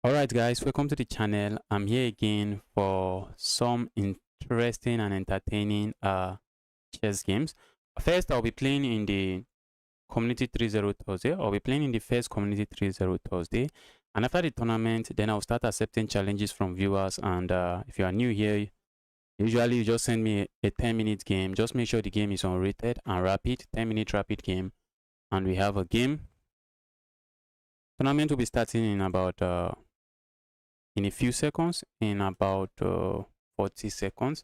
Alright guys, welcome to the channel. I'm here again for some interesting and entertaining chess games. First, I'll be playing in the Community 3-0 Thursday. I'll be playing in the first Community 3-0 Thursday. And after the tournament, then I'll start accepting challenges from viewers. And if you are new here, usually you just send me a 10-minute game. Just make sure the game is unrated and rapid, 10-minute rapid game. And we have a game. Tournament will be starting in about in a few seconds, in about 40 seconds.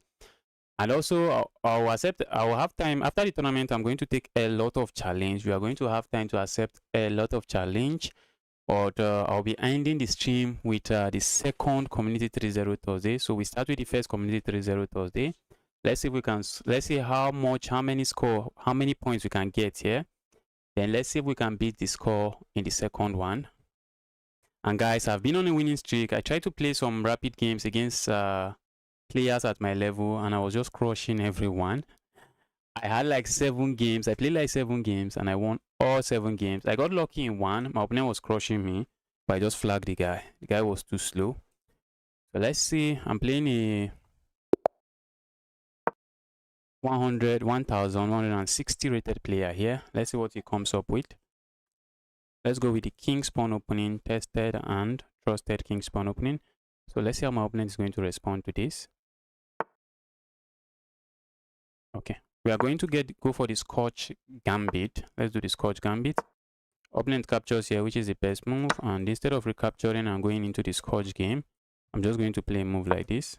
And also I will have time after the tournament. I'm going to take a lot of challenge. We are going to have time to accept a lot of challenge, but I'll be ending the stream with the second Community 3-0 Thursday. So we start with the first Community 3-0 Thursday. Let's see if we can, let's see how many points we can get here. Then let's see if we can beat the score in the second one. And guys, I've been on a winning streak. I tried to play some rapid games against players at my level, and I was just crushing everyone. I had like 7 games. I played like 7 games, and I won all 7 games. I got lucky in one. My opponent was crushing me, but I just flagged the guy. The guy was too slow. So let's see. I'm playing a 1160 rated player here. Let's see what he comes up with. Let's go with the King's Pawn opening, tested and trusted King's Pawn opening. So let's see how my opponent is going to respond to this. Okay, we are going to go for the Scotch Gambit. Let's do the Scotch Gambit. Opponent captures here, which is the best move. And instead of recapturing and going into the Scotch game, I'm just going to play a move like this.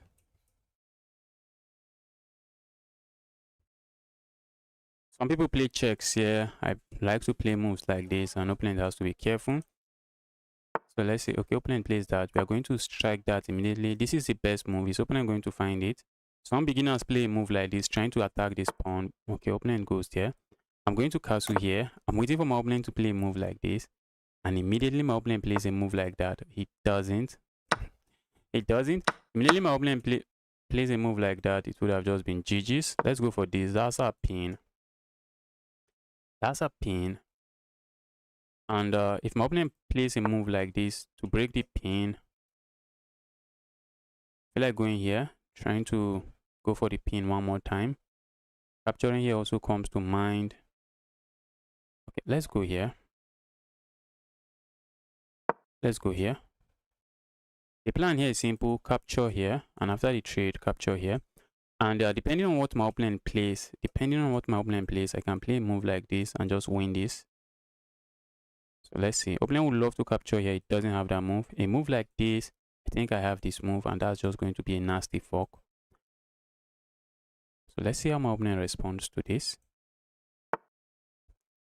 Some people play checks here. I like to play moves like this, and opponent has to be careful. So let's say, okay, opponent plays that. We are going to strike that immediately. This is the best move. Is opponent going to find it? Some beginners play a move like this, trying to attack this pawn. Okay, opponent goes there. I'm going to castle here. I'm waiting for my opponent to play a move like this. And immediately my opponent plays a move like that. He doesn't. It doesn't. Immediately my opponent plays a move like that. It would have just been GG's. Let's go for this. That's a pin. That's a pin. And if my opponent plays a move like this to break the pin, I feel like going here, trying to go for the pin one more time. Capturing here also comes to mind. Okay, let's go here. Let's go here. The plan here is simple. Capture here, and after the trade, capture here. And depending on what my opponent plays, I can play a move like this and just win this. So let's see. Opponent would love to capture here. It doesn't have that move. A move like this, I think I have this move, and that's just going to be a nasty fork. So let's see how my opponent responds to this.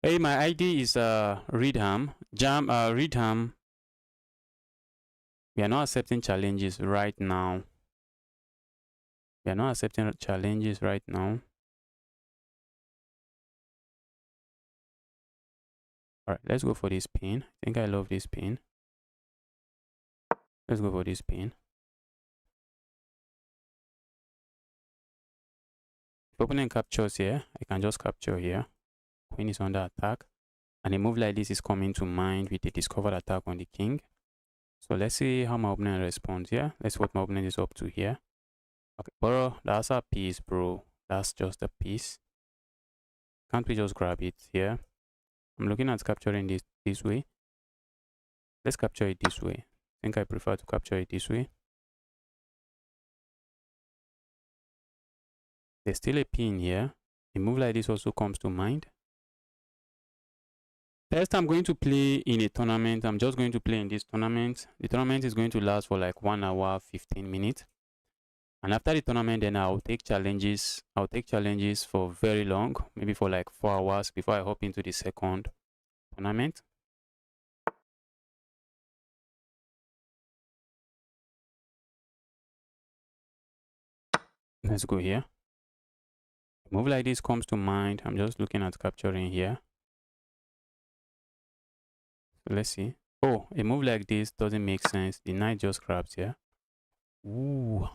Hey, my ID is Reedham. Reedham. We are not accepting challenges right now. Alright, let's go for this pin. I think I love this pin. Let's go for this pin. If opponent captures here, I can just capture here. Queen is under attack. And a move like this is coming to mind with a discovered attack on the king. So let's see how my opponent responds here. Let's see what my opponent is up to here. Okay, bro, that's a piece, bro. That's just a piece. Can't we just grab it here? I'm looking at capturing this way. Let's capture it this way. I think I prefer to capture it this way. There's still a pin here. A move like this also comes to mind. First, I'm going to play in a tournament. I'm just going to play in this tournament. The tournament is going to last for like 1 hour, 15 minutes. And after the tournament, then I'll take challenges. I'll take challenges for very long, maybe for like 4 hours before I hop into the second tournament. Let's go here. A move like this comes to mind. I'm just looking at capturing here. So let's see. Oh, a move like this doesn't make sense. The knight just grabs here. Ooh.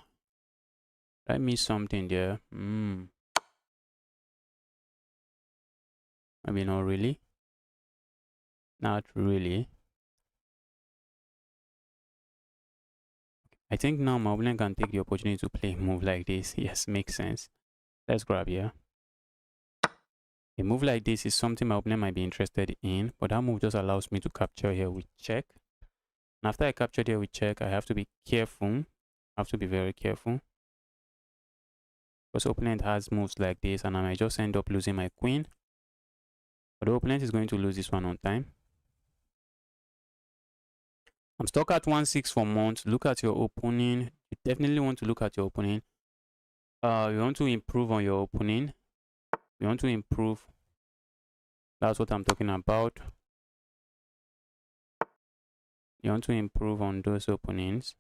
I missed something there. Maybe not really. Not really. I think now my opponent can take the opportunity to play a move like this. Yes, makes sense. Let's grab here. A move like this is something my opponent might be interested in, but that move just allows me to capture here with check. And after I capture here with check, I have to be careful. I have to be very careful. Because opponent has moves like this, and I might just end up losing my queen. But the opponent is going to lose this one on time. I'm stuck at 1-6 for months. Look at your opening. You definitely want to look at your opening. You want to improve on your opening. You want to improve. That's what I'm talking about. You want to improve on those openings.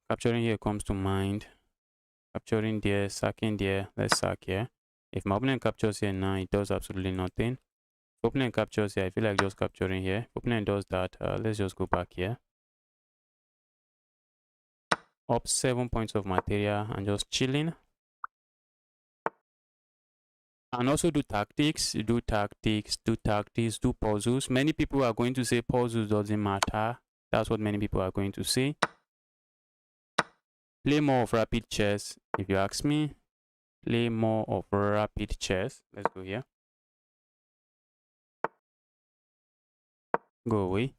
Capturing here comes to mind. Capturing there, sacking there. Let's sack here. If my opponent captures here now, it does absolutely nothing. If opponent captures here, I feel like just capturing here. If opponent does that, let's just go back here. Up 7 points of material and just chilling. And also do tactics, do puzzles. Many people are going to say puzzles doesn't matter. That's what many people are going to say. Play more of rapid chess. If you ask me, play more of rapid chess. Let's go here. Go away.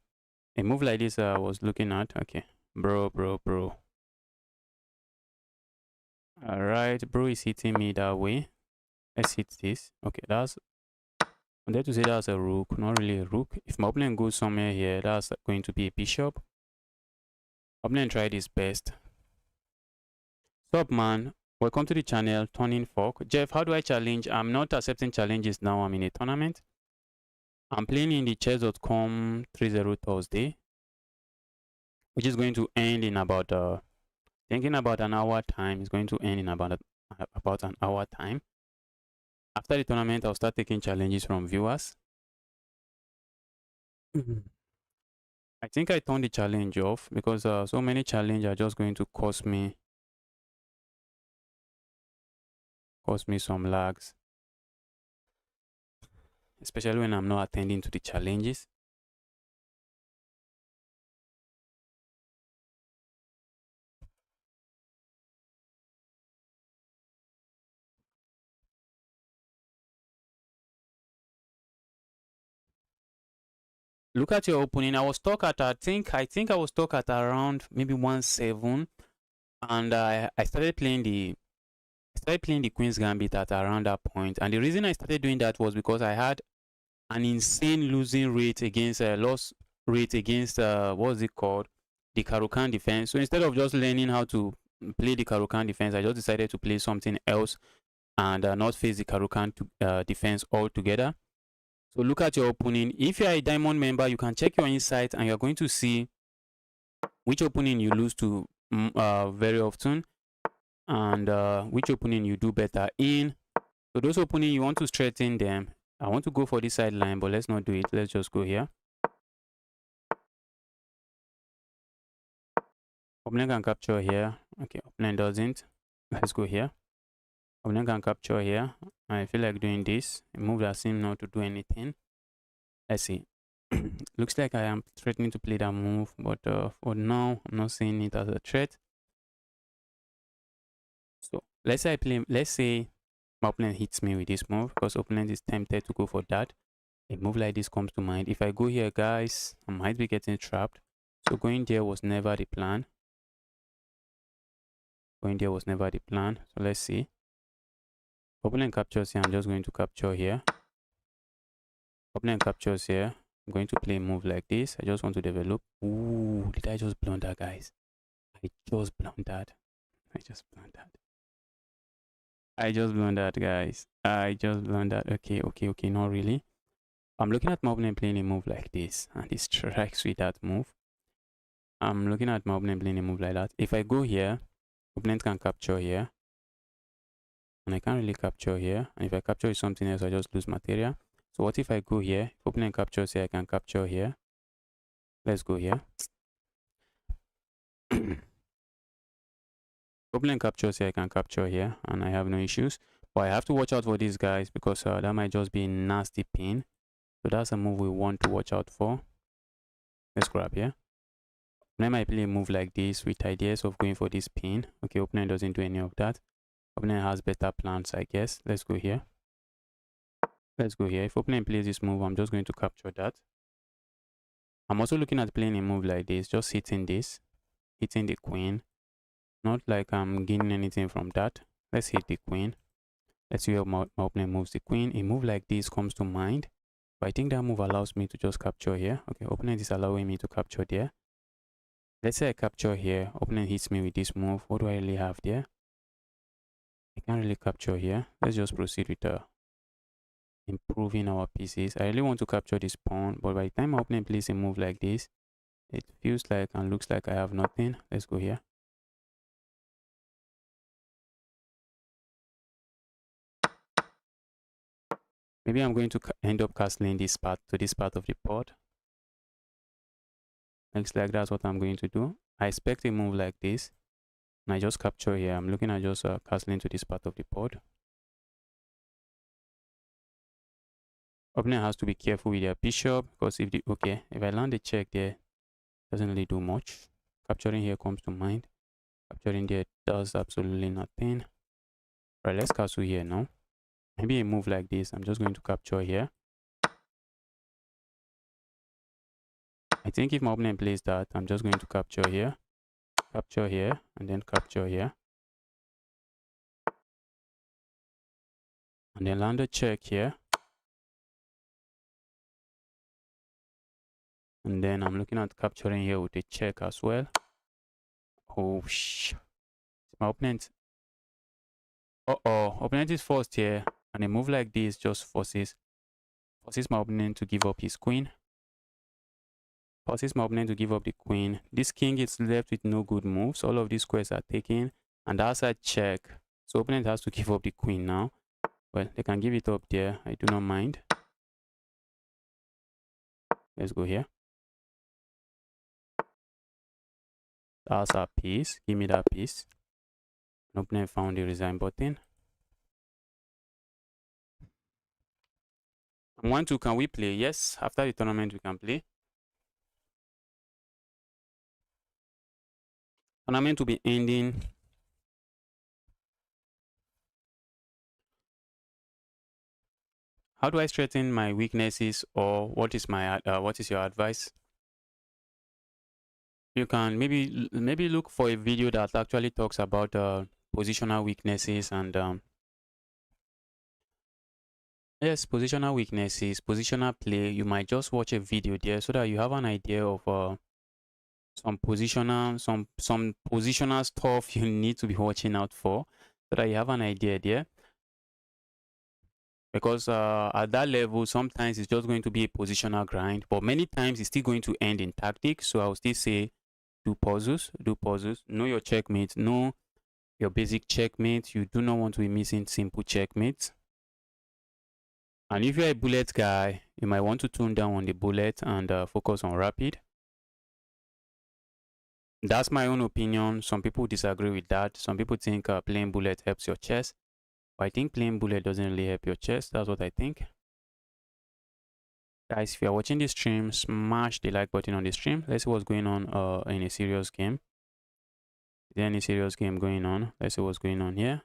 A move like this I was looking at. Okay. Bro. Alright, bro is hitting me that way. Let's hit this. Okay, that's... I'm there to say that's a rook, not really a rook. If my opponent goes somewhere here, that's going to be a bishop. Opponent tried his best. Sup, man? Welcome to the channel, Turning Fork. Jeff, how do I challenge? I'm not accepting challenges now. I'm in a tournament. I'm playing in the chess.com 3-0 Thursday, which is going to end in about thinking about an hour time. It's going to end in about an hour time. After the tournament, I'll start taking challenges from viewers. I think I turned the challenge off because so many challenges are just going to cost me some lags, especially when I'm not attending to the challenges. Look at your opening. I was stuck at I think I was stuck at around maybe 1-7, and I started playing the Queen's Gambit at around that point. And the reason I started doing that was because I had an insane losing rate against loss rate against what's it called, the Caro-Kann defense. So instead of just learning how to play the Caro-Kann defense, I just decided to play something else and not face the Caro-Kann defense altogether. So look at your opening. If you are a diamond member, you can check your insight and you're going to see which opening you lose to very often and which opening you do better in. So those opening, you want to straighten them. I want to go for this sideline, but let's not do it. Let's just go here. Opponent can capture here. Okay, opponent doesn't. Let's go here. Opponent can capture here. I feel like doing this. A move that seems not to do anything. Let's see. Looks like I am threatening to play that move, but for now, I'm not seeing it as a threat. So let's say my opponent hits me with this move because opponent is tempted to go for that. A move like this comes to mind. If I go here, guys, I might be getting trapped. So going there was never the plan. Going there was never the plan. So let's see. Opponent captures here. I'm just going to capture here. Opponent captures here. I'm going to play a move like this. I just want to develop. Ooh, did I just blunder, guys? I just blundered. I just blundered, guys. I just blundered. Okay, not really. I'm looking at my opponent playing a move like this, and he strikes with that move. I'm looking at my opponent playing a move like that. If I go here, opponent can capture here. And I can't really capture here. And if I capture with something else, I just lose material. So what if I go here? If opponent captures here, I can capture here. Let's go here. Opponent captures here, I can capture here. And I have no issues. But I have to watch out for these guys because that might just be a nasty pin. So that's a move we want to watch out for. Let's grab here. Then I might play a move like this with ideas of going for this pin. Okay, opponent doesn't do any of that. Opponent has better plans, I guess. Let's go here. Let's go here. If opponent plays this move, I'm just going to capture that. I'm also looking at playing a move like this, just hitting this, hitting the queen. Not like I'm gaining anything from that. Let's hit the queen. Let's see how my opponent moves the queen. A move like this comes to mind. But I think that move allows me to just capture here. Okay, opponent is allowing me to capture there. Let's say I capture here. Opponent hits me with this move. What do I really have there? I can't really capture here. Let's just proceed with improving our pieces. I really want to capture this pawn, but by the time my opponent plays a move like this, it feels like and looks like I have nothing. Let's go here. Maybe I'm going to end up castling this part to this part of the board. Looks like that's what I'm going to do. I expect a move like this, and I just capture here. I'm looking at just castling to this part of the board. Opponent has to be careful with their bishop, because if I land a check there, doesn't really do much. Capturing here comes to mind. Capturing there does absolutely nothing. Right, let's castle here now. Maybe a move like this. I'm just going to capture here. I think if my opponent plays that, I'm just going to capture here, and then capture here. And then land a check here. And then I'm looking at capturing here with a check as well. Oh, my opponent. Opponent is forced here. And a move like this just forces my opponent to give up his queen. Forces my opponent to give up the queen. This king is left with no good moves. All of these squares are taken. And that's a check. So opponent has to give up the queen now. Well, they can give it up there. I do not mind. Let's go here. That's our piece. Give me that piece. Opponent found the resign button. Can we play? Yes, after the tournament we can play. Tournament will be ending. How do I strengthen my weaknesses, or what is your advice? You can maybe look for a video that actually talks about positional weaknesses and yes, positional weaknesses, positional play. You might just watch a video there so that you have an idea of some positional stuff you need to be watching out for, so that you have an idea there. Because at that level, sometimes it's just going to be a positional grind, but many times it's still going to end in tactics. So I'll still say do pauses, know your checkmate, know your basic checkmate. You do not want to be missing simple checkmates. And if you're a bullet guy, you might want to tone down on the bullet and focus on rapid. That's my own opinion. Some people disagree with that. Some people think playing bullet helps your chess. But I think playing bullet doesn't really help your chess. That's what I think. Guys, if you're watching this stream, smash the like button on the stream. Let's see what's going on in a serious game. Is there any serious game going on? Let's see what's going on here.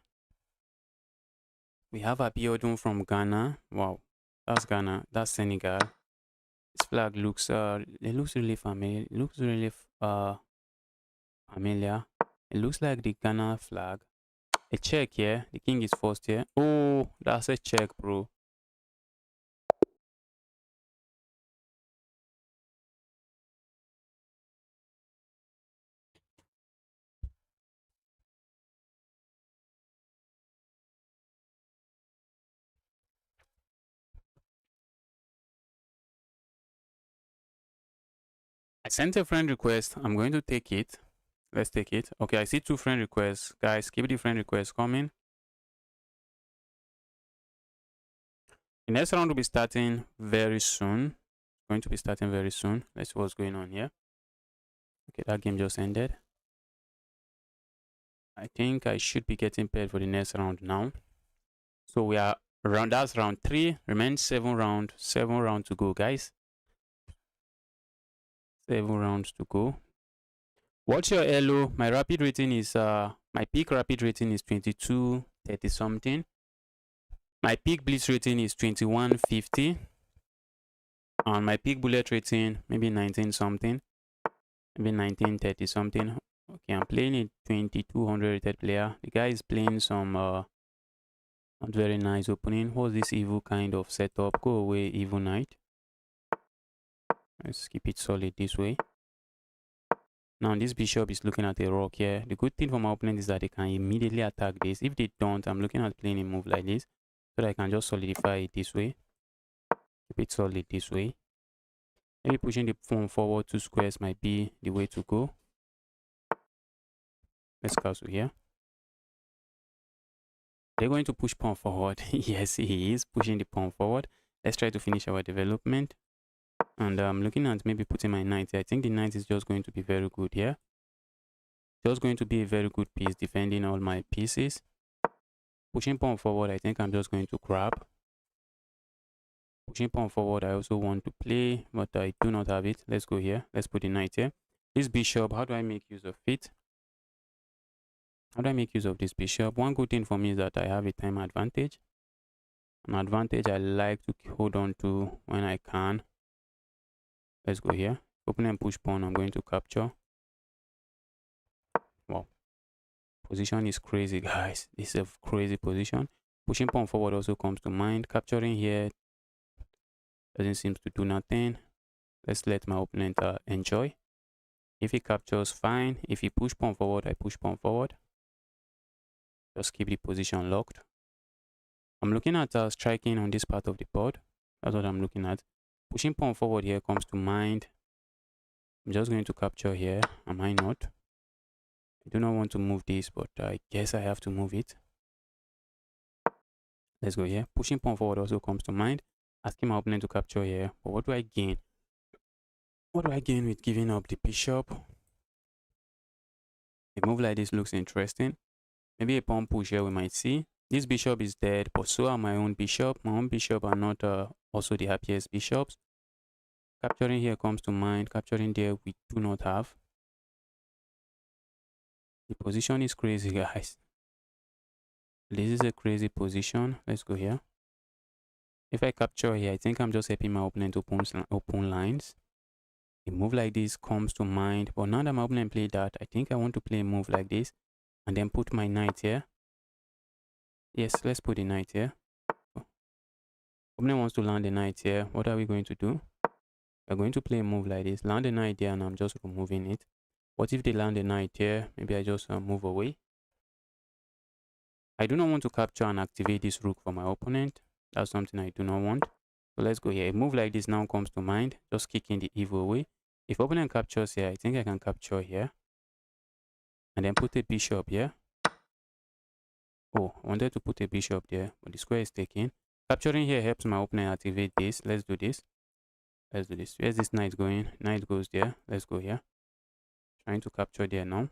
We have Abiodun from Ghana. Wow, that's Ghana. That's Senegal. This flag looks it looks really familiar. It looks really familiar. It looks like the Ghana flag. A check here. The king is forced here. Oh, that's a check, bro. I sent a friend request. I'm going to take it. Let's take it. Okay, I see 2 friend requests. Guys, keep the friend requests coming. The next round will be starting very soon. Going to be starting very soon. Let's see what's going on here. Okay, that game just ended. I think I should be getting paired for the next round now. So we are that's round 3. Remains 7 rounds. 7 rounds to go, guys. 7 rounds to go. What's your elo? My rapid rating is my peak rapid rating is 2230 something. My peak blitz rating is 2150. And my peak bullet rating maybe 19 something. Maybe 1930 something. Okay, I'm playing a 2200 rated player. The guy is playing some not very nice opening. What's this evil kind of setup? Go away, evil knight. Let's keep it solid this way. Now this bishop is looking at a rock here. The good thing for my opponent is that they can immediately attack this. If they don't, I'm looking at playing a move like this, so that I can just solidify it this way. Keep it solid this way. Maybe pushing the pawn forward 2 squares might be the way to go. Let's castle here. They're going to push pawn forward. Yes, he is pushing the pawn forward. Let's try to finish our development. And I'm looking at maybe putting my knight here. I think the knight is just going to be very good here. Just going to be a very good piece defending all my pieces. Pushing pawn forward, I think I'm just going to grab. Pushing pawn forward, I also want to play, but I do not have it. Let's go here. Let's put the knight here. This bishop, how do I make use of it? How do I make use of this bishop? One good thing for me is that I have a time advantage. An advantage I like to hold on to when I can. Let's go here. Open and push pawn, I'm going to capture. Wow. Position is crazy, guys. This is a crazy position. Pushing pawn forward also comes to mind. Capturing here doesn't seem to do nothing. Let's let my opponent enjoy. If he captures, fine. If he push pawn forward, I push pawn forward. Just keep the position locked. I'm looking at striking on this part of the board. That's what I'm looking at. Pushing pawn forward here comes to mind. I'm just going to capture here. Am I not? I do not want to move this, but I guess I have to move it. Let's go here. Pushing pawn forward also comes to mind. Asking my opponent to capture here. But what do I gain? What do I gain with giving up the bishop? A move like this looks interesting. Maybe a pawn push here we might see. This bishop is dead, but so are my own bishop. My own bishop are not also the happiest bishops. Capturing here comes to mind. Capturing there we do not have. The position is crazy, guys. This is a crazy position. Let's go here. If I capture here, I think I'm just helping my opponent open lines. A move like this comes to mind, but now that my opponent played that, I think I want to play a move like this and then put my knight here. Yes, let's put the knight here. Opponent wants to land the knight here. What are we going to do? We're going to play a move like this. Land the knight here and I'm just removing it. What if they land the knight here? Maybe I just move away. I do not want to capture and activate this rook for my opponent. That's something I do not want. So let's go here. A move like this now comes to mind. Just kicking the evil away. If opponent captures here, I think I can capture here. And then put a bishop here. Oh, I wanted to put a bishop there, but the square is taken. Capturing here helps my opponent activate this. Let's do this. Let's do this. Where's this knight going? Knight goes there. Let's go here. Trying to capture there now.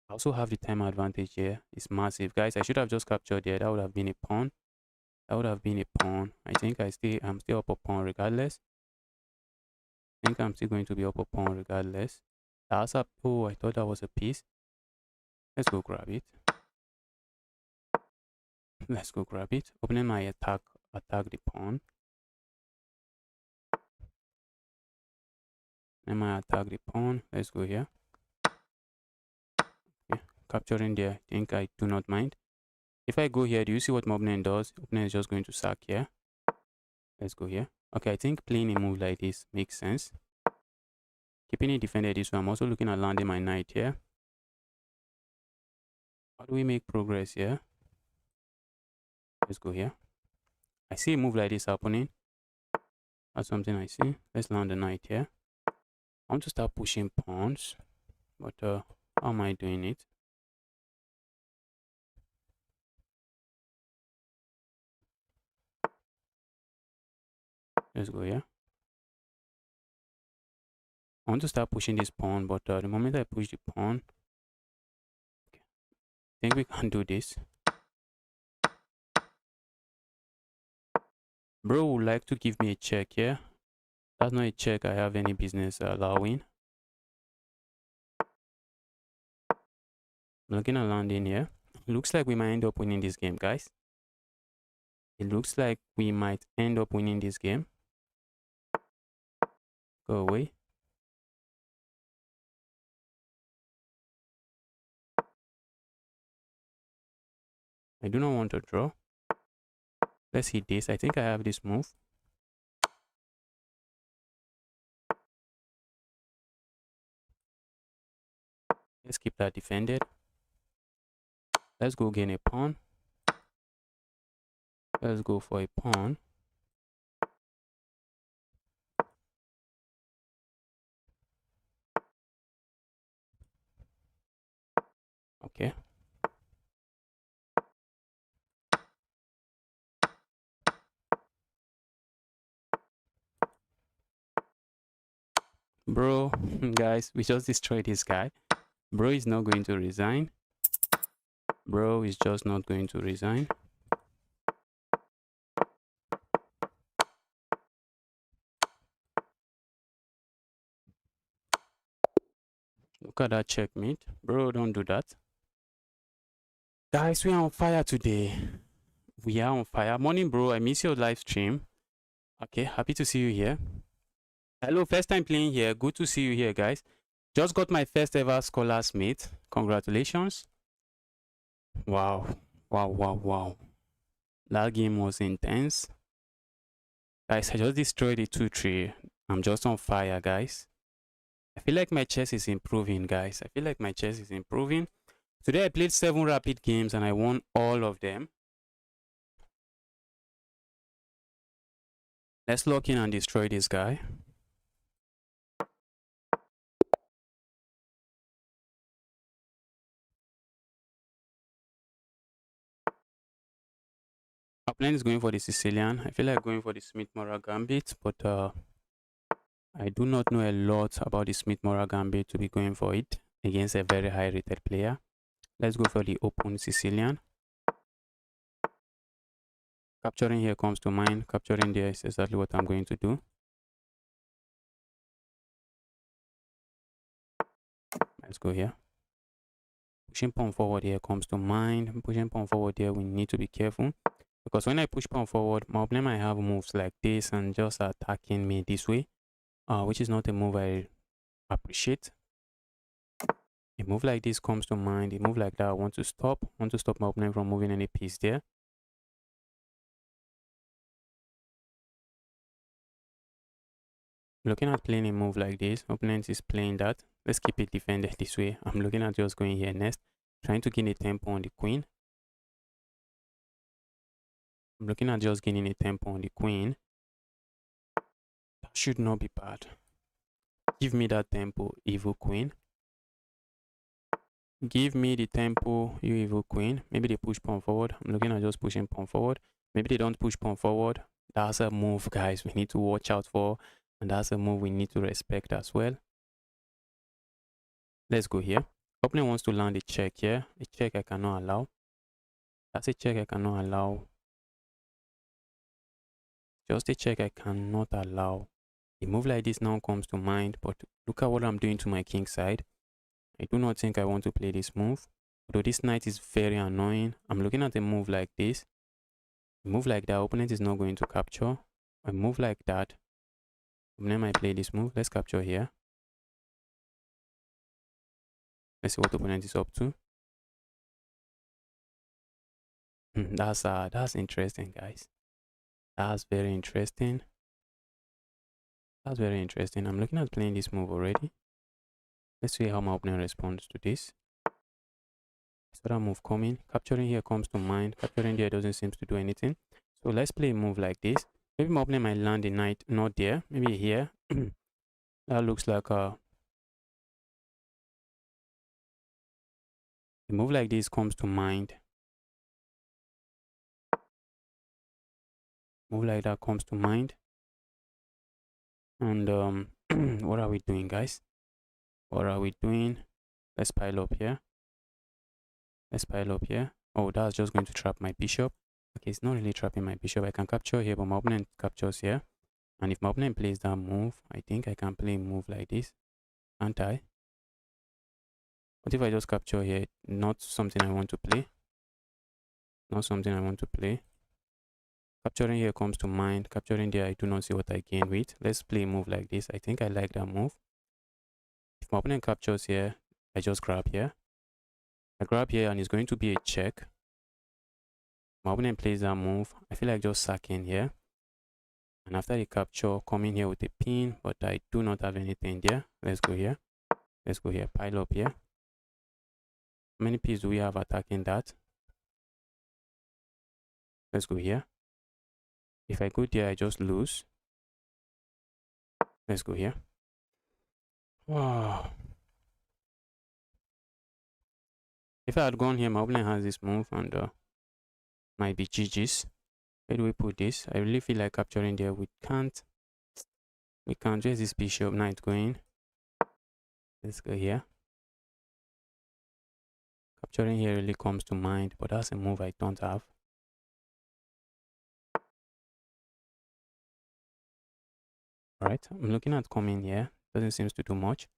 I also have the time advantage here. It's massive. Guys, I should have just captured there. That would have been a pawn. That would have been a pawn. I think I'm still up a pawn regardless. I think I'm still going to be up a pawn regardless. That's up. Oh, I thought that was a piece. Let's go grab it. Let's go grab it. Opening my attack the pawn. And my attack the pawn. Let's go here. Okay. Capturing there. I think I do not mind. If I go here, do you see what my opponent does? Opponent is just going to sack here. Let's go here. Okay, I think playing a move like this makes sense. Keeping it defended this way. I'm also looking at landing my knight here. How do we make progress here? Let's go here. I see a move like this happening. That's something I see. Let's land the knight here. I want to start pushing pawns, but how am I doing it? Let's go here. I want to start pushing this pawn, but the moment I push the pawn, okay, I think we can do this. Bro would like to give me a check here. That's not a check I have any business allowing. I'm looking at landing here. It looks like we might end up winning this game, guys. It looks like we might end up winning this game. Go away. I do not want to draw. Let's hit this. I think I have this move. Let's keep that defended. Let's go gain a pawn. Let's go for a pawn. Okay. Bro, guys, we just destroyed this guy. Bro is not going to resign. Bro is just not going to resign. Look at that checkmate. Bro, don't do that. Guys, we are on fire today. We are on fire. Morning, bro. I miss your live stream. Okay, happy to see you here. Hello, first time playing here. Good to see you here, guys. Just got my first ever Scholars Mate. Congratulations. Wow. Wow, wow, wow. That game was intense. Guys, I just destroyed the 2-3. I'm just on fire, guys. I feel like my chess is improving, guys. I feel like my chess is improving. Today I played 7 rapid games and I won all of them. Let's lock in and destroy this guy. Opponent is going for the Sicilian. I feel like going for the Smith-Morra Gambit, but I do not know a lot about the Smith-Morra Gambit to be going for it against a very high rated player. Let's go for the open Sicilian. Capturing here comes to mind. Capturing there is exactly what I'm going to do. Let's go here. Pushing pawn forward here comes to mind. Pushing pawn forward here, we need to be careful. Because when I push pawn forward, my opponent might have moves like this and just attacking me this way. Which is not a move I appreciate. A move like this comes to mind. A move like that I want to stop my opponent from moving any piece there. Looking at playing a move like this, opponent is playing that. Let's keep it defended this way. I'm looking at just going here next, trying to gain a tempo on the queen. I'm looking at just gaining a tempo on the queen. That should not be bad. Give me that tempo, evil queen. Give me the tempo, you evil queen. Maybe they push pawn forward. I'm looking at just pushing pawn forward. Maybe they don't push pawn forward. That's a move, guys, we need to watch out for. And that's a move we need to respect as well. Let's go here. Opponent wants to land a check here. A check I cannot allow. That's a check I cannot allow. Just a check I cannot allow. A move like this now comes to mind, but look at what I'm doing to my king side. I do not think I want to play this move. Although this knight is very annoying. I'm looking at a move like this. A move like that, opponent is not going to capture. A move like that, opponent might play this move. Let's capture here. Let's see what opponent is up to. That's interesting, guys. That's very interesting. That's very interesting. I'm looking at playing this move already. Let's see how my opponent responds to this. So that move coming. Capturing here comes to mind. Capturing there doesn't seem to do anything. So let's play a move like this. Maybe my opponent might land the knight not there. Maybe here. That looks like a move like this comes to mind. Move like that comes to mind. And what are we doing, guys? What are we doing? Let's pile up here. Let's pile up here. Oh, that's just going to trap my bishop. Okay, it's not really trapping my bishop. I can capture here, but my opponent captures here. And if my opponent plays that move, I think I can play a move like this. Can't I? What if I just capture here? Not something I want to play. Not something I want to play. Capturing here comes to mind. Capturing there, I do not see what I gain with. Let's play a move like this. I think I like that move. If my opponent captures here, I just grab here. I grab here and it's going to be a check. My opponent plays that move. I feel like just sacking here. And after the capture, coming here with a pin, but I do not have anything there. Let's go here. Let's go here. Pile up here. How many pieces do we have attacking that? Let's go here. If I go there, I just lose. Let's go here. Wow. If I had gone here, my opponent has this move and might be GG's. Where do we put this? I really feel like capturing there. We can't. Where's this bishop knight going? Let's go here. Capturing here really comes to mind, but that's a move I don't have. Alright, I'm looking at coming here. Doesn't seem to do much.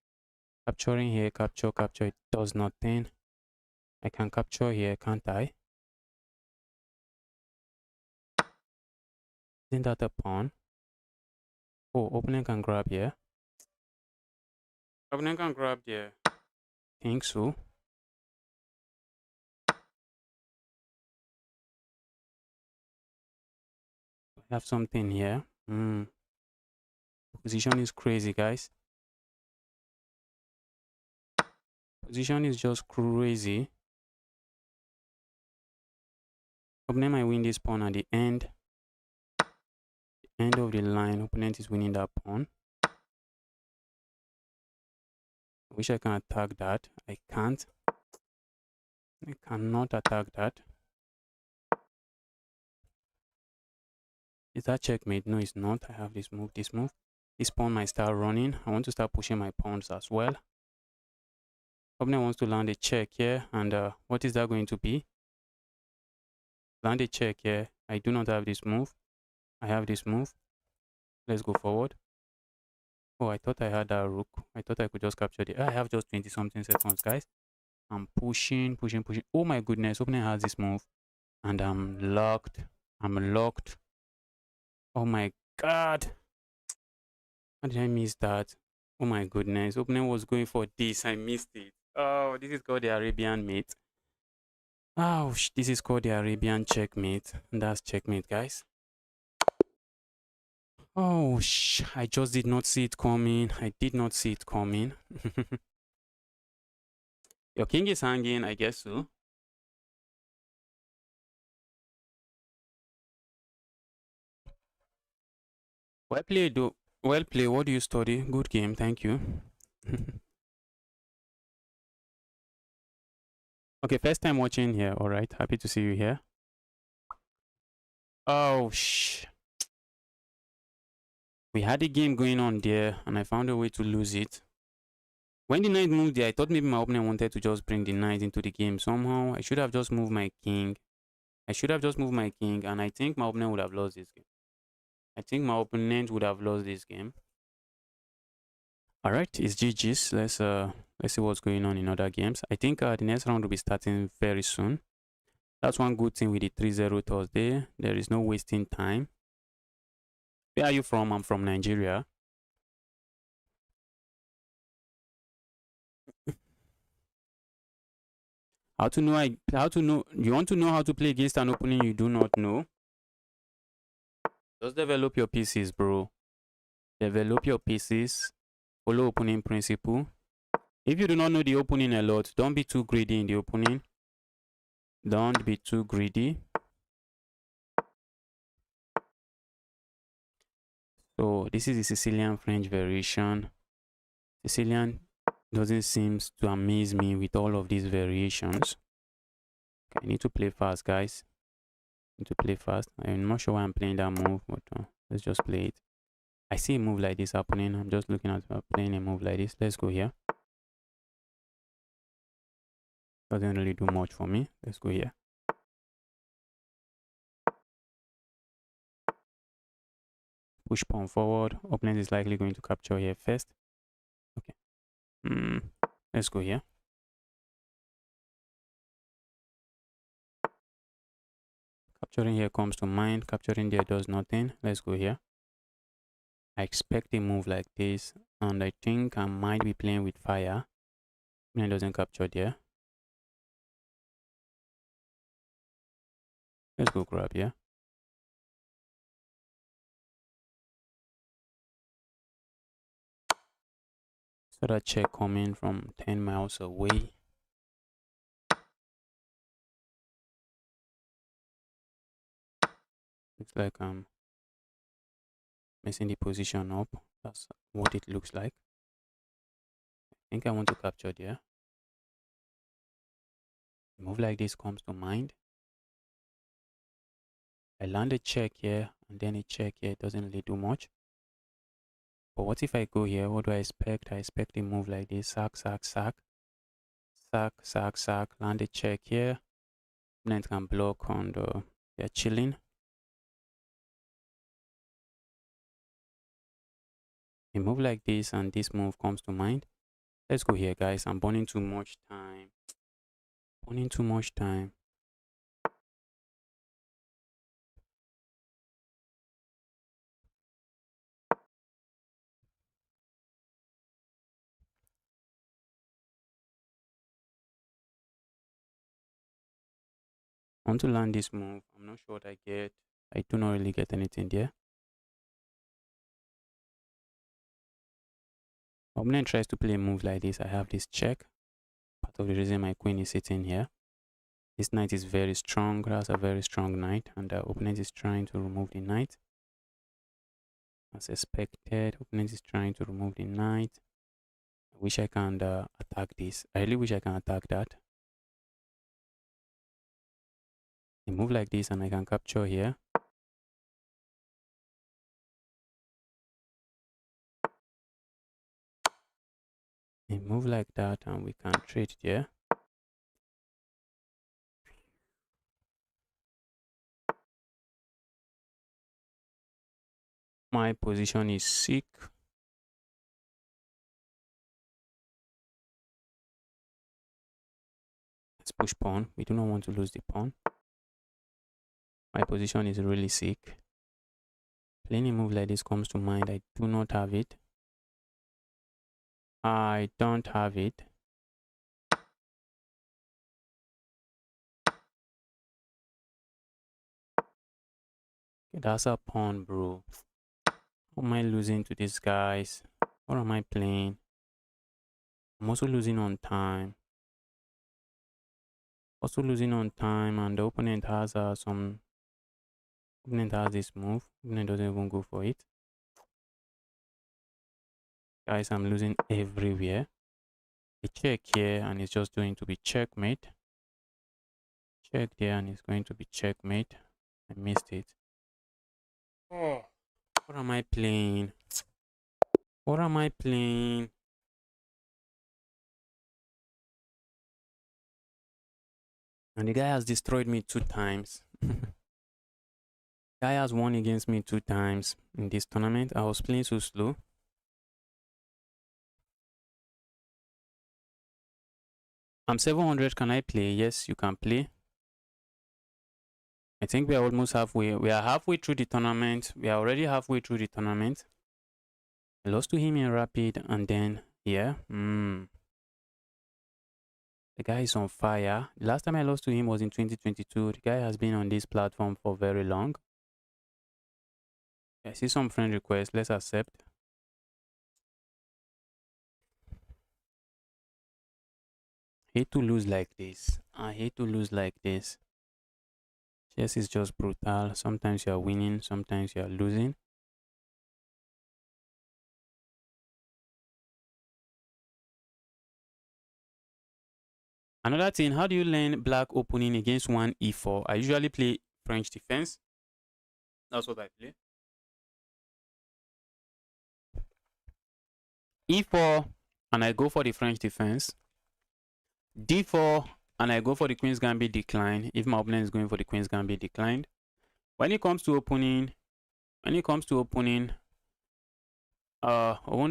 Capturing here, capture, it does nothing. I can capture here, can't I? Isn't that a pawn? Oh, opponent can grab here. Opponent can grab there. Think so. I have something here. Position is crazy, guys. Position is just crazy. Opponent might win this pawn at the end. End of the line. Opponent is winning that pawn. I wish I can attack that. I can't. I cannot attack that. Is that checkmate? No, it's not. I have this move, this move. This pawn might start running. I want to start pushing my pawns as well. Opponent wants to land a check here. And what is that going to be? Land a check here. I do not have this move. I have this move. Let's go forward. Oh, I thought I had that rook. I thought I could just capture the... I have just 20 something seconds, guys. I'm pushing. Oh my goodness. Opponent has this move. And I'm locked. Oh my god. How did I miss that? Oh my goodness. Opponent was going for this. I missed it. Oh, this is called the Arabian mate. Oh, this is called the Arabian checkmate. And that's checkmate, guys. Oh, I just did not see it coming. I did not see it coming. Your king is hanging, I guess so. Well played, though. Well played. What do you study? Good game. Thank you. Okay, first time watching here. All right. Happy to see you here. Oh, we had a game going on there, and I found a way to lose it. When the knight moved there, I thought maybe my opponent wanted to just bring the knight into the game somehow. I should have just moved my king. And I think my opponent would have lost this game. All right, it's GG's. Let's see what's going on in other games. I think the next round will be starting very soon. That's one good thing with the 3-0 Thursday. There is no wasting time. Where are you from? I'm from Nigeria. How to know? You want to know how to play against an opponent you do not know? Just develop your pieces, bro. Develop your pieces. Follow opening principle. If you do not know the opening a lot, don't be too greedy in the opening. Don't be too greedy. So this is the Sicilian French variation. Sicilian doesn't seem to amaze me with all of these variations. Okay, I need to play fast, guys. I'm not sure why I'm playing that move, but let's just play it. I see a move like this happening. I'm just looking at playing a move like this. Let's go here. Doesn't really do much for me. Let's go here. Push pawn forward. Opponent is likely going to capture here first. Okay. Let's go here. Capturing here comes to mind. Capturing there does nothing. Let's go here. I expect a move like this, and I think I might be playing with fire. It doesn't capture there. Let's go grab here. So that check coming from 10 miles away. Looks like I'm messing the position up. That's what it looks like. I think I want to capture there. A move like this comes to mind. I land a check here and then a check here. It doesn't really do much. But what if I go here? What do I expect? I expect a move like this. Sack, sack, sack. Sack, sack, sack. Land a check here. Opponent can block and they're chilling. A move like this and this move comes to mind. Let's go here, guys. I'm burning too much time. Burning too much time. I want to land this move. I'm not sure what I get. I do not really get anything there. Opponent tries to play a move like this. I have this check. Part of the reason my queen is sitting here. This knight is very strong. That's a very strong knight. And the opponent is trying to remove the knight. As expected, opponent is trying to remove the knight. I wish I can attack this. I really wish I can attack that. A move like this and I can capture here. A move like that and we can trade there. My position is sick. Let's push pawn. We do not want to lose the pawn. My position is really sick. Playing a move like this comes to mind. I do not have it. I don't have it. Okay, that's a pawn, bro. How am I losing to these guys? What am I playing? I'm also losing on time. And the opponent has opponent has this move. Opponent doesn't even go for it. Guys, I'm losing everywhere. A check here and it's just going to be checkmate. Check there and it's going to be checkmate. I missed it. Oh, what am I playing? What am I playing? And the guy has destroyed me 2 times. Guy has won against me 2 times in this tournament. I was playing so slow. I'm 700. Can I play? Yes, you can play. I think we are almost halfway. We are halfway through the tournament. We are already halfway through the tournament. I lost to him in rapid and then, yeah. The guy is on fire. The last time I lost to him was in 2022. The guy has been on this platform for very long. I see some friend requests. Let's accept. Hate to lose like this. I hate to lose like this. Chess is just brutal. Sometimes you are winning, sometimes you are losing. Another thing, how do you learn black opening against one e4? I usually play French defense. That's what I play. E4 and I go for the French defense. D4 and I go for the Queen's Gambit decline if my opponent is going for the Queen's Gambit declined. When it comes to opening, even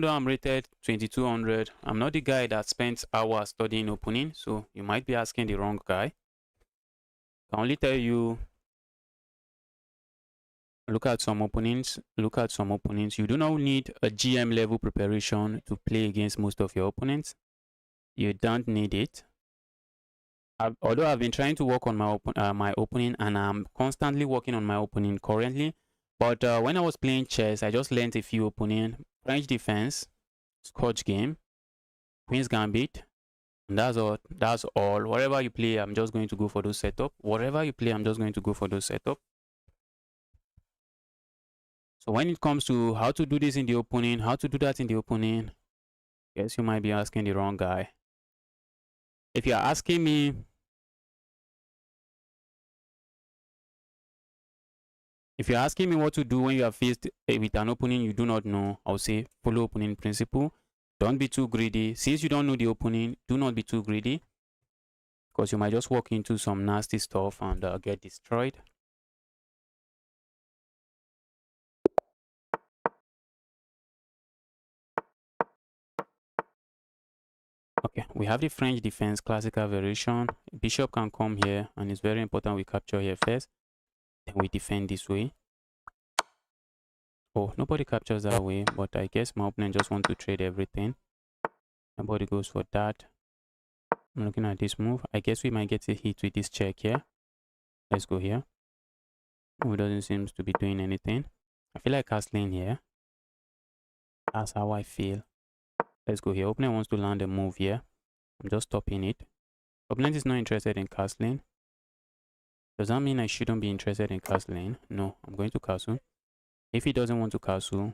though I'm rated 2200, I'm not the guy that spends hours studying opening, so you might be asking the wrong guy. I can only tell you Look at some openings. Look at some openings. You do not need a GM level preparation to play against most of your opponents. You don't need it. Although I've been trying to work on my opening, and I'm constantly working on my opening currently. But when I was playing chess, I just learned a few opening. French defense, Scotch game, Queen's Gambit, and that's all. That's all. Whatever you play, I'm just going to go for those setup. Whatever you play, I'm just going to go for those setup. So when it comes to how to do this in the opening, how to do that in the opening, guess you might be asking the wrong guy. If you're asking me, what to do when you are faced with an opening you do not know, I'll say follow opening principle. Don't be too greedy. Since you don't know the opening, do not be too greedy, because you might just walk into some nasty stuff and get destroyed. Okay, we have the French defense classical variation. Bishop can come here, and it's very important we capture here first. Then we defend this way. Oh, nobody captures that way, but I guess my opponent just want to trade everything. Nobody goes for that. I'm looking at this move. I guess we might get a hit with this check here. Let's go here. Oh, it doesn't seem to be doing anything. I feel like castling here. That's how I feel. Let's go here. Opponent wants to land a move here. I'm just stopping it. Opponent is not interested in castling. Does that mean I shouldn't be interested in castling? No, I'm going to castle. If he doesn't want to castle,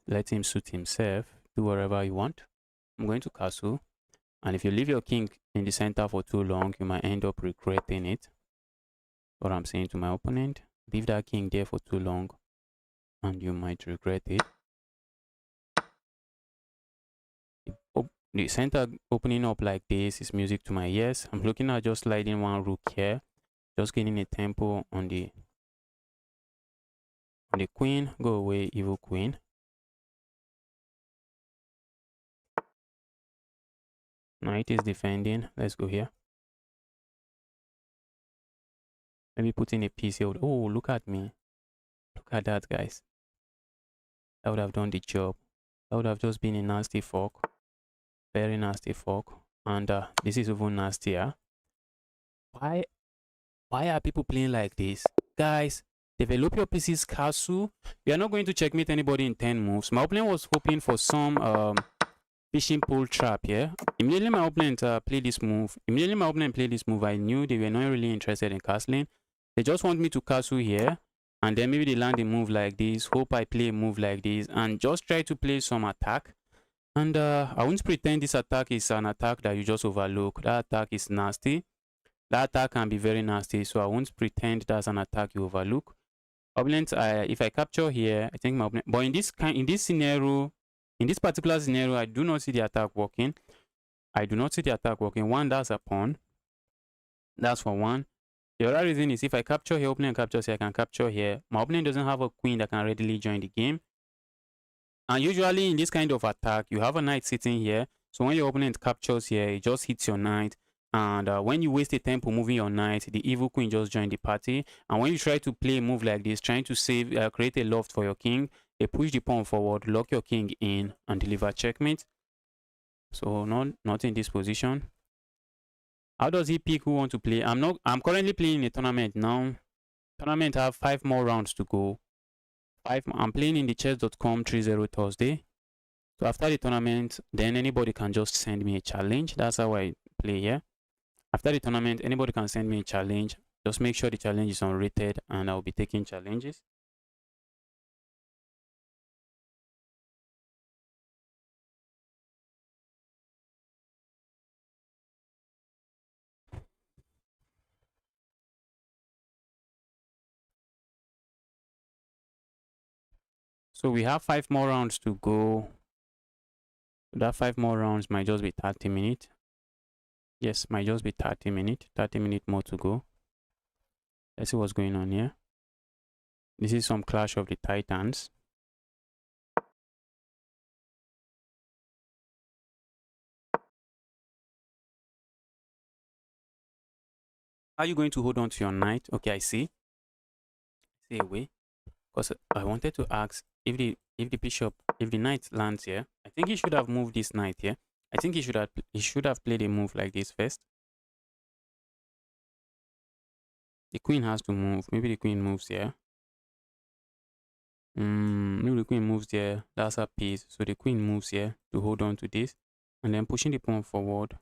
let him suit himself. Do whatever you want. I'm going to castle. And if you leave your king in the center for too long, you might end up regretting it. What I'm saying to my opponent, leave that king there for too long and you might regret it. The center opening up like this is music to my ears. I'm looking at just sliding one rook here, just getting a tempo on the queen. Go away, evil queen. Knight is defending. Let's go here. Maybe put in a piece here. Oh, look at me. Look at that, guys. That would have done the job. That would have just been a nasty fork. Very nasty fork. And this is even nastier. Why are people playing like this? Guys, develop your PC's castle. We are not going to checkmate anybody in 10 moves. My opponent was hoping for some fishing pole trap here. Immediately my opponent played this move. I knew they were not really interested in castling. They just want me to castle here. And then maybe they land a move like this. Hope I play a move like this. And just try to play some attack. And I won't pretend this attack is an attack that you just overlook. That attack is nasty. That attack can be very nasty. So I won't pretend that's an attack you overlook. Opponent, if I capture here, I think my opponent. But in this particular scenario, I do not see the attack working. One, that's a pawn. That's for one. The other reason is if I capture here, opponent captures here, I can capture here. My opponent doesn't have a queen that can readily join the game. And usually in this kind of attack, you have a knight sitting here. So when your opponent captures here, it just hits your knight. And when you waste a tempo moving your knight, the evil queen just joined the party. And when you try to play a move like this, trying to create a loft for your king, they push the pawn forward, lock your king in, and deliver checkmate. So not in this position. How does he pick who want to play? I'm currently playing a tournament now. Tournament have 5 more rounds to go. I'm playing in the chess.com 3-0 Thursday. So after the tournament, then anybody can just send me a challenge. That's how I play here. After the tournament, anybody can send me a challenge. Just make sure the challenge is unrated and I'll be taking challenges. So we have 5 more rounds to go. That 5 more rounds might just be 30 minutes. Yes, might just be 30 minutes. 30 minutes more to go. Let's see what's going on here. This is some Clash of the Titans. Are you going to hold on to your knight? Okay, I see. stay away, because I wanted to ask if the knight lands here. I think he should have moved this knight here. I think he should have played a move like this first. The queen has to move. Maybe the queen moves here. Maybe the queen moves there. That's a piece. So the queen moves here to hold on to this, and then pushing the pawn forward.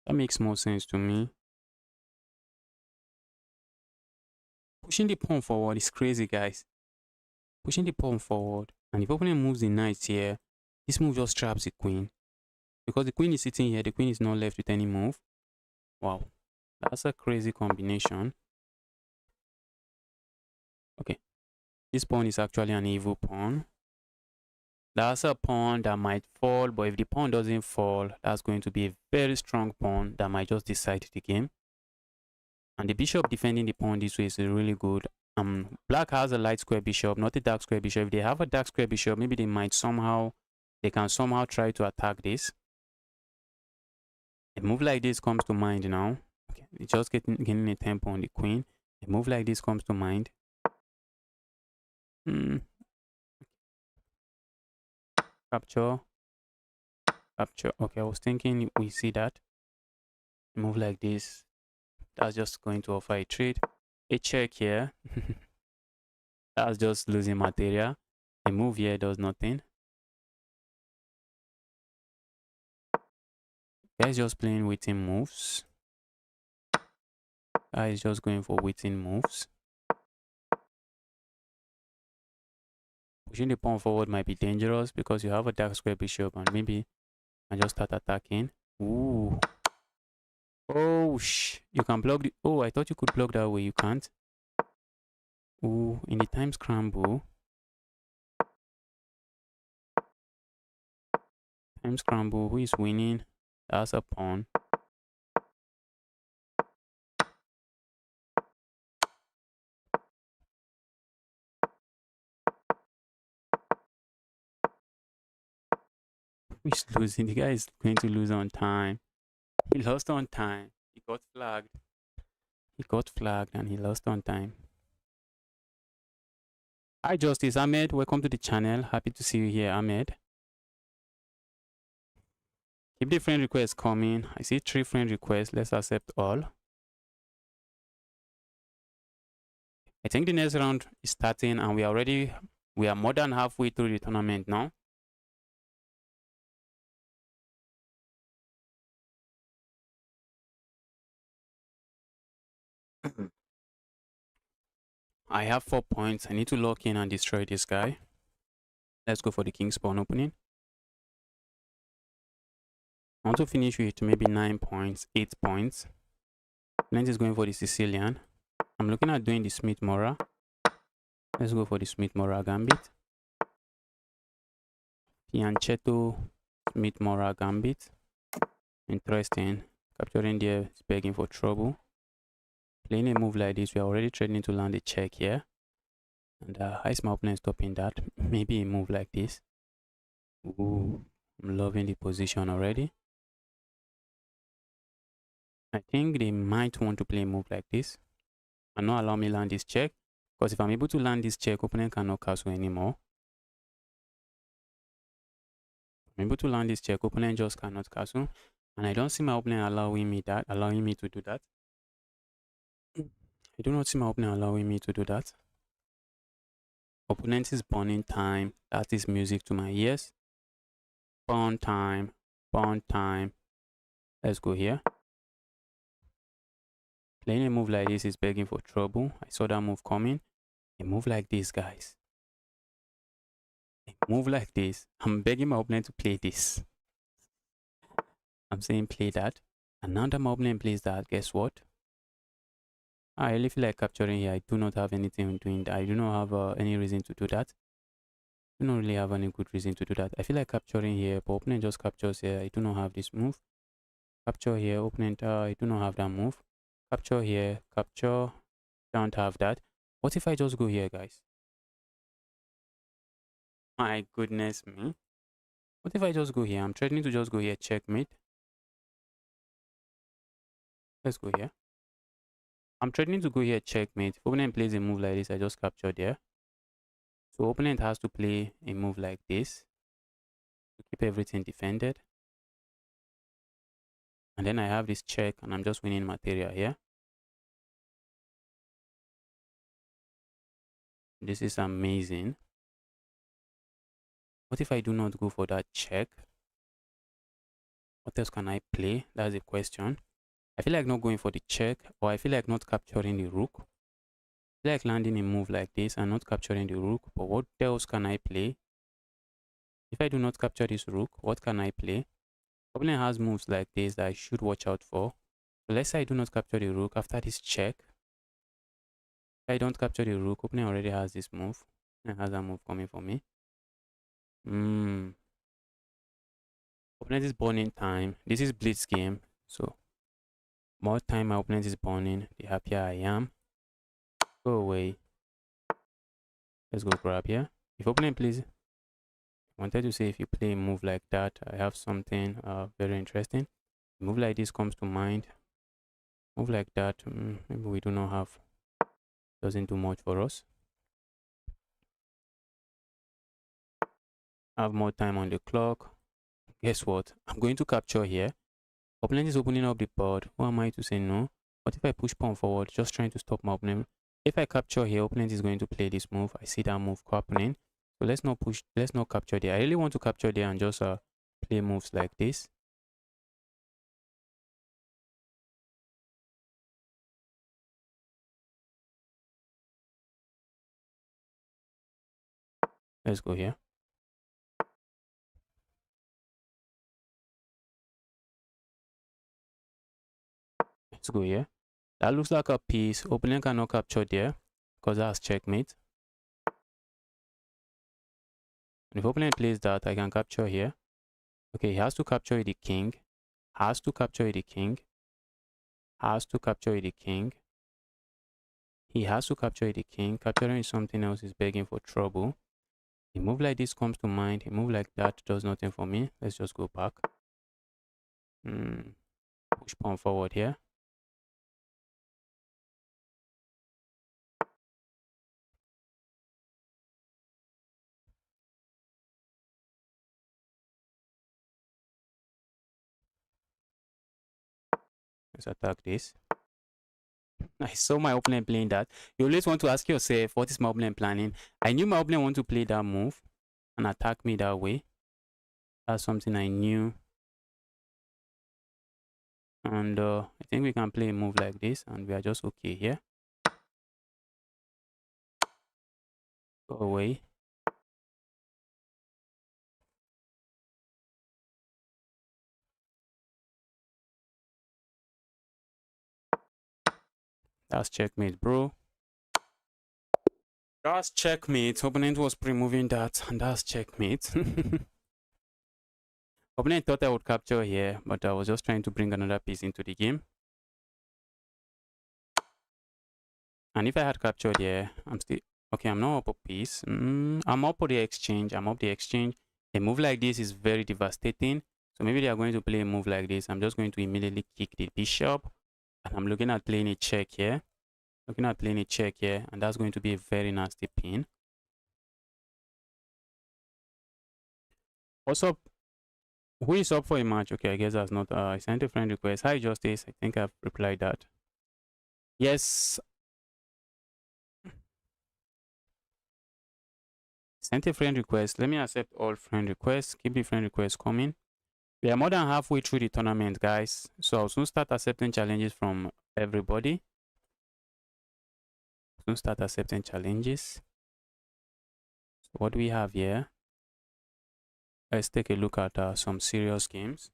That makes more sense to me. Pushing the pawn forward is crazy, guys. Pushing the pawn forward, and if opponent moves the knight here, this move just traps the queen. Because the queen is sitting here, the queen is not left with any move. Wow, that's a crazy combination. Okay, this pawn is actually an evil pawn. That's a pawn that might fall, but if the pawn doesn't fall, that's going to be a very strong pawn that might just decide the game. And the bishop defending the pawn this way is really good. Black has a light square bishop, not a dark square bishop. If they have a dark square bishop, maybe they can somehow try to attack this. A move like this comes to mind now. Okay, it's just getting a tempo on the queen. A move like this comes to mind. Capture. Okay, I was thinking we see that. A move like this. That's just going to offer a trade. A check here. That's just losing material. A move here does nothing. Guys just playing waiting moves. Guys just going for waiting moves. Pushing the pawn forward might be dangerous because you have a dark square bishop, and maybe you can just start attacking. Ooh. Oh, you can block the... Oh, I thought you could block that way. You can't. Ooh, in the time scramble. Time scramble. Who is winning? That's a pawn. Who is losing? The guy is going to lose on time. He lost on time. He got flagged. He got flagged and he lost on time. Hi Justice Ahmed, welcome to the channel. Happy to see you here, Ahmed. Keep the friend requests coming. I see 3 friend requests. Let's accept all. I think the next round is starting and we are more than halfway through the tournament now. I have 4 points. I need to lock in and destroy this guy. Let's go for the king's pawn opening. I want to finish with maybe 9 points, 8 points. Lens is going for the Sicilian. I'm looking at doing the Smith-Morra. Let's go for the Smith-Morra gambit. Fianchetto, Smith-Morra gambit. Interesting. Capturing there is begging for trouble. Playing a move like this, we are already threatening to land a check here. And how is my opponent stopping that? Maybe a move like this. Ooh, I'm loving the position already. I think they might want to play a move like this and not allow me land this check. Because if I'm able to land this check, opponent cannot castle anymore. If I'm able to land this check, opponent just cannot castle. And I don't see my opponent allowing me to do that. I do not see my opponent allowing me to do that. Opponent is burning time. That is music to my ears. Burn time. Burn time. Let's go here. Playing a move like this is begging for trouble. I saw that move coming. A move like this, guys. A move like this. I'm begging my opponent to play this. I'm saying play that. And now that my opponent plays that, guess what? I really feel like capturing here. I do not have anything doing that. I do not have any reason to do that. I do not really have any good reason to do that. I feel like capturing here, but opponent just captures here. I do not have this move. Capture here, opponent, I do not have that move. Capture here, capture, don't have that. What if I just go here, guys? My goodness me. What if I just go here? I'm threatening to just go here, checkmate. Let's go here. I'm threatening to go here checkmate. If opponent plays a move like this, I just capture there. So opponent has to play a move like this to keep everything defended. And then I have this check and I'm just winning material here. This is amazing. What if I do not go for that check? What else can I play? That's the question. I feel like not going for the check, or I feel like not capturing the rook. I feel like landing a move like this and not capturing the rook. But what else can I play? If I do not capture this rook, what can I play? Opponent has moves like this that I should watch out for. So let's say I do not capture the rook after this check. If I don't capture the rook, opponent already has this move. Opponent has that move coming for me. Opponent is burning time. This is blitz game. So more time my opponent is burning, the happier I am. Go away. Let's go grab here. If opponent plays, I wanted to say if you play a move like that, I have something very interesting. A move like this comes to mind. Move like that, maybe we do not have. Doesn't do much for us. I have more time on the clock. Guess what? I'm going to capture here. Opponent is opening up the board. Who am I to say no? What if I push pawn forward, just trying to stop my opponent? If I capture here, opponent is going to play this move. I see that move happening. So let's not push, let's not capture there. I really want to capture there and just play moves like this. Let's go here. Let's go here. That looks like a piece. Opponent cannot capture there because that's checkmate. And if opponent plays that, I can capture here. Okay, he has to capture the king. Has to capture the king. Has to capture the king. He has to capture the king. Capturing something else is begging for trouble. A move like this comes to mind. A move like that does nothing for me. Let's just go back. Push pawn forward here. Let's attack this. I saw my opponent playing that. You always want to ask yourself, what is my opponent planning? I knew my opponent want to play that move and attack me that way. That's something I knew. And I think we can play a move like this and we are just okay here. Go away. That's checkmate, bro. That's checkmate. Opponent was pre-moving that, and that's checkmate. Opponent thought I would capture here, but I was just trying to bring another piece into the game. And if I had captured here, I'm still okay. I'm not up a piece. I'm up for the exchange. I'm up the exchange. A move like this is very devastating. So maybe they are going to play a move like this. I'm just going to immediately kick the bishop, and I'm looking at playing a check here. Looking at playing a check here, and that's going to be a very nasty pin. What's up? Who is up for a match? Okay, I guess that's not. I sent a friend request. Hi, Justice. I think I've replied that. Yes. Sent a friend request. Let me accept all friend requests. Keep the friend requests coming. We are more than halfway through the tournament, guys. So I'll soon start accepting challenges from everybody. Soon start accepting challenges. So what do we have here? Let's take a look at some serious games.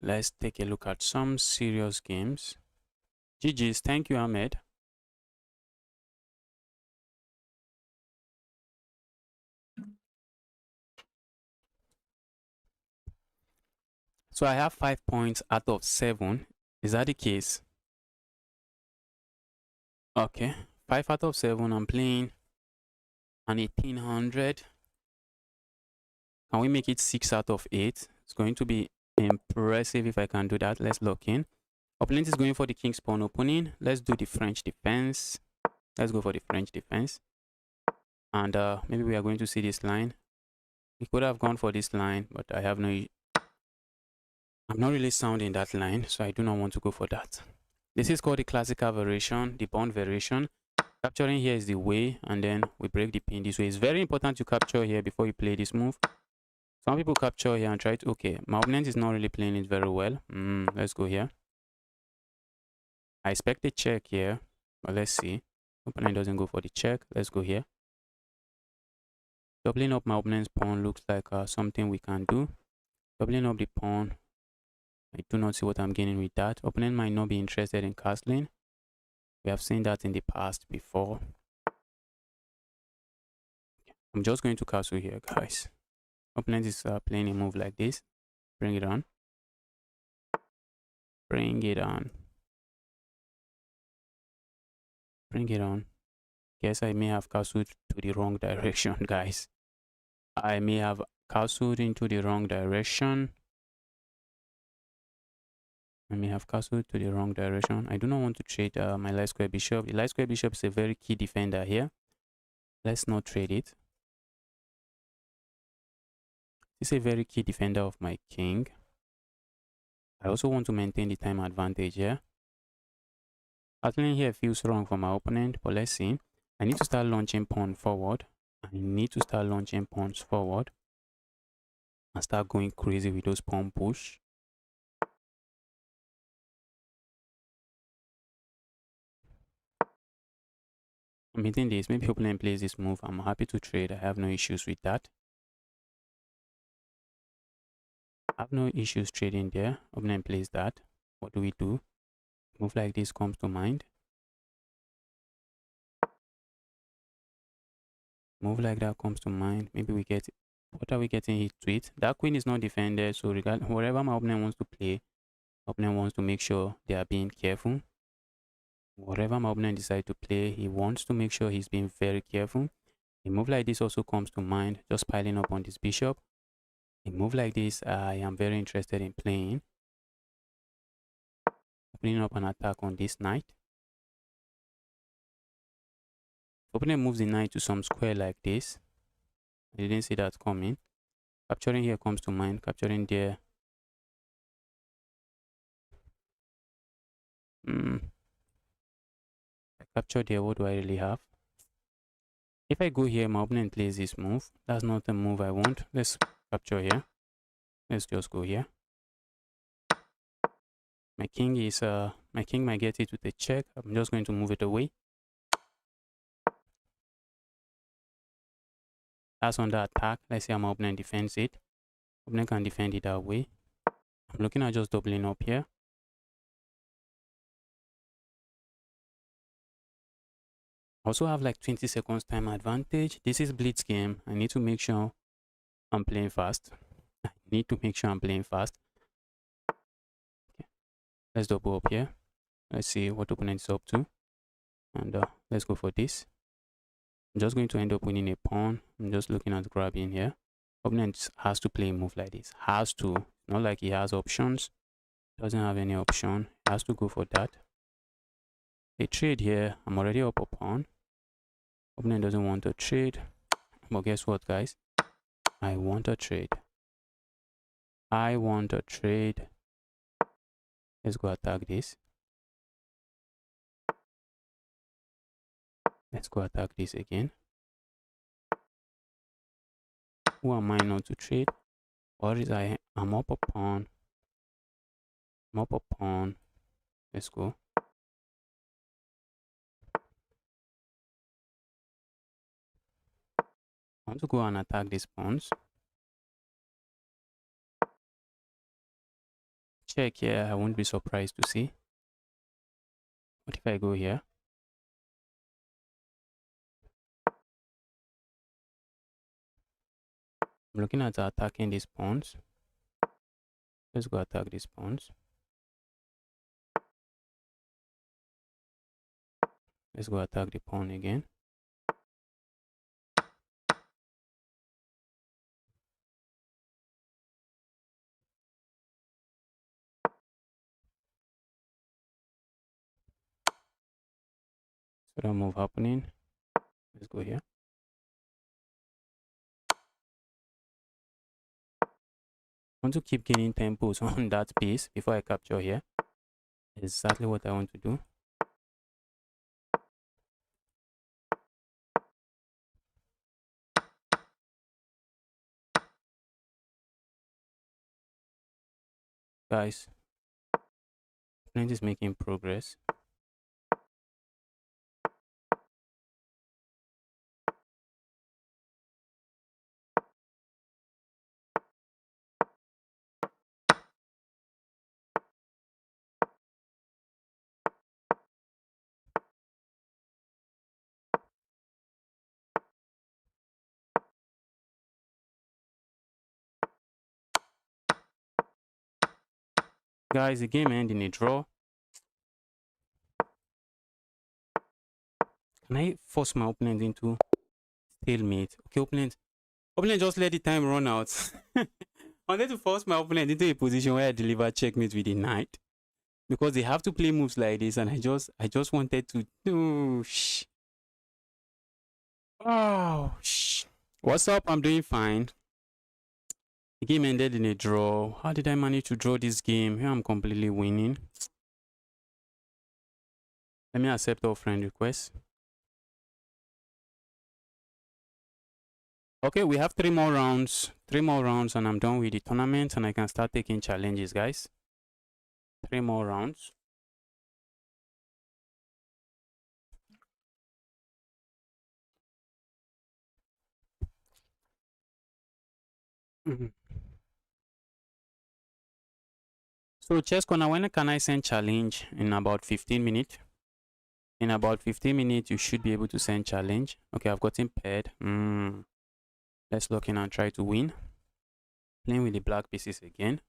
Let's take a look at some serious games. GG's. Thank you, Ahmed. So I have 5 points out of 7. Is that the case? Okay. 5 out of 7. I'm playing an 1800. Can we make it 6 out of 8? It's going to be impressive if I can do that. Let's lock in. Opponent is going for the king's pawn opening. Let's do the French defense. Let's go for the French defense. And maybe we are going to see this line. We could have gone for this line, but I'm not really sound in that line, so I do not want to go for that. This is called the classical variation, the bond variation. Capturing here is the way, and then we break the pin this way. It's very important to capture here before you play this move. Some people capture here and try to, okay, my opponent is not really playing it very well. Let's go here. I expect a check here, but let's see. Opponent doesn't go for the check. Let's go here. Doubling up my opponent's pawn looks like something we can do. Doubling up the pawn. I do not see what I'm gaining with that. Opponent might not be interested in castling. We have seen that in the past before. I'm just going to castle here, guys. Opponent is playing a move like this. Bring it on. Bring it on. Bring it on. Guess I may have castled to the wrong direction, guys. I may have castled into the wrong direction. I may have castled to the wrong direction. I do not want to trade my light square bishop. The light square bishop is a very key defender here. Let's not trade it. It's a very key defender of my king. I also want to maintain the time advantage here. Castling here feels wrong for my opponent, but let's see. I need to start launching pawn forward. I need to start launching pawns forward and start going crazy with those pawn push. I'm hitting this. Maybe opponent plays this move. I'm happy to trade. I have no issues with that. I have no issues trading there. Opponent plays that. What do we do? Move like this comes to mind. Move like that comes to mind. Maybe we get, what are we getting hit to it? That queen is not defended, so wherever my opponent wants to play, opponent wants to make sure they are being careful. Whatever my opponent decides to play, he wants to make sure he's being very careful. A move like this also comes to mind, just piling up on this bishop. A move like this, I am very interested in playing. Opening up an attack on this knight. Opponent moves the knight to some square like this. I didn't see that coming. Capturing here comes to mind. Capturing there. I capture there. What do I really have? If I go here, my opponent plays this move. That's not the move I want. Let's capture here. Let's just go here. My king might get it with a check. I'm just going to move it away. That's under attack. Let's see how my opponent defends it. Opponent can defend it that way. I'm looking at just doubling up here. I also have like 20 seconds time advantage. This is blitz game. I need to make sure I'm playing fast. I need to make sure I'm playing fast. Okay. Let's double up here. Let's see what opponent is up to. And let's go for this. I'm just going to end up winning a pawn. I'm just looking at grabbing here. Opponent has to play a move like this. Has to. Not like he has options. Doesn't have any option. Has to go for that. A trade here. I'm already up a pawn. Opponent doesn't want a trade. But guess what, guys? I want a trade. I want a trade. Let's go attack this. Let's go attack this again. Who am I not to trade? What is I'm up a pawn. I'm up a pawn. Let's go. I want to go and attack these pawns. Check here. I won't be surprised to see. What if I go here? I'm looking at attacking these pawns. Let's go attack these pawns. Let's go attack the pawn again. So that move happening. Let's go here. I want to keep gaining tempos on that piece before I capture here. Exactly what I want to do. Guys, opponent is making progress. Guys, the game ended in a draw. Can I force my opponent into stalemate? Okay, opponent just let the time run out. I wanted to force my opponent into a position where I deliver checkmate with a knight, because they have to play moves like this, and I just wanted to do. Oh, what's up? I'm doing fine. The game ended in a draw. How did I manage to draw this game? Here I'm completely winning. Let me accept all friend requests. Okay, we have 3 more rounds. 3 more rounds and I'm done with the tournament and I can start taking challenges, guys. 3 more rounds. So chess corner, when can I send challenge? In about 15 minutes. In about 15 minutes, you should be able to send challenge. Okay, I've gotten paired. Let's lock in and try to win. Playing with the black pieces again.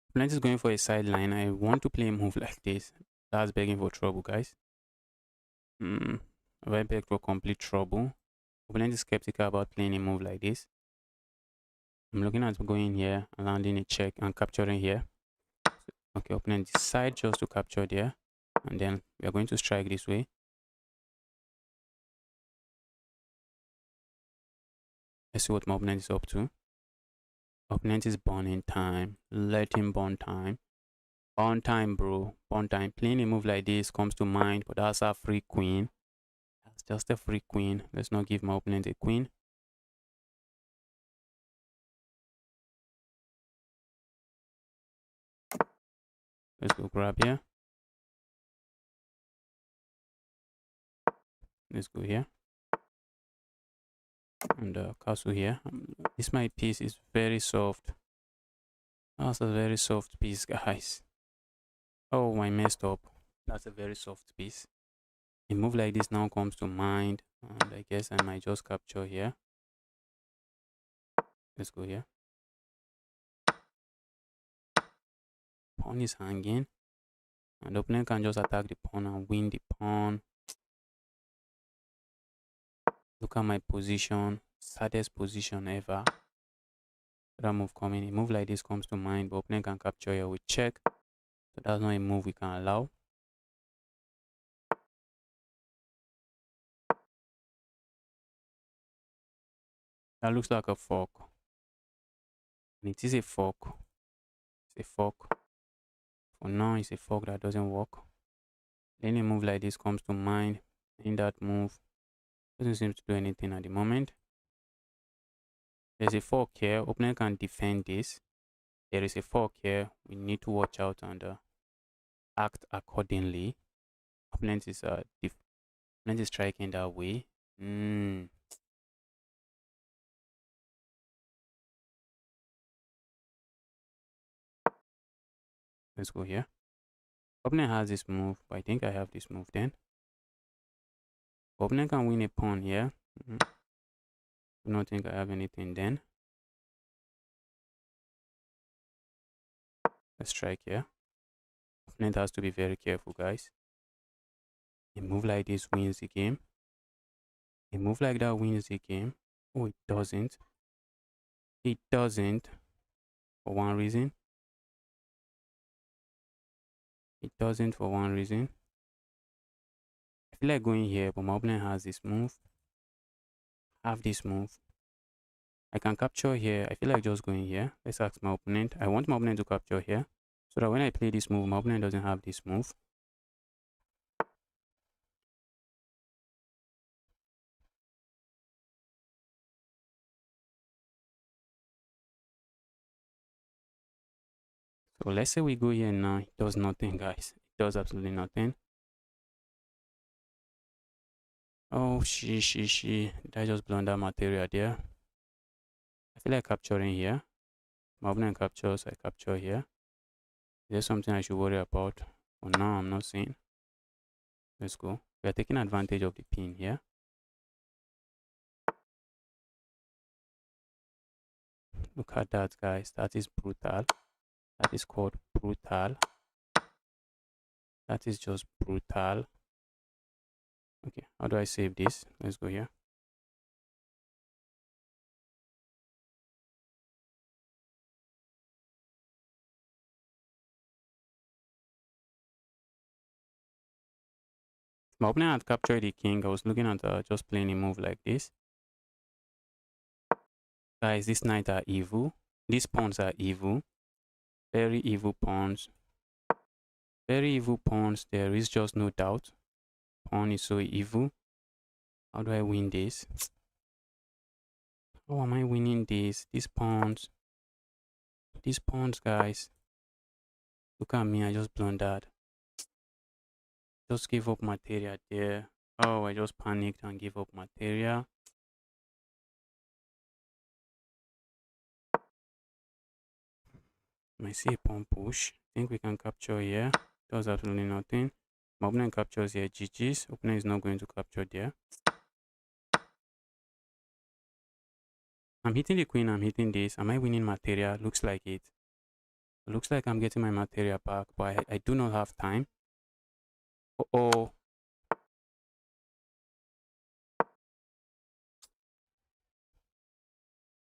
Opponent is going for a sideline. I want to play a move like this. That's begging for trouble, guys. Have I begged for complete trouble? Opponent is skeptical about playing a move like this. I'm looking at going here, landing a check and capturing here. Okay, opponent decide just to capture there. And then we are going to strike this way. Let's see what my opponent is up to. Opponent is burning time. Let him burn time. Burn time, bro. Burn time. Playing a move like this comes to mind, but that's a free queen. That's just a free queen. Let's not give my opponent a queen. Let's go grab here. Let's go here. And castle here. This my piece is very soft. That's a very soft piece, guys. Oh, I messed up. That's a very soft piece. A move like this now comes to mind, and I guess I might just capture here. Let's go here. Pawn is hanging, and the opponent can just attack the pawn and win the pawn. Look at my position, saddest position ever. That move coming, a move like this comes to mind, but opponent can capture here with check. So that's not a move we can allow. That looks like a fork. And it is a fork. It's a fork. For now, it's a fork that doesn't work. Any move like this comes to mind. In that move, doesn't seem to do anything at the moment. There's a fork here. Opponent can defend this. There is a fork here. We need to watch out and act accordingly. Opponent is striking that way. Let's go here. Opponent has this move, but I think I have this move then. Opponent can win a pawn here. I don't think I have anything then. Let's strike here. Opponent has to be very careful, guys. A move like this wins the game. A move like that wins the game. Oh, it doesn't. It doesn't. for one reason. It doesn't for one reason. I feel like going here, but my opponent has this move. Have this move. I can capture here. I feel like just going here. Let's ask my opponent. I want my opponent to capture here, so that when I play this move, my opponent doesn't have this move. So let's say we go here now. It does nothing, guys. It does absolutely nothing. Oh, she. Did I just blunder material there? I feel like capturing here. My opponent captures, I capture here. Is there something I should worry about? For now, I'm not seeing. Let's go. We are taking advantage of the pin here. Look at that, guys. That is brutal. That is called brutal. That is just brutal. Okay, how do I save this? Let's go here. My opponent had captured the king. I was looking at just playing a move like this. Guys, these knights are evil. These pawns are evil. Very evil pawns. Very evil pawns. There is just no doubt. Pawn is so evil. How do I win this? How am I winning this? These pawns. These pawns, guys. Look at me. I just blundered. Just give up material there. Oh, I just panicked and gave up material. I see a pawn push. I think we can capture here. Does absolutely nothing. My opponent captures here. GG's. Opponent is not going to capture there. I'm hitting the queen. I'm hitting this. Am I winning material? Looks like it. Looks like I'm getting my material back, but I do not have time. Uh-oh.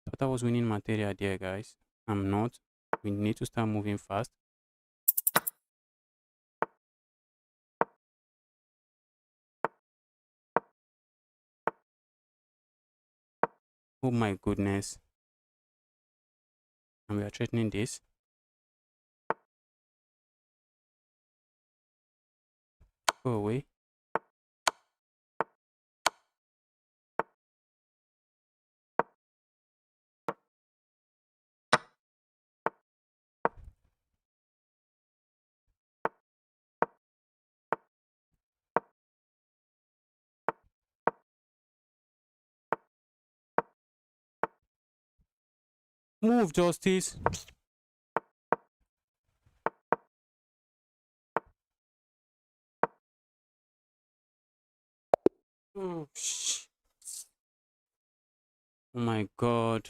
Thought I was winning material there, guys. I'm not. We need to start moving fast. Oh my goodness. And we are threatening this. Go away. Move, Justice. Oh, oh my god.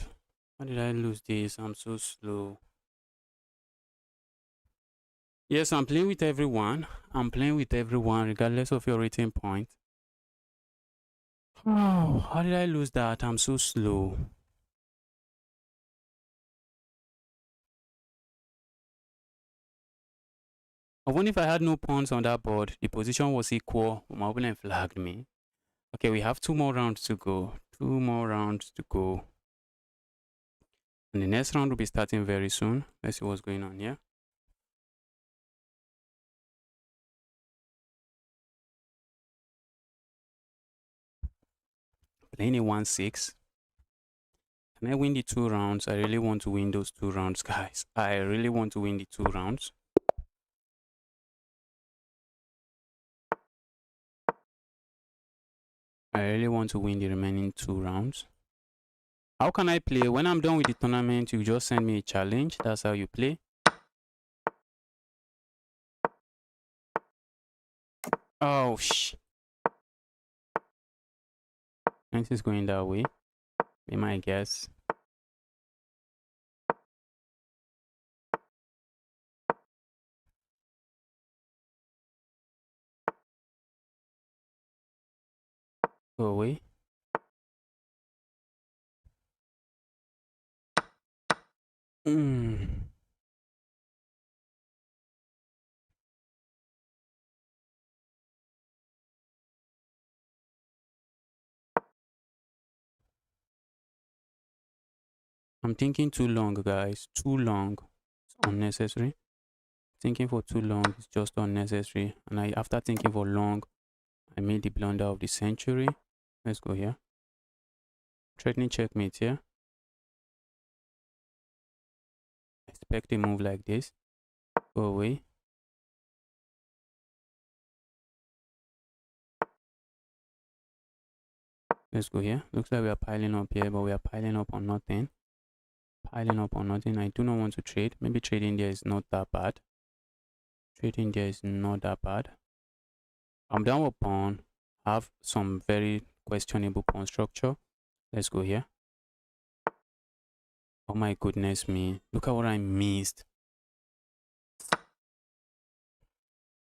How did I lose this? I'm so slow. Yes, I'm playing with everyone. I'm playing with everyone regardless of your rating point. Oh, how did I lose that? I'm so slow. I wonder if I had no pawns on that board. The position was equal. My opponent flagged me. Okay, we have 2 more rounds to go. 2 more rounds to go. And the next round will be starting very soon. Let's see what's going on here. Playing a 1-6. Can I win the 2 rounds? I really want to win those 2 rounds, guys. I really want to win the 2 rounds. I really want to win the remaining 2 rounds. How can I play? When I'm done with the tournament, you just send me a challenge. That's how you play. Oh, This is going that way. Be my guess. Go away. I'm thinking too long, guys. Too long. It's unnecessary. Thinking for too long is just unnecessary. And after thinking for long, I made the blunder of the century. Let's go here. Threatening checkmate here. Expect a move like this. Go away. Let's go here. Looks like we are piling up here, but we are piling up on nothing. Piling up on nothing. I do not want to trade. Maybe trading there is not that bad. Trading there is not that bad. I'm down with pawn. Have some very questionable pawn structure. Let's go here. Oh my goodness me. Look at what I missed.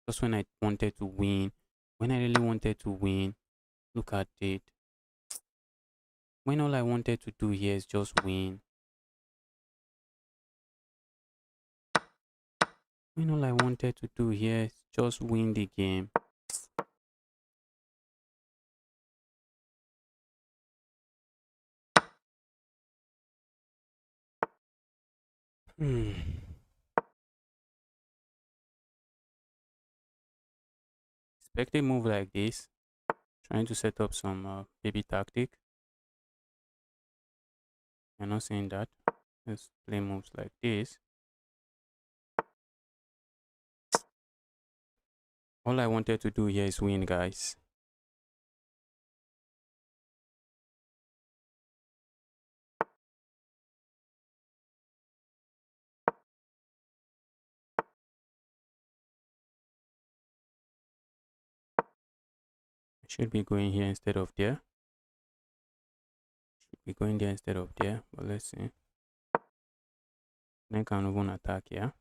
Just when I wanted to win. When I really wanted to win. Look at it. When all I wanted to do here is just win. When all I wanted to do here is just win the game. Expect a move like this. Trying to set up some baby tactic. You're not saying that. Let's play moves like this. All I wanted to do here is win, guys. I should be going here instead of there. Should be going there instead of there. But let's see. Then can even attack here.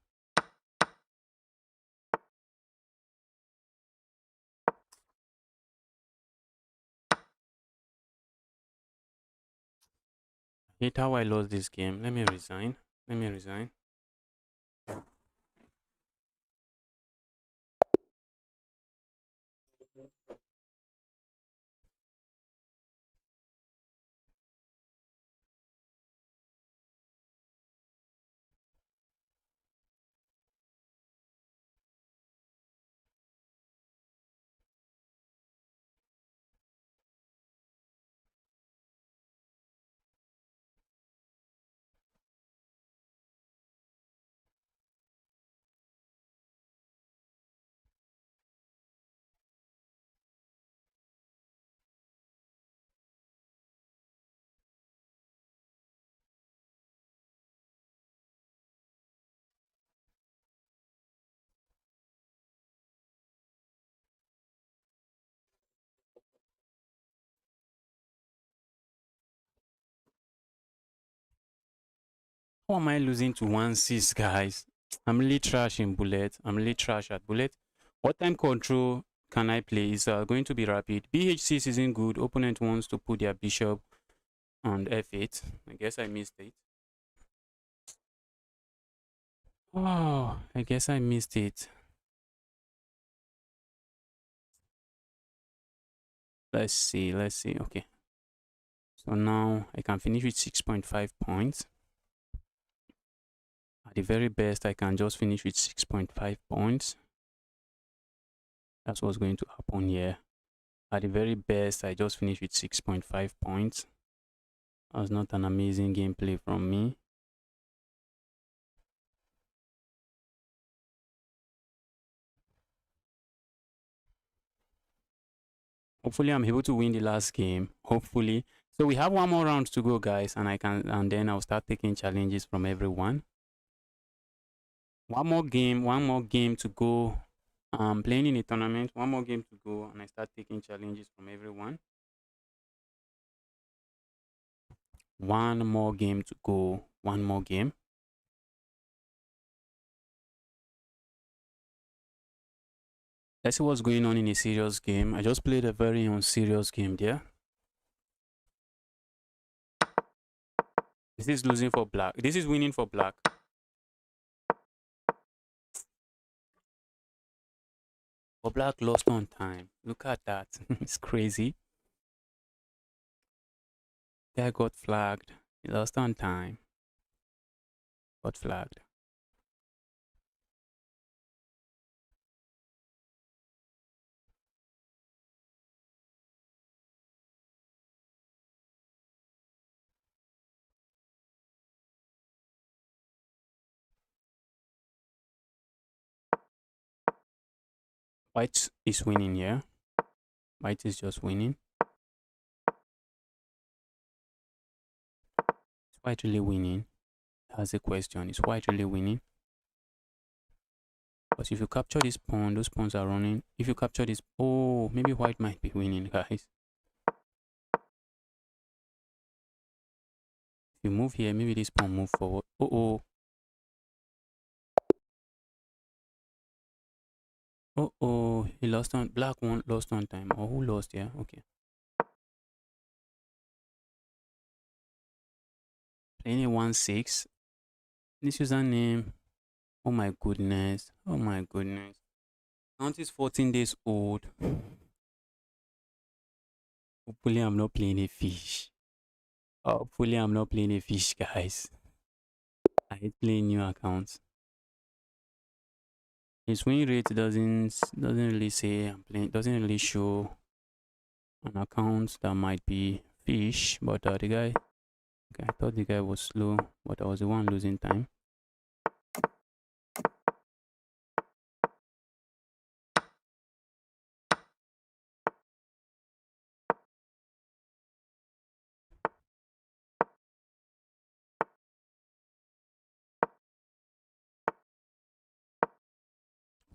Hate how I lost this game. Let me resign. Let me resign. How am I losing to 1-6, guys? I'm really trash in bullet. I'm really trash at bullet. What time control can I play? Is going to be rapid. BH6 isn't good. Opponent wants to put their bishop on F8. I guess I missed it. Oh, I guess I missed it. Let's see. Let's see. Okay. So now I can finish with 6.5 points. At the very best, I can just finish with 6.5 points. That's what's going to happen here. At the very best, I just finished with 6.5 points. That's not an amazing gameplay from me. Hopefully, I'm able to win the last game. Hopefully. So we have one more round to go, guys, and then I'll start taking challenges from everyone. One more game to go. I'm playing in a tournament. One more game to go, and I start taking challenges from everyone. One more game to go. One more game. Let's see what's going on in a serious game. I just played a very unserious game there. This is losing for black. This is winning for black. But black lost on time. Look at that. It's crazy. Guy got flagged. He lost on time. got flagged. White is winning here. White is just winning. Is White really winning? That's a question. Is White really winning? Because if you capture this pawn, those pawns are running. If you capture this, oh, maybe White might be winning, guys. If you move here, maybe this pawn move forward. Oh. Oh, he lost on black one, lost on time. Or who lost here? Okay. Playing a 1-6. This username. Oh my goodness. Oh my goodness. Count is 14 days old. Hopefully I'm not playing a fish. Hopefully I'm not playing a fish, guys. I hate playing new accounts. His win rate doesn't really say I'm playing, doesn't really show an account that might be fish, but the guy, okay, I thought the guy was slow, but I was the one losing time.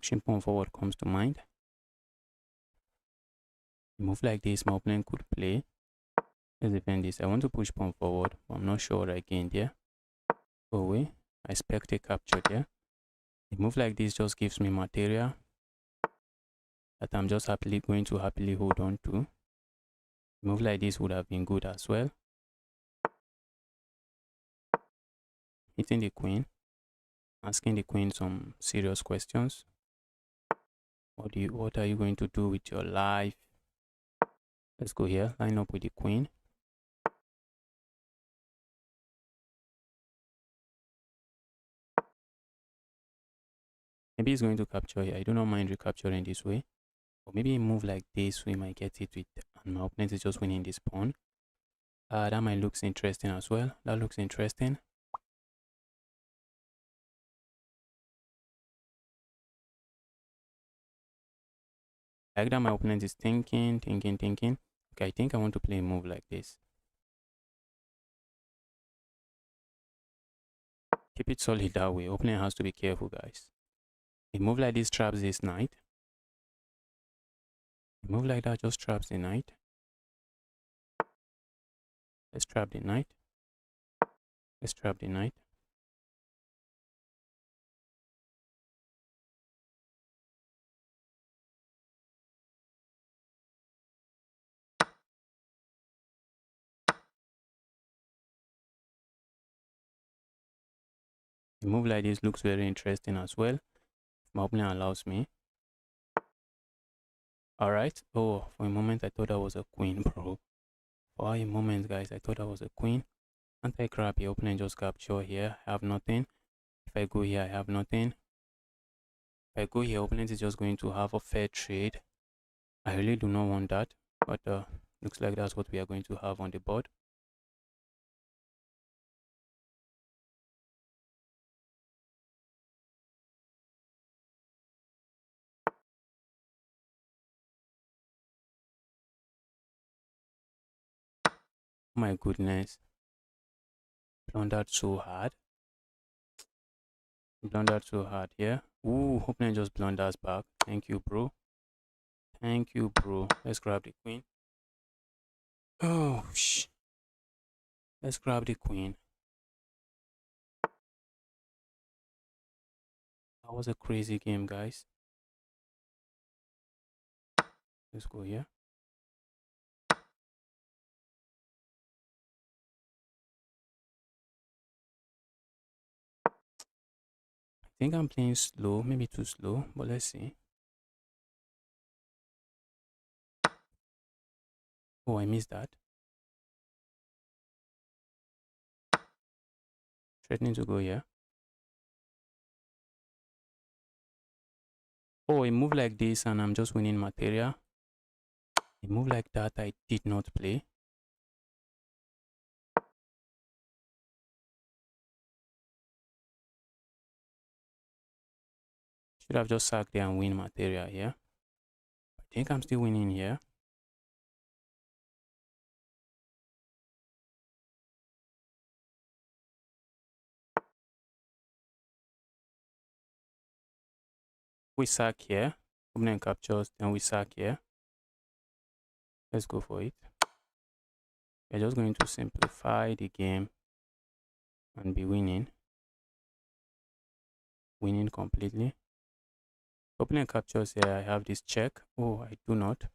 Pushing pawn forward comes to mind. A move like this, my opponent could play. Let's defend this. I want to push pawn forward, but I'm not sure what I gained here. Go away. I expect a capture there. A move like this just gives me material that I'm just going to happily hold on to. A move like this would have been good as well. Hitting the queen, asking the queen some serious questions. What are you going to do with your life? Let's go here, line up with the queen. Maybe he's going to capture here. I do not mind recapturing this way. Or maybe a move like this, we might get it with, and my opponent is just winning this pawn. That might looks interesting as well. That looks interesting. I like that my opponent is thinking. Okay, I think I want to play a move like this. Keep it solid that way. Opponent has to be careful, guys. A move like this traps this knight. A move like that just traps the knight. Let's trap the knight. Let's trap the knight. A move like this looks very interesting as well. If my opponent allows me. Alright. Oh, for a moment I thought that was a queen, bro. For a moment, guys, I thought that was a queen. Anti-crab, your opponent just capture here. I have nothing. If I go here, I have nothing. If I go here, opponent is just going to have a fair trade. I really do not want that. But looks like that's what we are going to have on the board. Oh my goodness. Blundered so hard. Blundered so hard here. Ooh, opponent just blunders back. Thank you, bro. Thank you, bro. Let's grab the queen. Oh, let's grab the queen. That was a crazy game, guys. Let's go here. I think I'm playing slow, maybe too slow, but let's see. Oh, I missed that. Threatening to go here. Oh, a move like this and I'm just winning material. A move like that I did not play. Should have just sacked there and win material here. I think I'm still winning here. We sack here. Opponent captures, then we sack here. Let's go for it. We're just going to simplify the game and be winning. Winning completely. Opponent captures here. I have this check. Oh, I do not.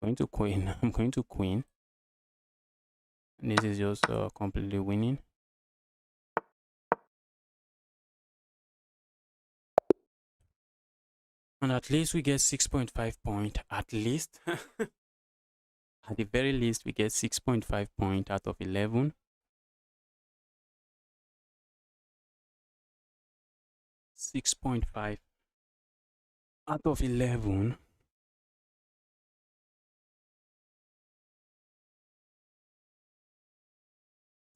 Going to queen. I'm going to queen. And this is just completely winning. And at least we get 6.5 points. At least. At the very least, we get 6.5 points out of 11. 6.5 out of 11.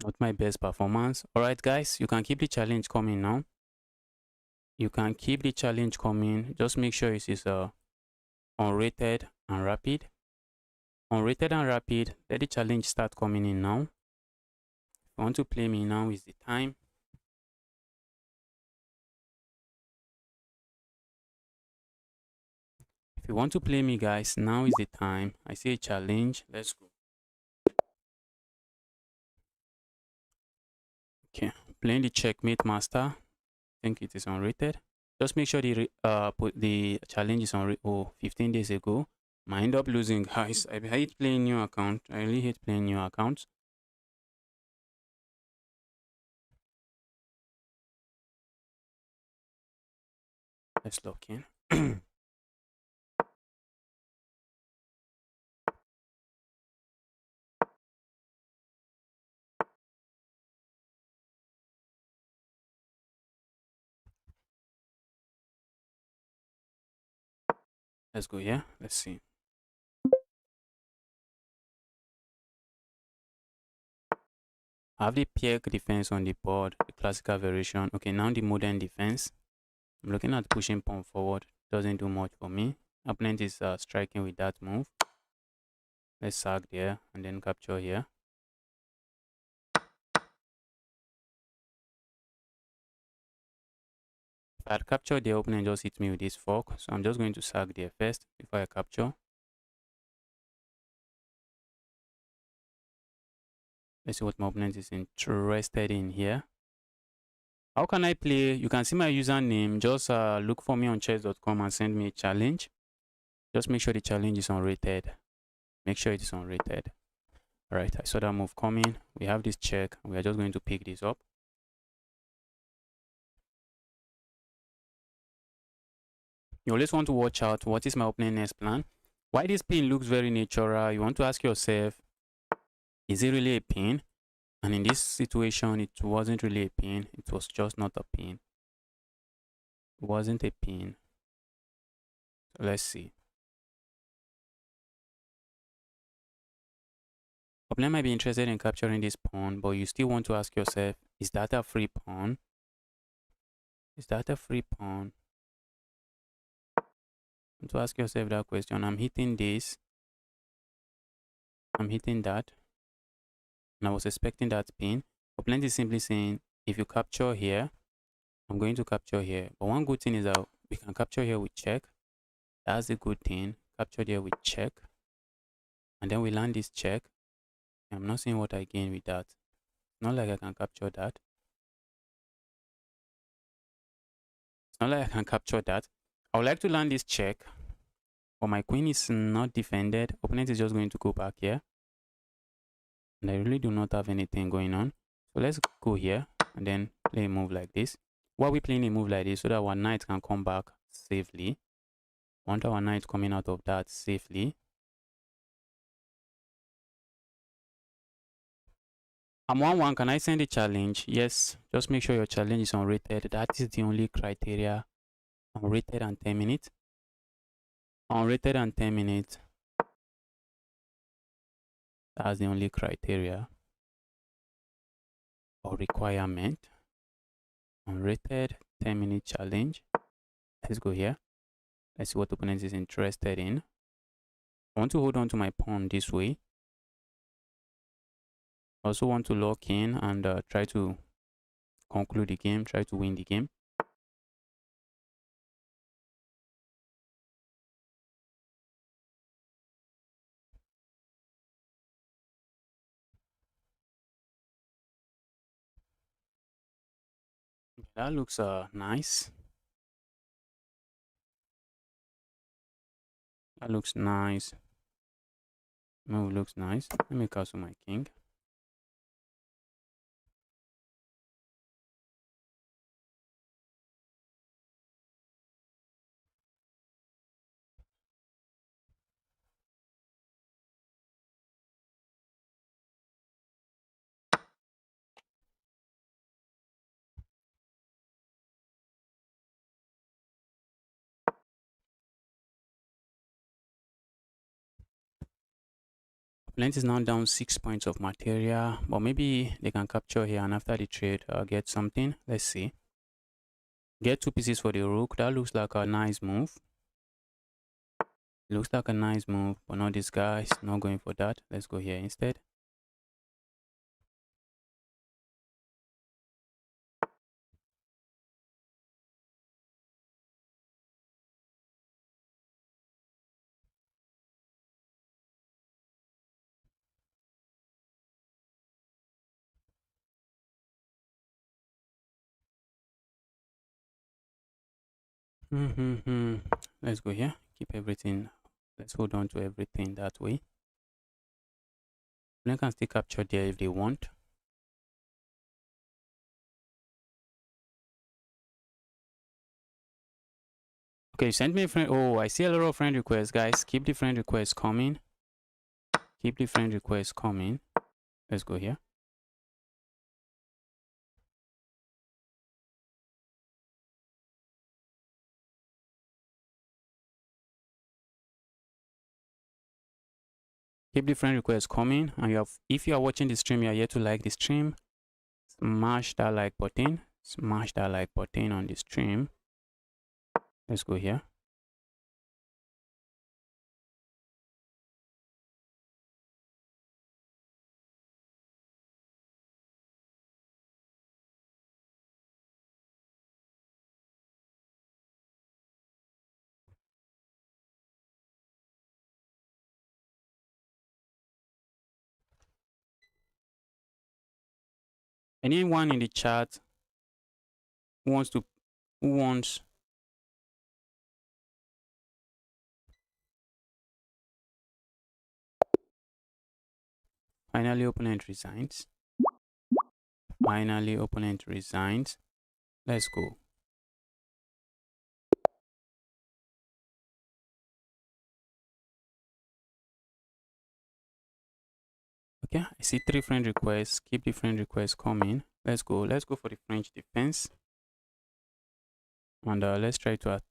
Not my best performance. Alright guys, you can keep the challenge coming now. You can keep the challenge coming. Just make sure it is unrated and rapid. Unrated and rapid. Let the challenge start coming in now. If you want to play me, now is the time. If you want to play me guys, now is the time. I see a challenge. Let's go. Okay, playing the checkmate master. I think it is unrated. Just make sure the challenge is on 15 days ago. I end up losing, guys. I hate playing new account. I really hate playing new accounts. Let's lock in. Let's go here. Let's see. I have the Pierre defense on the board, the classical variation. Okay, now the modern defense. I'm looking at pushing pawn forward. Doesn't do much for me. Opponent is striking with that move. Let's sack there and then capture here. If I had captured the opponent, just hit me with this fork. So I'm just going to sack there first before I capture. Let's see what my opponent is interested in here. How can I play? You can see my username. Just look for me on chess.com and send me a challenge. Just make sure the challenge is unrated. Make sure it is unrated. All right, I saw that move coming. We have this check. We are just going to pick this up. You always want to watch out. What is my opening next plan? Why this pin looks very natural? You want to ask yourself, is it really a pin? And in this situation, it wasn't really a pin. It was just not a pin. It wasn't a pin. So let's see. Opponent might be interested in capturing this pawn, but you still want to ask yourself, is that a free pawn? Is that a free pawn? You want to ask yourself that question. I'm hitting this. I'm hitting that. And I was expecting that pin. Opponent is simply saying, if you capture here, I'm going to capture here. But one good thing is that we can capture here with check. That's a good thing. Capture here with check. And then we land this check. I'm not seeing what I gain with that. Not like I can capture that. It's not like I can capture that. I would like to land this check. But my queen is not defended. Opponent is just going to go back here. And I really do not have anything going on. So let's go here and then play a move like this. Why are we playing a move like this? So that our knight can come back safely. Want our knight coming out of that safely. I'm 1-1. Can I send a challenge? Yes. Just make sure your challenge is unrated. That is the only criteria. Unrated and 10 minutes. Unrated and 10 minutes. That's the only criteria or requirement. Unrated 10-minute challenge. Let's go here. Let's see what opponent is interested in. I want to hold on to my pawn this way. I also want to lock in and try to conclude the game, try to win the game. That looks nice. That looks nice. Move looks nice. Let me castle my king. Opponent is now down 6 points of material, but maybe they can capture here and after the trade get something. Let's see. Get 2 pieces for the rook. That looks like a nice move. Looks like a nice move, but not this guy. Is not going for that. Let's go here instead. Let's go here. Keep everything. Let's hold on to everything that way. They can still capture there if they want. Okay, send me a friend. Oh, I see a lot of friend requests, guys. Keep the friend requests coming. Keep the friend requests coming. Let's go here. Keep the friend requests coming. And if you are watching the stream, you are here to like the stream. Smash that like button. Smash that like button on the stream. Let's go here. Anyone in the chat who wants finally opponent resigns. Finally opponent resigns. Let's go. Okay, I see 3 friend requests. Keep the friend requests coming. Let's go. Let's go for the French defense. And let's try to.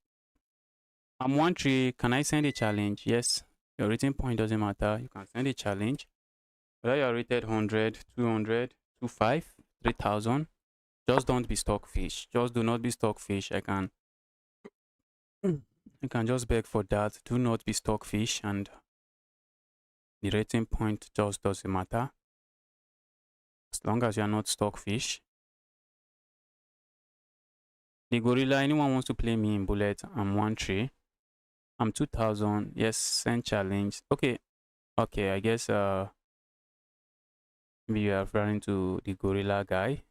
I'm 1-3. Can I send a challenge? Yes. Your rating point doesn't matter. You can send a challenge. Whether you're rated 100, 200, 25, 3000. Just don't be stockfish. Just do not be stockfish. I can just beg for that. Do not be stockfish, and the rating point just doesn't matter. As long as you're not stockfish. The gorilla, anyone wants to play me in bullet, I'm 1-3. I'm 2000. Yes, send challenge. Okay. Okay, I guess maybe you are referring to the gorilla guy.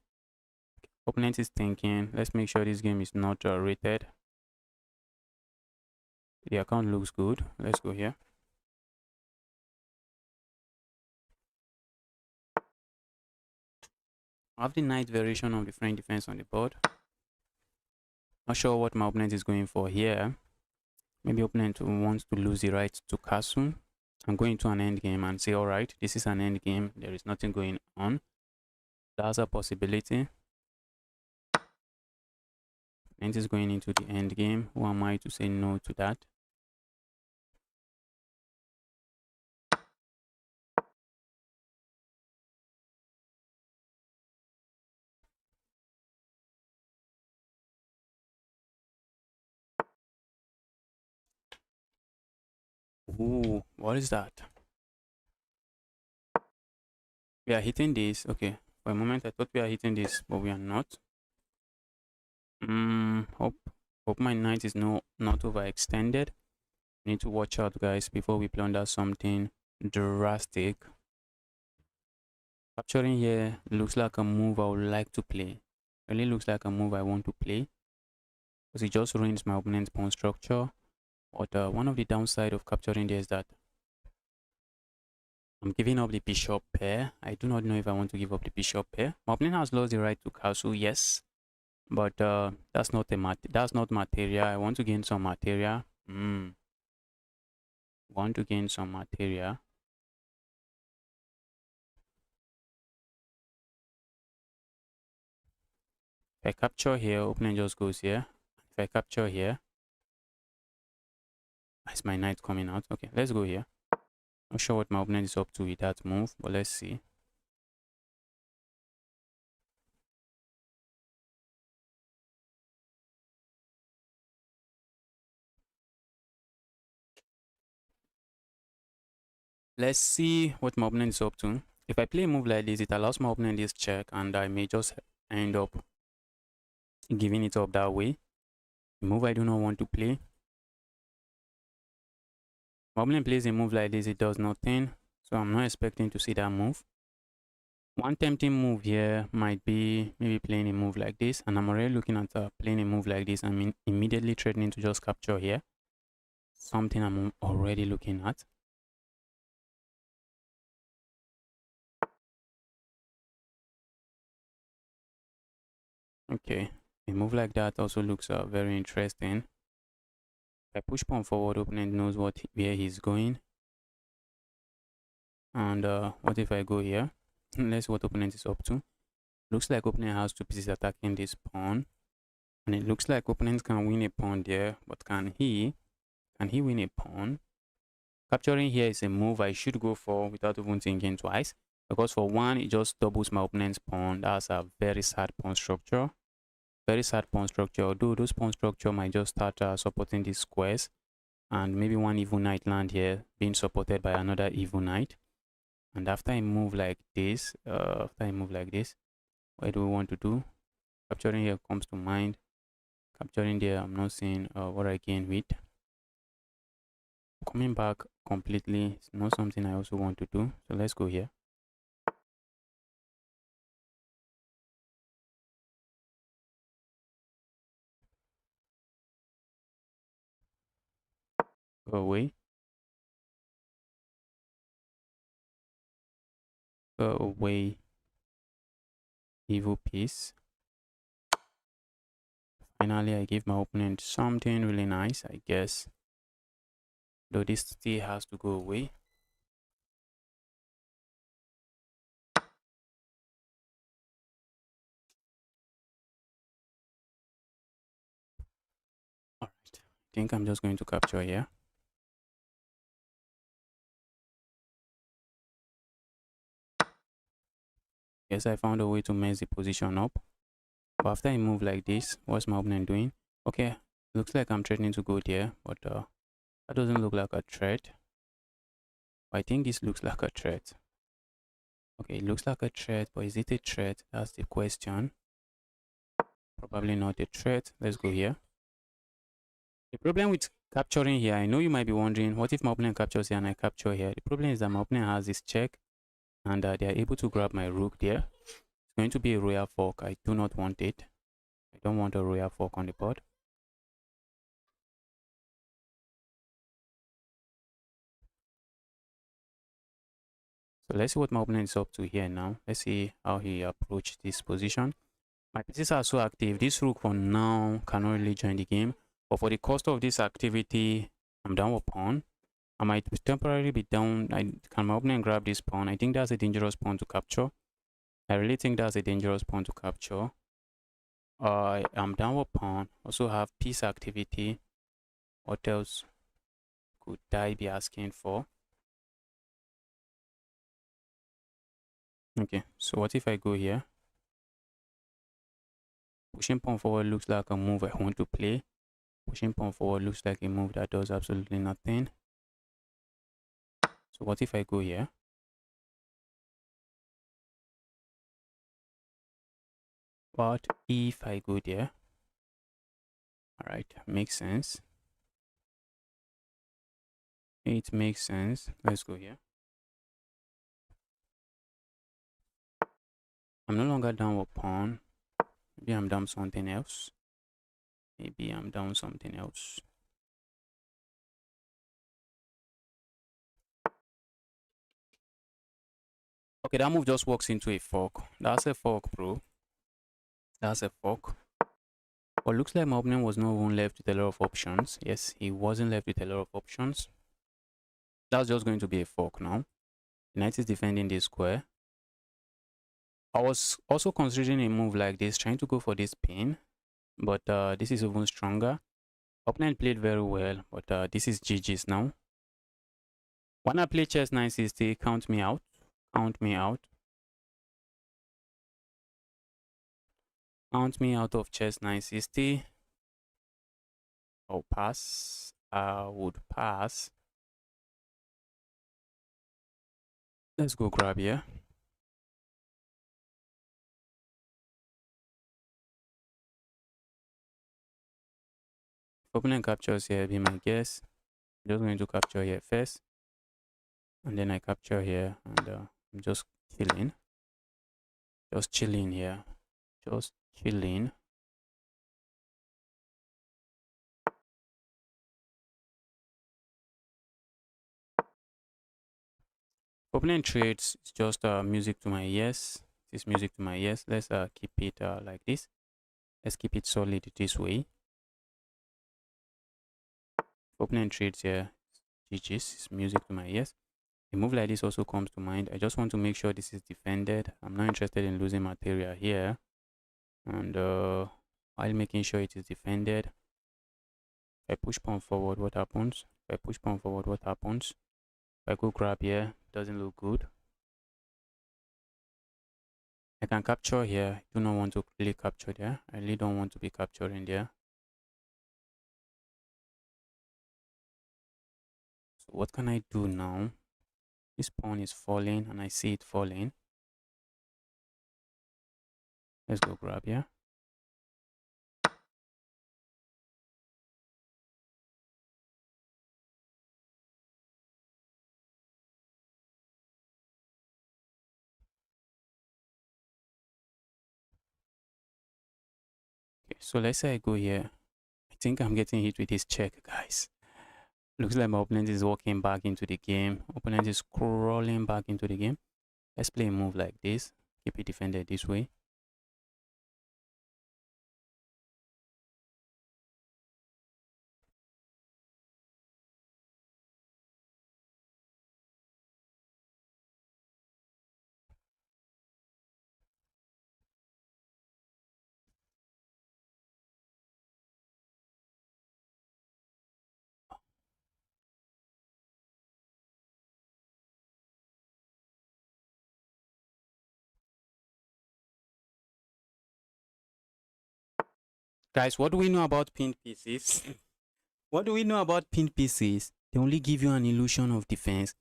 Opponent is thinking. Let's make sure this game is not rated. The account looks good. Let's go here. I have the knight variation of the French defense on the board. Not sure what my opponent is going for here. Maybe opponent wants to lose the right to castle and go into an end game and say, all right, this is an end game. There is nothing going on. That's a possibility. And is going into the end game. Who am I to say no to that? Ooh, what is that? We are hitting this. Okay. For a moment, I thought we are hitting this, but we are not. Hope my knight is not overextended. Need to watch out, guys, before we plunder something drastic. Capturing here looks like a move I would like to play. Really looks like a move I want to play, because it just ruins my opponent's pawn structure. But one of the downside of capturing there is that I'm giving up the bishop pair. I do not know if I want to give up the bishop pair. My opponent has lost the right to castle, yes, but that's not material. I want to gain some material. Want to gain some material. If I capture here, opponent just goes here. If I capture here, is my knight coming out? Okay, let's go here. Not sure what my opponent is up to with that move, but let's see. Let's see what my opponent is up to. If I play a move like this, it allows my opponent this check, and I may just end up giving it up that way. A move I do not want to play. My opponent plays a move like this, it does nothing, so I'm not expecting to see that move. One tempting move here might be maybe playing a move like this, and I'm already looking at playing a move like this. I'm immediately threatening to just capture here. Something I'm already looking at. Okay, a move like that also looks very interesting. If I push pawn forward, opponent knows where he's going. And what if I go here? Let's see what opponent is up to. Looks like opponent has two pieces attacking this pawn. And it looks like opponent can win a pawn there, but can he win a pawn? Capturing here is a move I should go for without even thinking twice. Because for one, it just doubles my opponent's pawn. That's a very sad pawn structure. Very sad pawn structure. Although those pawn structure might just start supporting these squares. And maybe one evil knight land here being supported by another evil knight. And after I move like this, what do we want to do? Capturing here comes to mind. Capturing there, I'm not seeing what I gain with. Coming back completely is not something I also want to do. So let's go here. Go away. Go away. Evil piece. Finally, I give my opponent something really nice, I guess. Though this still has to go away. Alright, I think I'm just going to capture here. Yes, I found a way to mess the position up. But after I move like this, what's my opponent doing? Okay, looks like I'm threatening to go there, but that doesn't look like a threat. I think this looks like a threat. Okay, it looks like a threat, but is it a threat? That's the question. Probably not a threat. Let's go here. The problem with capturing here, I know you might be wondering, what if my opponent captures here and I capture here? The problem is that my opponent has this check, and they are able to grab my rook there. It's going to be a royal fork. I do not want it. I don't want a royal fork on the board. So let's see what my opponent is up to here now. Let's see how he approached this position. My pieces are so active. This rook for now cannot really join the game. But for the cost of this activity, I'm down with pawn. I might temporarily be down. Can my opponent grab this pawn? I think that's a dangerous pawn to capture. I really think that's a dangerous pawn to capture. I'm downward pawn. Also have piece activity. What else could I be asking for? Okay, so what if I go here? Pushing pawn forward looks like a move I want to play. Pushing pawn forward looks like a move that does absolutely nothing. So what if I go here? What if I go there? All right, makes sense. It makes sense. Let's go here. I'm no longer down with pawn. Maybe I'm down something else. Maybe I'm down something else. Okay, that move just walks into a fork. That's a fork, bro. That's a fork. But looks like my opponent was not even left with a lot of options. Yes, he wasn't left with a lot of options. That's just going to be a fork now. The knight is defending this square. I was also considering a move like this, trying to go for this pin. But this is even stronger. Opponent played very well, but this is GG's now. When I play chess 960, count me out. Count me out. Count me out of chess 960. I'll pass. I would pass. Let's go grab here. Opponent captures here, be my guess. I'm just going to capture here first. And then I capture here, and I'm just chilling. Just chilling here. Just chilling. Opponent trades, it's just music to my ears. This music to my ears. Let's keep it like this. Let's keep it solid this way. Opponent trades here. GG's, it's music to my ears. A move like this also comes to mind. I just want to make sure this is defended. I'm not interested in losing material here. And while making sure it is defended, if I push pawn forward, what happens? If I push pawn forward, what happens? If I go grab here, doesn't look good. I can capture here. I do not want to really capture there. I really don't want to be capturing there. So what can I do now? This pawn is falling and I see it falling. Let's go grab here. Okay, so let's say I go here. I think I'm getting hit with this check, guys. Looks like my opponent is walking back into the game. Opponent is crawling back into the game. Let's play a move like this. Keep it defended this way. Guys, what do we know about pinned pieces? What do we know about pinned pieces? They only give you an illusion of defense.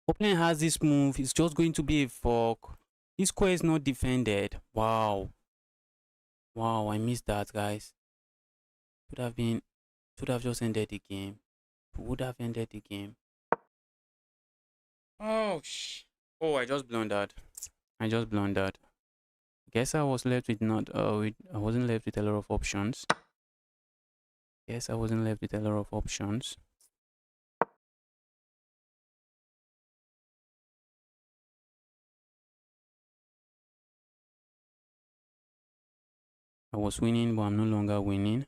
Opponent has this move. It's just going to be a fork. This square is not defended. Wow. Wow, I missed that, guys. Should have just ended the game. Would have ended the game. Oh, oh, I just blundered. I just blundered. Guess I was left with not, I wasn't left with a lot of options. Guess I wasn't left with a lot of options. I was winning, but I'm no longer winning.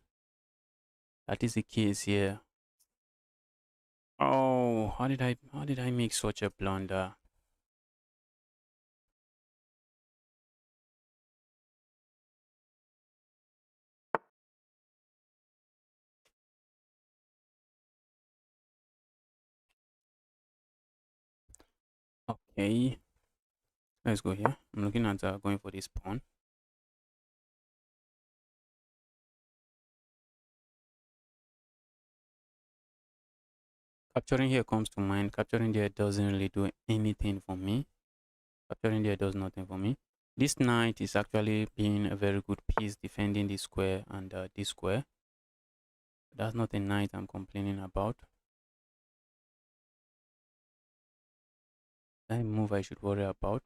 That is the case here. Oh, how did I make such a blunder? Okay, let's go here. I'm looking at going for this pawn. Capturing here comes to mind. Capturing there doesn't really do anything for me. Capturing there does nothing for me. This knight is actually being a very good piece defending this square and this square. That's not a knight I'm complaining about. That move I should worry about.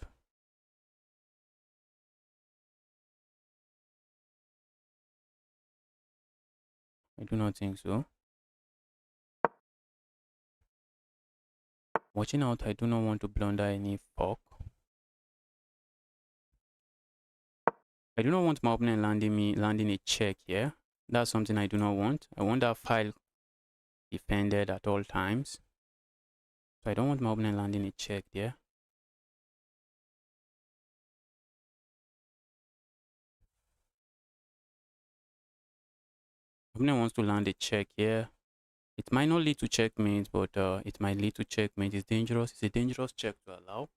I do not think so. Watching out, I do not want to blunder any fork. I do not want my opponent landing a check here. That's something I do not want. I want that file defended at all times. So I don't want my opponent landing a check there. Opponent wants to land a check here. It might not lead to checkmate, but it might lead to checkmate. It's dangerous. It's a dangerous check to allow.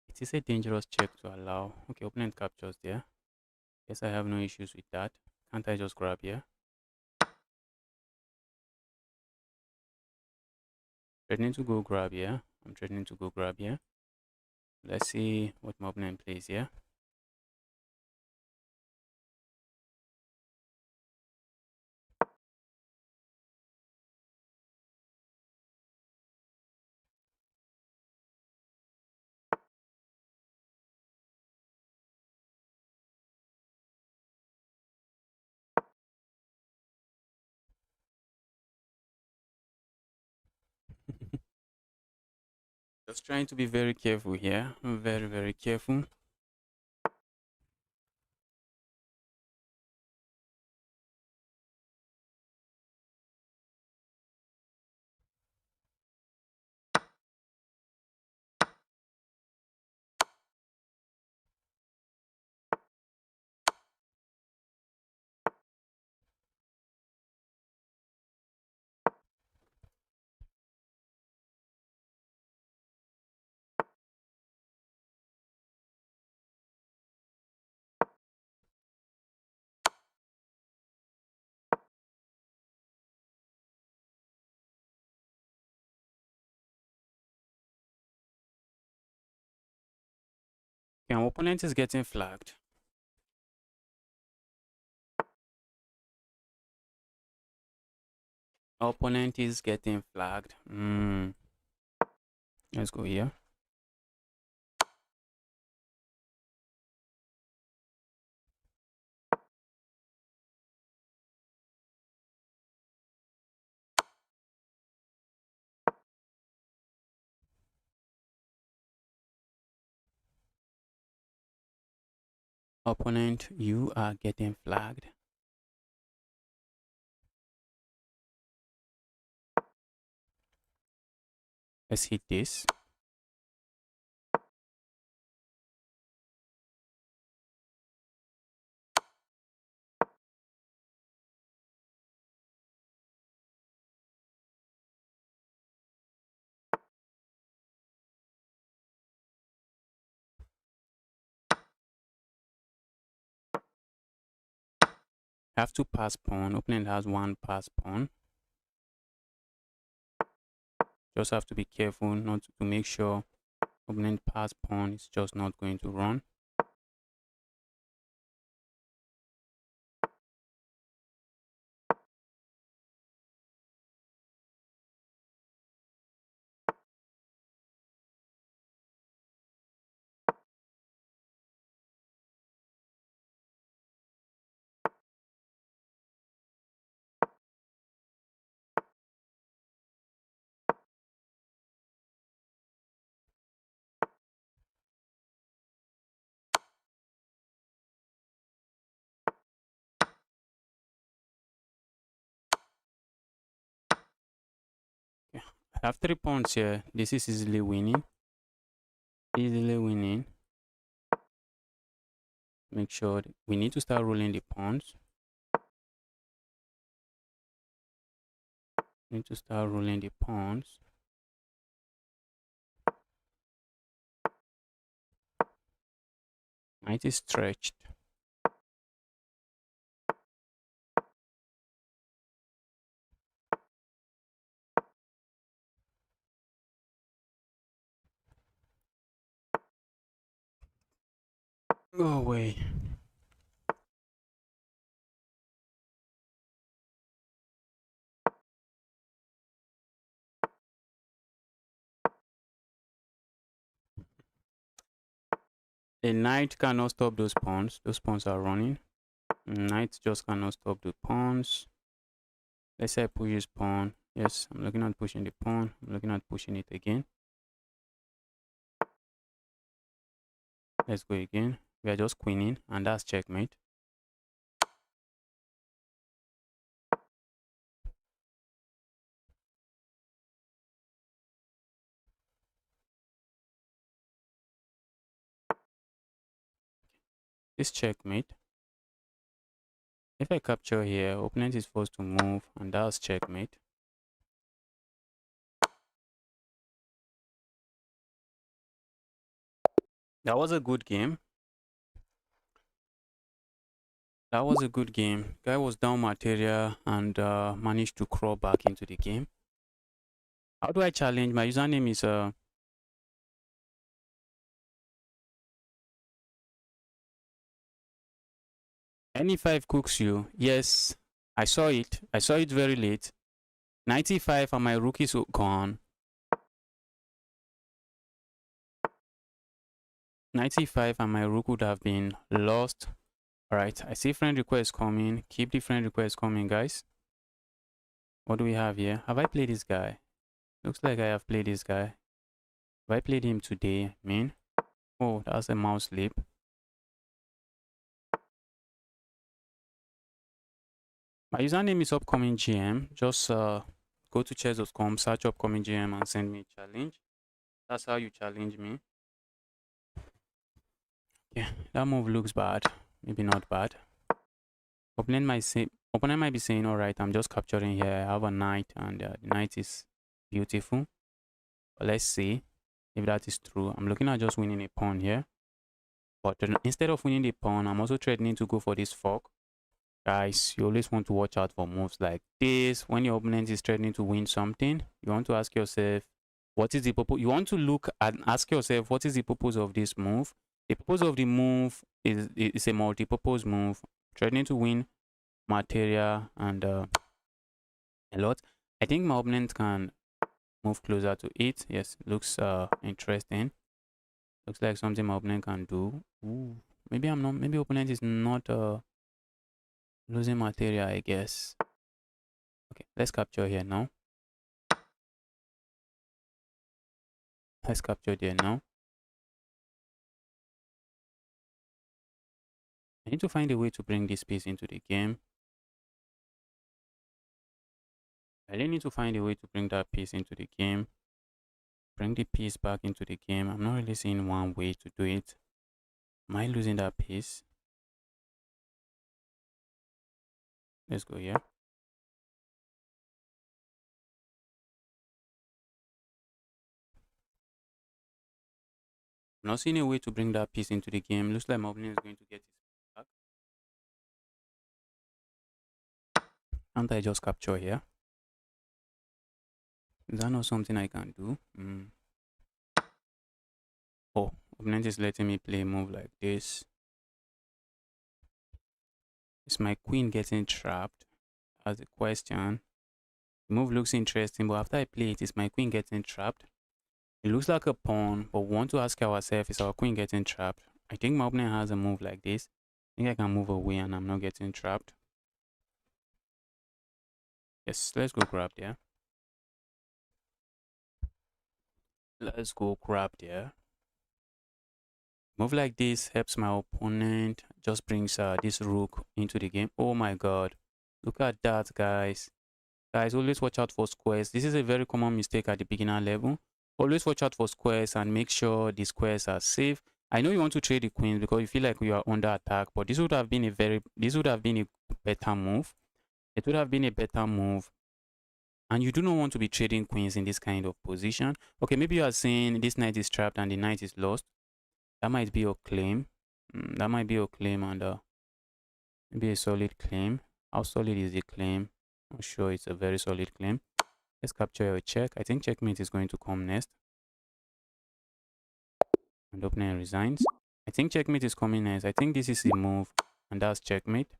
It is a dangerous check to allow. Okay, opponent captures there. Guess I have no issues with that. Can't I just grab here? Threatening to go grab here. I'm threatening to go grab here. Let's see what my opponent plays here. Just trying to be very careful here. Very, very careful. Okay, our opponent is getting flagged. Our opponent is getting flagged. Let's go here. Opponent, you are getting flagged. Let's hit this. Have to pass pawn. Opponent has one pass pawn. Just have to be careful not to make sure opponent pass pawn is just not going to run. Okay. I have 3 pawns here. This is easily winning. Easily winning. Make sure we need to start rolling the pawns. Need to start rolling the pawns. Knight is stretched. Go away. A knight cannot stop those pawns. Those pawns are running. Knight just cannot stop the pawns. Let's say I push this pawn. Yes, I'm looking at pushing the pawn. I'm looking at pushing it again. Let's go again. We are just queening, and that's checkmate. This checkmate. If I capture here, opponent is forced to move, and that's checkmate. That was a good game. That was a good game. Guy was down material and managed to crawl back into the game. How do I challenge? My username is N5 cooks you. Yes, I saw it. I saw it very late. 95 and my rook is gone. 95 and my rook would have been lost. Alright, I see friend request coming. Keep the friend request coming, guys. What do we have here? Have I played this guy? Looks like I have played this guy. Have I played him today? Oh, that's a mouse slip. My username is upcoming GM. Just go to chess.com, search upcoming GM and send me a challenge. That's how you challenge me. Yeah, that move looks bad. Maybe not bad. Opponent might be saying, all right, I'm just capturing here. I have a knight and the knight is beautiful. But let's see if that is true. I'm looking at just winning a pawn here. But instead of winning the pawn, I'm also threatening to go for this fork. Guys, you always want to watch out for moves like this. When your opponent is threatening to win something, you want to ask yourself, what is the purpose? You want to look and ask yourself, what is the purpose of this move? The purpose of the move is a multi-purpose move, threatening to win material and a lot. I think my opponent can move closer to it. Yes, looks interesting. Looks like something my opponent can do. Ooh, maybe I'm not. Maybe opponent is not losing material, I guess. Okay, let's capture here now. Let's capture there now. I need to find a way to bring this piece into the game. I really need to find a way to bring that piece into the game. Bring the piece back into the game. I'm not really seeing one way to do it. Am I losing that piece? Let's go here. I'm not seeing a way to bring that piece into the game. Looks like my opponent is going to get his back. Can't I just capture here? Is that not something I can do? Oh, opponent is letting me play a move like this. Is my queen getting trapped? That's the question. The move looks interesting, but after I play it, is my queen getting trapped? It looks like a pawn, but we want to ask ourselves, is our queen getting trapped? I think my opponent has a move like this. I think I can move away and I'm not getting trapped. Yes, let's go grab there. Let's go grab there. Move like this helps my opponent. Just brings this rook into the game. Oh my god. Look at that, guys. Guys, always watch out for squares. This is a very common mistake at the beginner level. Always watch out for squares and make sure the squares are safe. I know you want to trade the queens because you feel like you are under attack, but this would have been a better move. It would have been a better move. And you do not want to be trading queens in this kind of position. Okay, maybe you are saying this knight is trapped and the knight is lost. That might be your claim. That might be a claim, and maybe a solid claim. How solid is the claim? I'm sure it's a very solid claim. Let's capture your check. I think checkmate is going to come next. And opening resigns. I think checkmate is coming next. I think this is a move, and that's checkmate.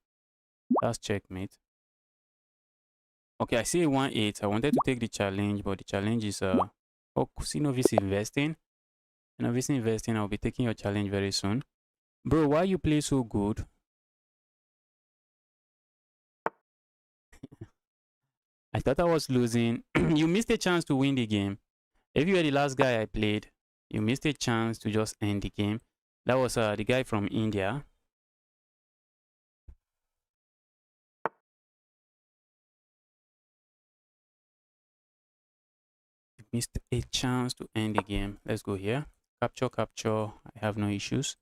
That's checkmate. Okay, I see a 1-8. I wanted to take the challenge, but the challenge is oh, see novice investing. Novice investing, I'll be taking your challenge very soon. Bro, why you play so good? I thought I was losing. You missed a chance to win the game. If you were the last guy I played, you missed a chance to just end the game. That was the guy from India. You missed a chance to end the game. Let's go here. Capture, capture. I have no issues.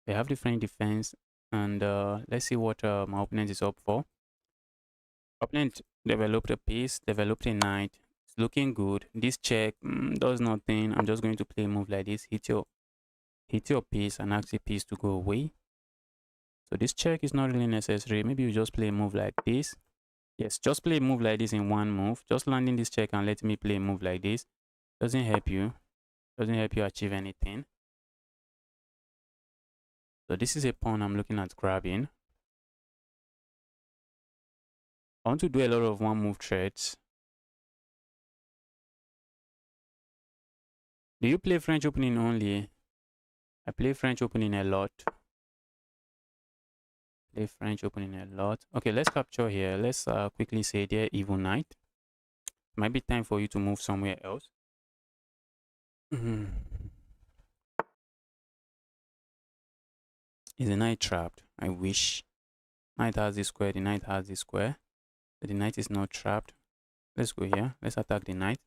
They have different defense. And let's see what my opponent is up for. Opponent developed a piece, developed a knight. It's looking good. This check does nothing. I'm just going to play a move like this. Hit your piece and ask the piece to go away. So this check is not really necessary. Maybe you just play a move like this. Yes, just play a move like this in one move. Just landing this check and let me play a move like this. Doesn't help you. Doesn't help you achieve anything. So this is a pawn I'm looking at grabbing. I want to do a lot of one move threats. Do you play French opening only? I play French opening a lot. Play French opening a lot. Okay, let's capture here. Let's quickly say there, evil knight. Might be time for you to move somewhere else. Is the knight trapped? I wish. Knight has this square. The knight has this square. So the knight is not trapped. Let's go here. Let's attack the knight.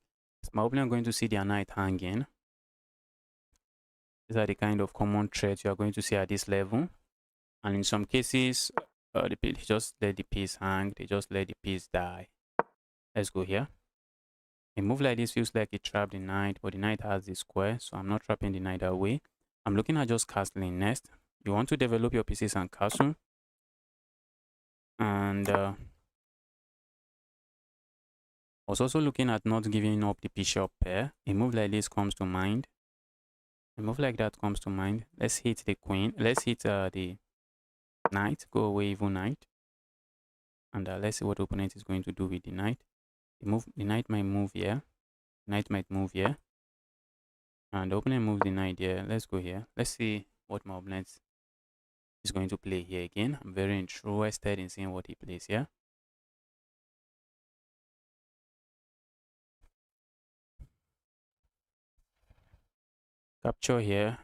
My opponent going to see their knight hanging. These are the kind of common threats you are going to see at this level. And in some cases, they just let the piece hang. They just let the piece die. Let's go here. A move like this feels like it trapped the knight, but the knight has the square, so I'm not trapping the knight that way. I'm looking at just castling next. You want to develop your pieces and castle. And I was also looking at not giving up the bishop pair. A move like this comes to mind. A move like that comes to mind. Let's hit the queen. Let's hit the knight. Go away, evil knight. And let's see what the opponent is going to do with the knight. The knight might move here. Knight might move here. And the opponent moves the knight here. Let's go here. Let's see what my opponent is going to play here again. I'm very interested in seeing what he plays here. Capture here.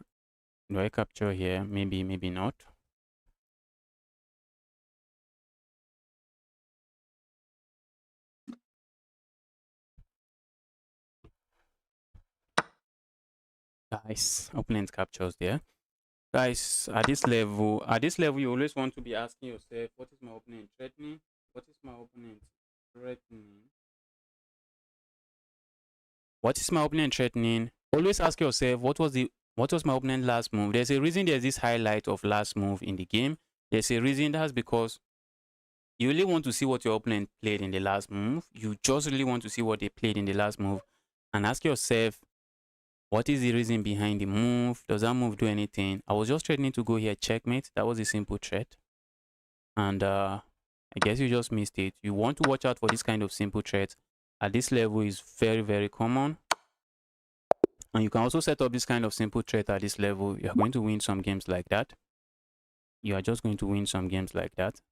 Do I capture here? Maybe, maybe not. Guys, opponent captures there. Guys, at this level, you always want to be asking yourself, what is my opponent threatening? What is my opponent threatening? What is my opponent threatening? Always ask yourself, what was my opponent last move? There's a reason there's this highlight of last move in the game. There's a reason. That's because you really want to see what your opponent played in the last move. You just really want to see what they played in the last move. And ask yourself, what is the reason behind the move? Does that move do anything? I was just threatening to go here, checkmate. That was a simple threat. And I guess you just missed it. You want to watch out for this kind of simple threats. At this level is very, very common. And you can also set up this kind of simple threat at this level. You are going to win some games like that. You are just going to win some games like that.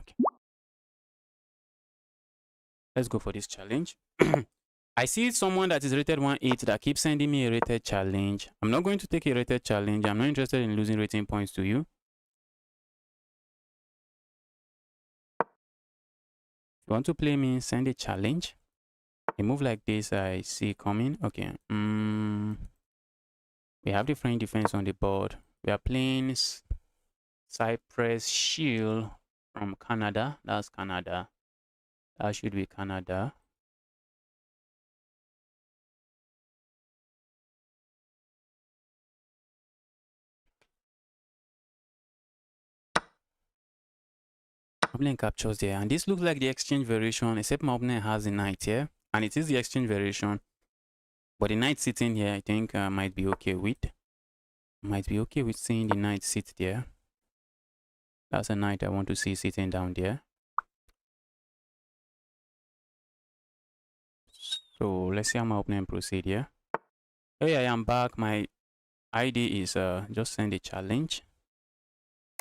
Okay. Let's go for this challenge. I see someone that is rated 1-8 that keeps sending me a rated challenge. I'm not going to take a rated challenge. I'm not interested in losing rating points to you. If you want to play me, send a challenge. A move like this I see coming. Okay. We have different defense on the board. We are playing Cypress Shield from Canada. That's Canada. That should be Canada. Opponent captures there, and this looks like the exchange variation, except my opponent has the knight here, and it is the exchange variation. But the knight sitting here, I think might be okay with. Might be okay with seeing the knight sit there. That's a knight I want to see sitting down there. So let's see how my opponent proceed here. Hey, I am back. My ID is just send a challenge.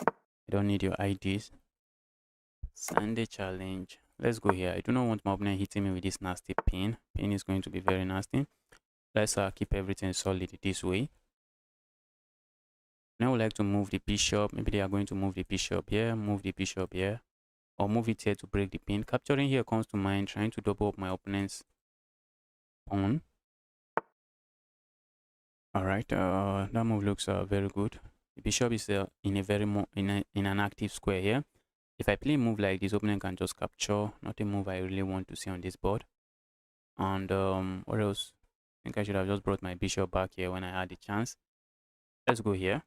I don't need your IDs. Send a challenge. Let's go here. I do not want my opponent hitting me with this nasty pin. Pin is going to be very nasty. Let's keep everything solid this way. Now I would like to move the bishop. Maybe they are going to move the bishop here, move the bishop here, or move it here to break the pin. Capturing here comes to mind, trying to double up my opponent's pawn. All right, that move looks very good. The bishop is in a very in an active square here. If I play a move like this, opponent can just capture. Not a move I really want to see on this board. And what else? I think I should have just brought my bishop back here when I had the chance. Let's go here.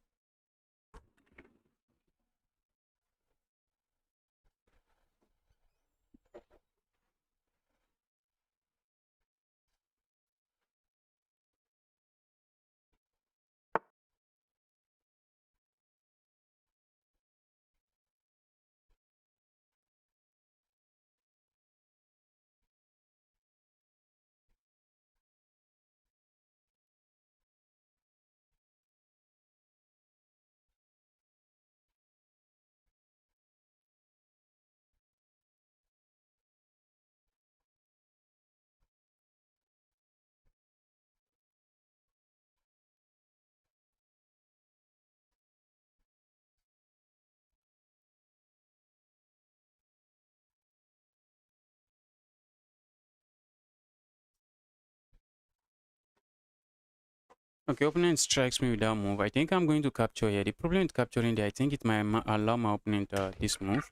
Okay, opponent strikes me with that move. I think I'm going to capture here. The problem with capturing there, I think it might allow my opponent this move.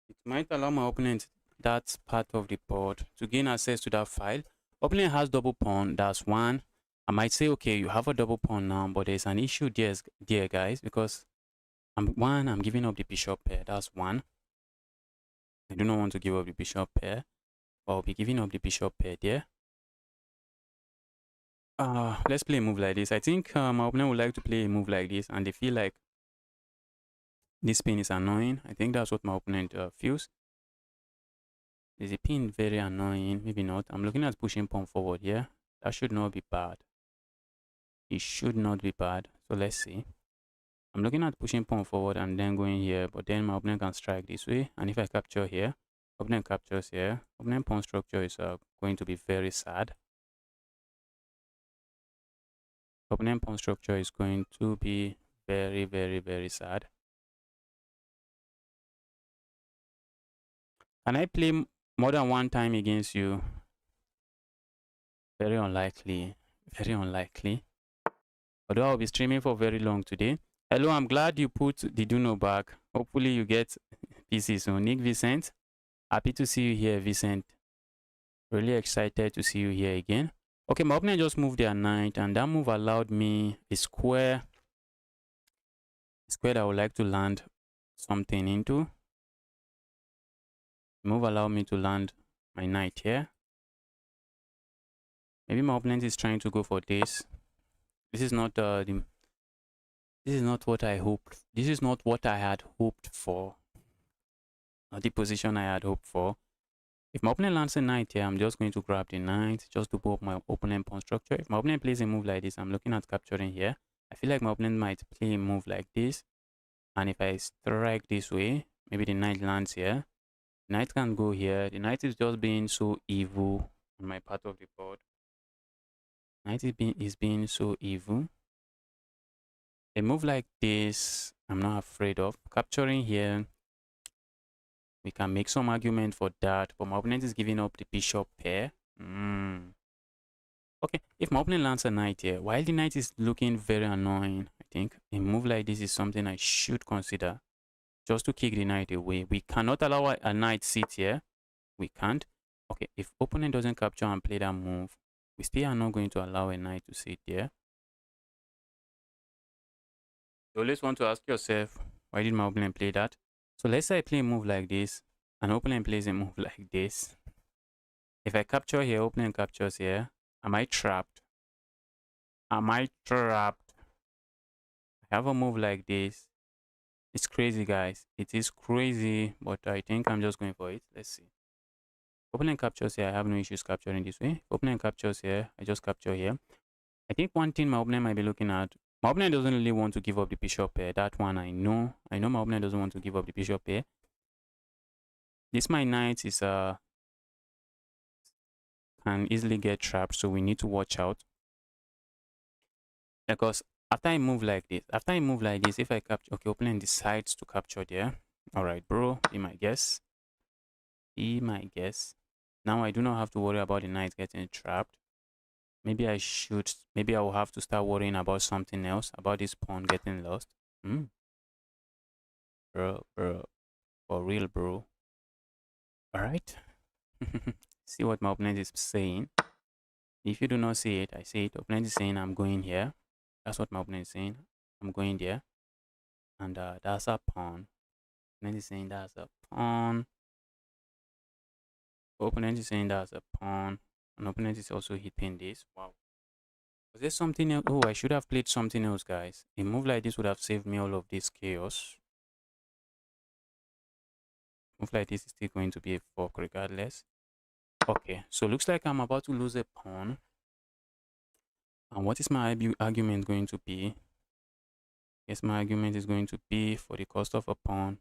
It might allow my opponent that part of the board to gain access to that file. Opponent has double pawn, that's one. I might say, okay, you have a double pawn now, but there's an issue there, guys, because I'm giving up the bishop pair. That's one. I do not want to give up the bishop pair, but I'll be giving up the bishop pair there. Let's play a move like this. I think my opponent would like to play a move like this, and they feel like this pin is annoying. I think that's what my opponent feels. Is the pin very annoying? Maybe not. I'm looking at pushing pawn forward here. That should not be bad. It should not be bad. So let's see. I'm looking at pushing pawn forward and then going here, but then my opponent can strike this way. And if I capture here, opponent captures here. Opponent pawn structure is going to be very sad. Opponent pawn structure is going to be very, very, very sad. Can I play more than one time against you? Very unlikely. Very unlikely. Although I'll be streaming for very long today. Hello, I'm glad you put the Duno back. Hopefully you get PC soon. Nick Vicent, happy to see you here, Vicent. Really excited to see you here again. Okay, my opponent just moved their knight, and that move allowed me a square that I would like to land something into. The move allowed me to land my knight here. Maybe my opponent is trying to go for this. This is not this is not what I hoped. This is not what I had hoped for. Not the position I had hoped for. If my opponent lands a knight here, I'm just going to grab the knight just to pull up my opponent pawn structure. If my opponent plays a move like this, I'm looking at capturing here. I feel like my opponent might play a move like this. And if I strike this way, maybe the knight lands here. The knight can go here. The knight is just being so evil on my part of the board. Knight is being so evil. A move like this, I'm not afraid of. Capturing here, we can make some argument for that, but my opponent is giving up the bishop pair. Okay, if my opponent lands a knight here, while the knight is looking very annoying, I think a move like this is something I should consider. Just to kick the knight away. We cannot allow a knight sit here. We can't. Okay, if opponent doesn't capture and play that move, we still are not going to allow a knight to sit there. You always want to ask yourself, why did my opponent play that? So let's say I play a move like this, and opponent plays a move like this. If I capture here, opponent captures here. Am I trapped? Am I trapped? I have a move like this. It's crazy, guys. It is crazy, but I think I'm just going for it. Let's see. Opponent captures here. I have no issues capturing this way. Opponent captures here. I just capture here. I think one thing my opponent might be looking at, my opponent doesn't really want to give up the bishop pair. That one I know. I know my opponent doesn't want to give up the bishop pair. This my knight is can easily get trapped, so we need to watch out. Because after I move like this, if I capture, okay, opponent decides to capture there. All right, bro, be my guess. Be my guess. Now I do not have to worry about the knight getting trapped. Maybe I should, maybe I will have to start worrying about something else, about this pawn getting lost. Bro, for real, bro. All right. See what my opponent is saying. If you do not see it, I see it. Opponent is saying I'm going here. That's what my opponent is saying. I'm going there. And that's a pawn. Opponent is saying that's a pawn. Opponent is saying that's a pawn. And opponent is also hitting this. Wow. Was there something else? Oh, I should have played something else, guys. A move like this would have saved me all of this chaos. Move like this is still going to be a fork regardless. Okay, so looks like I'm about to lose a pawn. And what is my argument going to be? Yes, my argument is going to be for the cost of a pawn.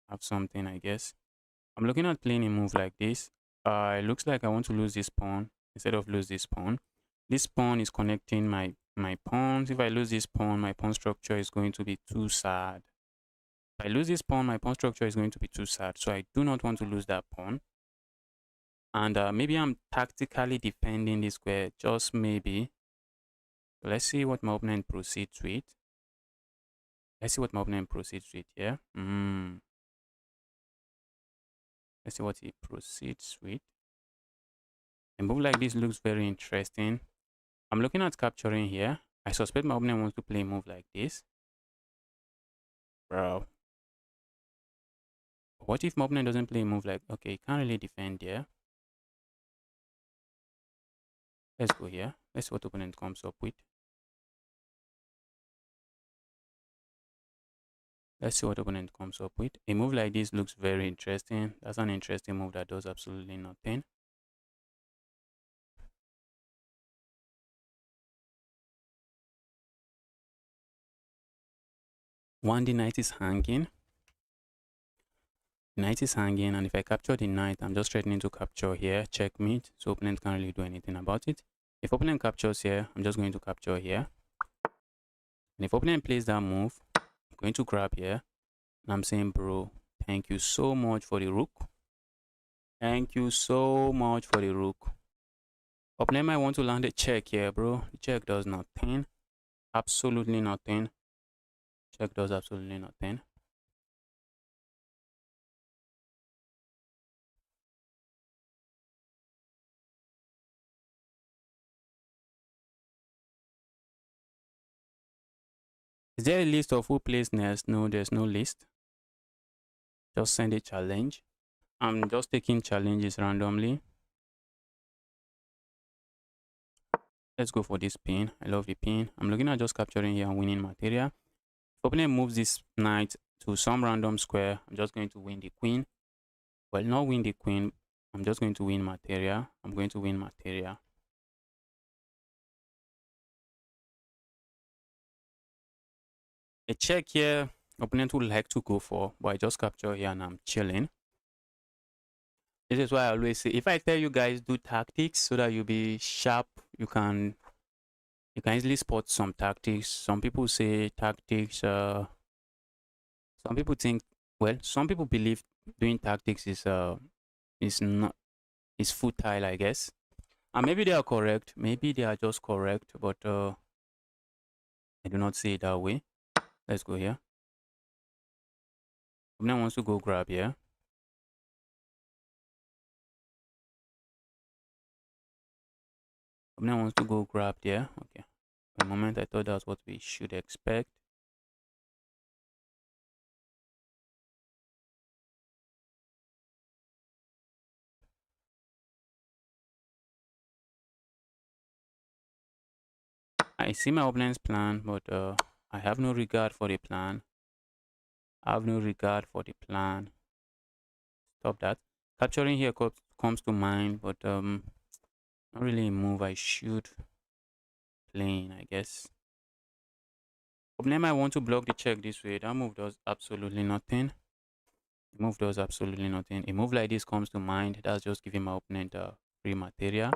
Have something, I guess. I'm looking at playing a move like this. It looks like I want to lose this pawn instead of lose this pawn. This pawn is connecting my pawns. If I lose this pawn, my pawn structure is going to be too sad. If I lose this pawn, my pawn structure is going to be too sad. So I do not want to lose that pawn. And maybe I'm tactically defending this square, just maybe. So let's see what my opponent proceeds with. Let's see what my opponent proceeds with here. Let's see what he proceeds with. A move like this looks very interesting. I'm looking at capturing here. I suspect my opponent wants to play a move like this. Bro. What if my opponent doesn't play a move like... Okay, he can't really defend here. Let's go here. Let's see what opponent comes up with. Let's see what opponent comes up with. A move like this looks very interesting. That's an interesting move that does absolutely nothing. One, the knight is hanging. The knight is hanging, and if I capture the knight, I'm just threatening to capture here. Checkmate. So opponent can't really do anything about it. If opponent captures here, I'm just going to capture here. And if opponent plays that move, I'm going to grab here. And I'm saying, bro, thank you so much for the rook. Thank you so much for the rook. Opponent might want to land a check here, bro. The check does nothing. Absolutely nothing. Check does absolutely nothing. Is there a list of who plays next? No, there's no list. Just send a challenge. I'm just taking challenges randomly. Let's go for this pin. I love the pin. I'm looking at just capturing here and winning material. If opponent moves this knight to some random square, I'm just going to win the queen. Well, not win the queen. I'm just going to win material. I'm going to win material. A check here, opponent would like to go for, but I just capture here and I'm chilling. This is why I always say, if I tell you guys do tactics so that you be sharp, you can easily spot some tactics. Some people say tactics, some people think, well, some people believe doing tactics is not, is futile, I guess. And maybe they are correct. Maybe they are just correct, but I do not see it that way. Let's go here. Opponent wants to go grab here. Opponent wants to go grab there. Okay. For a moment, I thought that's what we should expect. I see my opponent's plan, but I have no regard for the plan. I have no regard for the plan. Stop that. Capturing here comes to mind, but not really a move I should play, I guess. Opponent might want to block the check this way. That move does absolutely nothing. The move does absolutely nothing. A move like this comes to mind. That's just giving my opponent free material.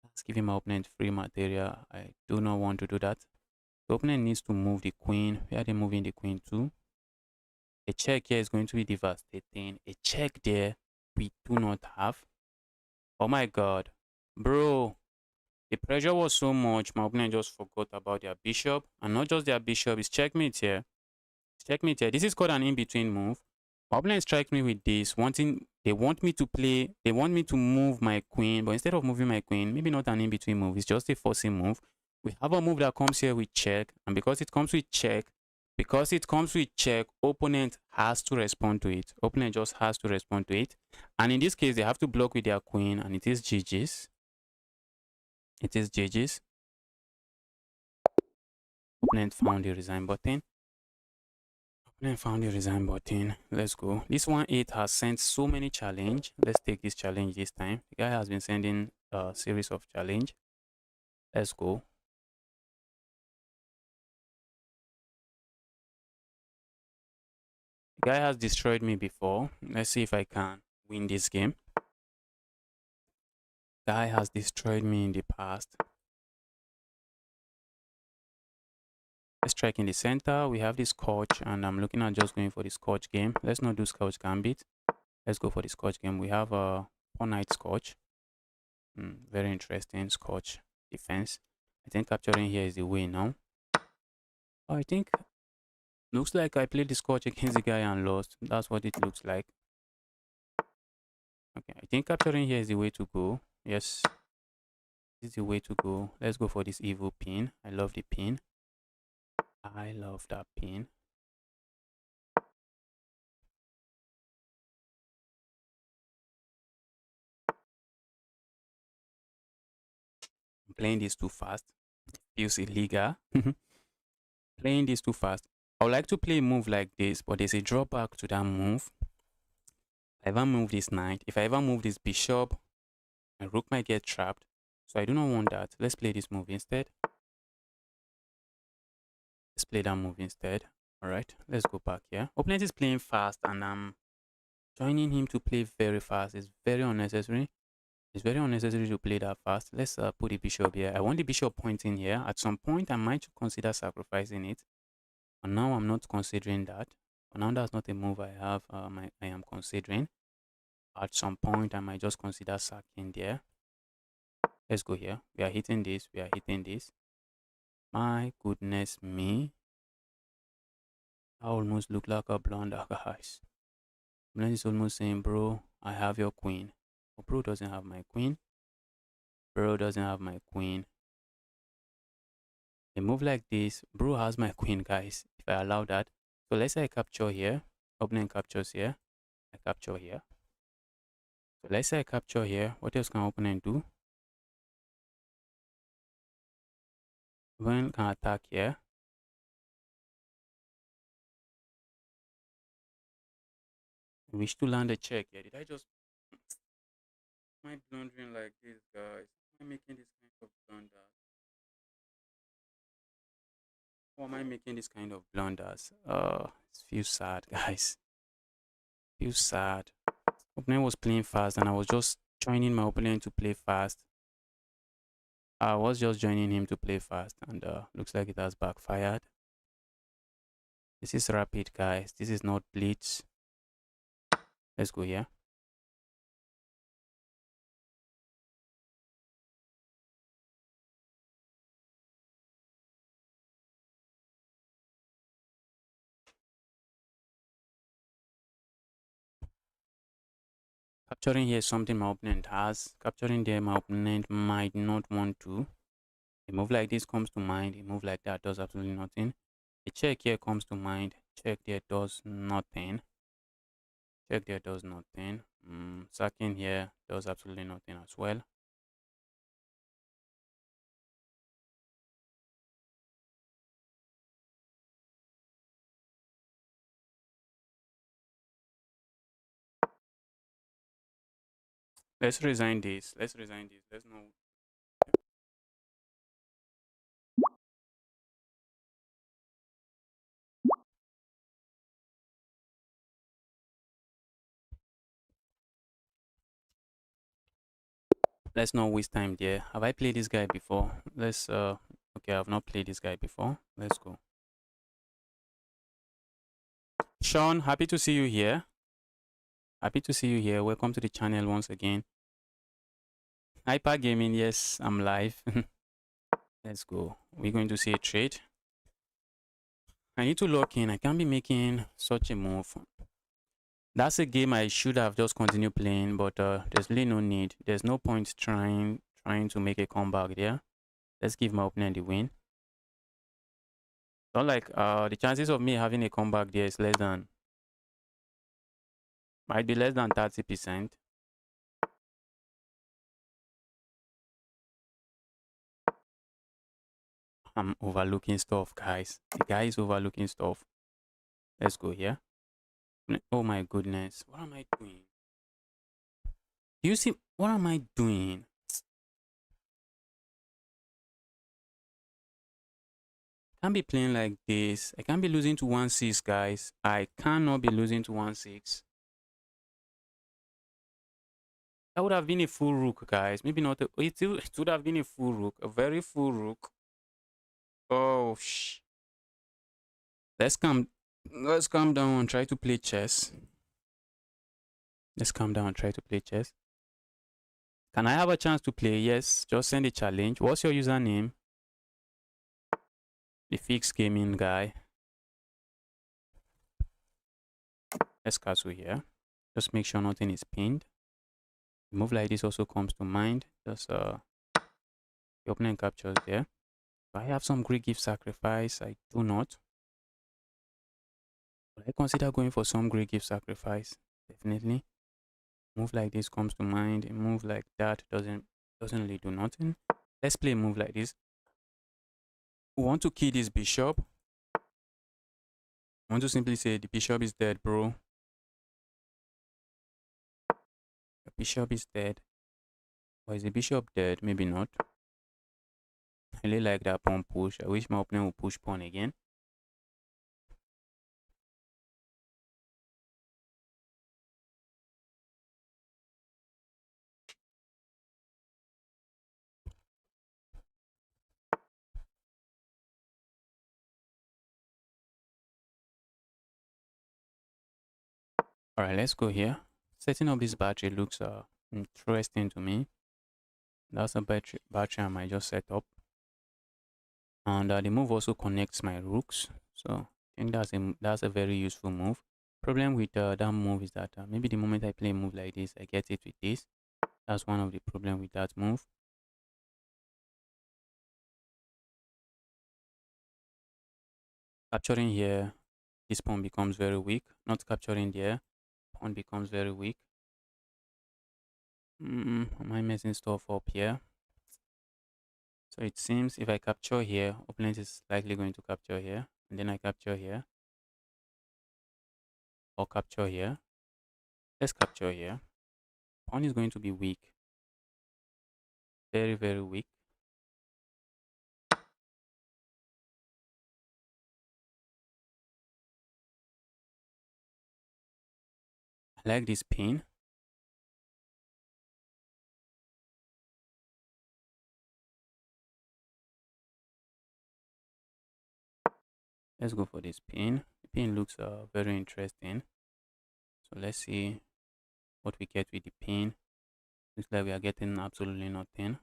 That's giving my opponent free material. I do not want to do that. The opponent needs to move the queen. Where are they moving the queen to? A check here is going to be devastating. A check there we do not have. Oh my god. Bro, the pressure was so much, my opponent just forgot about their bishop. And not just their bishop, it's checkmate here. It's checkmate here. This is called an in-between move. My opponent strikes me with this, they want me to move my queen, but instead of moving my queen, maybe not an in-between move, it's just a forcing move. We have a move that comes here with check, and because it comes with check, opponent has to respond to it. Opponent just has to respond to it. And in this case, they have to block with their queen, and it is GG's. It is GG's. Opponent found the resign button. Let's go. This 1-8 has sent so many challenge. Let's take this challenge this time. The guy has been sending a series of challenge. Let's go. The guy has destroyed me before. Let's see if I can win this game. Guy has destroyed me in the past. Let's strike in the center. We have this coach, and I'm looking at just going for this coach game. Let's not do Scotch Gambit. Let's go for the Scotch game. We have a Pawn Knight Scotch. Very interesting Scotch defense. I think capturing here is the way now. Oh, I think looks like I played the Scotch against the guy and lost. That's what it looks like. Okay, I think capturing here is the way to go. Yes, this is the way to go. Let's go for this evil pin. I love the pin. I love that pin. I'm playing this too fast. Feels illegal. Playing this too fast. I would like to play a move like this, but there's a drawback to that move. If I ever move this knight, if I ever move this bishop, my rook might get trapped. So I do not want that. Let's play this move instead. Let's play that move instead. Alright, let's go back here. Opponent is playing fast and I'm joining him to play very fast. It's very unnecessary. It's very unnecessary to play that fast. Let's put the bishop here. I want the bishop pointing here. At some point, I might consider sacrificing it. But now I'm not considering that. But now that's not a move I have. I am considering. At some point, I might just consider sacking there. Let's go here. We are hitting this. We are hitting this. My goodness me. I almost look like a blunder, guys. Blend is almost saying, bro, I have your queen. But bro doesn't have my queen. Bro doesn't have my queen. A move like this, bro has my queen, guys. If I allow that. So let's say I capture here. Opponent captures here. I capture here. So let's say I capture here. What else can opponent do? Opponent can attack here. I wish to land a check here. Did I just... Am I blundering like this, guys? Am I making this kind of blunder? Why am I making this kind of blunders? It feels sad, guys. Feels sad. Opponent was playing fast and I was just joining my opponent to play fast. I was just joining him to play fast and looks like it has backfired. This is rapid, guys. This is not blitz. Let's go here. Capturing here is something my opponent has. Capturing there, my opponent might not want to. A move like this comes to mind. A move like that does absolutely nothing. A check here comes to mind. Check there does nothing. Check there does nothing. Sacking here does absolutely nothing as well. Let's resign this. Let's resign this. Let's not. Let's not waste time there. Have I played this guy before? Let's okay, I've not played this guy before. Let's go. Sean, happy to see you here. Happy to see you here. Welcome to the channel once again. Hyper Gaming, yes, I'm live. Let's go. We're going to see a trade. I need to lock in. I can't be making such a move. That's a game I should have just continued playing, but there's really no need. There's no point trying to make a comeback there. Let's give my opponent the win. Not like the chances of me having a comeback there is less than, might be less than 30%. I'm overlooking stuff, guys. The guy is overlooking stuff. Let's go here. Oh my goodness. What am I doing? Do you see? What am I doing? I can't be playing like this. I can't be losing to 1-6, guys. I cannot be losing to 1-6. That would have been a full rook, guys. Maybe not. It would have been a full rook. A very full rook. Oh, Let's calm down and try to play chess. Let's calm down and try to play chess. Can I have a chance to play? Yes. Just send a challenge. What's your username? The fixed gaming guy. Let's castle here. Just make sure nothing is pinned. A move like this also comes to mind. Just the opponent captures there. Do I have some Greek gift sacrifice? I do not. But I consider going for some Greek gift sacrifice. Definitely. Move like this comes to mind. A move like that doesn't really do nothing. Let's play a move like this. We want to kill this bishop. I want to simply say the bishop is dead, bro. The bishop is dead. Or is the bishop dead? Maybe not. I really like that pawn push. I wish my opponent would push pawn again. All right, let's go here. Setting up this battery looks interesting to me. That's a battery I might just set up. And the move also connects my rooks. So I think that's a very useful move. Problem with that move is that maybe the moment I play a move like this, I get it with this. That's one of the problem with that move. Capturing here, this pawn becomes very weak. Not capturing there, pawn becomes very weak. Am I messing stuff up here? So it seems if I capture here, opponent is likely going to capture here. And then I capture here. Or capture here. Let's capture here. Pawn is going to be weak. Very, very weak. I like this pin. Let's go for this pin. The pin looks very interesting. So let's see what we get with the pin. Looks like we are getting absolutely nothing.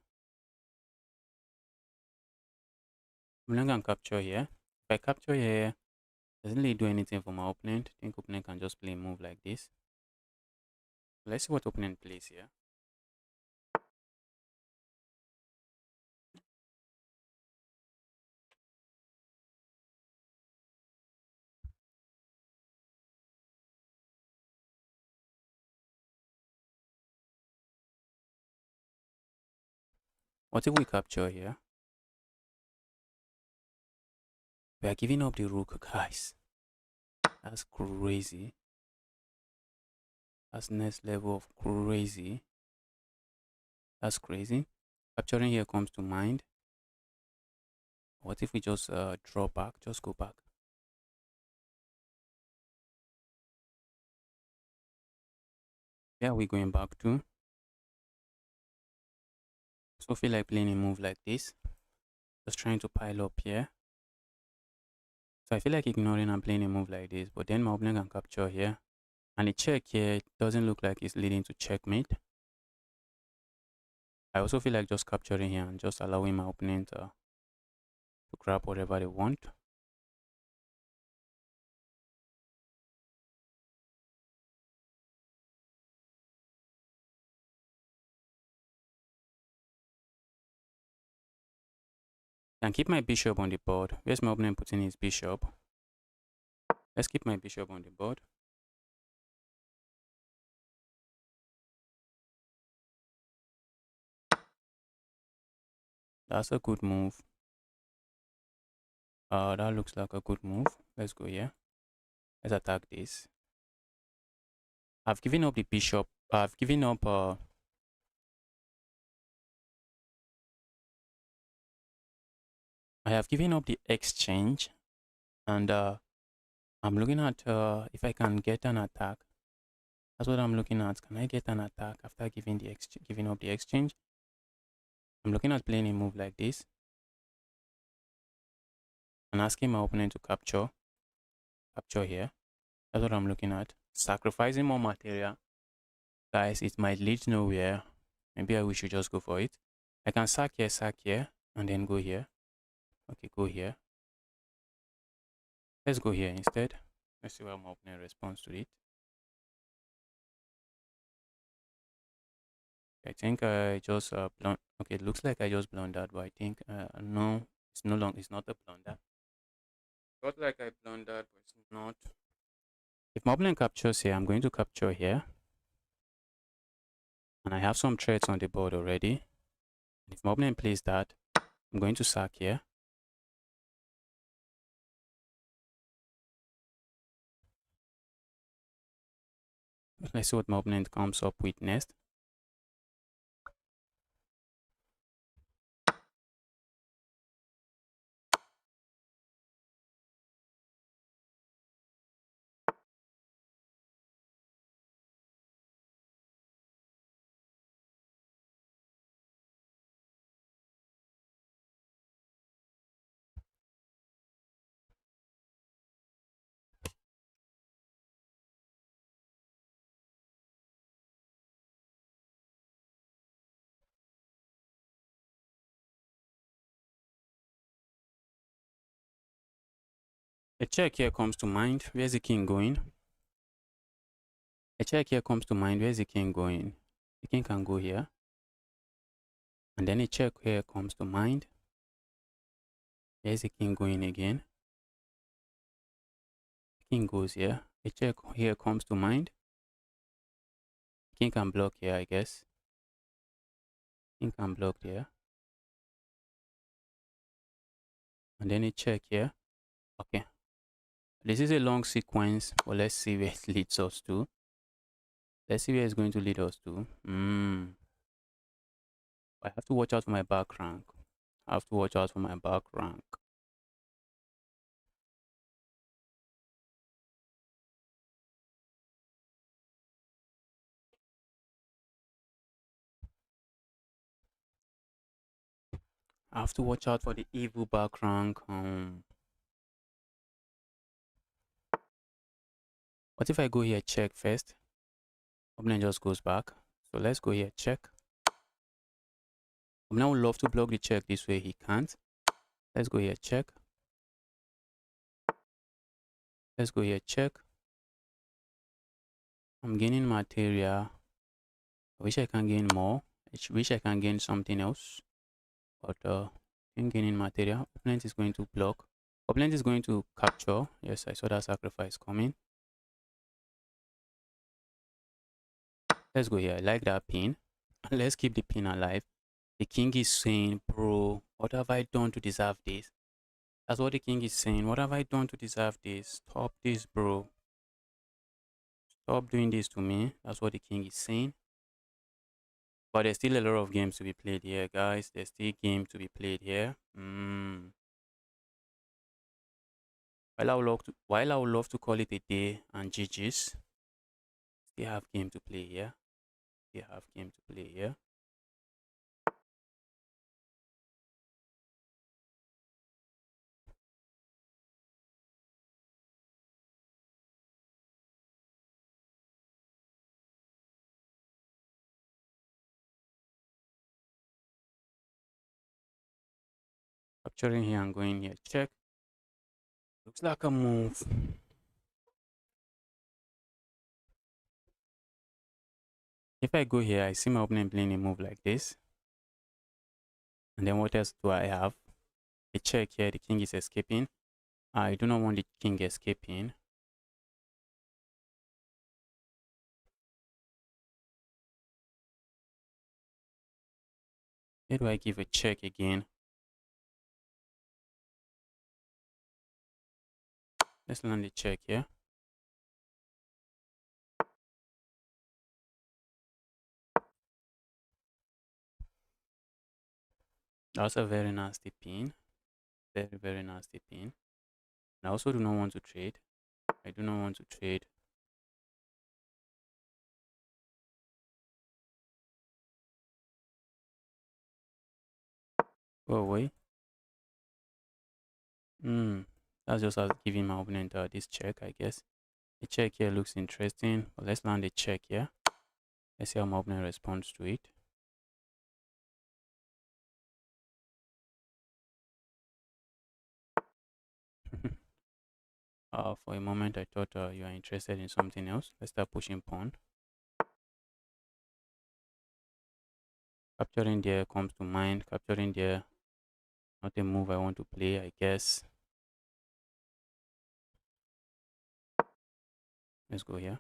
I'm not going to capture here. If I capture here, doesn't really do anything for my opponent. I think opponent can just play a move like this. Let's see what opponent plays here. What if we capture here? We are giving up the rook, guys. That's crazy. That's next level of crazy. That's crazy. Capturing here comes to mind. What if we just draw back? Just go back. Yeah, we're going back to. So feel like playing a move like this. Just trying to pile up here. So I feel like ignoring and playing a move like this, but then my opponent can capture here. And the check here, it doesn't look like it's leading to checkmate. I also feel like just capturing here and just allowing my opponent to grab whatever they want. And keep my bishop on the board. Where's my opponent putting his bishop? Let's keep my bishop on the board. That's a good move. That looks like a good move. Let's go here. Let's attack this. I've given up the bishop. I've given up I have given up the exchange, and I'm looking at if I can get an attack. That's what I'm looking at. Can I get an attack after giving up the exchange? I'm looking at playing a move like this and asking my opponent to capture here. That's what I'm looking at. Sacrificing more material. Guys, it might lead nowhere. Maybe we should just go for it. I can sack here, and then go here. Okay, go here. Let's go here instead. Let's see how my opponent responds to it. I think I just okay, it looks like I just blundered, but I think no, it's no long. It's not a blunder. Got like I blundered, but it's not. If my opponent captures here, I'm going to capture here, and I have some threats on the board already. And if my opponent plays that, I'm going to sack here. Let's see what my opponent comes up with next. A check here comes to mind. Where's the king going? A check here comes to mind. Where's the king going? The king can go here. And then a check here comes to mind. There's the king going again. The king goes here. A check here comes to mind. The king can block here, I guess. King can block there. And then a check here. Okay. This is a long sequence, but let's see where it leads us to. Let's see where it's going to lead us to. I have to watch out for my back rank. I have to watch out for my back rank. I have to watch out for the evil back rank. What if I go here check first? Opponent just goes back. So let's go here check. Opponent would love to block the check this way. He can't. Let's go here check. Let's go here check. I'm gaining material. I wish I can gain more. I wish I can gain something else. But I'm gaining material. Opponent is going to block. Opponent is going to capture. Yes, I saw that sacrifice coming. Let's go here. I like that pin. Let's keep the pin alive. The king is saying, bro, what have I done to deserve this? That's what the king is saying. What have I done to deserve this? Stop this, bro. Stop doing this to me. That's what the king is saying. But there's still a lot of games to be played here, guys. There's still game to be played here. While I would love to call it a day and GG's, still have game to play here. Still have game to play here. Capturing here and going here. Check. Looks like a move. If I go here, I see my opponent playing a move like this. And then what else do I have? A check here. The king is escaping. I do not want the king escaping. Here do I give a check again? Let's land the check here. That's a very nasty pin. Very, very nasty pin. I also do not want to trade. I do not want to trade. Go away. That's just as giving my opponent this check, I guess. The check here looks interesting, but let's land a check here. Let's see how my opponent responds to it. For a moment, I thought you are interested in something else. Let's start pushing pawn. Capturing there comes to mind. Capturing there, not a move I want to play, I guess. Let's go here.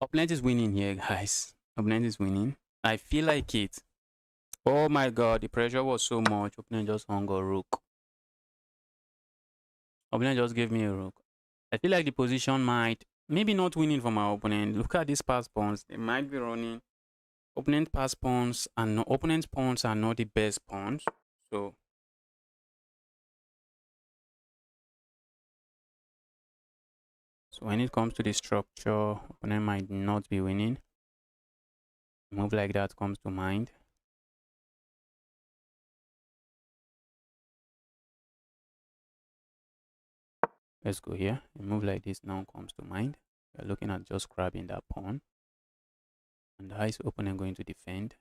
Opponent is winning here, guys. Opponent is winning. I feel like it. Oh my god, the pressure was so much. Opponent just hung a rook. Opponent just gave me a rook. I feel like the position might, maybe not winning for my opponent. Look at these pass pawns. They might be running. Opponent pass pawns and no, opponent's pawns are not the best pawns. So when it comes to the structure, opponent might not be winning. A move like that comes to mind. Let's go here. A move like this now comes to mind. We're looking at just grabbing that pawn. And how is opponent going to defend?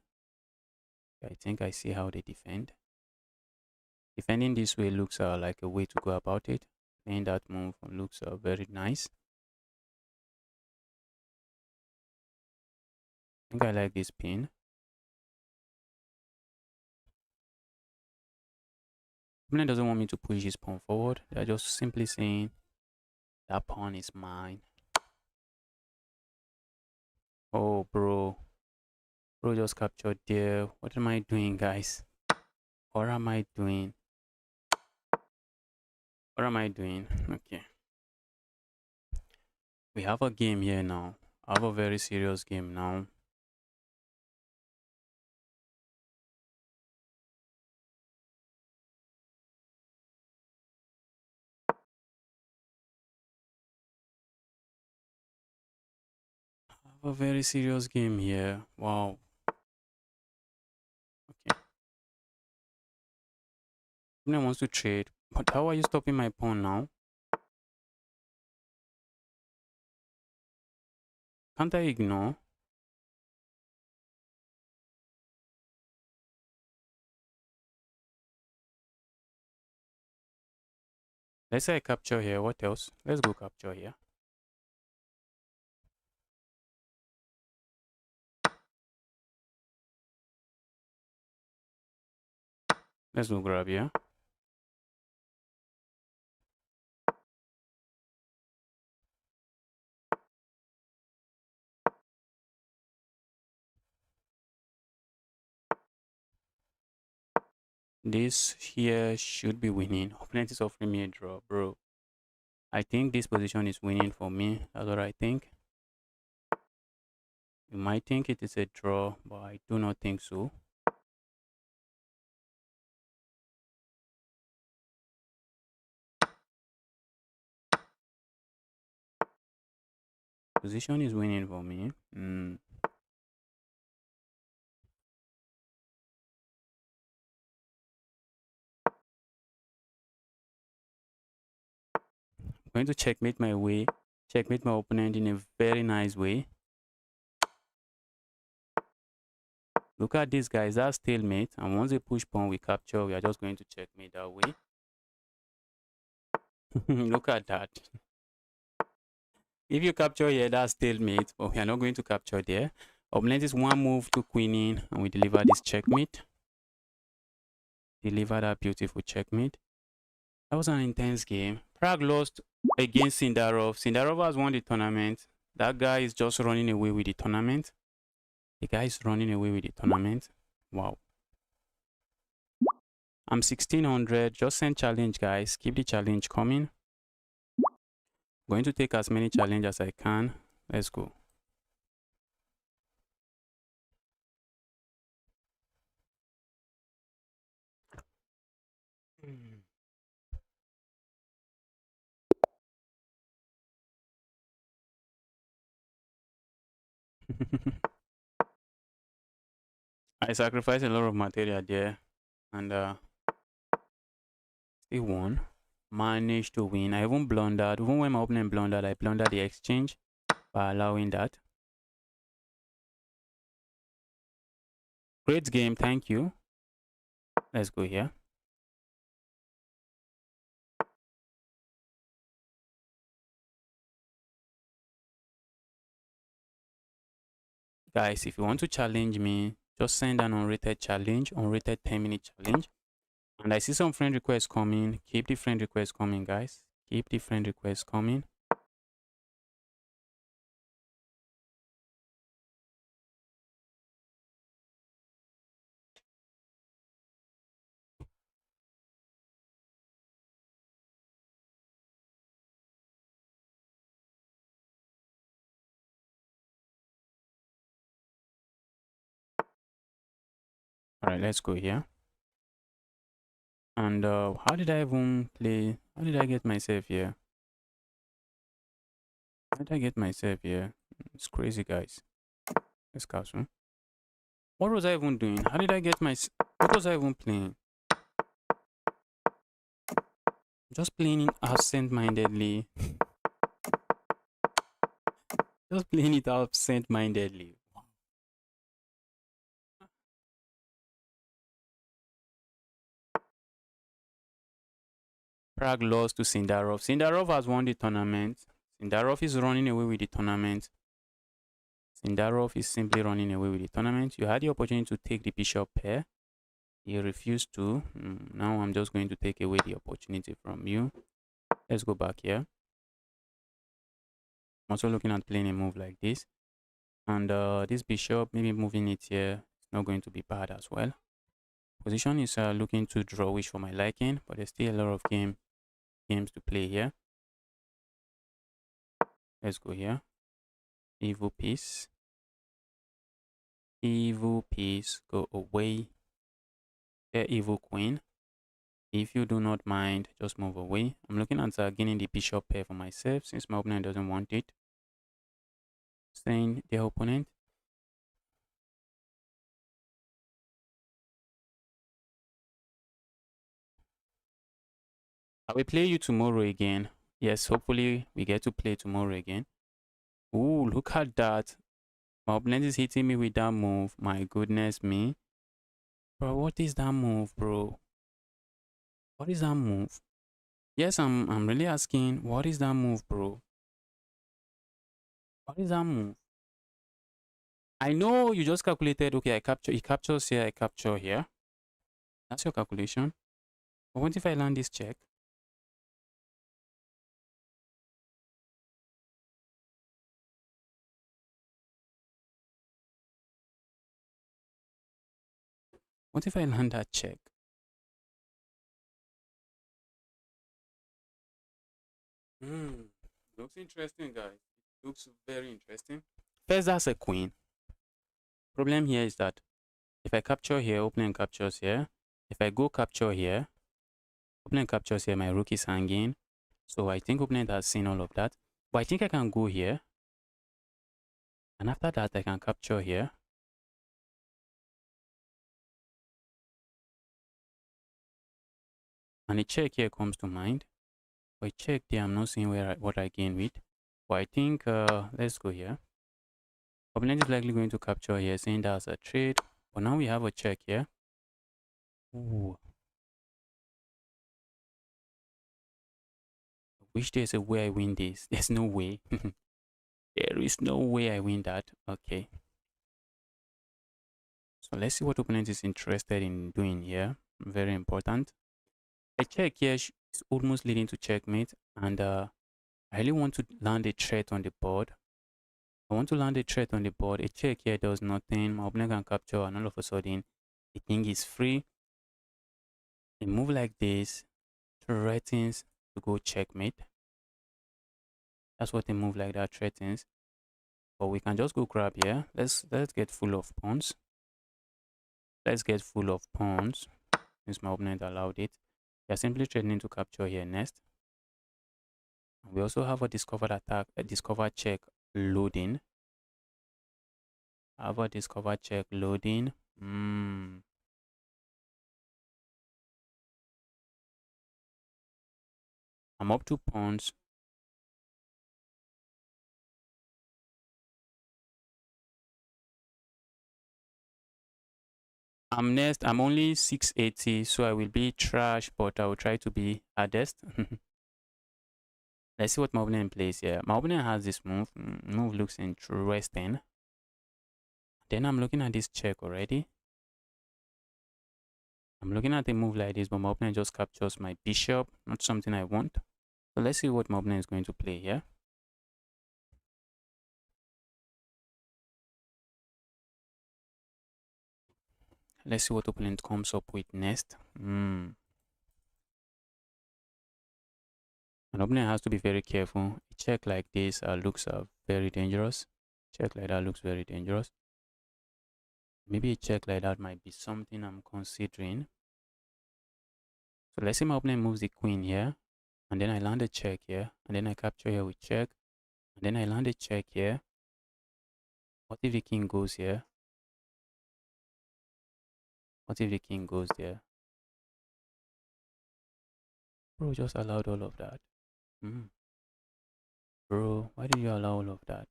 I think I see how they defend. Defending this way looks like a way to go about it. Playing that move looks very nice. I think I like this pin. Opponent doesn't want me to push his pawn forward. They're just simply saying that pawn is mine. Oh, bro. Bro just captured there. What am I doing, guys? What am I doing? What am I doing? Okay. We have a game here now. I have a very serious game now. I have a very serious game here. Wow. Okay. Opponent wants to trade. But how are you stopping my pawn now? Can't I ignore? Let's say I capture here. What else? Let's go capture here. Let's go grab here. This here should be winning. Opponent is offering me a draw, bro. I think this position is winning for me. That's what I think. You might think it is a draw, but I do not think so. Position is winning for me. I'm going to checkmate my way, checkmate my opponent in a very nice way. Look at this, guys. That's stalemate. And once they push pawn, we capture. We are just going to checkmate that way. Look at that. If you capture here, that's stalemate, but we are not going to capture there. Opponent is one move to queening, and we deliver this checkmate. Deliver that beautiful checkmate. That was an intense game. Prague lost against Sindarov. Sindarov has won the tournament. That guy is just running away with the tournament. The guy is running away with the tournament. Wow. I'm 1600. Just send challenge, guys. Keep the challenge coming. I'm going to take as many challenges as I can. Let's go. I sacrificed a lot of material there, and still won. Managed to win. I even blundered. Even when my opponent blundered, I blundered the exchange by allowing that. Great game. Thank you. Let's go here. Guys, if you want to challenge me, just send an unrated challenge, unrated 10-minute challenge. And I see some friend requests coming. Keep the friend requests coming, guys. Keep the friend requests coming. All right, let's go here. And how did I even play? How did I get myself here? How did I get myself here? It's crazy, guys. Let's castle. What was I even doing? How did I get my... What was I even playing? Just playing it absent-mindedly. Just playing it absent-mindedly. Prague lost to Sindarov. Sindarov has won the tournament. Sindarov is running away with the tournament. Sindarov is simply running away with the tournament. You had the opportunity to take the bishop pair. You refused to. Now I'm just going to take away the opportunity from you. Let's go back here. I'm also looking at playing a move like this. And this bishop, maybe moving it here, it's not going to be bad as well. Position is looking to drawish for my liking, but there's still a lot of games to play here. Let's go here. Evil piece. Evil piece, go away. Evil queen. If you do not mind, just move away. I'm looking at gaining the bishop pair for myself since my opponent doesn't want it. Saying their opponent. I will play you tomorrow again. Yes, hopefully we get to play tomorrow again. Ooh, look at that. My opponent is hitting me with that move. My goodness me. Bro, what is that move, bro? What is that move? Yes, I'm really asking, what is that move, bro? What is that move? I know you just calculated, okay, he captures here, I capture here. That's your calculation. But what if I land this check? What if I land that check? Hmm. Looks interesting, guys. Looks very interesting. First, that's a queen. Problem here is that if I capture here, opening captures here. If I go capture here, opening captures here, my rook is hanging. So I think opponent has seen all of that. But I think I can go here. And after that, I can capture here. And a check here comes to mind. But a check there, I'm not seeing what I gain with. But I think, let's go here. Opponent is likely going to capture here, saying that's a trade. But now we have a check here. Ooh. I wish there's a way I win this. There's no way. There is no way I win that. Okay. So let's see what opponent is interested in doing here. Very important. A check here is almost leading to checkmate. And I really want to land a threat on the board. I want to land a threat on the board. A check here does nothing. My opponent can capture, and all of a sudden, the king is free. A move like this threatens to go checkmate. That's what a move like that threatens. But we can just go grab here. Let's get full of pawns. Let's get full of pawns. Since my opponent allowed it. We are simply threatening to capture here next. And we also have a discovered attack, a discovered check loading. Have a discovered check loading. I'm up 2 pawns. I'm next. I'm only 680, so I will be trash, but I will try to be hardest. Let's see what my opponent plays here. My opponent has this move. Move looks interesting. Then I'm looking at this check already. I'm looking at a move like this, but my opponent just captures my bishop. Not something I want. So let's see what my opponent is going to play here. Let's see what opponent comes up with next. An opponent has to be very careful. A check like this looks very dangerous. Check like that looks very dangerous. Maybe a check like that might be something I'm considering. So let's say my opponent moves the queen here, and then I land a check here, and then I capture here with check, and then I land a check here. What if the king goes here? What if the king goes there? Bro just allowed all of that. Bro, why did you allow all of that?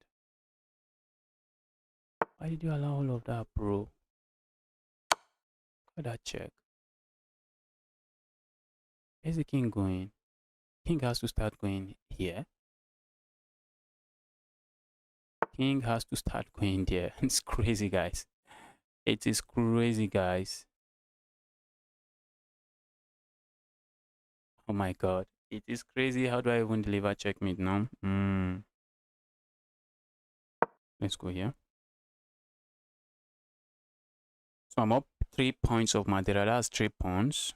Why did you allow all of that, bro? Look at that check. Where's the king going? King has to start going here. King has to start going there. It's crazy, guys. It is crazy, guys. Oh my god. It is crazy. How do I even deliver checkmate now? Let's go here. So I'm up 3 points of Madeira. That's 3 pawns.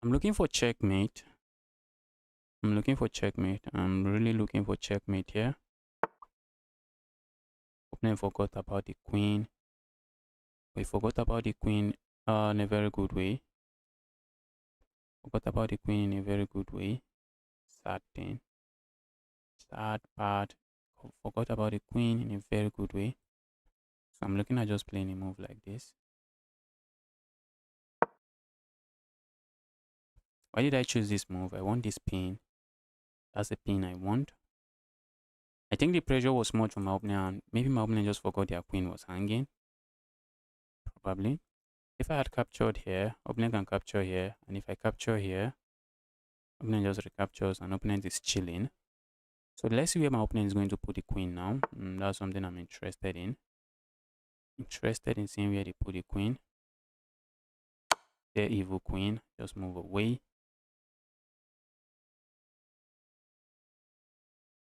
I'm looking for checkmate. I'm looking for checkmate. I'm really looking for checkmate here. Opponent forgot about the queen. We forgot about the queen in a very good way. Forgot about the queen in a very good way. Sad thing. Sad part. Forgot about the queen in a very good way. So I'm looking at just playing a move like this. Why did I choose this move? I want this pin. That's the pin I want. I think the pressure was much from my opponent. Maybe my opponent just forgot their queen was hanging. Probably. If I had captured here, opponent can capture here. And if I capture here, opponent just recaptures and opponent is chilling. So let's see where my opponent is going to put the queen now. That's something I'm interested in. Interested in seeing where they put the queen. Their evil queen. Just move away.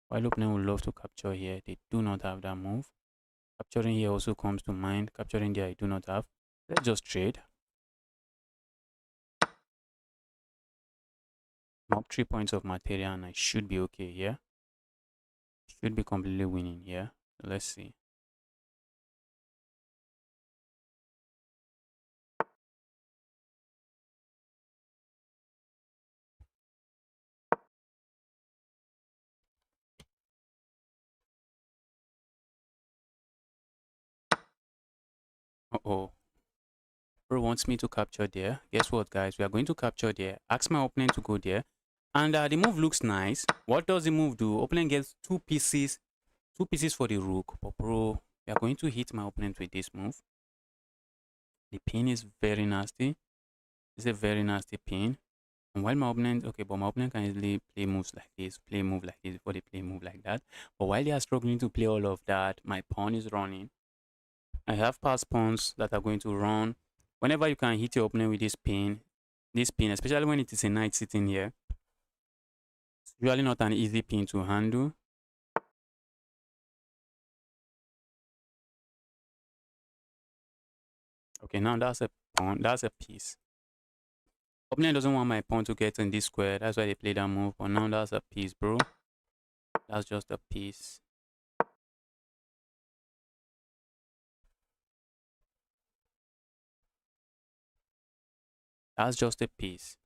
While opponent would love to capture here, they do not have that move. Capturing here also comes to mind. Capturing there I do not have. Let's just trade. I'm up 3 points of material and I should be okay here. Should be completely winning here. Let's see. Uh-oh. Bro wants me to capture there. Guess what, guys? We are going to capture there. Ask my opponent to go there. And the move looks nice. What does the move do? Opponent gets two pieces for the rook. But bro, we are going to hit my opponent with this move. The pin is very nasty. It's a very nasty pin. And while my opponent, okay, but my opponent can easily play moves like this, play a move like this before they play a move like that. But while they are struggling to play all of that, my pawn is running. I have pass pawns that are going to run. Whenever you can hit your opponent with this pin, especially when it is a knight sitting here, it's usually not an easy pin to handle. Okay, now that's a pawn, that's a piece. Opponent doesn't want my pawn to get in this square, that's why they play that move. But now that's a piece, bro. That's just a piece. That's just a piece.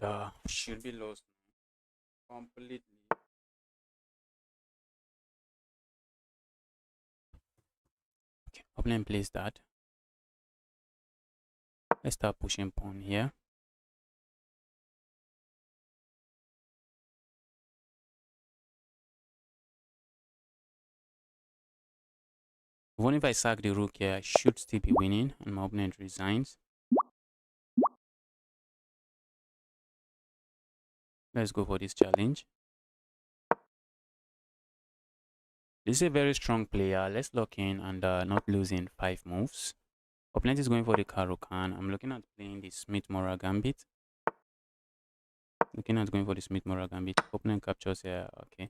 And should be lost completely. Okay, opponent plays that. Let's start pushing pawn here. Even if I sack the rook here, I should still be winning and my opponent resigns. Let's go for this challenge. This is a very strong player. Let's lock in and not losing 5 moves. Opponent is going for the Caro-Kann. I'm looking at playing the Smith-Morra Gambit. Looking at going for the Smith-Morra Gambit. Opponent captures here. Okay.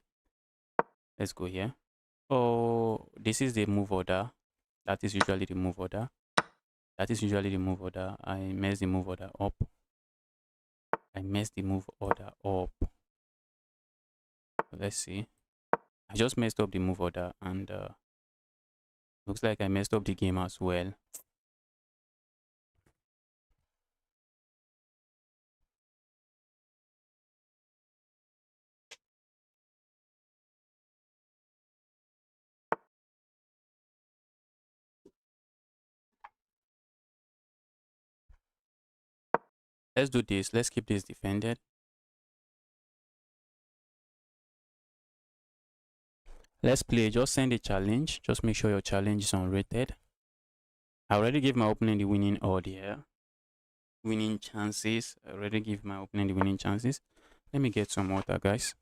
Let's go here. Oh, this is the move order. That is usually the move order. That is usually the move order. I messed the move order up. Let's see. I just messed up the move order and looks like I messed up the game as well. Let's do this. Let's keep this defended. Let's play. Just send a challenge. Just make sure your challenge is unrated. I already gave my opponent the winning odd here. Winning chances. I already give my opponent the winning chances. Let me get some water, guys.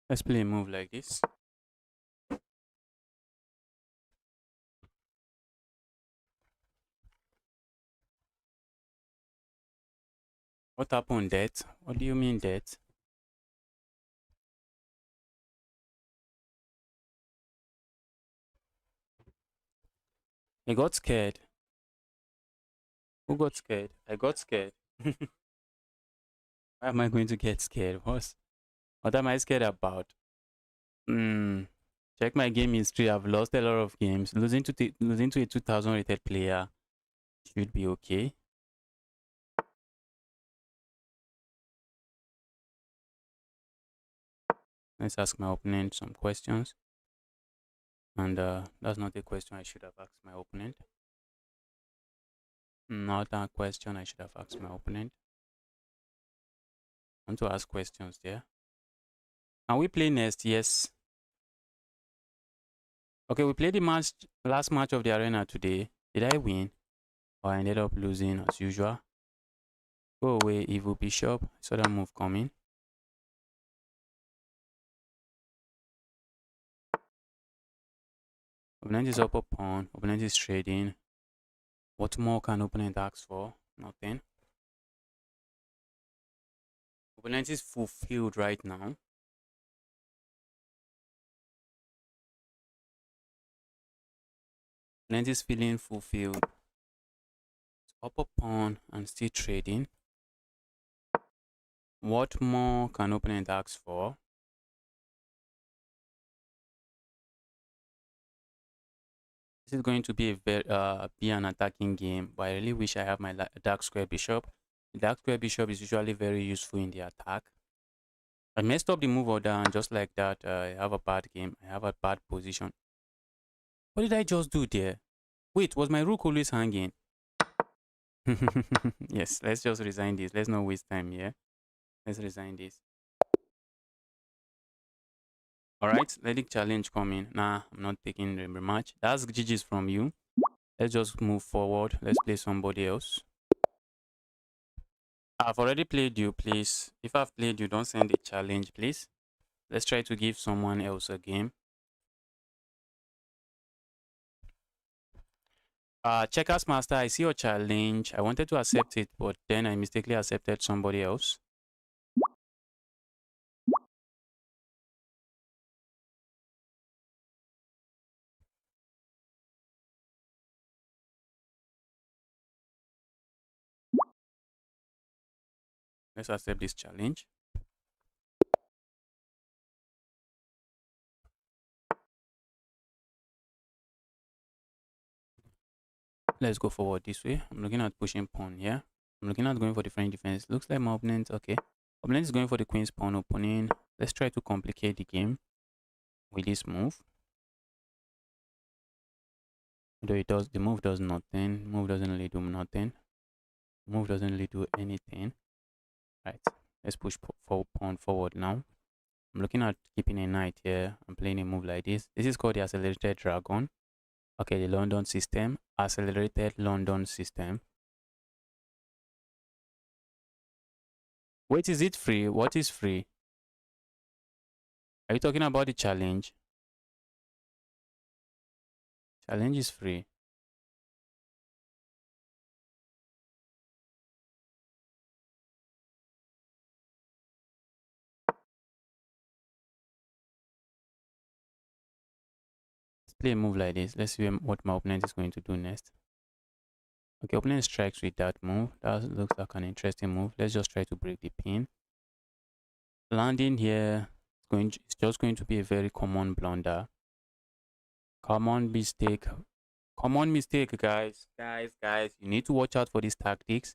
Let's play a move like this. What happened, that? What do you mean, that? I got scared. Who got scared? I got scared. Why am I going to get scared? What am I scared about? Hmm. Check my game history. I've lost a lot of games. Losing to a 2000 rated player should be okay. Let's ask my opponent some questions. And that's not a question I should have asked my opponent. Not a question I should have asked my opponent. I want to ask questions there. Can we play next? Yes. Okay, we played the last match of the arena today. Did I win? Or I ended up losing as usual? Go away, evil bishop. I saw that move coming. Opponent is up a pawn. Opponent is trading. What more can opponent ask for? Nothing. Opponent is fulfilled right now. Opponent is feeling fulfilled. Up a pawn and still trading. What more can opponent ask for? This is going to be be an attacking game, but I really wish I have my dark square bishop. The dark square bishop is usually very useful in the attack. I messed up the move order, and just like that, I have a bad game. I have a bad position. What did I just do there? Wait, was my rook always hanging? Yes, let's just resign this. Let's not waste time here. Let's resign this. Alright, let the challenge come in. Nah, I'm not taking the rematch. That's GG's from you. Let's just move forward. Let's play somebody else. I've already played you, please. If I've played you, don't send a challenge, please. Let's try to give someone else a game. Checkers Master, I see your challenge. I wanted to accept it, but then I mistakenly accepted somebody else. Let's accept this challenge. Let's go forward this way. I'm looking at pushing pawn here. I'm looking at going for the French defense. Looks like my opponent, okay. Opponent is going for the queen's pawn opening. Let's try to complicate the game with this move. Though the move does nothing. Move doesn't really do nothing. Move doesn't really do anything. Right. Let's push pawn forward now. I'm looking at keeping a knight here. I'm playing a move like this. This is called the accelerated dragon. Okay, the London system. Accelerated London system. Wait, is it free? What is free? Are you talking about the challenge? Challenge is free. Let's play a move like this. Let's see what my opponent is going to do next. Okay, opponent strikes with that move. That looks like an interesting move. Let's just try to break the pin. Landing here it's just going to be a very common blunder. Common mistake. Common mistake, guys. Guys. You need to watch out for these tactics.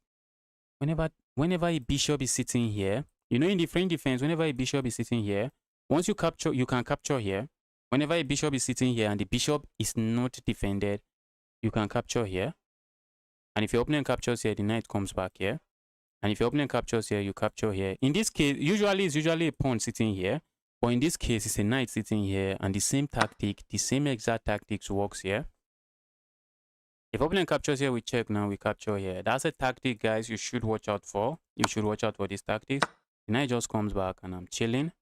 Whenever a bishop is sitting here, you know, in the French defense, whenever a bishop is sitting here, once you can capture here. Whenever a bishop is sitting here and the bishop is not defended, you can capture here. And if your opponent captures here, the knight comes back here. And if your opponent captures here, you capture here. In this case, it's usually a pawn sitting here. But in this case, it's a knight sitting here. And the same exact tactics works here. If opponent captures here, we check now, we capture here. That's a tactic, guys, you should watch out for. You should watch out for these tactics. The knight just comes back and I'm chilling.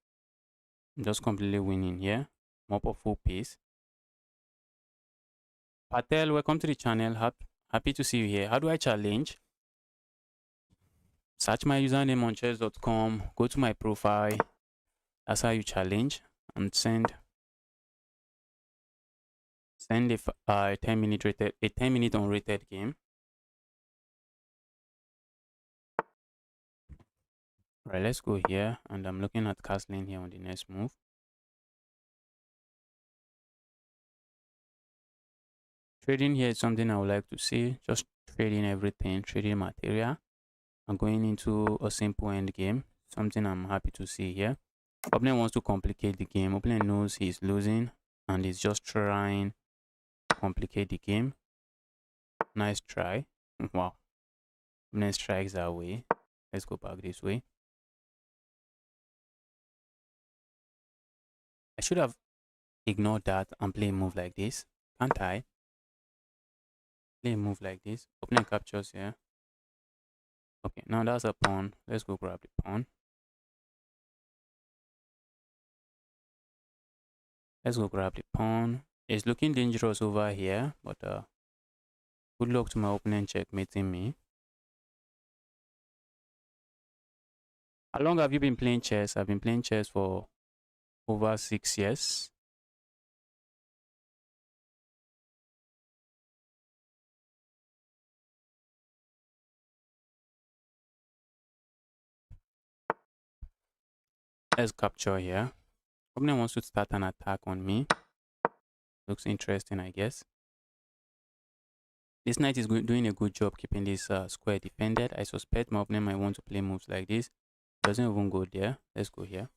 I'm just completely winning here. I'm up a full pace. Patel, welcome to the channel. Happy to see you here. How do I challenge? Search my username on chess.com. Go to my profile. That's how you challenge, and send a 10-minute unrated game. Right, let's go here, and I'm looking at castling here on the next move. Trading here is something I would like to see. Just trading everything, trading material. I'm going into a simple end game. Something I'm happy to see here. Opponent wants to complicate the game. Opponent knows he's losing and he's just trying to complicate the game. Nice try. Wow. Opponent strikes that way. Let's go back this way. I should have ignored that and play a move like this. Can't I? Play a move like this. Opponent captures here. Okay, now that's a pawn. Let's go grab the pawn. Let's go grab the pawn. It's looking dangerous over here, but good luck to my opponent checkmating me. How long have you been playing chess? I've been playing chess for over 6 years. Let's capture here. Opponent wants to start an attack on me. Looks interesting, I guess. This knight is doing a good job keeping this square defended. I suspect my opponent might want to play moves like this. Doesn't even go there. Let's go here.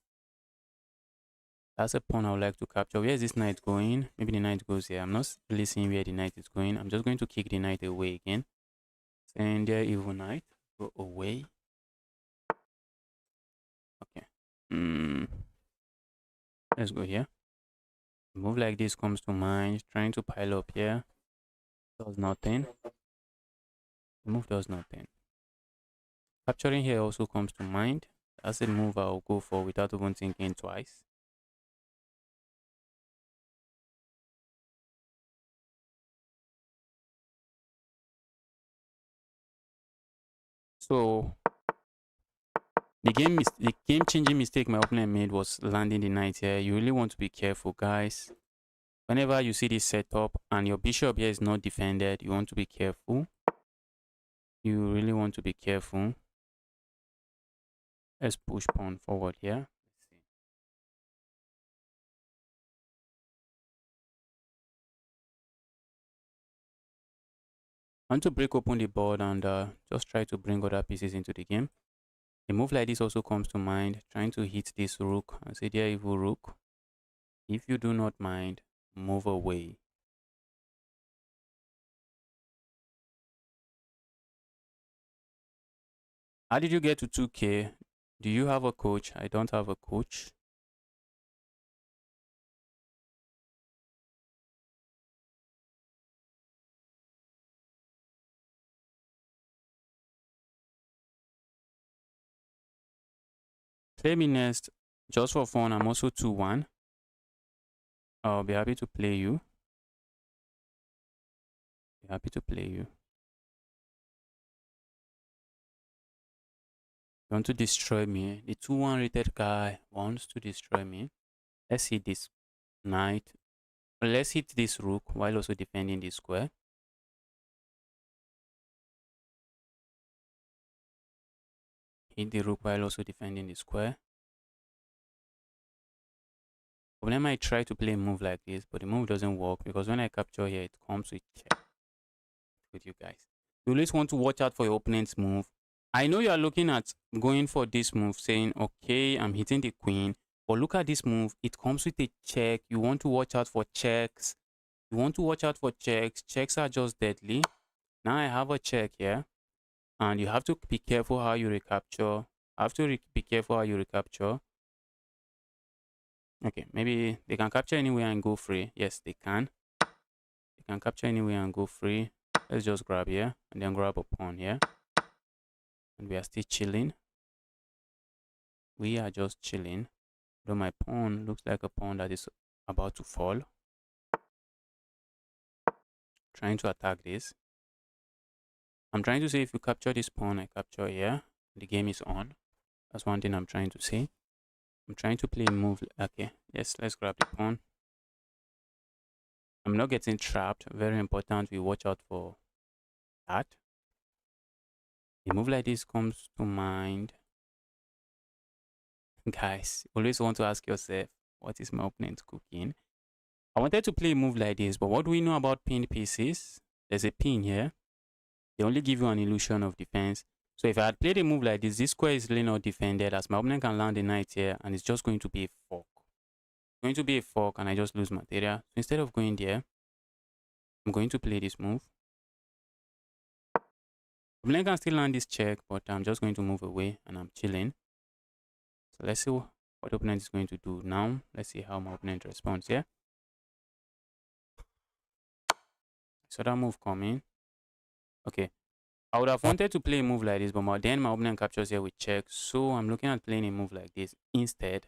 That's a pawn I would like to capture. Where is this knight going? Maybe the knight goes here. I'm not really seeing where the knight is going. I'm just going to kick the knight away again. Send there, evil knight. Go away. Okay. Let's go here. A move like this comes to mind. Trying to pile up here. Does nothing. The move does nothing. Capturing here also comes to mind. That's a move I'll go for without even thinking twice. So the game changing mistake my opponent made was landing the knight here. You really want to be careful, guys. Whenever you see this setup and your bishop here is not defended, you want to be careful. You really want to be careful. Let's push pawn forward here. I want to break open the board and just try to bring other pieces into the game. A move like this also comes to mind, trying to hit this rook and say, dear evil rook, if you do not mind, move away. How did you get to 2K? Do you have a coach? I don't have a coach. Play me next. Just for fun, I'm also 2-1. I'll be happy to play you. Be happy to play you. You want to destroy me? The 2-1 rated guy wants to destroy me. Let's hit this knight. Let's hit this rook while also defending the square. Hit the rook while also defending the square. Opponent might try to play a move like this, but the move doesn't work because when I capture here, it comes with check with you guys. You always want to watch out for your opponent's move. I know you are looking at going for this move, saying, okay, I'm hitting the queen. But look at this move. It comes with a check. You want to watch out for checks. You want to watch out for checks. Checks are just deadly. Now I have a check here. And you have to be careful how you recapture. Be careful how you recapture. Okay, maybe they can capture anywhere and go free. Yes, they can. They can capture anywhere and go free. Let's just grab here and then grab a pawn here. And we are still chilling. We are just chilling. Though my pawn looks like a pawn that is about to fall. Trying to attack this. I'm trying to say if you capture this pawn, I capture here. The game is on. That's one thing I'm trying to say. I'm trying to play a move. Okay, yes, let's grab the pawn. I'm not getting trapped. Very important. We watch out for that. A move like this comes to mind. Guys, always want to ask yourself, what is my opponent cooking? I wanted to play a move like this, but what do we know about pinned pieces? There's a pin here. They only give you an illusion of defense. So if I had played a move like this square is really not defended, as my opponent can land a knight here, and it's just going to be a fork. It's going to be a fork, and I just lose material. So instead of going there, I'm going to play this move. Opponent can still land this check, but I'm just going to move away, and I'm chilling. So let's see what the opponent is going to do now. Let's see how my opponent responds here. So that move coming. Okay. I would have wanted to play a move like this, but then my opponent captures here with check. So I'm looking at playing a move like this instead.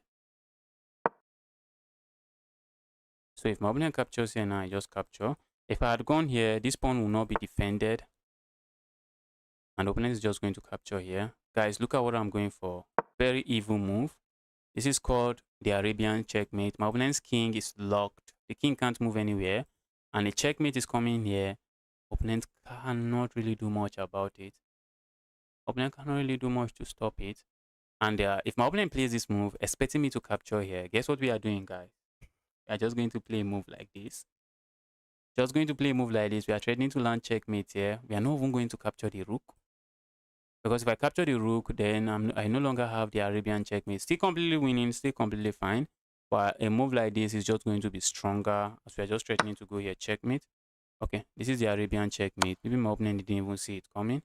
So if my opponent captures here now, I just capture. If I had gone here, this pawn will not be defended. And the opponent is just going to capture here. Guys, look at what I'm going for. Very evil move. This is called the Arabian checkmate. My opponent's king is locked. The king can't move anywhere. And the checkmate is coming here. Opponent cannot really do much about it. Opponent cannot really do much to stop it. And if my opponent plays this move, expecting me to capture here, guess what we are doing, guys? We are just going to play a move like this. Just going to play a move like this. We are threatening to land checkmate here. We are not even going to capture the rook. Because if I capture the rook, then I no longer have the Arabian checkmate. Still completely winning, still completely fine. But a move like this is just going to be stronger, as we are just threatening to go here checkmate. Okay, this is the Arabian checkmate. Maybe my opponent didn't even see it coming.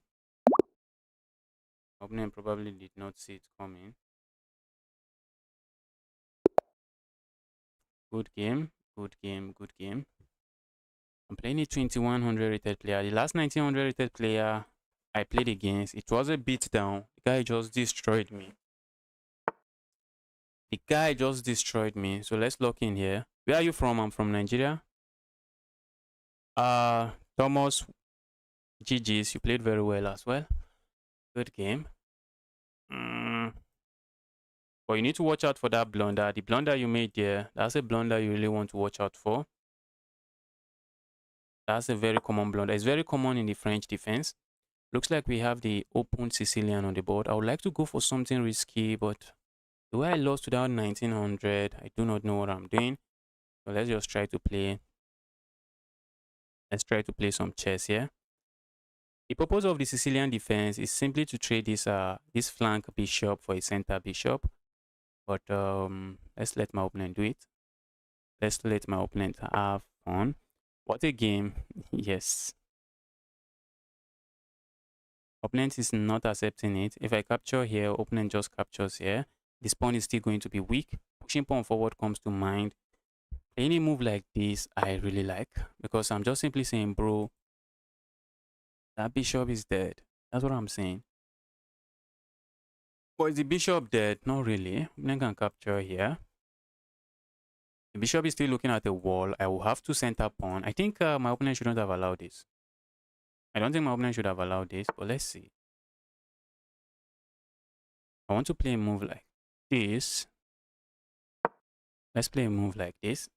My opponent probably did not see it coming. Good game, good game, good game. I'm playing a 2100 rated player. The last 1900 rated player I played against, it was a beatdown. The guy just destroyed me. The guy just destroyed me. So let's lock in here. Where are you from? I'm from Nigeria. Thomas, GG's. You played very well as well. Good game. But you need to watch out for that blunder. The blunder you made there, that's a blunder you really want to watch out for. That's a very common blunder. It's very common in the French defense. Looks like we have the open Sicilian on the board. I would like to go for something risky, but the way I lost to that 1900, I do not know what I'm doing. So let's just try to play. Let's try to play some chess here. The purpose of the Sicilian defense is simply to trade this flank bishop for a center bishop. But let's let my opponent do it. Let's let my opponent have fun. What a game. Yes. Opponent is not accepting it. If I capture here, opponent just captures here. This pawn is still going to be weak. Pushing pawn forward comes to mind. Any move like this, I really like. Because I'm just simply saying, bro, that bishop is dead. That's what I'm saying. But is the bishop dead? Not really. Opponent can capture here. The bishop is still looking at the wall. I will have to center pawn. I think my opponent shouldn't have allowed this. I don't think my opponent should have allowed this, but let's see. I want to play a move like this. Let's play a move like this.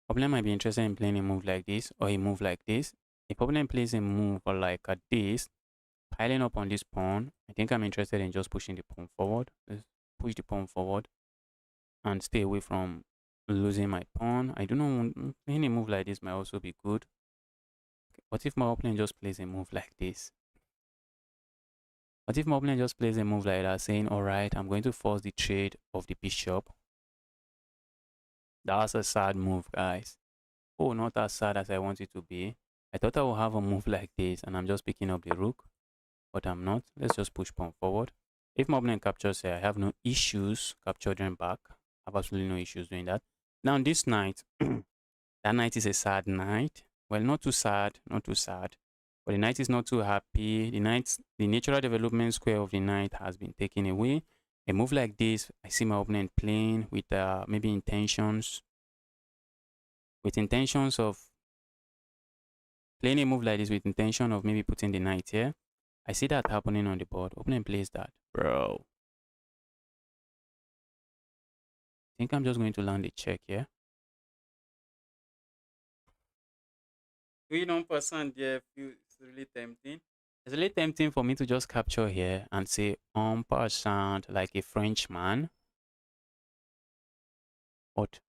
Opponent might be interested in playing a move like this or a move like this. If opponent plays a move like this, piling up on this pawn, I think I'm interested in just pushing the pawn forward. Let's push the pawn forward and stay away from losing my pawn. I do not want playing a move like this might also be good. What if my opponent just plays a move like this? What if my opponent just plays a move like that, saying, all right, I'm going to force the trade of the bishop? That's a sad move, guys. Oh, not as sad as I want it to be. I thought I would have a move like this, and I'm just picking up the rook, but I'm not. Let's just push pawn forward. If my opponent captures here, I have no issues capturing back. I have absolutely no issues doing that. Now, this knight, that knight is a sad knight. Well, not too sad, not too sad. But the knight is not too happy. The natural development square of the knight has been taken away. A move like this, I see my opponent playing with maybe intentions of playing a move like this with intention of maybe putting the knight here. I see that happening on the board. Opponent plays that. Bro. I think I'm just going to land a check here. Going on percent there feels really tempting. It's really tempting for me to just capture here and say on percent like a Frenchman. But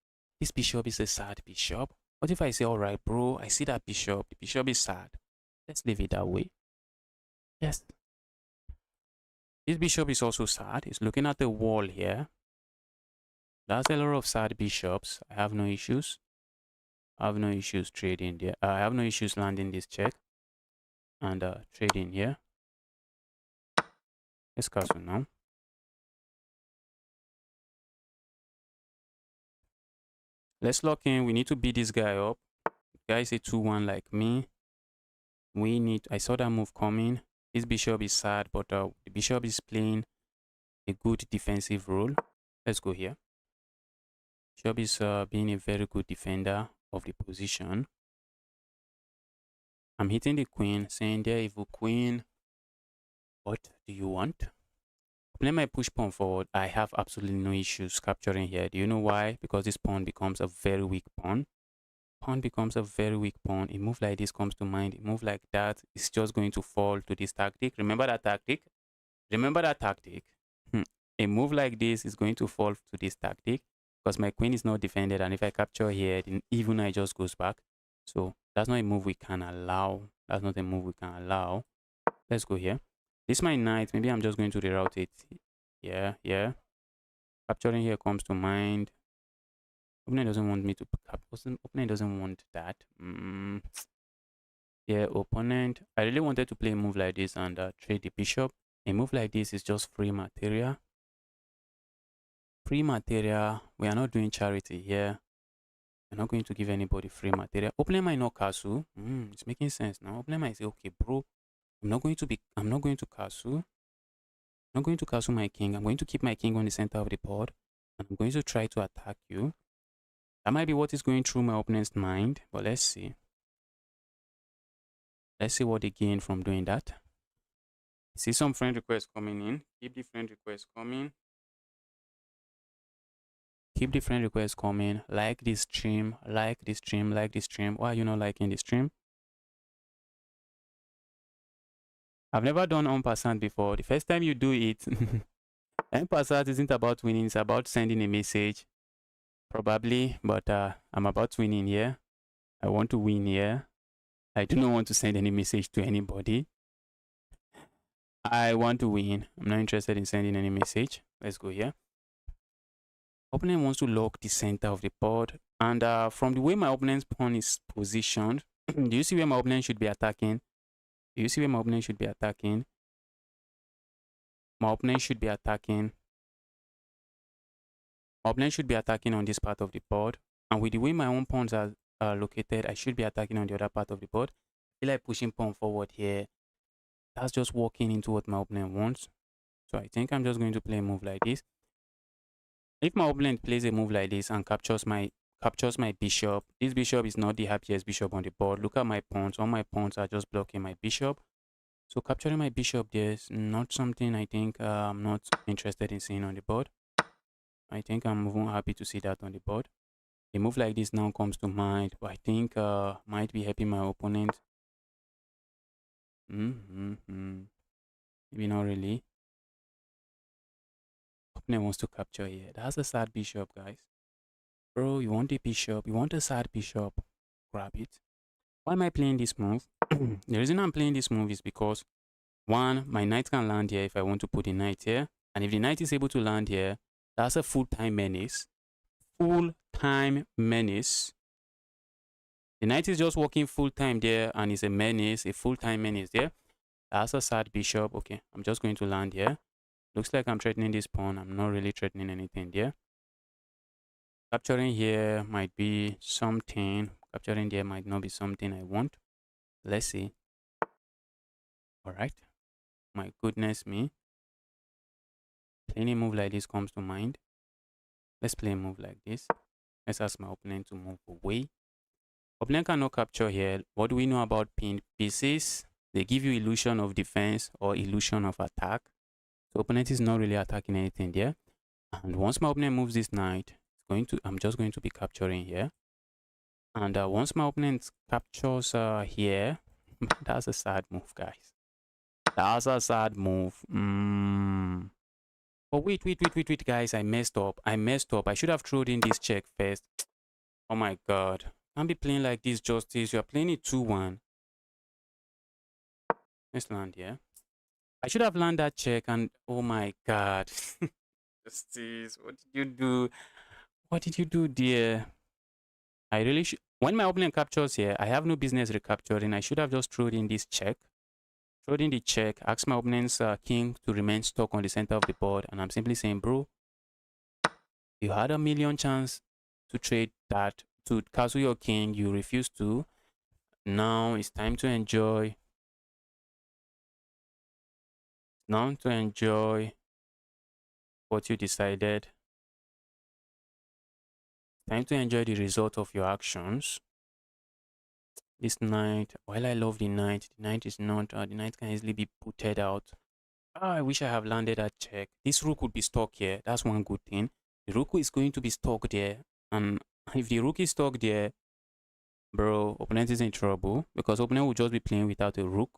this bishop is a sad bishop. What if I say, all right, bro, I see that bishop. The bishop is sad. Let's leave it that way. Yes. This bishop is also sad. It's looking at the wall here. That's a lot of sad bishops. I have no issues. I have no issues trading there. I have no issues landing this check and trading here. Let's castle now. Let's lock in. We need to beat this guy up. Guy is a 2-1 like me. I saw that move coming. This bishop is sad, but the bishop is playing a good defensive role. Let's go here. Bishop is being a very good defender of the position. I'm hitting the queen, saying there, evil queen, what do you want? When I push pawn forward, I have absolutely no issues capturing here. Do you know why? Because this pawn becomes a very weak pawn. Pawn becomes a very weak pawn. A move like this comes to mind. A move like that is just going to fall to this tactic. Remember that tactic? Remember that tactic? A move like this is going to fall to this tactic because my queen is not defended, and if I capture here, then even I just goes back. So that's not a move we can allow. That's not a move we can allow. Let's go here. This is my knight. Maybe I'm just going to reroute it. Yeah. Capturing here comes to mind. Opponent doesn't want me to opponent doesn't want that. Yeah, opponent. I really wanted to play a move like this and trade the bishop. A move like this is just free material. Free material. We are not doing charity here. We're not going to give anybody free material. Opponent might not castle. It's making sense now. Opponent might say, okay, bro, I'm not going to castle. I'm not going to castle my king. I'm going to keep my king on the center of the board. And I'm going to try to attack you. That might be what is going through my opponent's mind. But let's see. Let's see what they gain from doing that. I see some friend requests coming in. Keep the friend requests coming. Keep the friend requests coming. Like this stream. Like this stream. Like this stream. Why are you not liking this stream? I've never done en passant before. The first time you do it, en passant isn't about winning. It's about sending a message. Probably. But I'm about winning here. I want to win here. I do not want to send any message to anybody. I want to win. I'm not interested in sending any message. Let's go here. Opponent wants to lock the center of the board. And from the way my opponent's pawn is positioned, do you see where my opponent should be attacking? Do you see where my opponent should be attacking? My opponent should be attacking. My opponent should be attacking on this part of the board. And with the way my own pawns are located, I should be attacking on the other part of the board. I feel like pushing pawn forward here. That's just walking into what my opponent wants. So I think I'm just going to play a move like this. If my opponent plays a move like this and captures my bishop, this bishop is not the happiest bishop on the board. Look at my pawns. All my pawns are just blocking my bishop. So capturing my bishop there is not something I think I'm not interested in seeing on the board. I think I'm more happy to see that on the board. A move like this now comes to mind, but I think might be helping my opponent. Maybe not really. Opponent wants to capture here. That's a sad bishop, guys. Bro, you want a bishop? You want a sad bishop? Grab it. Why am I playing this move? The reason I'm playing this move is because, one, my knight can land here if I want to put the knight here. And if the knight is able to land here, that's a full-time menace. Full-time menace. The knight is just working full-time there and it's a menace, a full-time menace there. That's a sad bishop. Okay, I'm just going to land here. Looks like I'm threatening this pawn. I'm not really threatening anything there. Capturing here might be something. Capturing there might not be something I want. Let's see. All right. My goodness me. playing a move like this comes to mind, let's play a move like this. Let's ask my opponent to move away. Opponent cannot capture here. What do we know about pinned pieces? They give you illusion of defense or illusion of attack. So opponent is not really attacking anything there. And once my opponent moves this knight, I'm just going to be capturing here. And once my opponent captures here, that's a sad move, guys. That's a sad move. Oh, wait, guys. I messed up. I should have thrown in this check first. Oh my god. Can't be playing like this, Justice. You're playing it 2-1. Let's land here. I should have landed that check and oh my god. Justice, what did you do? What did you do, dear? I really should. When my opponent captures here, I have no business recapturing. I should have just thrown in this check. Thrown in the check, ask my opponent's king to remain stuck on the center of the board. And I'm simply saying, bro, you had a million chance to trade that, to castle your king. You refused to. Now it's time to enjoy. Now to enjoy what you decided. Time to enjoy the result of your actions. This knight, while I love the knight is not, the knight can easily be putted out. Oh, I wish I have landed that check. This rook would be stuck here. That's one good thing. The rook is going to be stuck there. And if the rook is stuck there, bro, opponent is in trouble because opponent will just be playing without a rook.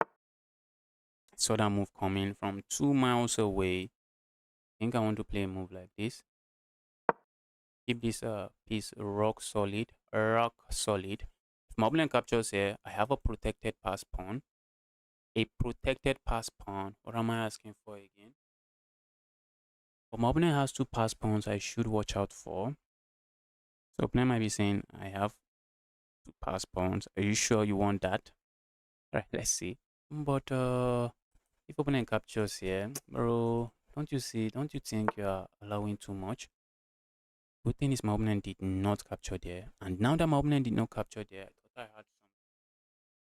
I saw that move coming from 2 miles away. I think I want to play a move like this. Keep this piece rock solid. If my opponent captures here, I have a protected pass pawn. A protected pass pawn. What am I asking for again? But my opponent has 2 pass pawns I should watch out for. So opponent might be saying, I have 2 pass pawns. Are you sure you want that? Right, let's see. But if opponent captures here, bro, don't you think you are allowing too much? Good thing is my opponent did not capture there. And now that my opponent did not capture there,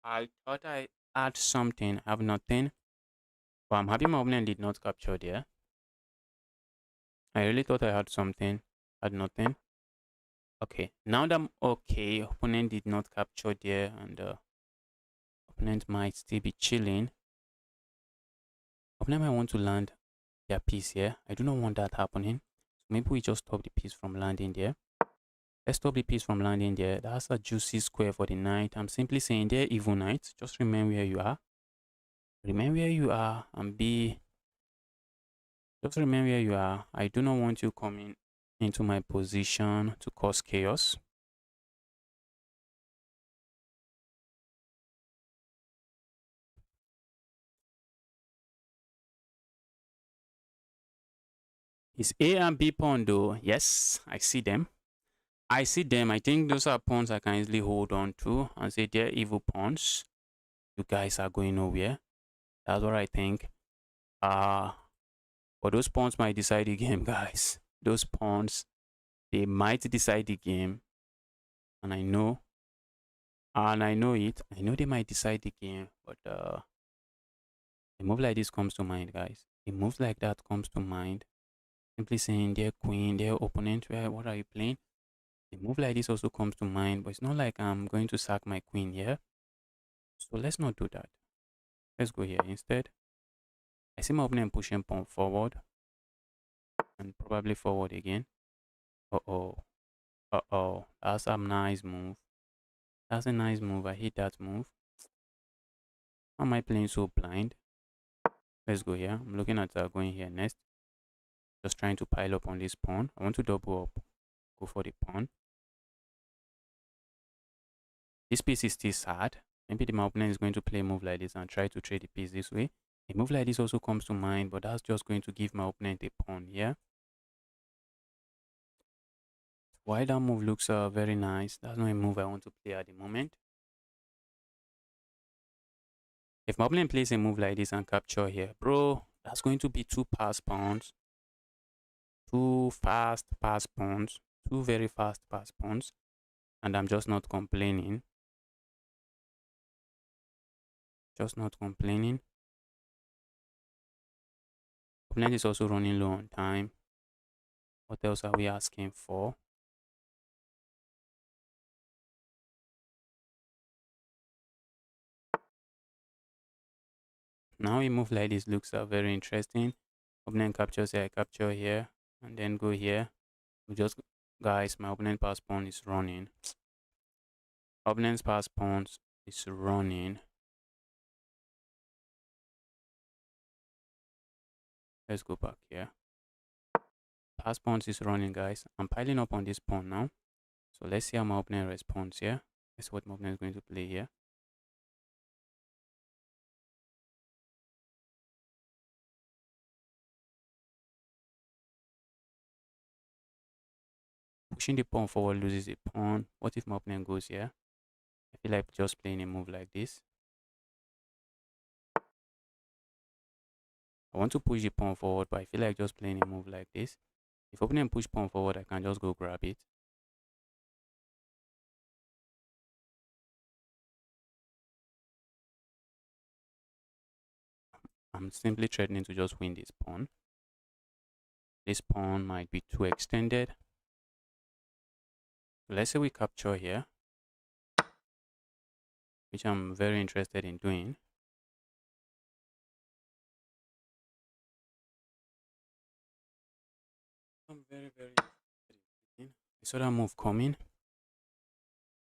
I thought I had something. I have nothing. But I'm happy my opponent did not capture there. I really thought I had something. Had nothing. Okay. Now that okay, opponent did not capture there and opponent might still be chilling. Opponent might want to land their piece here. I do not want that happening. Maybe we just stop the piece from landing there. Let's stop the piece from landing there. That's a juicy square for the knight. I'm simply saying there, evil knight. Just remain where you are. Remain where you are and just remain where you are. I do not want you coming into my position to cause chaos. Is A and B pawn though? Yes, I see them. I think those are pawns I can easily hold on to and say they're evil pawns. You guys are going nowhere. That's what I think. But those pawns might decide the game, guys. Those pawns, they might decide the game. And I know it. I know they might decide the game, but a move like this comes to mind, guys. A move like that comes to mind. Simply saying, dear queen, dear opponent, what are you playing? A move like this also comes to mind, but it's not like I'm going to sack my queen here. So let's not do that. Let's go here instead. I see my opponent pushing pawn forward and probably forward again. Uh-oh. That's a nice move. That's a nice move. I hate that move. How am I playing so blind? Let's go here. I'm looking at going here next. Just trying to pile up on this pawn. I want to double up. Go for the pawn. This piece is still sad. Maybe my opponent is going to play a move like this and try to trade the piece this way. A move like this also comes to mind, but that's just going to give my opponent a pawn here. While that move looks very nice, that's not a move I want to play at the moment. If my opponent plays a move like this and capture here, bro, that's going to be 2 pass pawns. 2 fast pass pawns. 2 very fast pass pawns. And I'm just not complaining. Just not complaining. Opponent is also running low on time. What else are we asking for? Now we move like this. Looks very interesting. Opponent captures here, I capture here, and then go here. We just, guys, my opponent pass pawn is running. Opponent's pass pawns is running. Let's go back here. Pass pawns is running, guys. I'm piling up on this pawn now. So let's see how my opponent responds here. That's what my opponent is going to play here. Pushing the pawn forward loses a pawn. What if my opponent goes here? I feel like just playing a move like this. I want to push the pawn forward, but I feel like just playing a move like this. If opponent push pawn forward, I can just go grab it. I'm simply threatening to just win this pawn. This pawn might be too extended. So let's say we capture here, which I'm very interested in doing. I'm very interested in. I saw that move coming,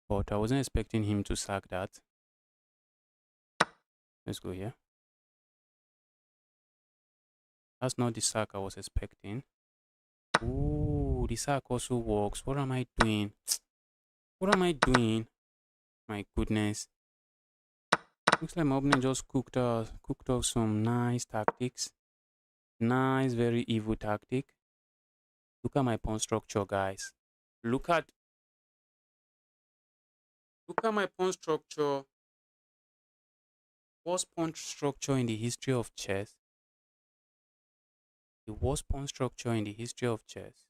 but I wasn't expecting him to sack that. Let's go here. That's not the sack I was expecting. Ooh, the sack also works. What am I doing? What am I doing? My goodness. Looks like my opponent just cooked off some nice tactics. Nice, very evil tactic. Look at my pawn structure, guys. Look at my pawn structure. Worst pawn structure in the history of chess. The worst pawn structure in the history of chess.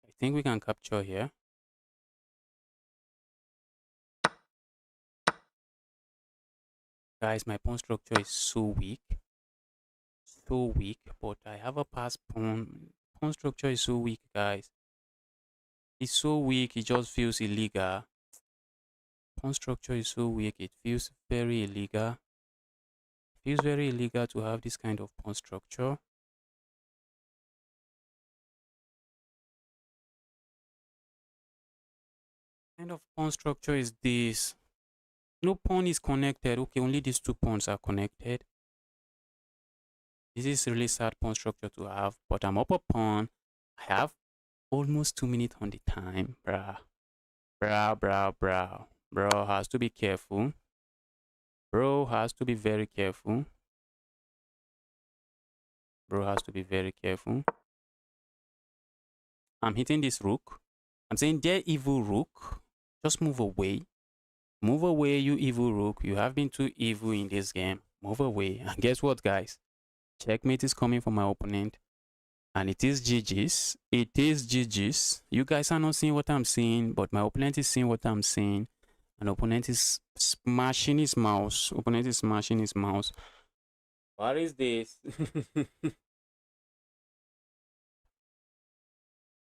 I think we can capture here. Guys, my pawn structure is so weak. So weak, but I have a pass pawn. Pawn structure is so weak, guys. It's so weak, it just feels illegal. Pawn structure is so weak, it feels very illegal. It feels very illegal to have this kind of pawn structure. What kind of pawn structure is this? No pawn is connected. Okay, only these two pawns are connected. This is really sad pawn structure to have, but I'm up a pawn. I have almost 2 minutes on the time, bruh. Bro has to be careful. Bro has to be very careful. Bro has to be very careful. I'm hitting this rook. I'm saying, dear evil rook, just move away. Move away, you evil rook. You have been too evil in this game. Move away. And guess what, guys? Checkmate is coming from my opponent. And it is GG's. It is GG's. You guys are not seeing what I'm seeing, but my opponent is seeing what I'm seeing. And opponent is smashing his mouse. Opponent is smashing his mouse. What is this?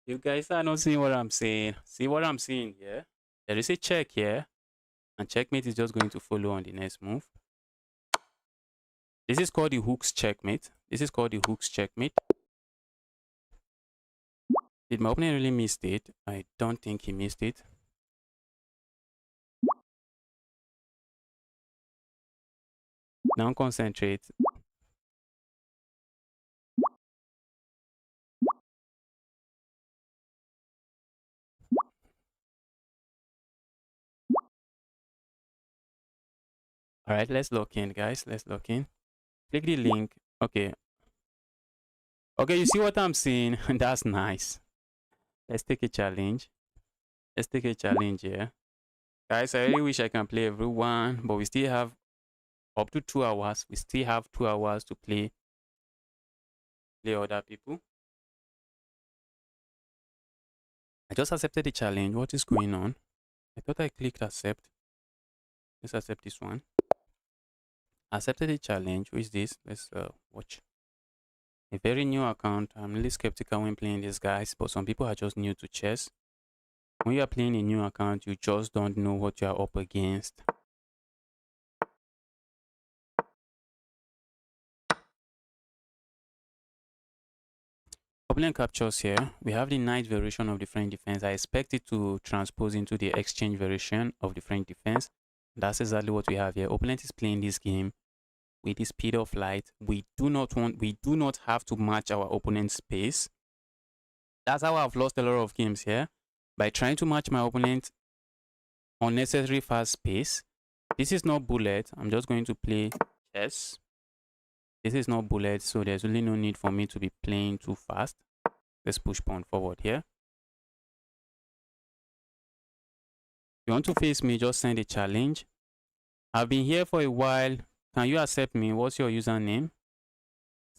You guys are not seeing what I'm saying. See what I'm seeing here? There is a check here. And checkmate is just going to follow on the next move. This is called the hook's checkmate. This is called the hook's checkmate. Did my opponent really miss it? I don't think he missed it. Now concentrate. All right, let's lock in, guys. Let's lock in. Click the link. Okay. Okay, you see what I'm seeing? That's nice. Let's take a challenge. Let's take a challenge here. Guys, I really wish I can play everyone, but we still have up to 2 hours. We still have 2 hours to play other people. I just accepted the challenge. What is going on? I thought I clicked accept. Let's accept this one. Accepted the challenge. Who is this? Let's watch. A very new account. I'm really skeptical when playing these guys, but some people are just new to chess. When you are playing a new account, you just don't know what you are up against. Opponent captures here. We have the knight variation of the French defense. I expect it to transpose into the exchange variation of the French defense. That's exactly what we have here. Opponent is playing this game with the speed of light. We do not have to match our opponent's pace. That's how I've lost a lot of games here. By trying to match my opponent unnecessary fast pace. This is not bullet. I'm just going to play chess. This is not bullet, so there's really no need for me to be playing too fast. Let's push pawn forward here. You want to face me, just send a challenge. I've been here for a while. Can you accept me? What's your username?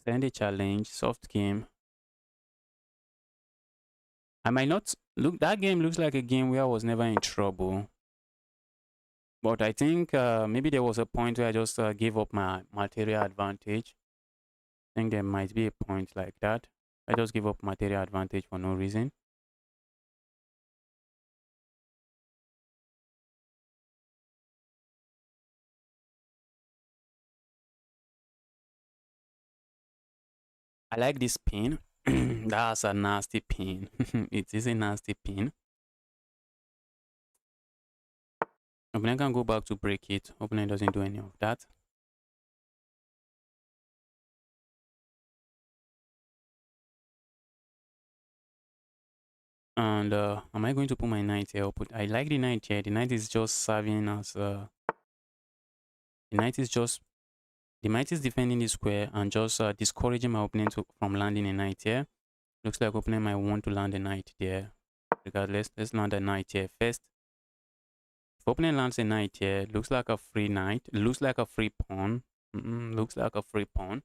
Send a challenge, soft game. I might not look, that game looks like a game where I was never in trouble. But I think maybe there was a point where I just gave up my material advantage. I think there might be a point like that. I just give up material advantage for no reason. I like this pin. That's a nasty pin. It is a nasty pin. Opponent can go back to break it. Opponent doesn't do any of that. And am I going to put my knight here? I like the knight here. The knight is just serving as the knight is defending the square and just discouraging my opponent from landing a knight here. Looks like opponent might want to land a knight there. Regardless, let's land a knight here first. If opponent lands a knight here, looks like a free knight. Looks like a free pawn. Looks like a free pawn.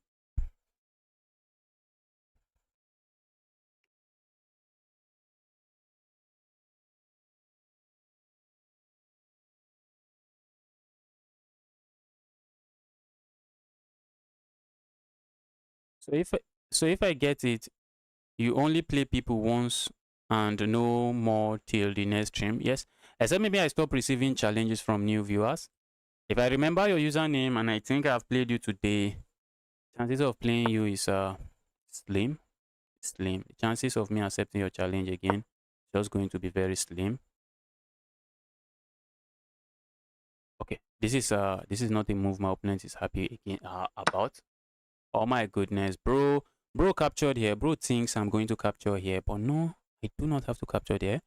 So if I get it, you only play people once and no more till the next stream. Yes. Except maybe I stop receiving challenges from new viewers. If I remember your username and I think I've played you today, chances of playing you is slim. Slim. The chances of me accepting your challenge again is just going to be very slim. Okay. This is not a move my opponent is happy again about. Oh my goodness, bro. Bro captured here. Bro thinks I'm going to capture here, but no, I do not have to capture there.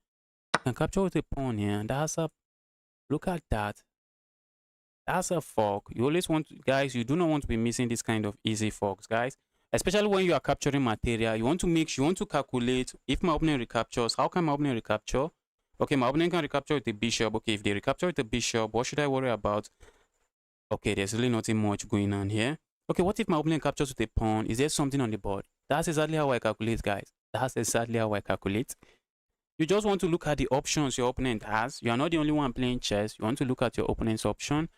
I can capture with a pawn here, and that's a, look at that. That's a fork. You always want to, guys, you do not want to be missing this kind of easy forks, guys. Especially when you are capturing material, you want to make sure, you want to calculate if my opponent recaptures, how can my opponent recapture? Okay, my opponent can recapture with the bishop. Okay, if they recapture with the bishop, what should I worry about? Okay, there's really nothing much going on here. Okay, what if my opponent captures with a pawn? Is there something on the board? That's exactly how I calculate, guys. That's exactly how I calculate. You just want to look at the options your opponent has. You are not the only one playing chess. You want to look at your opponent's option.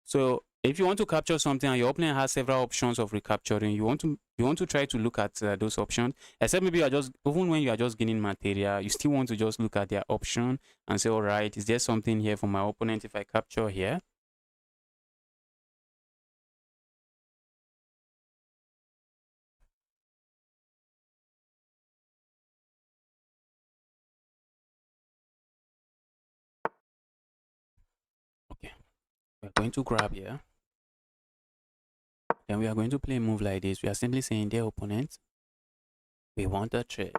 So if you want to capture something and your opponent has several options of recapturing, you want to try to look at those options. Except maybe you are just, even when you are just gaining material, you still want to just look at their option and say, all right, is there something here for my opponent if I capture here? Okay, we're going to grab here. Then we are going to play a move like this. We are simply saying, dear opponent, we want a trade.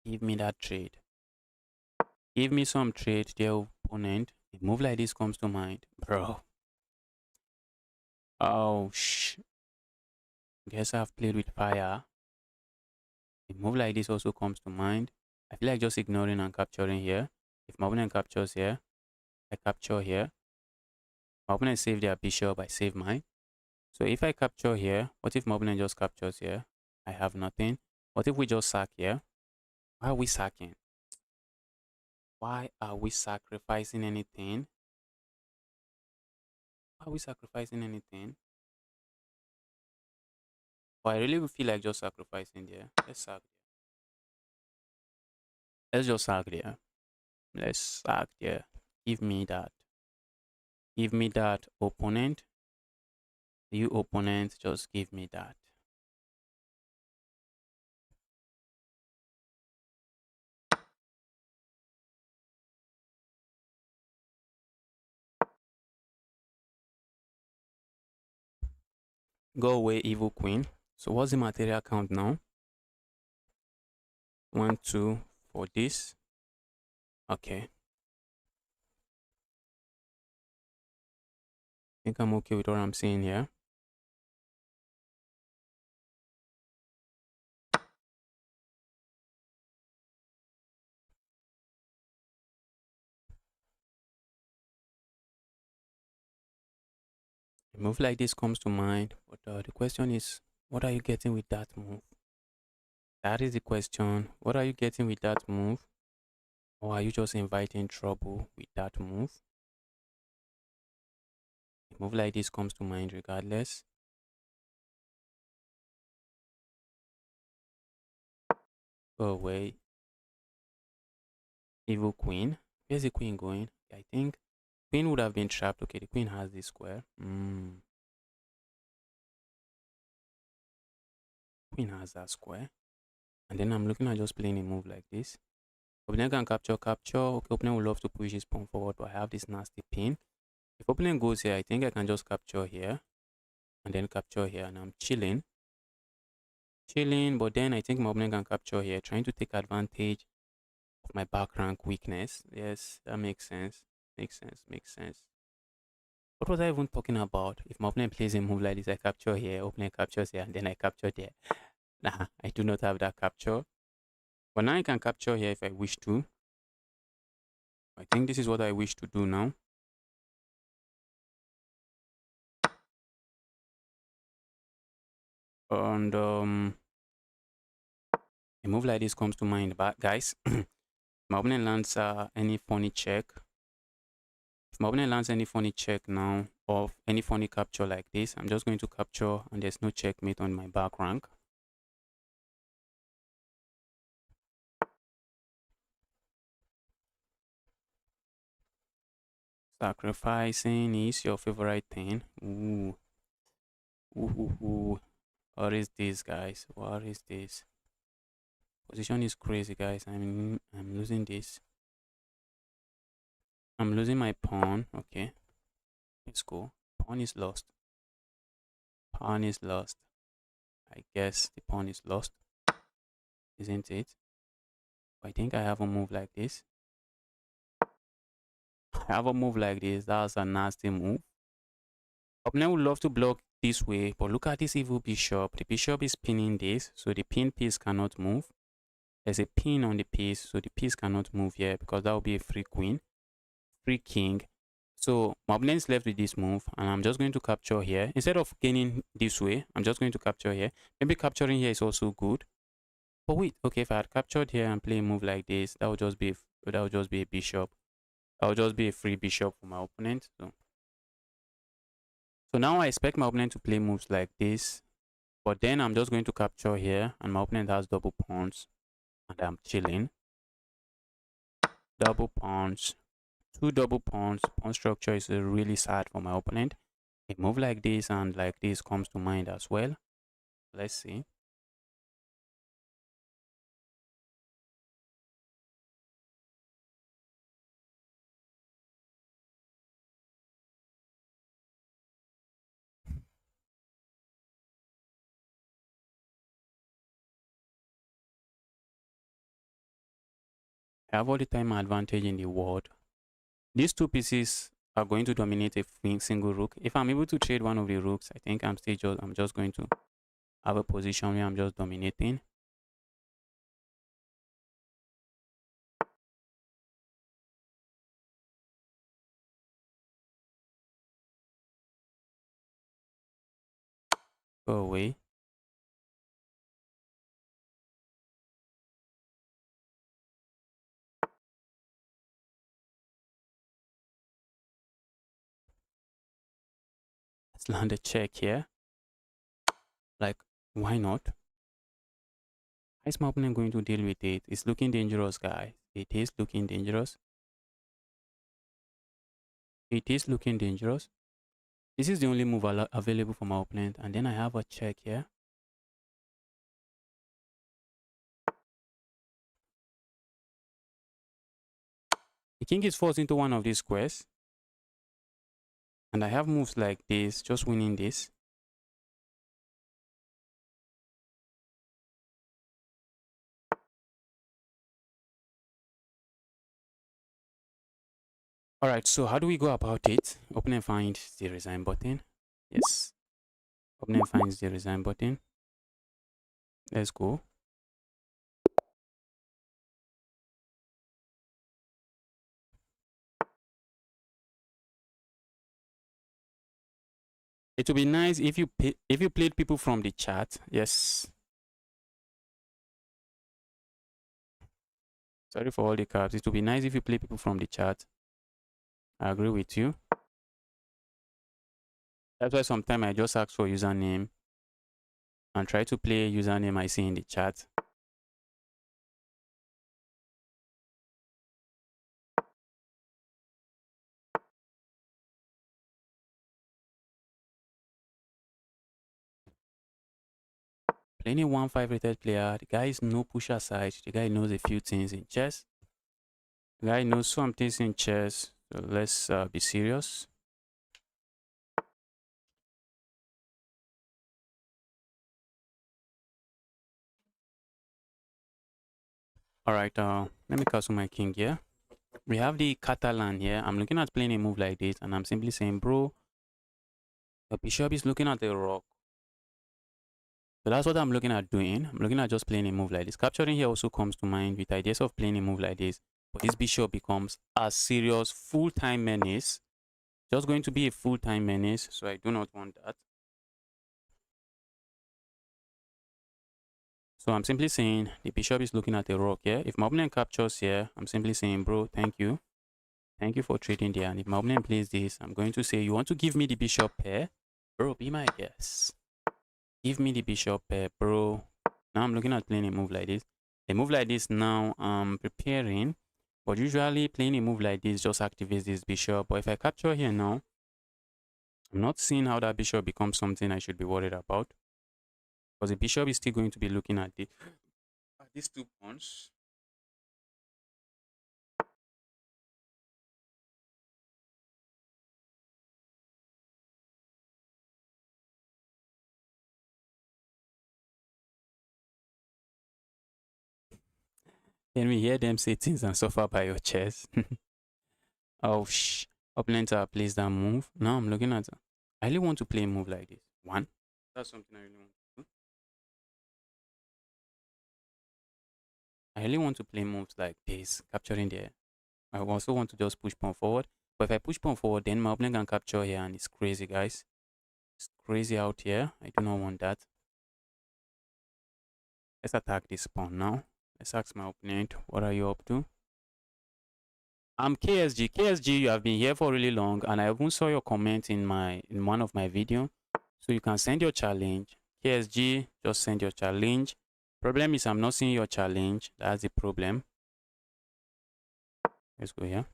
Give me that trade. Give me some trade, dear opponent. A move like this comes to mind. Bro. Oh, guess I've played with fire. A move like this also comes to mind. I feel like just ignoring and capturing here. If my opponent captures here, I capture here. My opponent saved their bishop, I save mine. So if I capture here, what if my opponent just captures here? I have nothing. What if we just sack here? Why are we sacking? Why are we sacrificing anything? Are we sacrificing anything? But I really feel like just sacrificing there. Let's sack. Let's just sack there. Let's sack there. Give me that. Give me that opponent. You opponent, just give me that. Go away, evil queen. So what's the material count now? 1, 2 for this. Okay. I think I'm okay with what I'm seeing here. A move like this comes to mind, but the question is, what are you getting with that move? That is the question. What are you getting with that move? Or are you just inviting trouble with that move? A move like this comes to mind regardless. Go away. Evil queen. Where's the queen going? I think queen would have been trapped. Okay, the queen has this square. Queen has that square. And then I'm looking at just playing a move like this. Opponent can capture. Okay, opponent would love to push his pawn forward, but I have this nasty pin. If opponent goes here, I think I can just capture here. And then capture here. And I'm chilling. But then I think my opponent can capture here, trying to take advantage of my back rank weakness. Yes, that makes sense. Makes sense. What was I even talking about? If my opponent plays a move like this, I capture here, opponent captures here, and then I capture there. Nah, I do not have that capture. But now I can capture here if I wish to. I think this is what I wish to do now. And a move like this comes to mind, but guys, my opponent lands any funny check. If my opponent lands any funny check now, or any funny capture like this, I'm just going to capture, and there's no checkmate on my back rank. Sacrificing is your favorite thing. Ooh. Ooh. What is this, guys? What is this? Position is crazy, guys. I'm losing this. I'm losing my pawn. Okay. Let's go. Pawn is lost. Pawn is lost. I guess the pawn is lost. Isn't it? I think I have a move like this. I have a move like this. That's a nasty move. Opponent would love to block this way, but look at this evil bishop. The bishop is pinning this, so the pin piece cannot move. There's a pin on the piece, so the piece cannot move here because that would be a free queen, free king. So my opponent is left with this move, and I'm just going to capture here. Instead of gaining this way, I'm just going to capture here. Maybe capturing here is also good. But wait, okay, if I had captured here and play a move like this, that would just be a bishop. That would just be a free bishop for my opponent. So now I expect my opponent to play moves like this, but then I'm just going to capture here, and my opponent has double pawns, and I'm chilling. Double pawns, two double pawns. Pawn structure is really sad for my opponent. A move like this and like this comes to mind as well. Let's see. I have all the time advantage in the world. These two pieces are going to dominate a single rook. If I'm able to trade one of the rooks, I think I'm just going to have a position where I'm just dominating. Go away. just land a check here. Like, why not? How is my opponent going to deal with it? It's looking dangerous, guys. It is looking dangerous. It is looking dangerous. This is the only move available for my opponent. And then I have a check here. The king is forced into one of these squares. And I have moves like this, just winning this. Alright, so how do we go about it? Opponent finds the resign button. Yes. Opponent finds the resign button. Let's go. It would be nice if you played people from the chat. Yes. Sorry for all the caps. It would be nice if you play people from the chat. I agree with you. That's why sometimes I just ask for username and try to play username I see in the chat. Playing a 1-5 rated player, the guy is no pusher side. The guy knows a few things in chess. The guy knows some things in chess. So let's be serious. All right, let me castle my king here. We have the Catalan here. I'm looking at playing a move like this, and I'm simply saying, bro, the bishop is looking at the rock. So that's what I'm looking at doing. I'm looking at just playing a move like this. Capturing here also comes to mind with ideas of playing a move like this. But this bishop becomes a serious full-time menace. Just going to be a full-time menace, so I do not want that. So I'm simply saying the bishop is looking at the rock here. If my opponent captures here, I'm simply saying, bro, thank you. Thank you for trading there. And if my opponent plays this, I'm going to say, you want to give me the bishop pair? Bro, be my guest. Give me the bishop pair, bro. Now I'm looking at playing a move like this. A move like this now I'm preparing. But usually playing a move like this just activates this bishop. But if I capture here now, I'm not seeing how that bishop becomes something I should be worried about. Because the bishop is still going to be looking at these 2 pawns. Then we hear them say things and suffer by your chest. Oh, opponent plays that move. Now I'm looking at I really want to play a move like this. One. That's something I really want to do. I really want to play moves like this, capturing the. I also want to just push pawn forward. But if I push pawn forward, then my opponent can capture here, and it's crazy, guys. It's crazy out here. I do not want that. Let's attack this pawn now. Let's ask my opponent, what are you up to? I'm KSG. KSG, you have been here for really long, and I even saw your comment in one of my videos. So you can send your challenge. KSG, just send your challenge. Problem is I'm not seeing your challenge. That's the problem. Let's go here.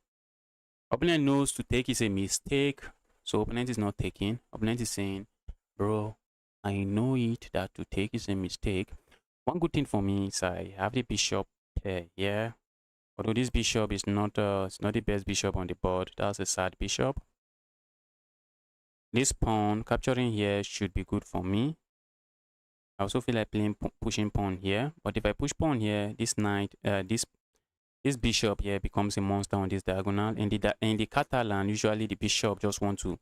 Opponent knows to take is a mistake. So opponent is not taking. Opponent is saying, bro, I know it that to take is a mistake. One good thing for me is I have the bishop pair here. Although this bishop is it's not the best bishop on the board. That's a sad bishop. This pawn capturing here should be good for me. I also feel like playing pushing pawn here. But if I push pawn here, this knight, this bishop here becomes a monster on this diagonal. In the Catalan, usually the bishop just want to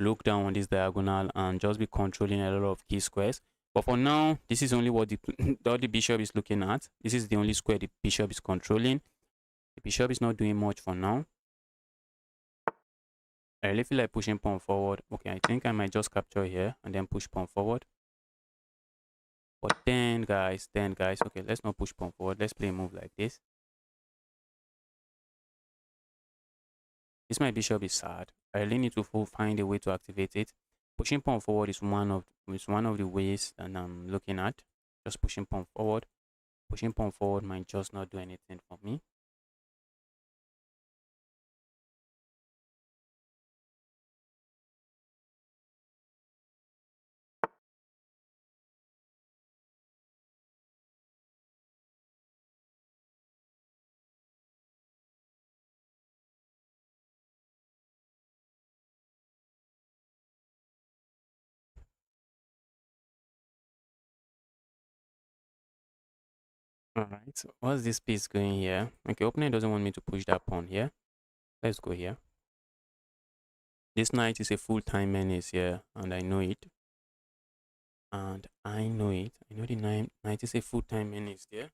look down on this diagonal and just be controlling a lot of key squares. But for now, this is only what the bishop is looking at. This is the only square the bishop is controlling. The bishop is not doing much for now. I really feel like pushing pawn forward. Okay, I think I might just capture here and then push pawn forward. But then guys, okay, let's not push pawn forward. Let's play a move like this. This my bishop is sad. I really need to find a way to activate it. Pushing pawn forward is one of the ways that I'm looking at. Just pushing pawn forward. Pushing pawn forward might just not do anything for me. Alright, so what's this piece going here? Okay, opponent doesn't want me to push that pawn here. Let's go here. This knight is a full-time menace here, and I know it. And I know it. I know the knight is a full-time menace there.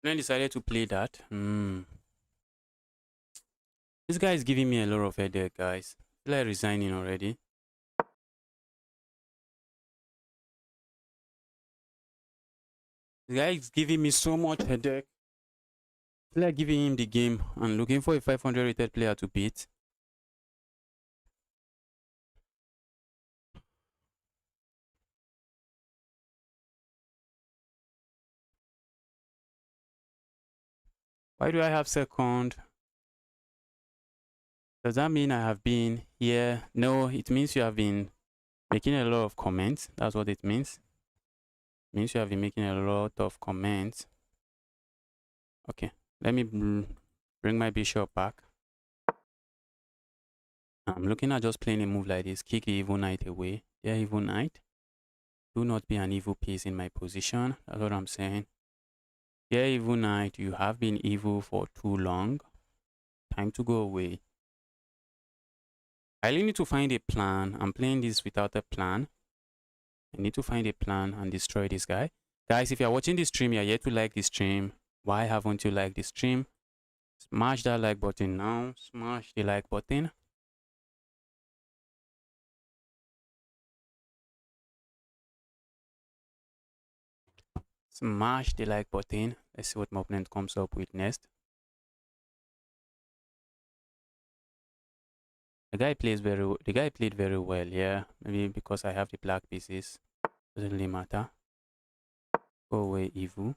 Then decided to play that. This guy is giving me a lot of headache, guys. I feel like resigning already. This guy is giving me so much headache. I feel like giving him the game and looking for a 500 rated player to beat. Why do I have second? Does that mean I have been here? No, it means you have been making a lot of comments. That's what it means. It means you have been making a lot of comments. Okay, let me bring my bishop back. I'm looking at just playing a move like this. Kick the evil knight away. Yeah, evil knight. Do not be an evil piece in my position. That's what I'm saying. Yeah, evil knight, you have been evil for too long. Time to go away. I really need to find a plan. I'm playing this without a plan. I need to find a plan and destroy this guy. Guys, if you're watching this stream, you're yet to like this stream. Why haven't you liked this stream? Smash that like button now. Smash the like button. Smash the like button. Let's see what my opponent comes up with next. The guy played very well, yeah. Maybe because I have the black pieces. Doesn't really matter. Go away, evil.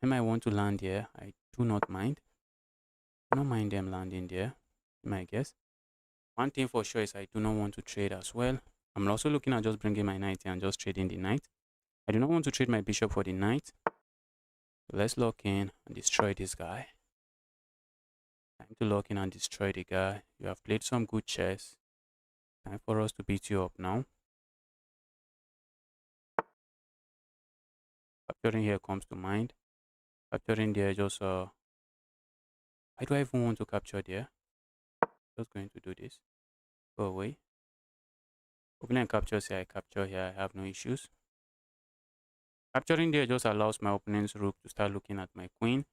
They might want to land here. I do not mind. I don't mind them landing there, my guess. One thing for sure is I do not want to trade as well. I'm also looking at just bringing my knight here and just trading the knight. I do not want to trade my bishop for the knight. So let's lock in and destroy this guy. Time to lock in and destroy the guy. You have played some good chess. Time for us to beat you up now. Capturing here comes to mind. Capturing there just why do I even want to capture there? Just going to do this. Go away. Open and capture, say I capture here, I have no issues. Capturing there just allows my opponent's rook to start looking at my queen.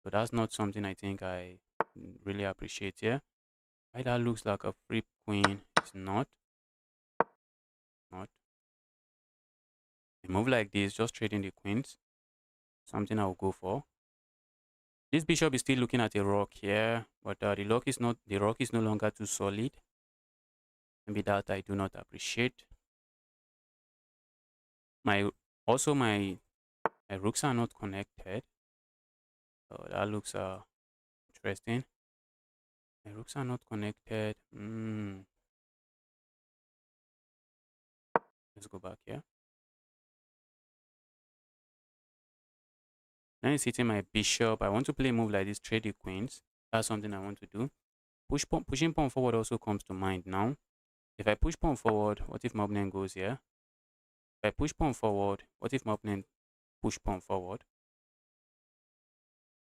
So that's not something I think I really appreciate here. Why that looks like a free queen, it's not. Not. A move like this, just trading the queens. Something I'll go for. This bishop is still looking at a rock here, but the rock is no longer too solid. Maybe that I do not appreciate. My rooks are not connected. So that looks interesting. My rooks are not connected. Let's go back here. Then it's hitting my bishop. I want to play a move like this, trade the queens. That's something I want to do. Pushing pawn forward also comes to mind now. If I push pawn forward, what if my opponent goes here? If I push pawn forward, what if my opponent push pawn forward?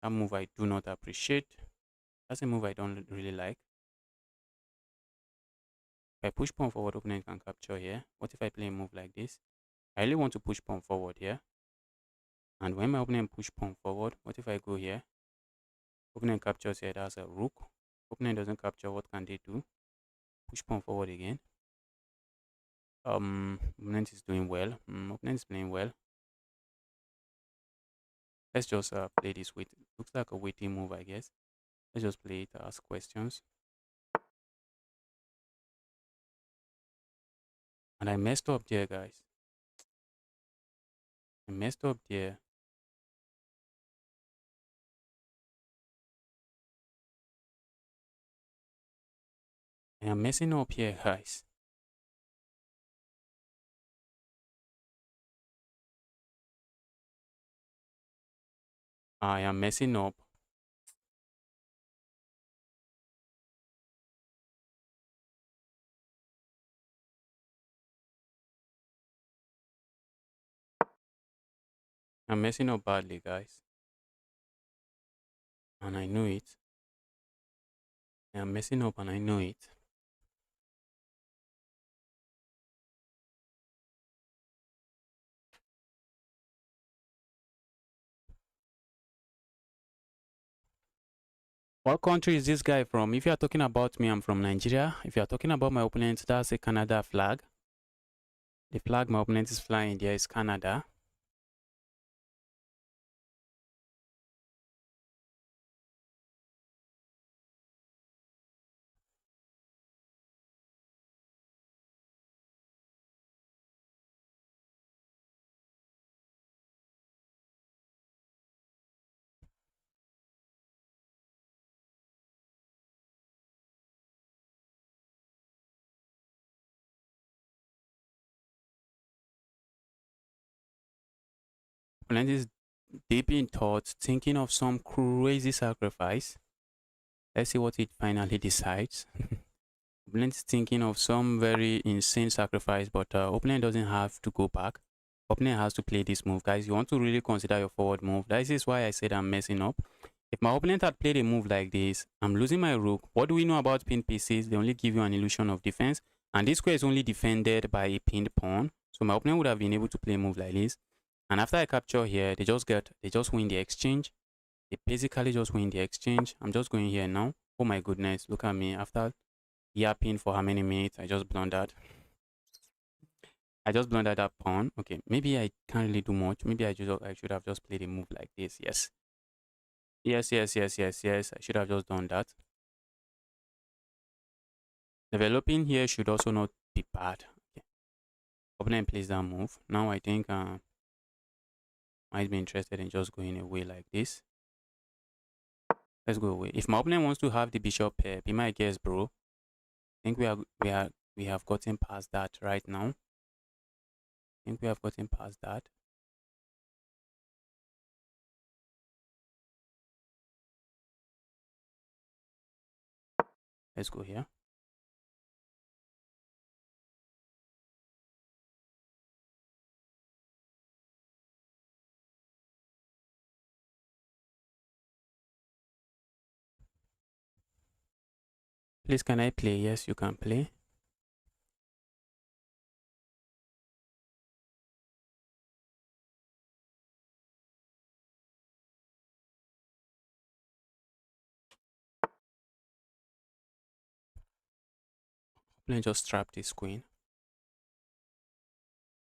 That move I do not appreciate. That's a move I don't really like. If I push pawn forward, opponent can capture here. What if I play a move like this? I really want to push pawn forward here. And when my opponent push pawn forward, what if I go here? Opponent captures here, that's a rook. Opponent doesn't capture, what can they do? Push pawn forward again. Opponent is doing well. Opponent is playing well. Let's just play this wait. Looks like a waiting move, I guess. Let's just play it, ask questions. And I messed up there, guys. I messed up there. I am messing up here, guys. I am messing up. I'm messing up badly, guys. And I know it. I am messing up and I know it. What country is this guy from? If you are talking about me, I'm from Nigeria. If you are talking about my opponent, that's a Canada flag. The flag my opponent is flying there is Canada. Opponent is deep in thoughts, thinking of some crazy sacrifice. Let's see what it finally decides. Opponent is thinking of some very insane sacrifice, but opponent doesn't have to go back. Opponent has to play this move. Guys, you want to really consider your forward move. This is why I said I'm messing up. If my opponent had played a move like this, I'm losing my rook. What do we know about pinned pieces? They only give you an illusion of defense. And this square is only defended by a pinned pawn. So my opponent would have been able to play a move like this. And after I capture here, they just win the exchange. They basically just win the exchange. I'm just going here now. Oh my goodness, look at me. After yapping for how many minutes, I just blundered. I just blundered that pawn. Okay, maybe I can't really do much. Maybe I should have just played a move like this. Yes. Yes. I should have just done that. Developing here should also not be bad. Okay. Opponent plays that move. Now I think might be interested in just going away like this. Let's go away. If my opponent wants to have the bishop pair, be my guest, bro. I think we have gotten past that right now. I think we have gotten past that. Let's go here. Please, can I play? Yes, you can play. Let me just trap this queen.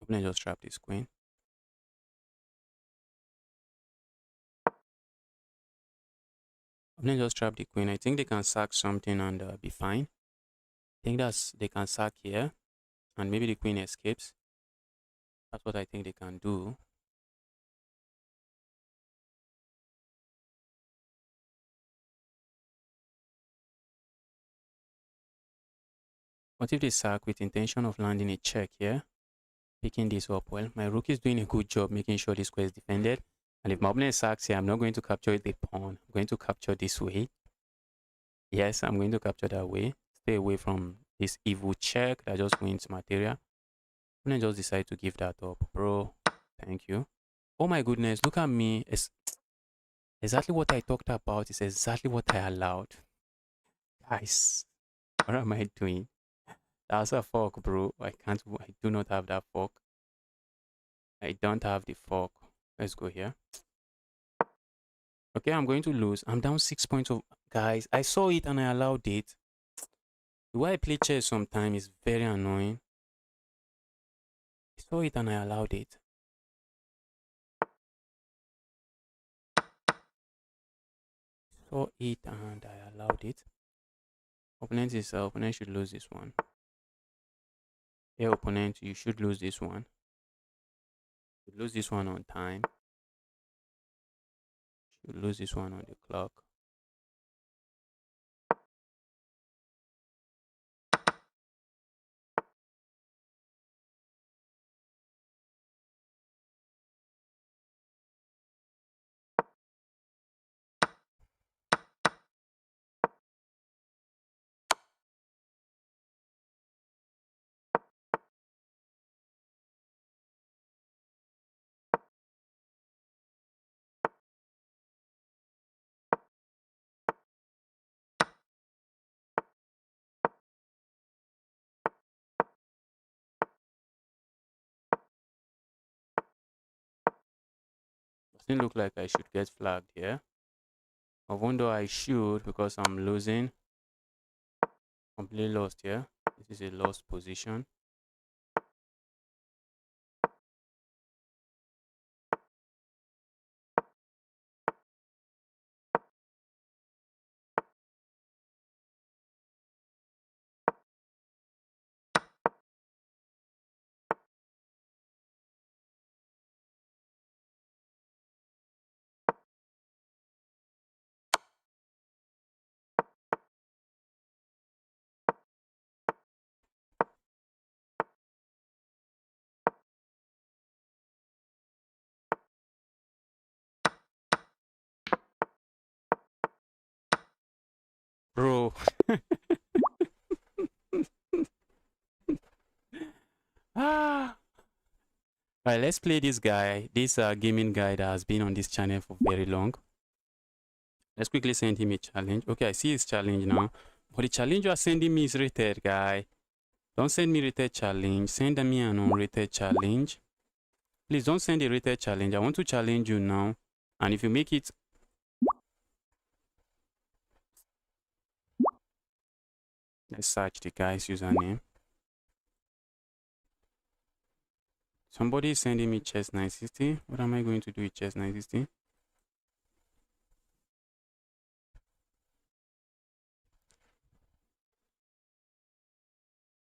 Let me just trap this queen. Let me just trap the queen. I think they can sack something and be fine. I think they can sack here, and maybe the queen escapes. That's what I think they can do. What if they sack with intention of landing a check here? Picking this up well. My rook is doing a good job making sure this square is defended. And if my opponent sacks here, I'm not going to capture the pawn. I'm going to capture this way. Yes, I'm going to capture that way. Stay away from this evil check that just wins material. And then just decide to give that up. Bro, thank you. Oh my goodness, look at me. It's exactly what I talked about. It's exactly what I allowed. Guys, what am I doing? That's a fork, bro. I do not have that fork. I don't have the fork. Let's go here. Okay, I'm going to lose. I'm down 6 points of... Guys, I saw it and I allowed it. The way I play chess sometimes is very annoying. I saw it and I allowed it. Saw it and I allowed it. Opponent should lose this one. Yeah, opponent, you should lose this one. You lose this one on time. You lose this one on the clock. Doesn't look like I should get flagged here. Even though I should because I'm losing. Completely lost here. This is a lost position. Bro. Ah. Alright, let's play this guy. This gaming guy that has been on this channel for very long. Let's quickly send him a challenge. Okay, I see his challenge now. But the challenge you are sending me is rated, guy. Don't send me rated challenge. Send me an unrated challenge. Please don't send a rated challenge. I want to challenge you now. And if you make it... Let's search the guy's username. Somebody is sending me chess 960. What am I going to do with chess 960?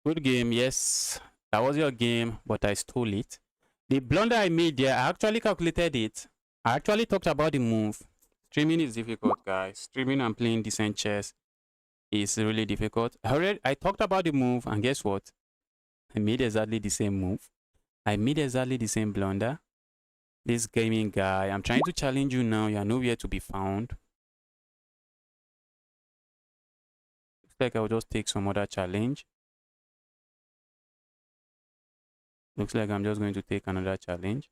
Good game, yes. That was your game, but I stole it. The blunder I made there, I actually calculated it. I actually talked about the move. Streaming is difficult, guys. Streaming and playing decent chess is really difficult. I talked about the move, and guess what? I made exactly the same move. I made exactly the same blunder. This gaming guy, I'm trying to challenge you now. You are nowhere to be found. Looks like I'll just take some other challenge. Looks like I'm just going to take another challenge.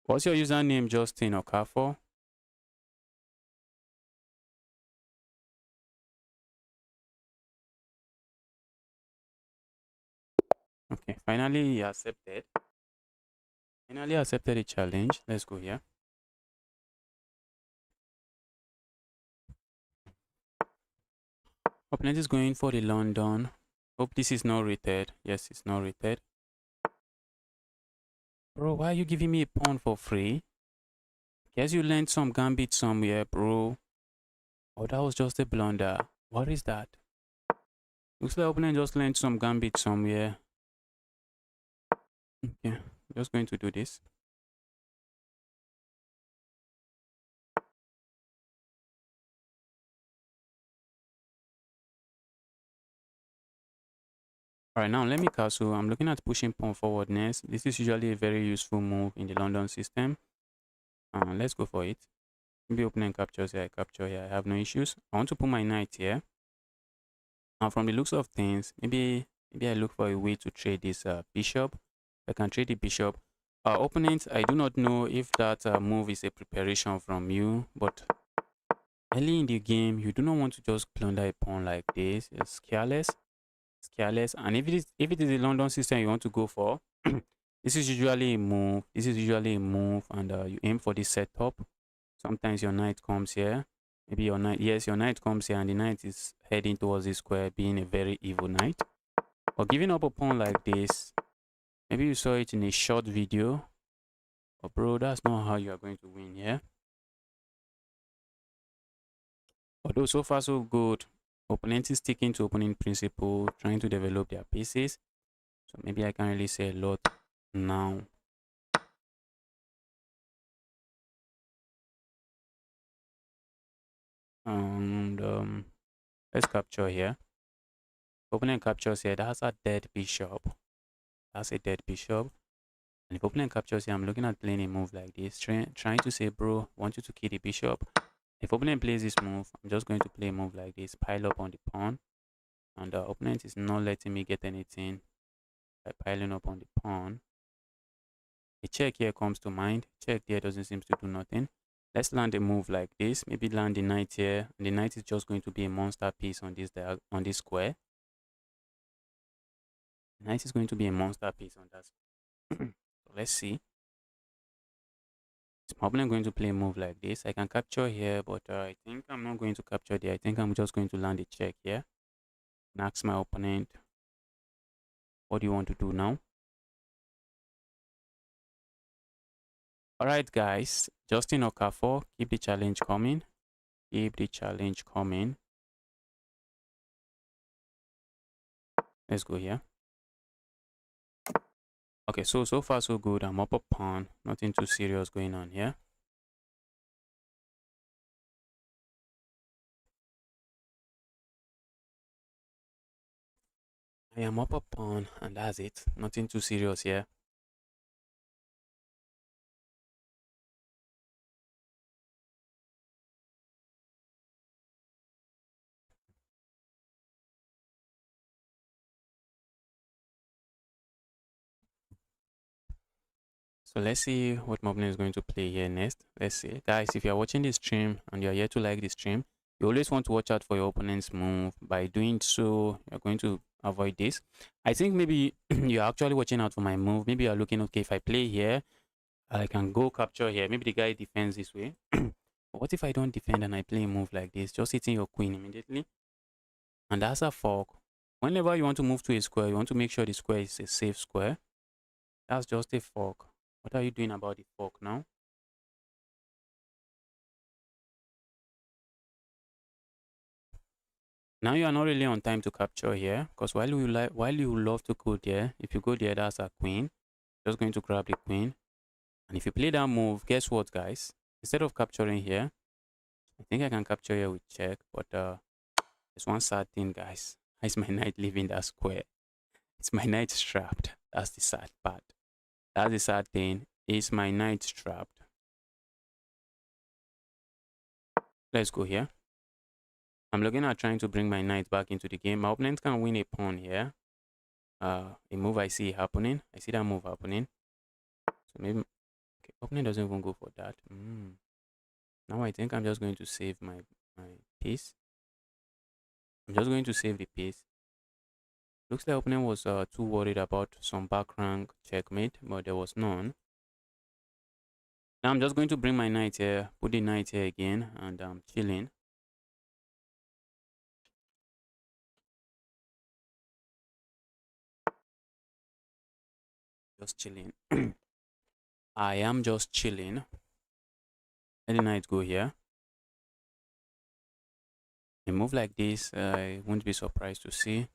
What's your username, Justin Okafor? Okay, finally he accepted. Finally accepted the challenge. Let's go here. Opponent is going for the London. Hope this is not rated. Yes, it's not rated. Bro, why are you giving me a pawn for free? Guess you learned some gambit somewhere, bro. Oh, that was just a blunder. What is that? Looks like opponent just learned some gambit somewhere. Okay, just going to do this. Alright, now let me castle. I'm looking at pushing pawn forward next. This is usually a very useful move in the London system. Let's go for it. Maybe opponent captures here, I capture here. I have no issues. I want to put my knight here. Now, from the looks of things, maybe I look for a way to trade this bishop. I can trade the bishop. Opponent, I do not know if that move is a preparation from you, but early in the game, you do not want to just plunder a pawn like this. It's careless. It's careless. And if it is a London system you want to go for, this is usually a move. This is usually a move, and you aim for this setup. Sometimes your knight comes here. Maybe your knight, yes, your knight comes here and the knight is heading towards the square, being a very evil knight. Or giving up a pawn like this, maybe you saw it in a short video. But bro, that's not how you are going to win, yeah? Although so far so good, opponent is sticking to opening principle, trying to develop their pieces. So maybe I can't really say a lot now. And let's capture here. Opponent captures here. That's a dead bishop. That's a dead bishop. And if opponent captures here, I'm looking at playing a move like this, trying to say, bro, I want you to kill the bishop. If opponent plays this move, I'm just going to play a move like this, pile up on the pawn. And the opponent is not letting me get anything by piling up on the pawn. A check here comes to mind. Check there doesn't seem to do nothing. Let's land a move like this. Maybe land the knight here. And the knight is just going to be a monster piece on this square. The knight is going to be a monster piece on that. So let's see. Is my opponent going to play a move like this? I can capture here, but I think I'm not going to capture there. I think I'm just going to land a check here. And ask my opponent, what do you want to do now? Alright guys, Justin Okafor, keep the challenge coming. Keep the challenge coming. Let's go here. Okay, so far so good. I'm up a pawn. Nothing too serious going on here. I am up a pawn and that's it. Nothing too serious here. So let's see what my opponent is going to play here next. Let's see. Guys, if you're watching this stream and you're here to like this stream, you always want to watch out for your opponent's move. By doing so, you're going to avoid this. I think maybe you're actually watching out for my move. Maybe you're looking, okay, if I play here, I can go capture here. Maybe the guy defends this way. But what if I don't defend and I play a move like this? Just hitting your queen immediately. And that's a fork. Whenever you want to move to a square, you want to make sure the square is a safe square. That's just a fork. What are you doing about the fork now? Now you are not really on time to capture here, because while you love to go there, if you go there, that's a queen. Just going to grab the queen. And if you play that move, guess what, guys? Instead of capturing here, I think I can capture here with check, but there's one sad thing, guys. Is my knight leaving that square? It's my knight trapped. That's the sad part. That's the sad thing. Is my knight trapped? Let's go here. I'm looking at trying to bring my knight back into the game. My opponent can win a pawn here. A move I see happening. I see that move happening. So maybe okay, opponent doesn't even go for that. Now I think I'm just going to save my piece. I'm just going to save the piece. Looks like opponent was too worried about some back rank checkmate, but there was none. Now I'm just going to bring my knight here, put the knight here again, and I'm chilling. Just chilling. I am just chilling. Let the knight go here. A move like this, I won't be surprised to see.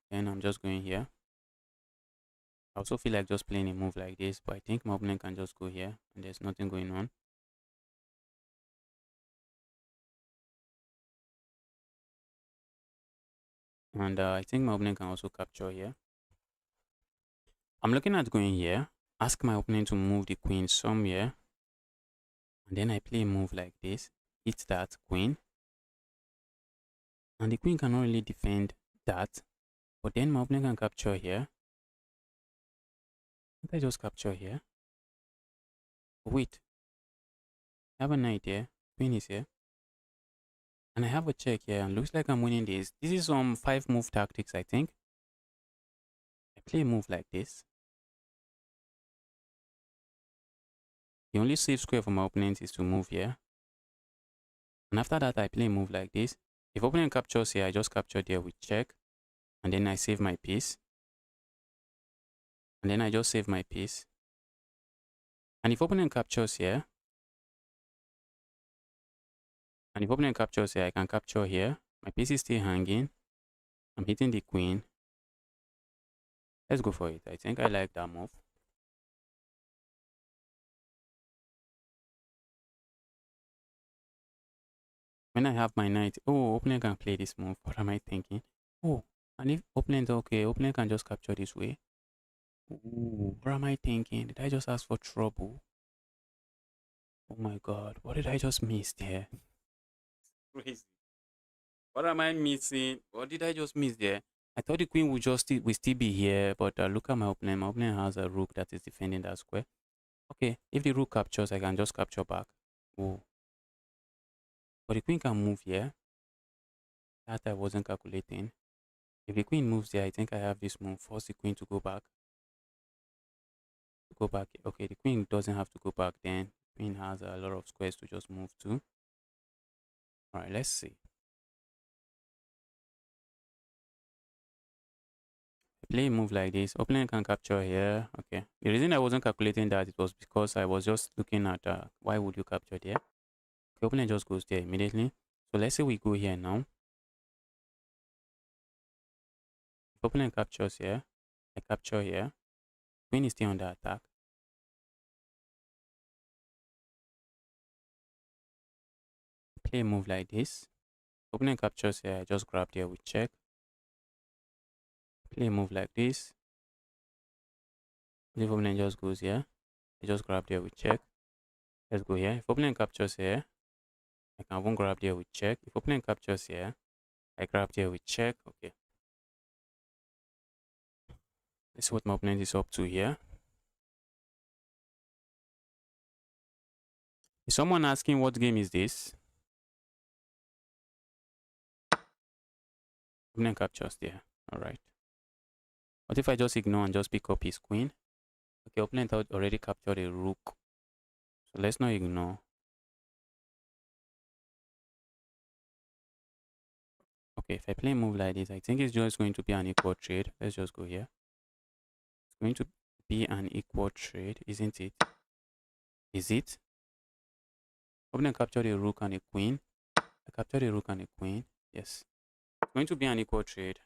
Then I'm just going here. I also feel like just playing a move like this, but I think my opponent can just go here, and there's nothing going on. And I think my opponent can also capture here. I'm looking at going here. Ask my opponent to move the queen somewhere. And then I play a move like this. Hit that queen. And the queen cannot really defend that. But then my opponent can capture here. Can't I just capture here? Wait. I have a knight here. Queen is here. And I have a check here. And looks like I'm winning this. This is some 5 move tactics, I think. I play a move like this. The only safe square for my opponent is to move here. And after that, I play a move like this. If opponent captures here, I just capture there with check. And then I save my piece. And then I just save my piece. And if opponent captures here, I can capture here. My piece is still hanging. I'm hitting the queen. Let's go for it. I think I like that move. When I have my knight, oh, opponent can play this move. What am I thinking? Oh, and if opponent, okay, opponent can just capture this way. Ooh, what am I thinking? Did I just ask for trouble? Oh my god, what did I just miss there? Crazy. What am I missing? What did I just miss there? I thought the queen would just still be here, but look at my opponent. My opponent has a rook that is defending that square. Okay, if the rook captures, I can just capture back. Oh, but the queen can move here. That I wasn't calculating. If the queen moves there, I think I have this move. Force the queen to go back. Okay, the queen doesn't have to go back then. The queen has a lot of squares to just move to. All right, let's see. Play a move like this. Opponent can capture here. Okay. The reason I wasn't calculating that, it was because I was just looking at why would you capture there. Okay, opponent just goes there immediately. So let's say we go here now. If opponent captures here, I capture here. Queen is still under attack. Play a move like this. Opponent captures here, I just grab there with check. Play a move like this. If opponent just goes here, I just grab there with check. Let's go here. If opponent captures here, I can even grab there with check. If opponent captures here, I grab there with check. Okay. Let's see what my opponent is up to here. Is someone asking what game is this? Opponent captures there. Alright. What if I just ignore and just pick up his queen? Okay, opponent already captured a rook. So let's not ignore. Okay, if I play a move like this, I think it's just going to be an equal trade. Let's just go here. It's going to be an equal trade, isn't it? Is it? Opponent captured a rook and a queen. I captured a rook and a queen. Yes. It's going to be an equal trade.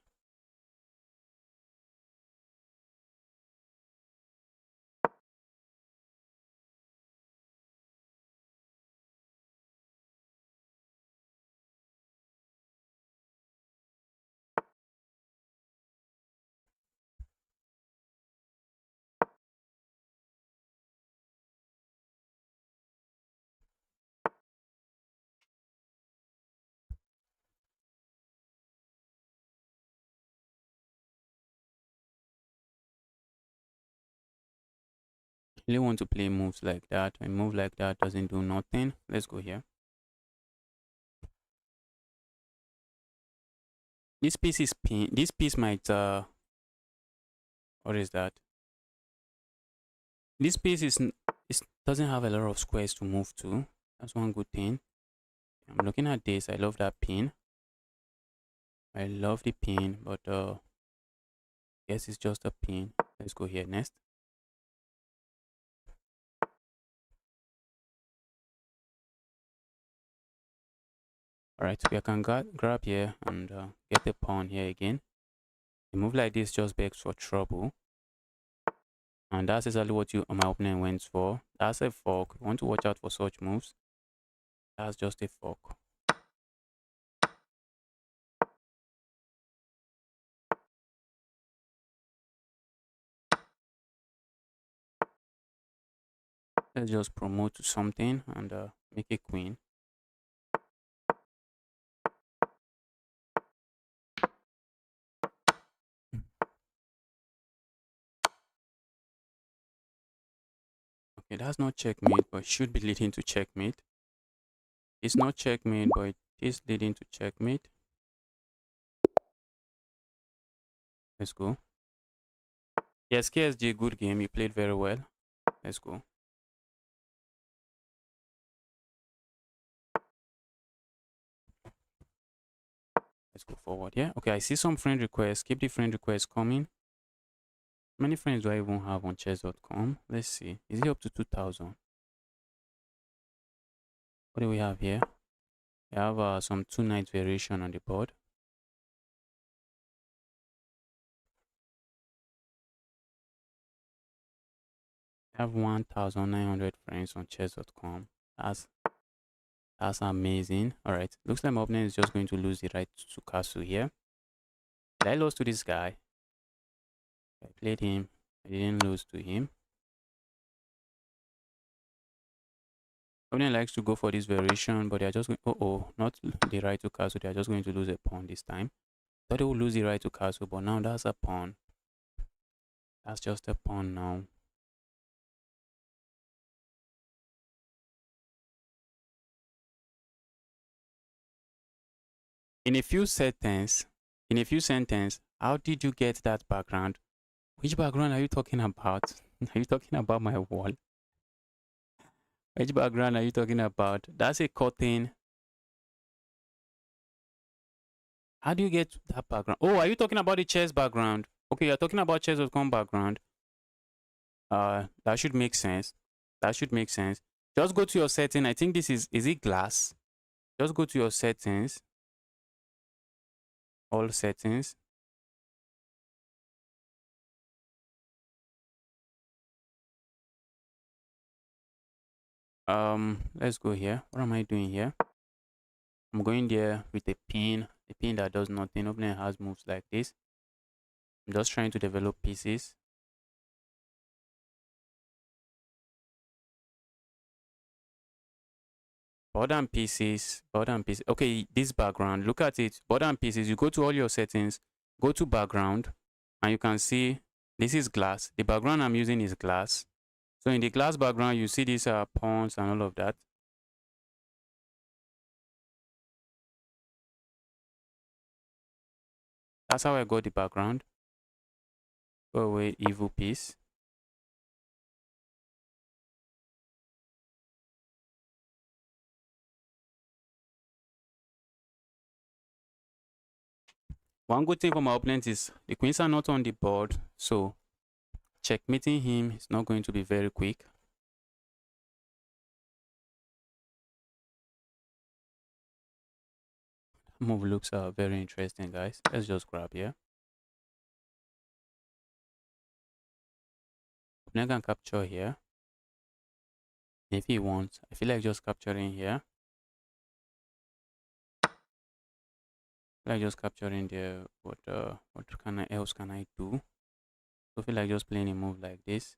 I really want to play moves like that. A move like that doesn't do nothing. Let's go here. This piece is pinned. This piece might What is that? This piece doesn't have a lot of squares to move to. That's one good thing. I'm looking at this. I love that pin. I love the pin, but guess it's just a pin. Let's go here next. Alright, so I can grab here and get the pawn here again. A move like this just begs for trouble. And that's exactly what my opponent went for. That's a fork. You want to watch out for such moves. That's just a fork. Let's just promote to something and make a queen. Okay, that's not checkmate, but it should be leading to checkmate. It's not checkmate, but it is leading to checkmate. Let's go. Yes, KSG, good game. You played very well. Let's go. Let's go forward. Yeah. Okay, I see some friend requests. Keep the friend requests coming. How many friends do I even have on chess.com? Let's see. Is it up to 2,000? What do we have here? We have some 2 knight variation on the board. I have 1,900 friends on chess.com. That's amazing. All right. Looks like my opponent is just going to lose the right to castle here. Did I lose to this guy? I played him. I didn't lose to him. Opponent likes to go for this variation, but they're just going, not the right to castle. They're just going to lose a pawn this time. Thought they would lose the right to castle, but now that's a pawn. That's just a pawn now. In a few sentences, how did you get that background? Which background are you talking about? Are you talking about my wall? Which background are you talking about? That's a curtain. How do you get that background? Oh, are you talking about the chess background? Okay, you're talking about chess.com background. That should make sense. That should make sense. Just go to your setting. I think this is it glass? Just go to your settings. All settings. Let's go here. What am I doing here? I'm going there with a pin that does nothing. Opponent has moves like this. I'm just trying to develop pieces. Border pieces. Okay, this background, look at it. Border pieces, you go to all your settings, go to background, and you can see this is glass. The background I'm using is glass. So in the glass background, you see these pawns and all of that. That's how I got the background. Go away, evil piece. One good thing for my opponent is the queens are not on the board, so checkmating him is not going to be very quick. Move looks very interesting, guys. Let's just grab here. Opponent can capture here if he wants. I feel like just capturing here. Like just capturing there. What else can I do? So I feel like just playing a move like this.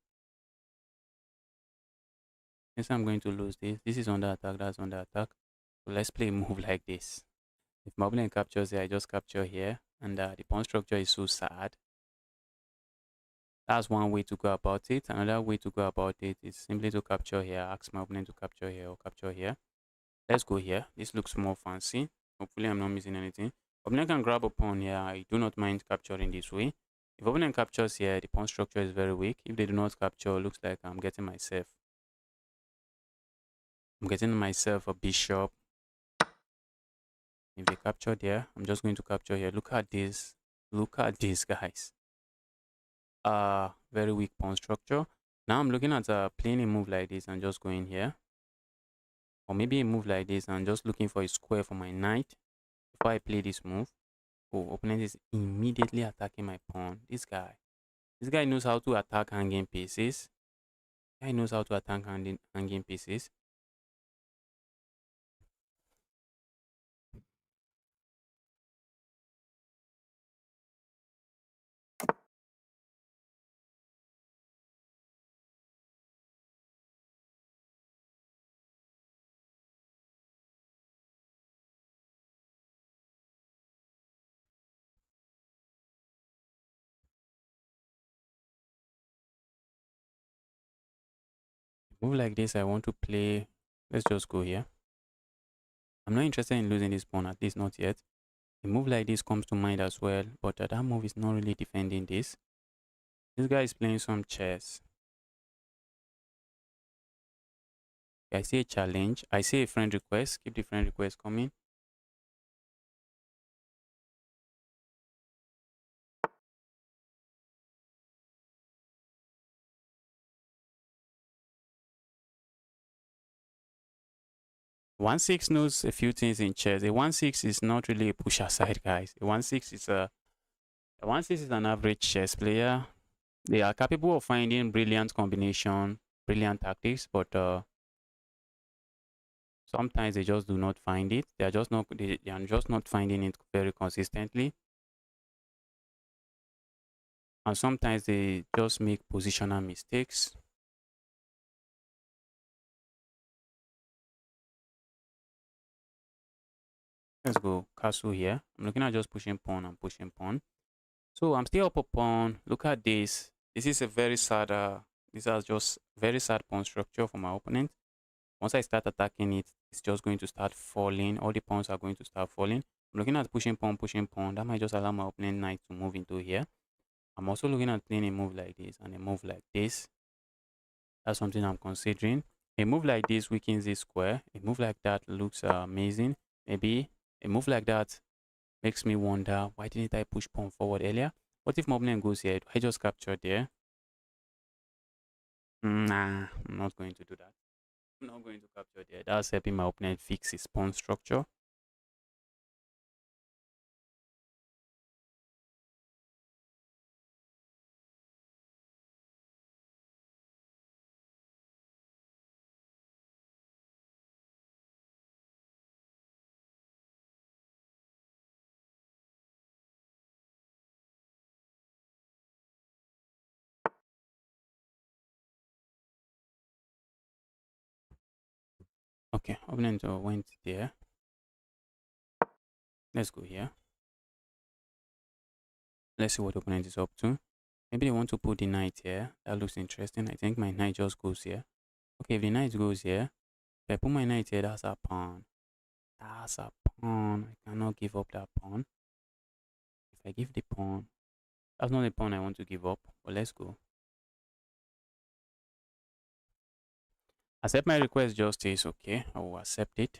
Since I'm going to lose this. This is under attack, that's under attack. So let's play a move like this. If my opponent captures here, I just capture here. And the pawn structure is so sad. That's one way to go about it. Another way to go about it is simply to capture here. Ask my opponent to capture here or capture here. Let's go here. This looks more fancy. Hopefully I'm not missing anything. Opponent can grab a pawn here. I do not mind capturing this way. If opponent captures here, the pawn structure is very weak. If they do not capture, looks like I'm getting myself a bishop. If they capture there, I'm just going to capture here. Look at this. Look at this, guys. Very weak pawn structure. Now I'm looking at playing a move like this and just going here. Or maybe a move like this and just looking for a square for my knight before I play this move. Oh, opponent is immediately attacking my pawn. This guy knows how to attack hanging pieces. Guy knows how to attack hanging pieces. Move like this, I want to play. Let's just go here. I'm not interested in losing this pawn, at least not yet. A move like this comes to mind as well, but that move is not really defending this. This guy is playing some chess. I see a challenge. I see a friend request. Keep the friend request coming. One six knows a few things in chess. A 1-6 is not really a push aside, guys. A 1-6 is an average chess player. They are capable of finding brilliant combination, brilliant tactics, but sometimes they just do not find it. They are just not finding it very consistently. And sometimes they just make positional mistakes. Let's go castle here. I'm looking at just pushing pawn and pushing pawn. So I'm still up a pawn. Look at this. This is a very sad, this is just very sad pawn structure for my opponent. Once I start attacking it, it's just going to start falling. All the pawns are going to start falling. I'm looking at pushing pawn, pushing pawn. That might just allow my opponent knight to move into here. I'm also looking at playing a move like this and a move like this. That's something I'm considering. A move like this weakens this square. A move like that looks amazing. Maybe a move like that makes me wonder, why didn't I push pawn forward earlier? What if my opponent goes here? Do I just capture there? Nah, I'm not going to do that. I'm not going to capture there. That's helping my opponent fix his pawn structure. Okay, opponent went there. Let's go here. Let's see what opponent is up to. Maybe they want to put the knight here. That looks interesting. I think my knight just goes here. Okay, if the knight goes here, if I put my knight here, that's a pawn. That's a pawn. I cannot give up that pawn. If I give the pawn, that's not the pawn I want to give up. But let's go. Accept my request justice. Okay, I will accept it.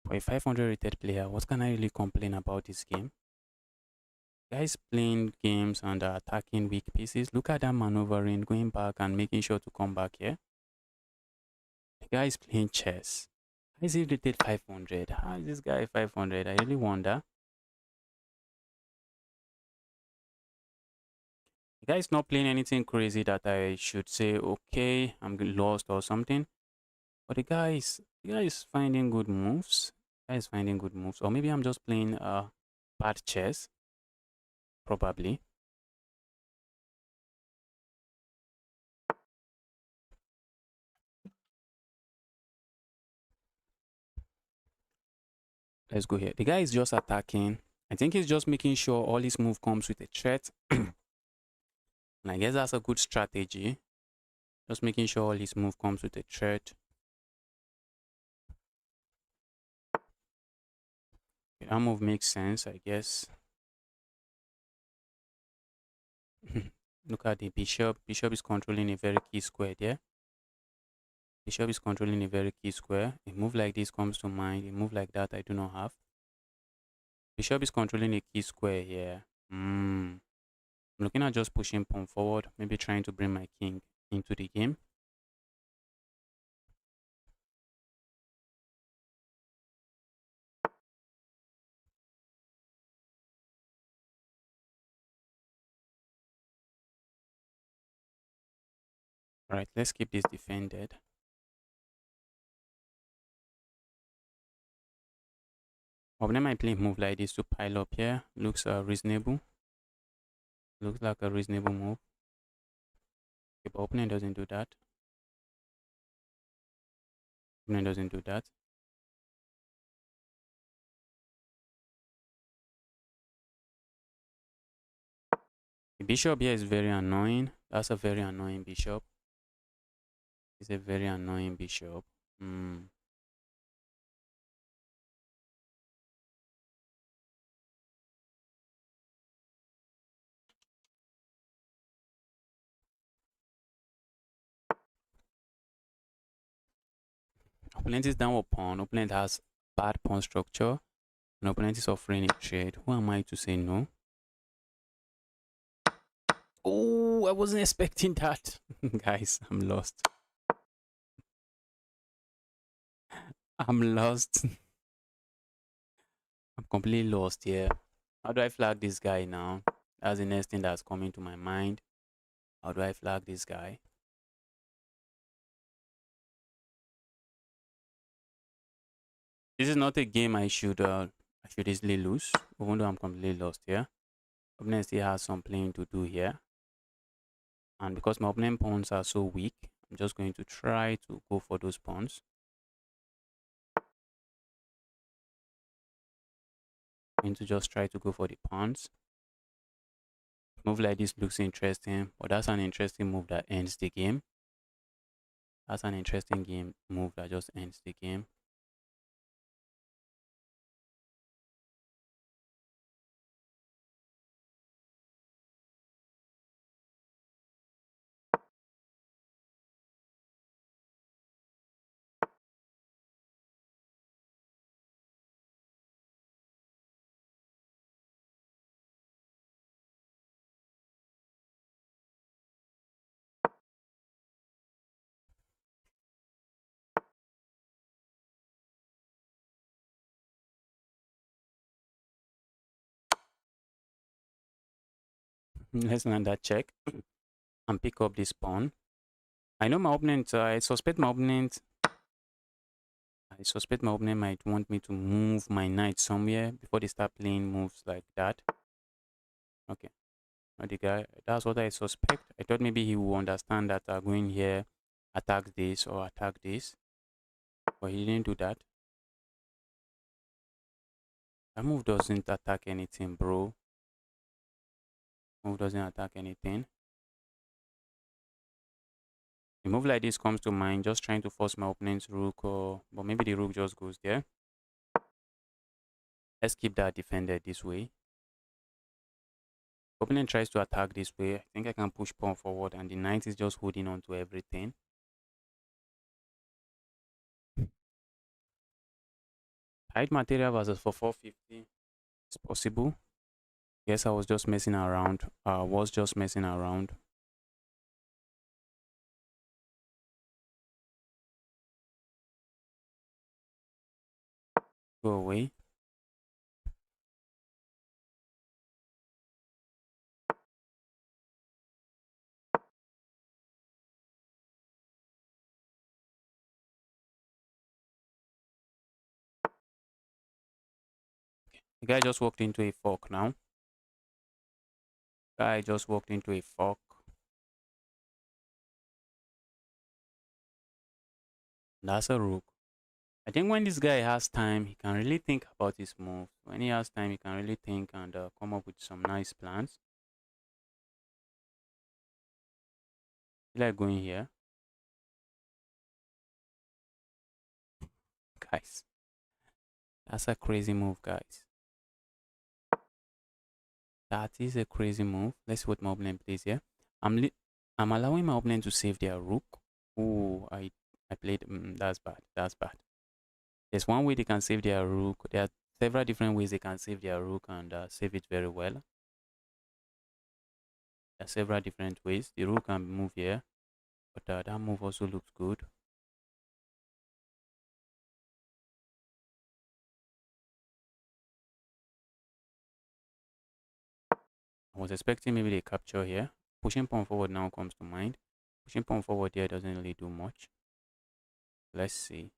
For a 500 rated player, what can I really complain about this game? Guys playing games and attacking weak pieces. Look at that maneuvering, going back and making sure to come back here. The guy is playing chess. How is he rated 500? How is this guy 500? I really wonder. The guy is not playing anything crazy that I should say, okay, I'm lost or something. But the guy is finding good moves. The guy is finding good moves. Or maybe I'm just playing bad chess. Probably. Let's go here. The guy is just attacking. I think he's just making sure all his move comes with a threat. And I guess that's a good strategy. Just making sure all his move comes with a threat. Okay, that move makes sense, I guess. Look at the bishop. Bishop is controlling a very key square there. Bishop is controlling a very key square. A move like this comes to mind. A move like that I do not have. Bishop is controlling a key square here. I'm looking at just pushing pawn forward. Maybe trying to bring my king into the game. Alright, let's keep this defended. Opponent might play a move like this to pile up here. Looks reasonable. Looks like a reasonable move. Okay, but opponent doesn't do that. Opponent doesn't do that. The bishop here is very annoying. That's a very annoying bishop. It's a very annoying bishop. Opponent is downward pawn. Opponent has bad pawn structure. And opponent is offering a trade. Who am I to say no? Oh, I wasn't expecting that. Guys, I'm lost. I'm lost. I'm completely lost here. How do I flag this guy now? That's the next thing that's coming to my mind. How do I flag this guy? This is not a game I should easily lose, even though I'm completely lost here. Opponent still has some playing to do here. And because my opponent pawns are so weak, I'm just going to try to go for those pawns. I'm going to just try to go for the pawns. Move like this looks interesting, but that's an interesting move that ends the game. That's an interesting move that just ends the game. Let's land that check and pick up this pawn. I know my opponent, I suspect my opponent might want me to move my knight somewhere before they start playing moves like that. Okay. Now the guy, that's what I suspect. I thought maybe he will understand that going here, attack this or attack this. But he didn't do that. That move doesn't attack anything, bro. Move doesn't attack anything. A move like this comes to mind, just trying to force my opponent's rook, but maybe the rook just goes there. Let's keep that defended this way. Opponent tries to attack this way. I think I can push pawn forward, and the knight is just holding on to everything. Hide material versus for 450. It's possible. Yes, I was just messing around. Go away. The guy just walked into a fork now. Guy just walked into a fork. That's a rook. I think when this guy has time, he can really think about his move. When he has time, he can really think and come up with some nice plans. Like going here. Guys, that's a crazy move, guys. That is a crazy move. Let's see what my opponent plays here. I'm allowing my opponent to save their rook. Oh, I played. That's bad. That's bad. There's one way they can save their rook. There are several different ways they can save their rook and save it very well. There are several different ways. The rook can move here, but that move also looks good. I was expecting maybe they capture here. Pushing pawn forward now comes to mind. Pushing pawn forward here doesn't really do much. Let's see.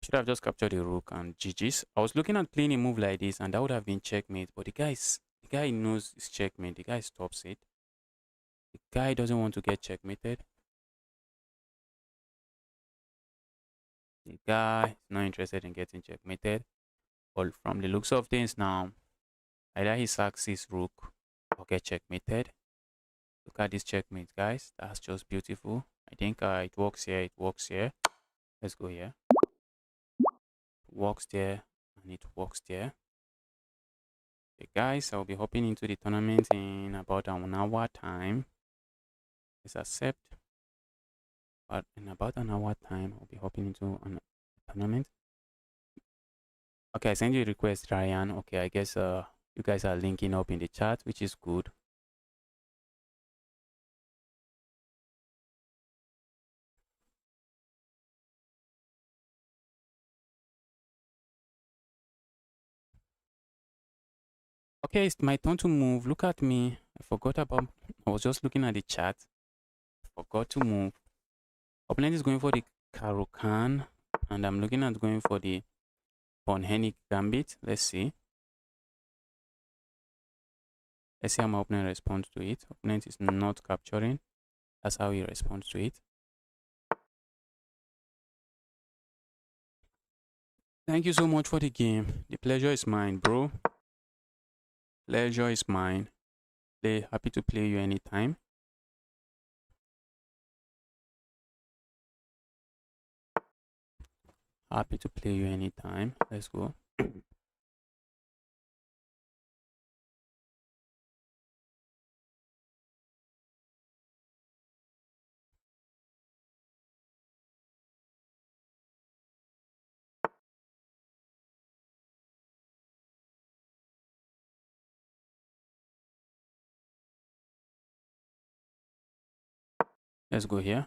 Should have just captured the rook and GG's. I was looking at playing a move like this and that would have been checkmate, but the guy knows it's checkmate. The guy stops it. The guy doesn't want to get checkmated. The guy is not interested in getting checkmated. But from the looks of things now, either he sacks his rook or get checkmated. Look at this checkmate, guys. That's just beautiful. I think it works here. It works here. Let's go here. It works there and it works there. Okay, guys, I'll be hopping into the tournament in about an hour time. Let's accept. But in about an hour time, I'll be hopping into a tournament. Okay, I send you a request, Ryan. Okay, I guess you guys are linking up in the chat, which is good. Okay, it's my turn to move. Look at me. I forgot about. I was just looking at the chat. Forgot to move. Opponent is going for the Caro-Kann, and I'm looking at going for the Pawn-Hennig Gambit. Let's see. Let's see how my opponent responds to it. Opponent is not capturing. That's how he responds to it. Thank you so much for the game. The pleasure is mine, bro. Pleasure is mine. Happy to play you anytime. Happy to play you anytime. Let's go. Let's go here.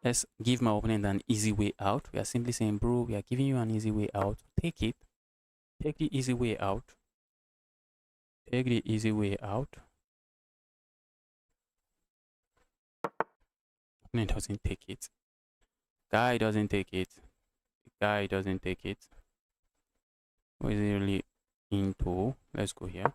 Let's give my opponent an easy way out. We are simply saying, bro, we are giving you an easy way out. Take it. Take the easy way out. Take the easy way out. Opponent doesn't take it. Guy doesn't take it. Guy doesn't take it. What is he really into? Let's go here.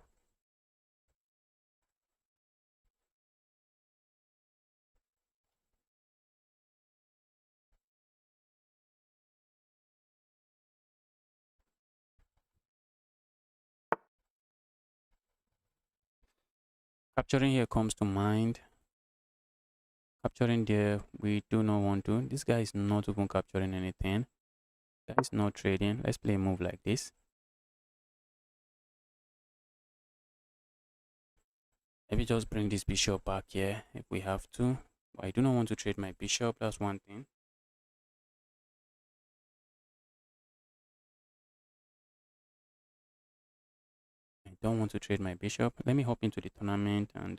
Capturing here comes to mind. Capturing there, we do not want to. This guy is not even capturing anything. Guy is not trading. Let's play a move like this. Maybe just bring this bishop back here if we have to. I do not want to trade my bishop. That's one thing. I don't want to trade my bishop. Let me hop into the tournament and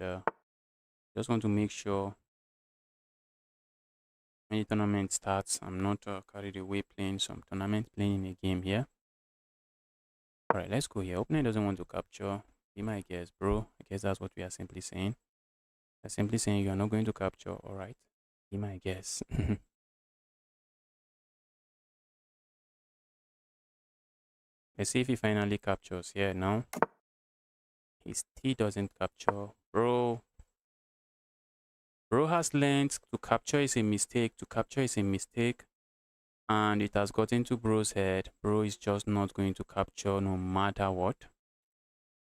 just want to make sure when the tournament starts, I'm not carried away playing some tournament, playing a game here. All right, let's go here. Opponent doesn't want to capture. Be my guess, bro. I guess that's what we are simply saying. We're simply saying you are not going to capture. All right, be my guess. Let's see if he finally captures here now. His T doesn't capture. Bro has learned to capture is a mistake. To capture is a mistake. and it has gotten to bro's head. Bro is just not going to capture no matter what.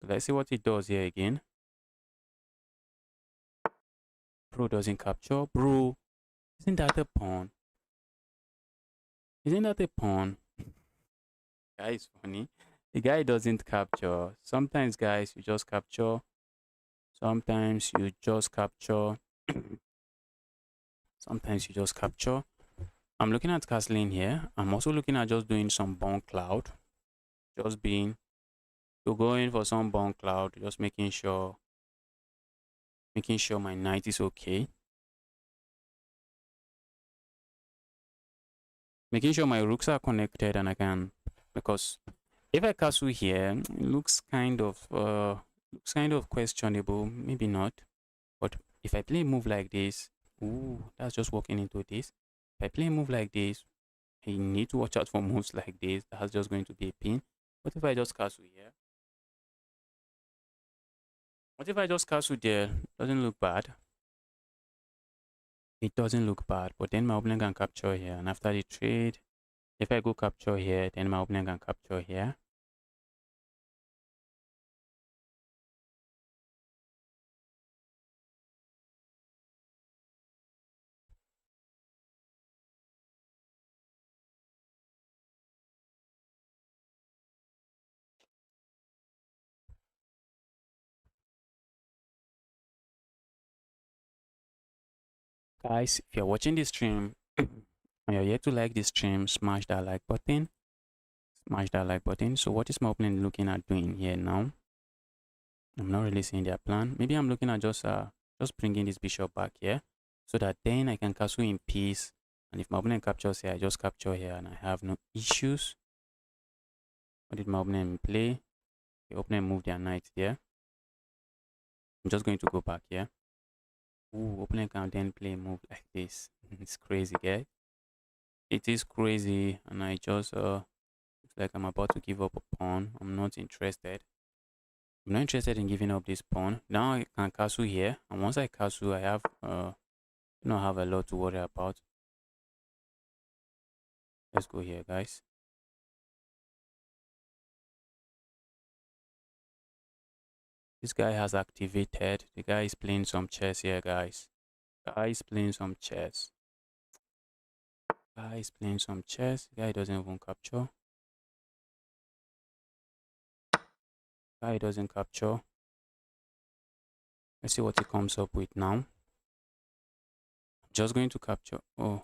So let's see what it does here again. Bro doesn't capture. Bro, isn't that a pawn? Isn't that a pawn? Guy is funny. The guy doesn't capture. Sometimes, guys, you just capture. Sometimes you just capture. Sometimes you just capture. I'm looking at castling here. I'm also looking at just doing some bone cloud. Just being to go in for some bone cloud. Just making sure my knight is okay. Making sure my rooks are connected and I can, because if I castle here, it looks kind of questionable. Maybe not. But if I play a move like this, ooh, that's just walking into this. If I play a move like this, I need to watch out for moves like this. That's just going to be a pin. What if I just castle here? What if I just castle there? Doesn't look bad. It doesn't look bad, but then my opponent can capture here. And after the trade, if I go capture here, then my opponent can capture here. Guys, if you're watching this stream and you're yet to like this stream, smash that like button. Smash that like button. So what is my opponent looking at doing here now? I'm not really seeing their plan. Maybe I'm looking at just bringing this bishop back here so that then I can castle in peace. And if my opponent captures here, I just capture here and I have no issues. What did my opponent play? The opponent moved their knight there. I'm just going to go back here. Ooh, opponent can then play a move like this. It's crazy, guys. It is crazy, and I just looks like I'm about to give up a pawn. I'm not interested. I'm not interested in giving up this pawn. Now I can castle here, and once I castle, I have don't have a lot to worry about. Let's go here, guys. This guy has activated. The guy is playing some chess here, guys. Guy is playing some chess. Guy is playing some chess. Guy doesn't even capture. Guy doesn't capture. Let's see what he comes up with now. Just going to capture. Oh,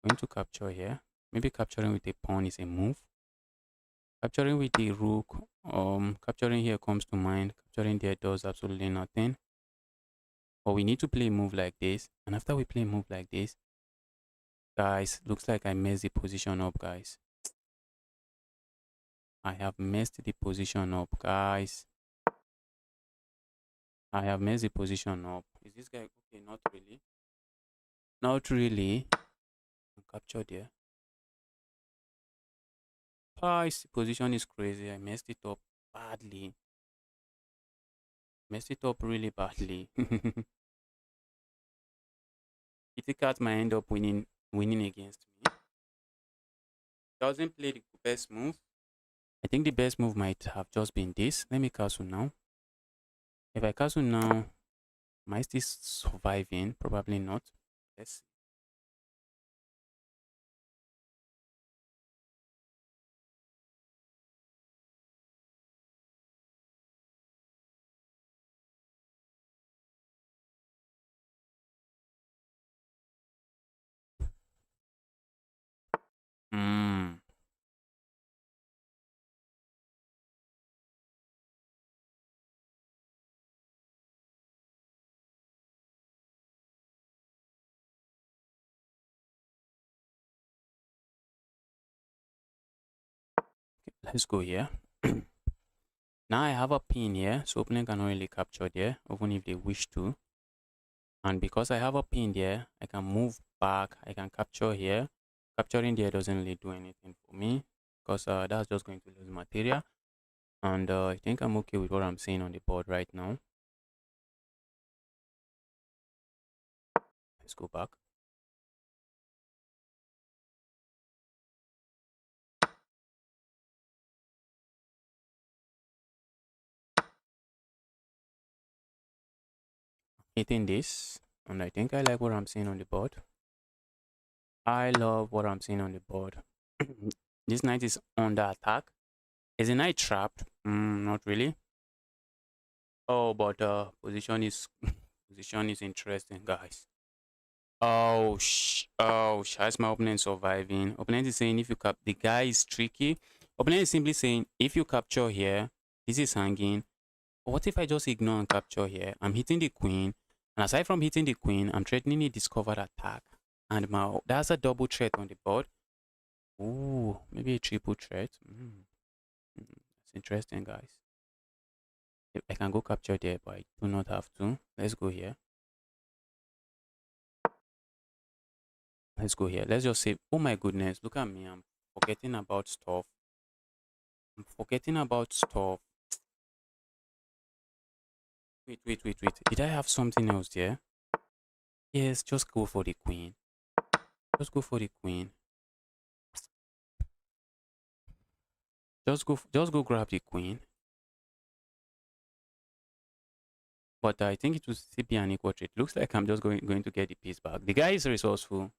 going to capture here. Maybe capturing with a pawn is a move. Capturing with the rook. Capturing here comes to mind. Capturing there does absolutely nothing. But we need to play a move like this. And after we play a move like this, guys, looks like I messed the position up, guys. I have messed the position up, guys. I have messed the position up. Is this guy okay? Not really. Not really. Capture there. Guys, the position is crazy. I messed it up badly. Messed it up really badly. Kitty Cat might end up winning against me. Doesn't play the best move. I think the best move might have just been this. Let me castle now. If I castle now, am I still surviving? Probably not. Let's see. Hmm. Okay, let's go here. Now I have a pin here, so opponent cannot really capture there, even if they wish to. And because I have a pin there, I can move back. I can capture here. Capturing there doesn't really do anything for me because that's just going to lose material. And I think I'm okay with what I'm seeing on the board right now. Let's go back. hitting this, and I think I like what I'm seeing on the board. I love what I'm seeing on the board. This knight is under attack. Is the knight trapped? Not really. Oh, but position is position is interesting, guys. How's my opponent surviving? Opponent is saying if you cap, the guy is tricky. Opponent is simply saying if you capture here, this is hanging. What if I just ignore and capture here? I'm hitting the queen, and aside from hitting the queen, I'm threatening a discovered attack, and that's a double threat on the board. Ooh, maybe a triple threat. That's interesting, guys. I can go capture there, but I do not have to. Let's go here. Let's go here. Let's just say, oh my goodness, look at me. I'm forgetting about stuff. I'm forgetting about stuff. Wait. Did I have something else there? Yes, just go for the queen. Just go for the queen. Just go grab the queen. But I think it will still be an equal trade. Looks like I'm just going to get the piece back. The guy is resourceful.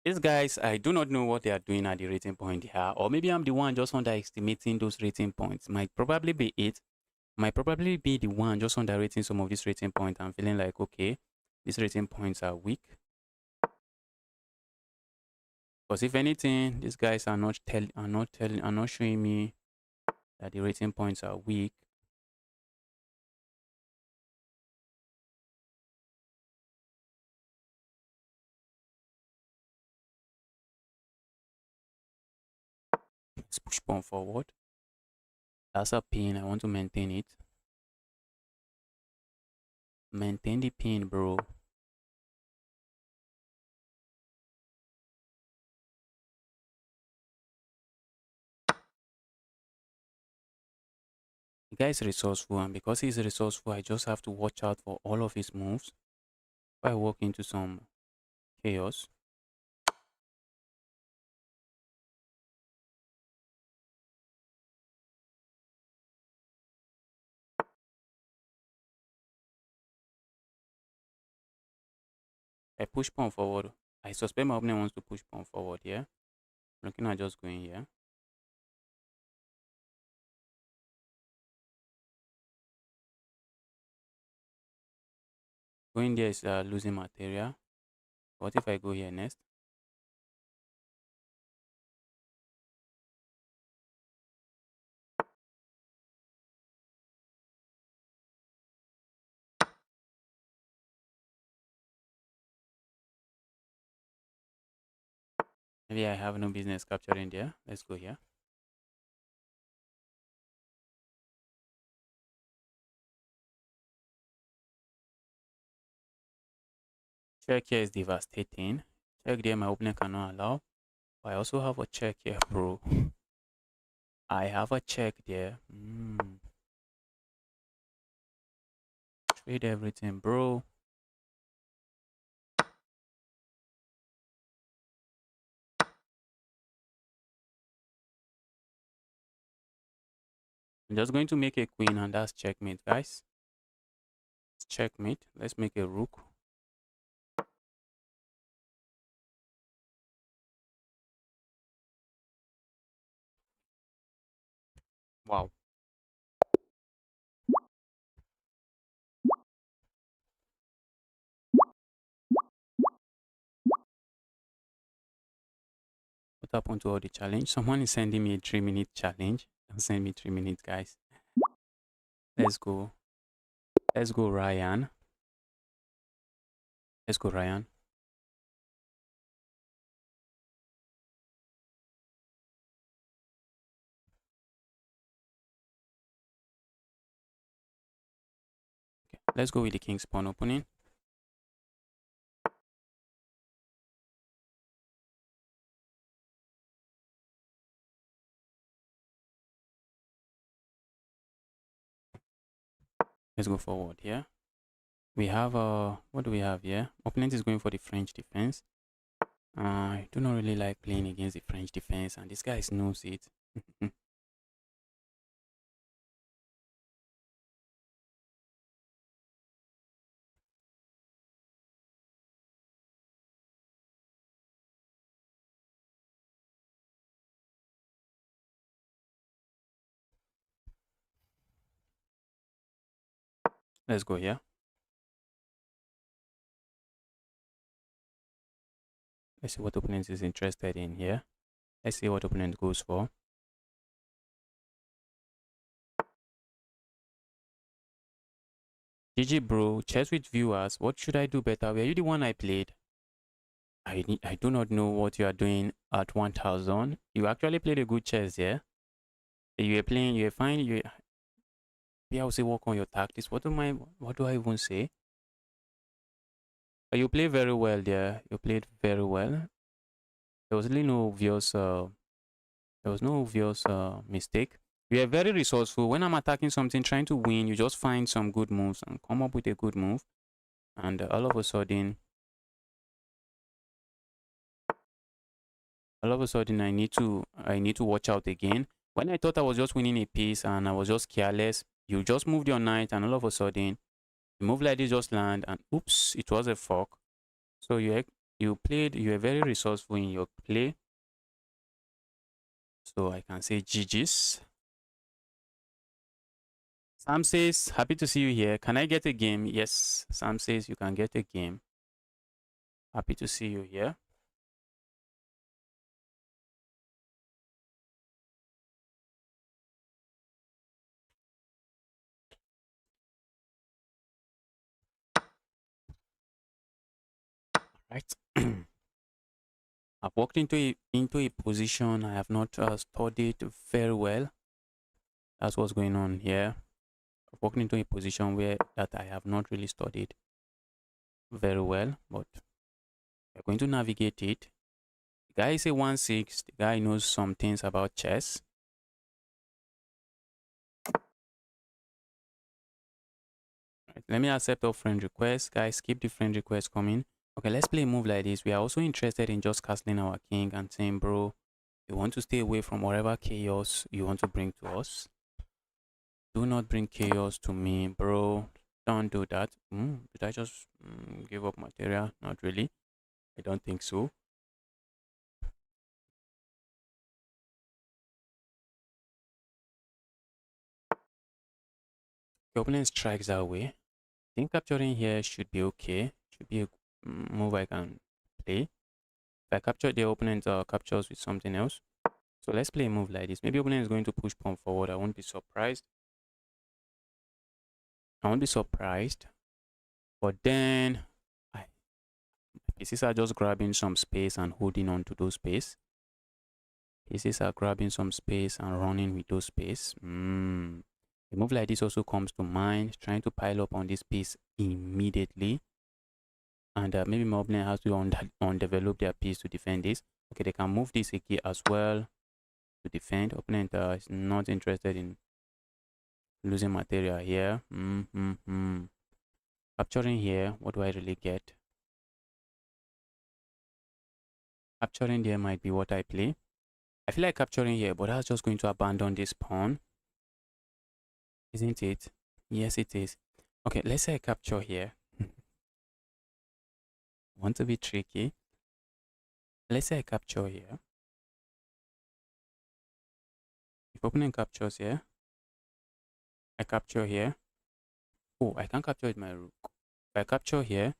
These guys, I do not know what they are doing at the rating point here. Or maybe I'm the one just underestimating those rating points. Might probably be it. Might probably be the one just underrating some of these rating points. I'm feeling like, okay, these rating points are weak. Because if anything, these guys are not showing me that the rating points are weak. Let's push pawn forward. That's a pin. I want to maintain it. Maintain the pin, bro. The guy is resourceful, and because he's resourceful, I just have to watch out for all of his moves. If I walk into some chaos, I push pawn forward. I suspect my opponent wants to push pawn forward here. Looking at just going here. Going there is losing material. What if I go here next? Maybe I have no business capturing there. Let's go here. Check here is devastating. Check there, my opponent cannot allow. But I also have a check here, bro. I have a check there. Trade everything, bro. I'm just going to make a queen, and that's checkmate, guys. It's checkmate. Let's make a rook. Wow. What happened to all the challenge? Someone is sending me a 3-minute challenge. Don't send me 3 minutes, guys. Let's go. Let's go, Ryan. Let's go, Ryan. Okay. Let's go with the king's pawn opening. Let's go forward here. We have what do we have here? Opponent is going for the French defense. I do not really like playing against the French defense, and this guy knows it. Let's go here. Let's see what opponent is interested in here. Let's see what opponent goes for. GG bro, chess with viewers. What should I do better? Were you the one I played? I do not know what you are doing at 1000. You actually played a good chess, yeah? You were playing, you were fine. Yeah, I'll say work on your tactics. What do I even say? You played very well there. You played very well. There was really no obvious mistake. You are very resourceful. When I'm attacking something, trying to win, you just find some good moves and come up with a good move. And all of a sudden I need to watch out again. When I thought I was just winning a piece and I was just careless, you just moved your knight and all of a sudden you move like this, just land, and oops, it was a fork. So you were very resourceful in your play. So I can say GG's. Sam says, happy to see you here. Can I get a game? Yes, Sam says you can get a game. Happy to see you here. Right. I've walked into a position I have not studied very well. That's what's going on here. I've walked into a position where that I have not really studied very well, but we're going to navigate it. The guy is a 1-6. The guy knows some things about chess. Right, let me accept our friend request. Guys, keep the friend request coming. Okay, let's play a move like this. We are also interested in just castling our king and saying, bro, you want to stay away from whatever chaos you want to bring to us. Do not bring chaos to me, bro. Don't do that. Did I just give up material? Not really. I don't think so. The opponent strikes that way. I think capturing here should be okay. Should be a move I can play. If I capture the opponent captures with something else. So let's play a move like this. Maybe opponent is going to push pawn forward. I won't be surprised. I won't be surprised. But then pieces are just grabbing some space and holding on to those space. Pieces are grabbing some space and running with those space. A move like this also comes to mind. Trying to pile up on this piece immediately. And maybe my opponent has to undevelop their piece to defend this. Okay, they can move this again as well to defend. Opponent is not interested in losing material here. Capturing here, what do I really get? Capturing there might be what I play. I feel like capturing here, but that's just going to abandon this pawn. Isn't it? Yes, it is. Okay, let's say I capture here. Want to be tricky. Let's say I capture here. If opponent captures here, I capture here. Oh, I can capture with my rook. If I capture here,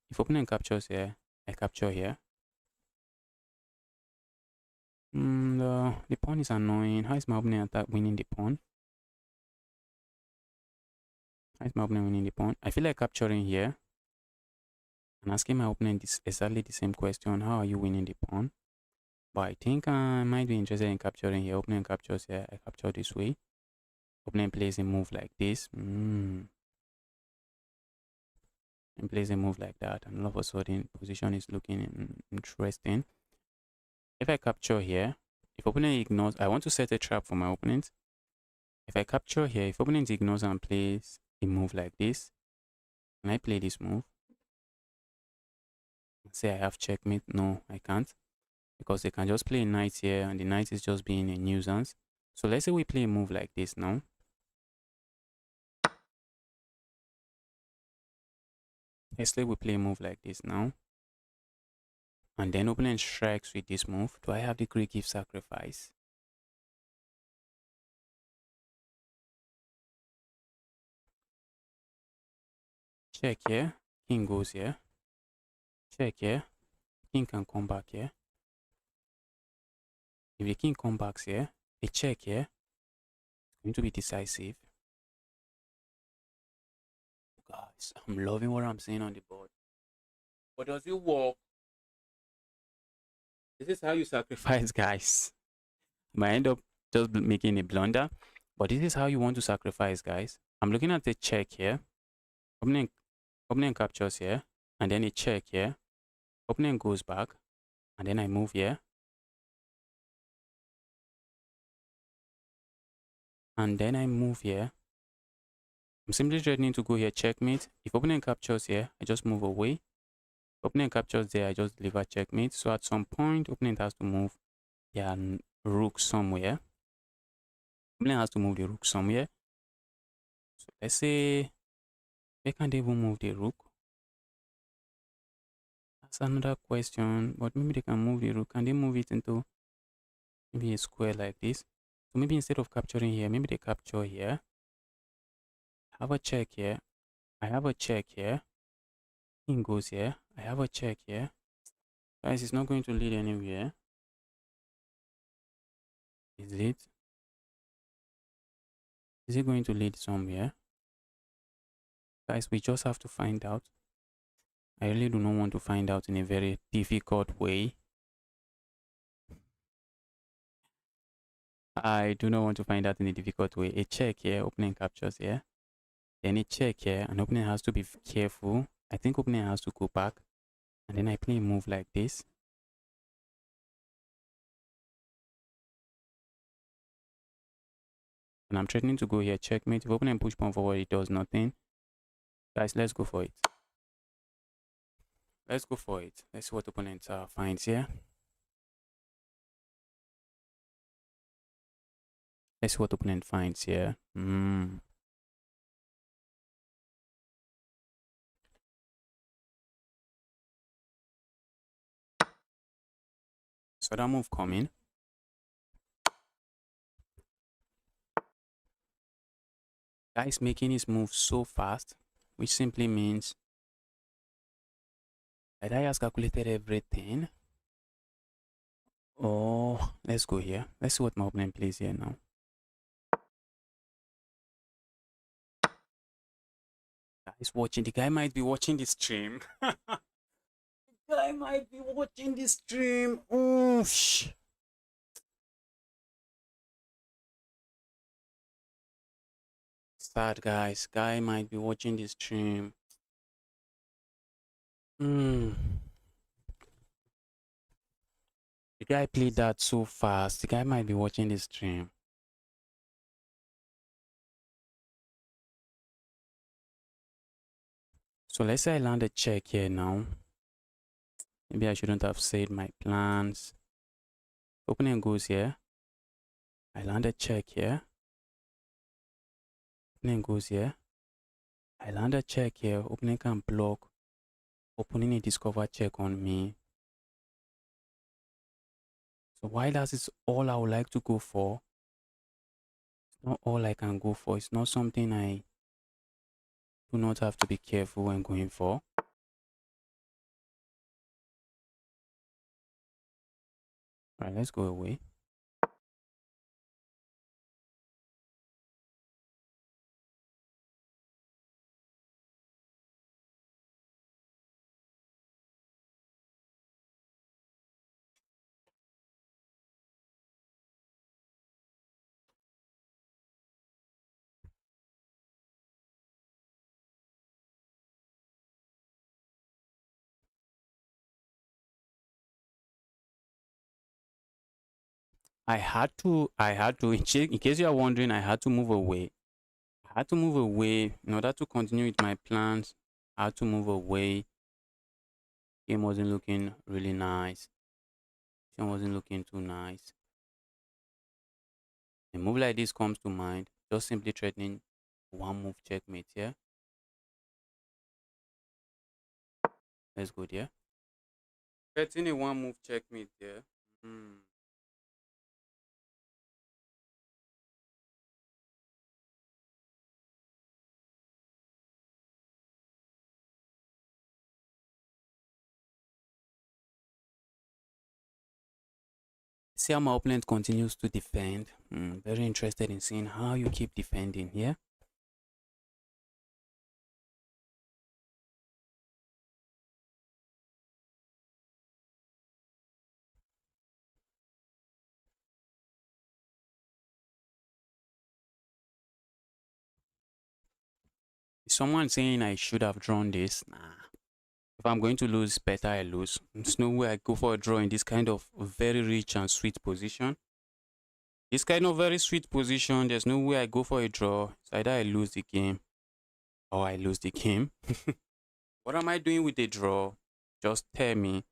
if opponent captures here, I capture here. The pawn is annoying. How is my opponent winning the pawn? How is my opponent winning the pawn? I feel like capturing here and asking my opponent exactly the same question. How are you winning the pawn? But I think I might be interested in capturing here. Opponent captures here. I capture this way. Opponent plays a move like this. And plays a move like that. And all of a sudden, position is looking interesting. If I capture here, if opponent ignores, I want to set a trap for my opponent. If I capture here, if opponent ignores and plays a move like this, can I play this move? Say I have checkmate. No, I can't. Because they can just play a knight here and the knight is just being a nuisance. So let's say we play a move like this now. Let's say we play a move like this now. And then opponent strikes with this move. Do I have the Greek gift sacrifice? check here, king goes here, check here, king can come back here. If the king comes back here, a check here, it's going to be decisive. Guys, I'm loving what I'm seeing on the board. But does it work? This is how you sacrifice, guys. I might end up just making a blunder, but this is how you want to sacrifice, guys. I'm looking at the check here. Opening captures here, and then a check here. Opening goes back, and then I move here. And then I move here. I'm simply threatening to go here, checkmate. If opening captures here, I just move away. Opening captures there, I just deliver checkmate. So at some point, opening has to move their rook somewhere. Opening has to move the rook somewhere. So let's say, where can they even move the rook? That's another question, but maybe they can move the rook. Can they move it into maybe a square like this? So maybe instead of capturing here, maybe they capture here. I have a check here. I have a check here. King goes here. I have a check here. Guys, it's not going to lead anywhere. Is it? Is it going to lead somewhere? Guys, we just have to find out. I really do not want to find out in a very difficult way. I do not want to find out in a difficult way. A check here, opening captures here. Then a check here, and opening has to be careful. I think opening has to go back. And then I play a move like this. And I'm threatening to go here, checkmate. If opening push pawn forward, it does nothing. Guys, let's go for it. Let's go for it. Let's see what opponent finds here. Let's see what opponent finds here. So that move coming. Guys making his move so fast, which simply means that I has calculated everything. Oh, let's go here. Let's see what my opponent plays here now. Guys watching, the guy might be watching the stream. The guy might be watching the stream. Oof. Sad, guys. Guy might be watching the stream. The guy played that so fast. The guy might be watching the stream. So let's say I land a check here now. Maybe I shouldn't have said my plans. Opening goes here. I land a check here. Opening goes here. I land a check here. Opening can block. Opening a discover check on me. So while that is all I would like to go for, it's not all I can go for. It's not something I do not have to be careful when going for. All right, let's go away. I had to, in case you are wondering, I had to move away. I had to move away in order to continue with my plans. I had to move away. Game wasn't looking really nice. Game wasn't looking too nice. A move like this comes to mind, just simply threatening one move checkmate here. Let's go there. Threatening a one move checkmate there. See how my opponent continues to defend. Very interested in seeing how you keep defending here. Is someone saying I should have drawn this? Nah. If I'm going to lose, better I lose. There's no way I go for a draw in this kind of very rich and sweet position. This kind of very sweet position, there's no way I go for a draw. It's either I lose the game or I lose the game. What am I doing with the draw? Just tell me.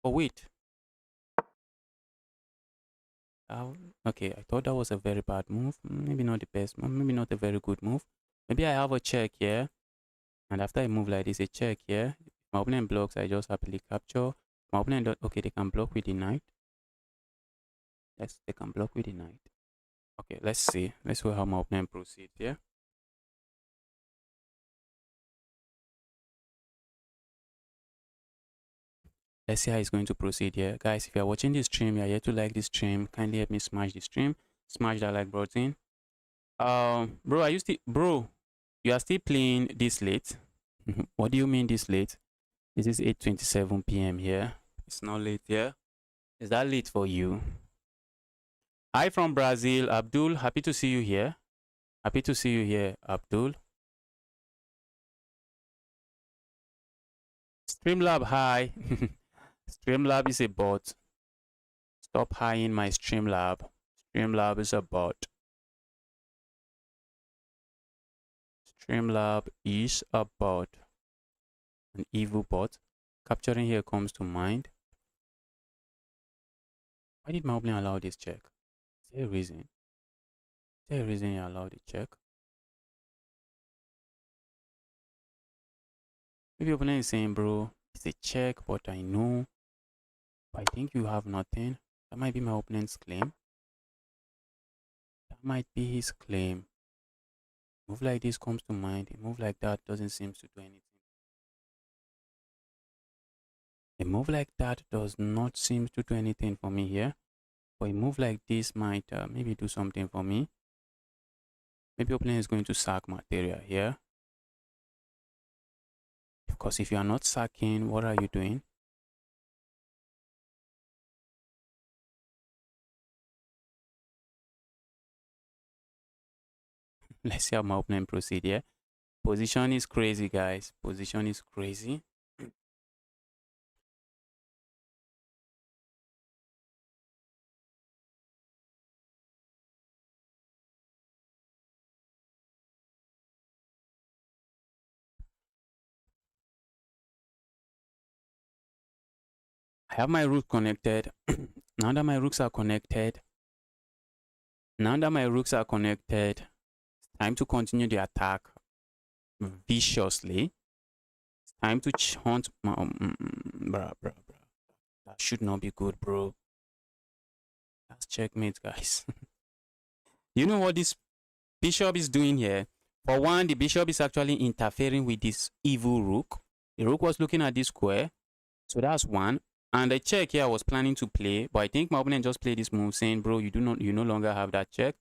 Oh, wait. Okay, I thought that was a very bad move. Maybe not the best move. Maybe not a very good move. Maybe I have a check here. And after I move like this, a check here. If my opponent blocks, I just happily capture. My opponent, okay, they can block with the knight. Yes, they can block with the knight. Okay, let's see. Let's see how my opponent proceeds here. Let's see how he's going to proceed here. Guys, if you're watching this stream, you're here to like this stream, kindly help me smash the stream. Smash that like button. Bro, you are still playing this late? What do you mean this late? This is 8:27 p.m. here. It's not late here. Is that late for you? Hi from Brazil, Abdul. Happy to see you here. Happy to see you here, Abdul. Streamlab, hi. Streamlab is a bot. Stop hiring my Streamlab. Streamlab is a bot. Streamlab is a bot. An evil bot. Capturing here comes to mind. Why did my opponent allow this check? Is there a reason? Is there a reason you allowed the check? Maybe your opponent is saying, bro, it's a check, but I know. But I think you have nothing. That might be my opponent's claim. That might be his claim. Move like this comes to mind. A move like that doesn't seem to do anything. A move like that does not seem to do anything for me here. But a move like this might maybe do something for me. Maybe opponent is going to sack material here. Because if you are not sacking, what are you doing? Let's see how my opponent proceed here. Position is crazy, guys. Position is crazy. I have my rook connected. Now that my rooks are connected, time to continue the attack viciously. It's time to hunt my bruh. That should not be good, bro. That's checkmate, guys. You know what this bishop is doing here? For one, the bishop is actually interfering with this evil rook. The rook was looking at this square. So that's one. And the check here I was planning to play, but I think my opponent just played this move saying, bro, you no longer have that check.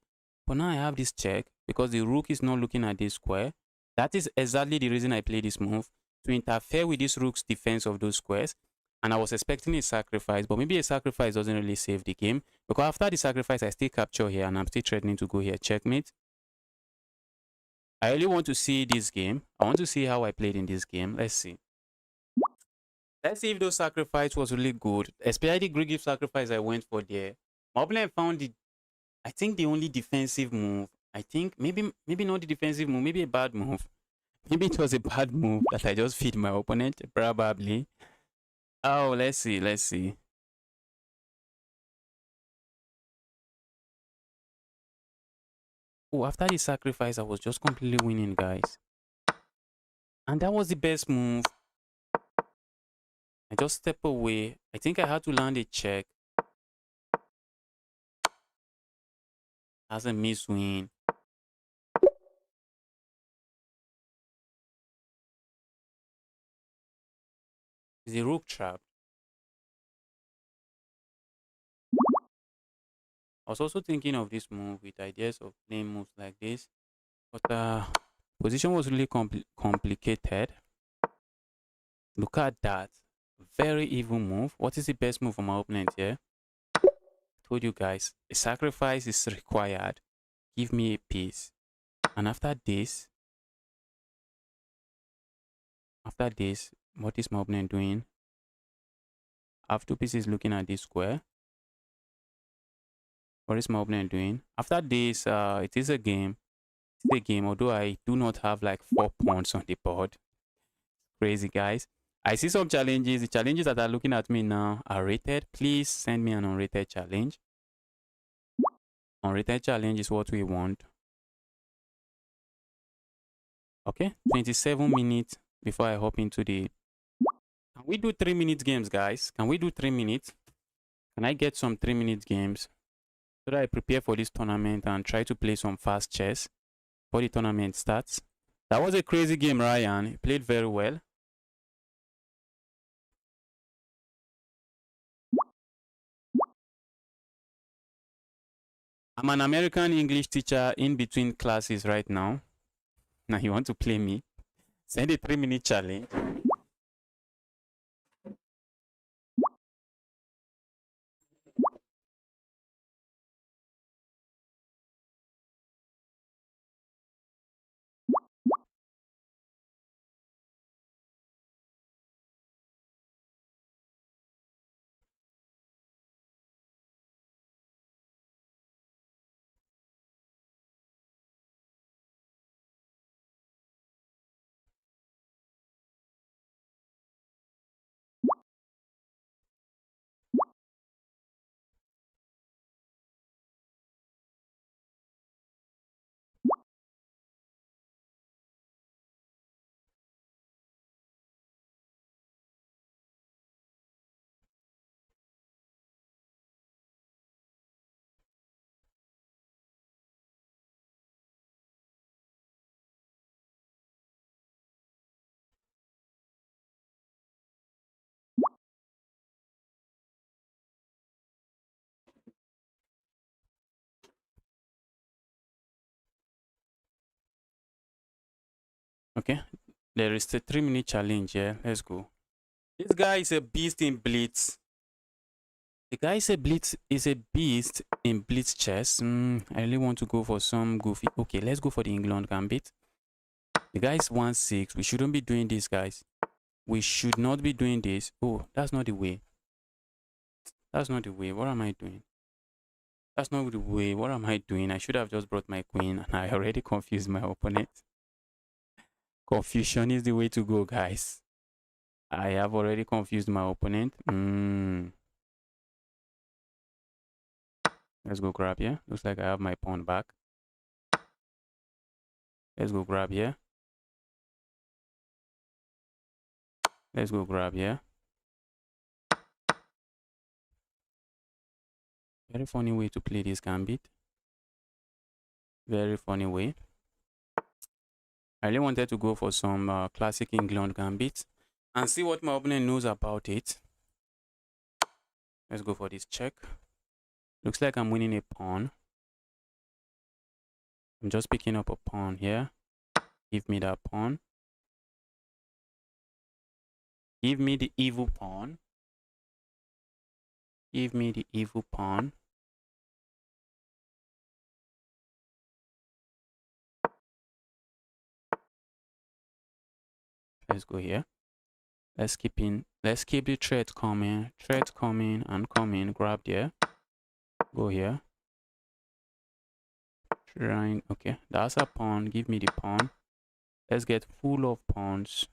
But now I have this check because the rook is not looking at this square. That is exactly the reason I played this move, to interfere with this rook's defense of those squares. And I was expecting a sacrifice, but maybe a sacrifice doesn't really save the game, because after the sacrifice, I still capture here and I'm still threatening to go here, checkmate. I really want to see this game. I want to see how I played in this game. Let's see. Let's see if those sacrifice was really good. Especially the Greek gift sacrifice I went for there. My opponent found the, I think, the only defensive move. I think maybe not the defensive move, maybe a bad move. Maybe it was a bad move that I just feed my opponent, probably. Oh, let's see. Oh, after the sacrifice, I was just completely winning, guys. And that was the best move. I just step away. I think I had to land a check. As a miss win. Is the rook trapped? I was also thinking of this move with ideas of playing moves like this, but position was really complicated. Look at that. Very evil move. What is the best move for my opponent here? Told you guys, a sacrifice is required. Give me a piece. And after this, what is my opponent doing? I have two pieces looking at this square. What is my opponent doing? After this, it is a game. It's a game, although I do not have like 4 pawns on the board. Crazy, guys. I see some challenges. The challenges that are looking at me now are rated. Please send me an unrated challenge. Unrated challenge is what we want. Okay, 27 minutes before I hop into the... Can we do 3-minute games, guys? Can we do 3 minutes? Can I get some 3-minute games so that I prepare for this tournament and try to play some fast chess before the tournament starts? That was a crazy game, Ryan. He played very well. I'm an American English teacher in between classes right now. Now you want to play me? Send a 3-minute challenge. Okay, there is a 3-minute challenge here. Let's go. This guy is a beast in blitz. The guy is a beast in blitz chess. I really want to go for some goofy. Okay, let's go for the England gambit. The guy is 1-6. We shouldn't be doing this, guys. We should not be doing this. Oh, that's not the way. That's not the way. What am I doing? That's not the way. What am I doing? I should have just brought my queen and I already confused my opponent. Confusion is the way to go, guys. I have already confused my opponent. Let's go grab here. Looks like I have my pawn back. Let's go grab here. Let's go grab here. Very funny way to play this gambit. Very funny way. I really wanted to go for some classic England gambit and see what my opponent knows about it. Let's go for this check. Looks like I'm winning a pawn. I'm just picking up a pawn here. Give me that pawn. Give me the evil pawn. Give me the evil pawn. Let's go here. Let's keep the thread coming and coming. Grab there. Go here. Trying. Okay, that's a pawn. Give me the pawn. Let's get full of pawns.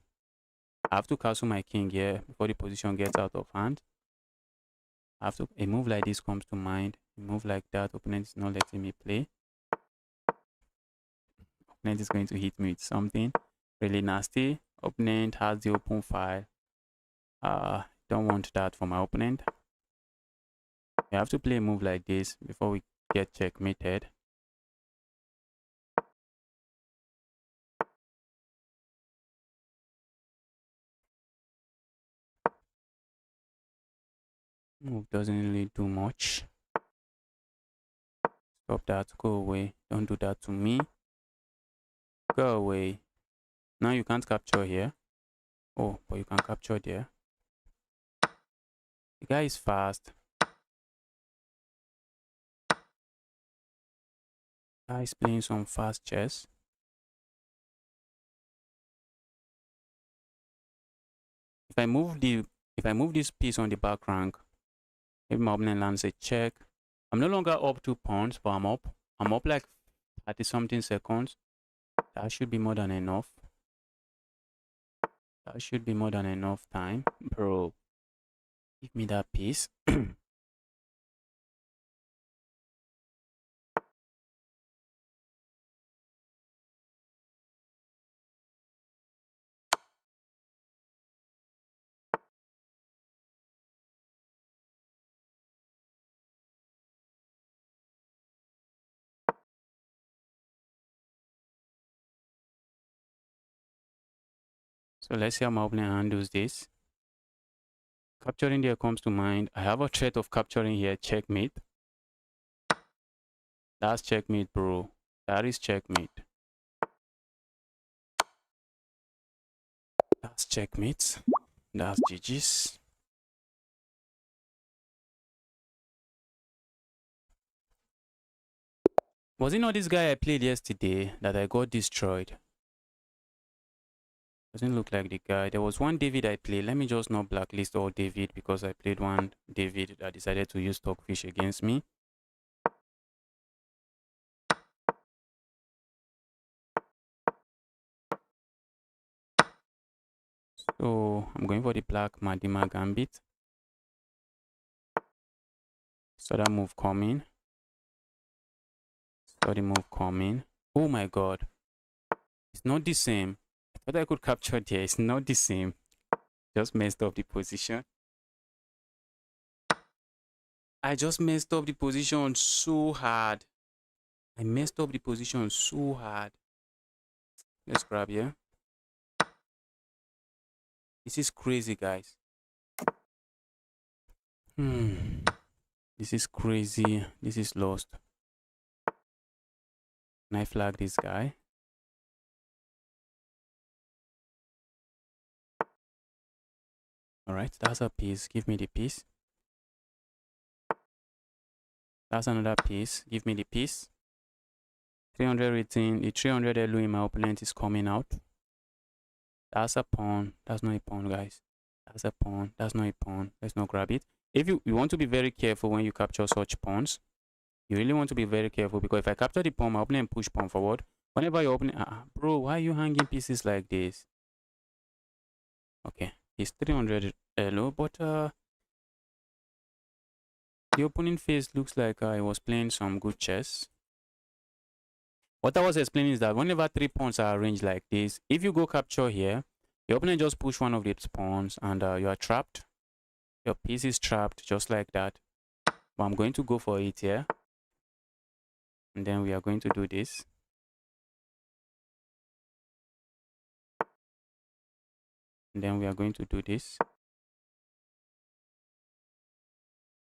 I have to castle my king here before the position gets out of hand. I have to. A move like this comes to mind. A move like that, opponent is not letting me play. Opponent is going to hit me with something really nasty. Opponent has the open file. Don't want that for my opponent. You have to play a move like this before we get checkmated. Move doesn't really do much. Stop that. Go away. Don't do that to me. Go away. Now you can't capture here. Oh, but you can capture there. The guy is fast. Guy is playing some fast chess. If I move this piece on the back rank, maybe my opponent lands a check. I'm no longer up 2 pawns, but I'm up. I'm up like 30 something seconds. That should be more than enough. That should be more than enough time. Bro, give me that piece. So let's see how my opponent handles this. Capturing there comes to mind. I have a threat of capturing here. Checkmate. That's checkmate, bro. That is checkmate. That's checkmate. That's GG's. Was it not this guy I played yesterday that I got destroyed? Doesn't look like the guy. There was one David I played. Let me just not blacklist all David because I played one David that decided to use Stockfish against me. So I'm going for the black Madima Gambit. Saw that move coming. Saw the move coming. Oh my god. It's not the same. I thought I could capture there. It's not the same. Just messed up the position. I just messed up the position so hard. I messed up the position so hard. Let's grab here. This is crazy, guys. This is crazy. This is lost. Can I flag this guy? Alright, that's a piece. Give me the piece. That's another piece. Give me the piece. 300 rating. The 300 LO in my opponent is coming out. That's a pawn. That's not a pawn, guys. That's a pawn. That's not a pawn. Let's not grab it. If you want to be very careful when you capture such pawns. You really want to be very careful because if I capture the pawn, my opponent push pawn forward. Whenever you're opening, bro, why are you hanging pieces like this? Okay, it's 300 LO, but the opening phase looks like I was playing some good chess. What I was explaining is that whenever 3 pawns are arranged like this, if you go capture here, your opponent just push one of these pawns and you are trapped. Your piece is trapped just like that. But I'm going to go for it here. And then we are going to do this. And then we are going to do this.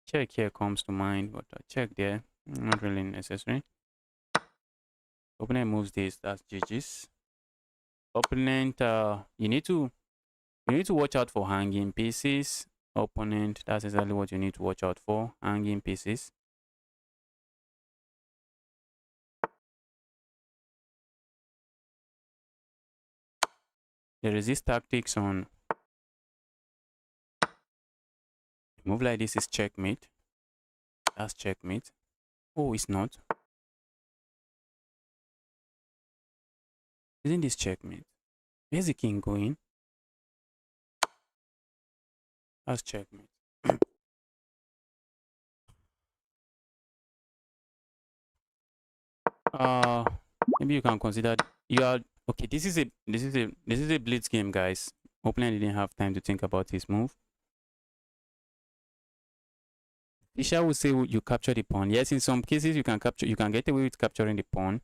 Check here comes to mind, but check there, not really necessary. Opponent moves this, that's GG's. Opponent, you need to watch out for hanging pieces. Opponent, that's exactly what you need to watch out for, hanging pieces. There is this tactics on move like this is checkmate. That's checkmate. Oh, it's not. Isn't this checkmate? Where's the king going? That's checkmate. Maybe you can consider you are okay. This is a blitz game, guys. Opponent didn't have time to think about his move. Fischer would say you capture the pawn. Yes, in some cases you can get away with capturing the pawn.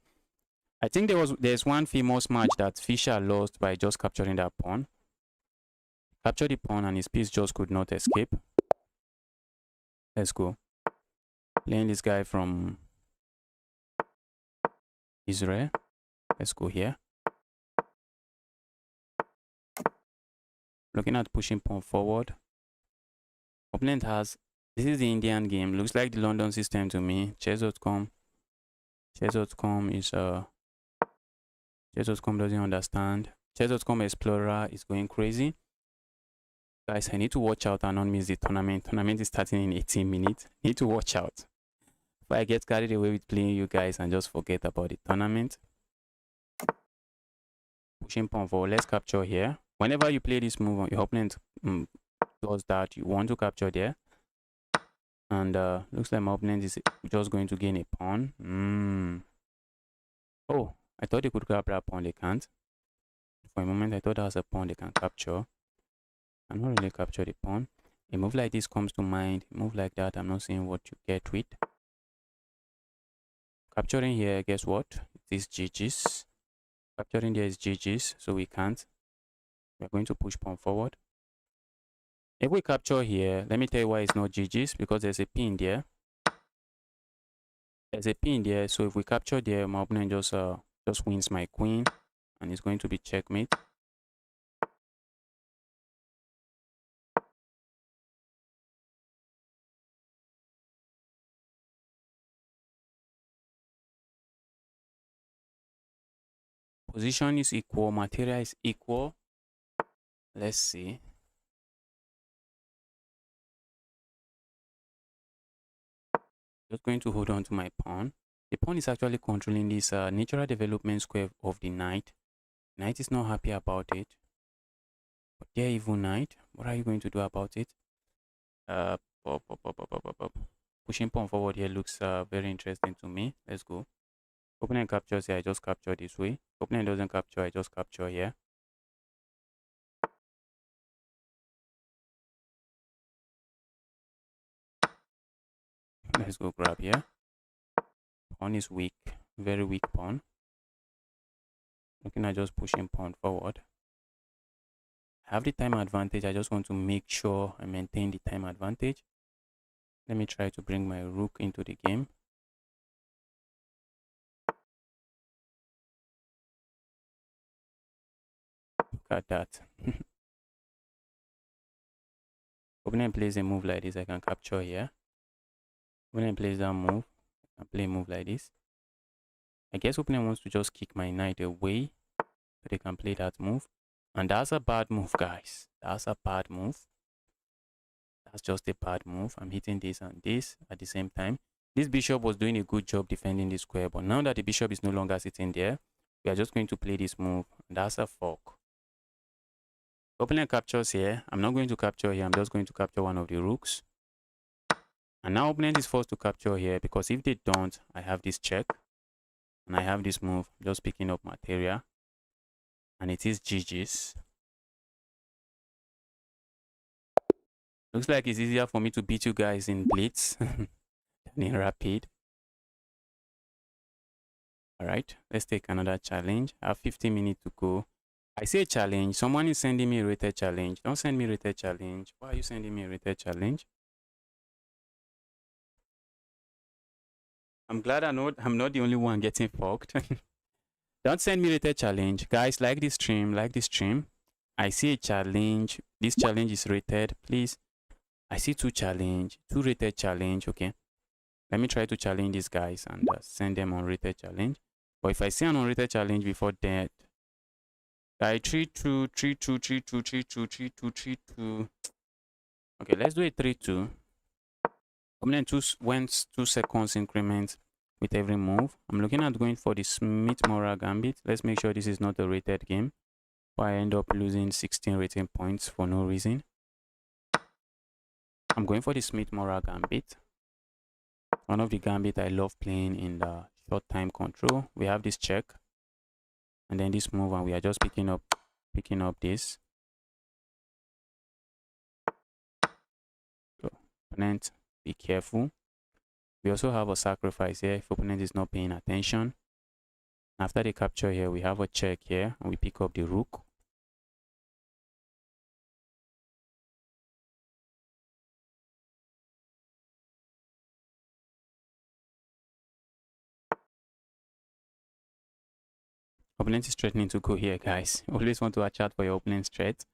I think there's one famous match that Fischer lost by just capturing that pawn. Capture the pawn and his piece just could not escape. Let's go. Playing this guy from Israel. Let's go here. Looking at pushing pawn forward. Opponent has, this is the Indian game. Looks like the London system to me. Chess.com. Chess.com is Chess.com doesn't understand. Chess.com Explorer is going crazy. Guys, I need to watch out and not miss the tournament. Tournament is starting in 18 minutes. Need to watch out. If I get carried away with playing you guys and just forget about the tournament. Pushing pawn forward. Let's capture here. Whenever you play this move, your opponent does that, you want to capture there. And looks like my opponent is just going to gain a pawn. Oh, I thought they could grab that pawn. They can't. For a moment, I thought that was a pawn they can capture. I'm not really capture the pawn. A move like this comes to mind. A move like that, I'm not seeing what you get with. Capturing here, guess what? It is GG's. Capturing there is GG's, so we can't. We're going to push pawn forward. If we capture here, let me tell you why it's not GG's, because there's a pin there. There's a pin there, so if we capture there, my opponent just wins my queen, and it's going to be checkmate. Position is equal, material is equal. Let's see. Just going to hold on to my pawn. The pawn is actually controlling this natural development square of the knight. Knight is not happy about it. But there, evil knight. What are you going to do about it? Pushing pawn forward here looks very interesting to me. Let's go. Opponent captures here, I just capture this way. Opponent doesn't capture, I just capture here. Let's go grab here. Pawn is weak, very weak pawn. Looking at just pushing pawn forward. I have the time advantage. I just want to make sure I maintain the time advantage. Let me try to bring my rook into the game. Look at that. Opponent plays a move like this, I can capture here. Opponent plays that move, I can play a move like this. I guess opponent wants to just kick my knight away so they can play that move. And that's a bad move, guys. That's a bad move. That's just a bad move. I'm hitting this and this at the same time. This bishop was doing a good job defending the square, but now that the bishop is no longer sitting there, we are just going to play this move. And that's a fork. Opponent captures here. I'm not going to capture here. I'm just going to capture one of the rooks. And now opponent is forced to capture here, because if they don't, I have this check. And I have this move, just picking up material. And it is GG's. Looks like it's easier for me to beat you guys in blitz than in rapid. Alright, let's take another challenge. I have 15 minutes to go. I say challenge. Someone is sending me a rated challenge. Don't send me a rated challenge. Why are you sending me a rated challenge? I'm glad I'm not the only one getting fucked. Don't send me rated challenge. Guys, like this stream, like this stream. I see a challenge. This challenge is rated. Please. I see two rated challenge. Okay. Let me try to challenge these guys and send them on rated challenge. But if I see an unrated challenge before that, I 3-2, 3-2, 3-2, 3-2, 3-2, 3-2. Okay, let's do a 3-2. I'm then went 2 seconds increment with every move. I'm looking at going for the Smith-Morra Gambit. Let's make sure this is not a rated game, or I end up losing 16 rating points for no reason. I'm going for the Smith-Morra Gambit. One of the gambit I love playing in the short time control. We have this check, and then this move, and we are just picking up this. So, opponent, be careful. We also have a sacrifice here if opponent is not paying attention. After the capture here, we have a check here, and we pick up the rook. Opponent is threatening to go here, guys. Always want to watch out for your opponent's threat.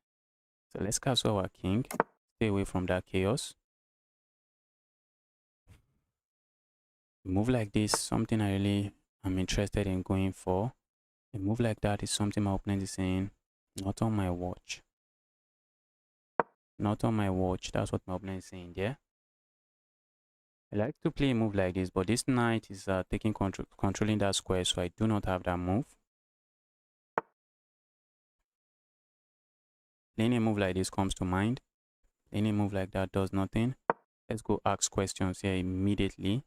So let's castle our king. Stay away from that chaos. Move like this, something I really am interested in going for. A move like that is something my opponent is saying, not on my watch. Not on my watch. That's what my opponent is saying there. I like to play a move like this, but this knight is controlling that square, so I do not have that move. Playing a move like this comes to mind. Playing a move like that does nothing. Let's go ask questions here immediately.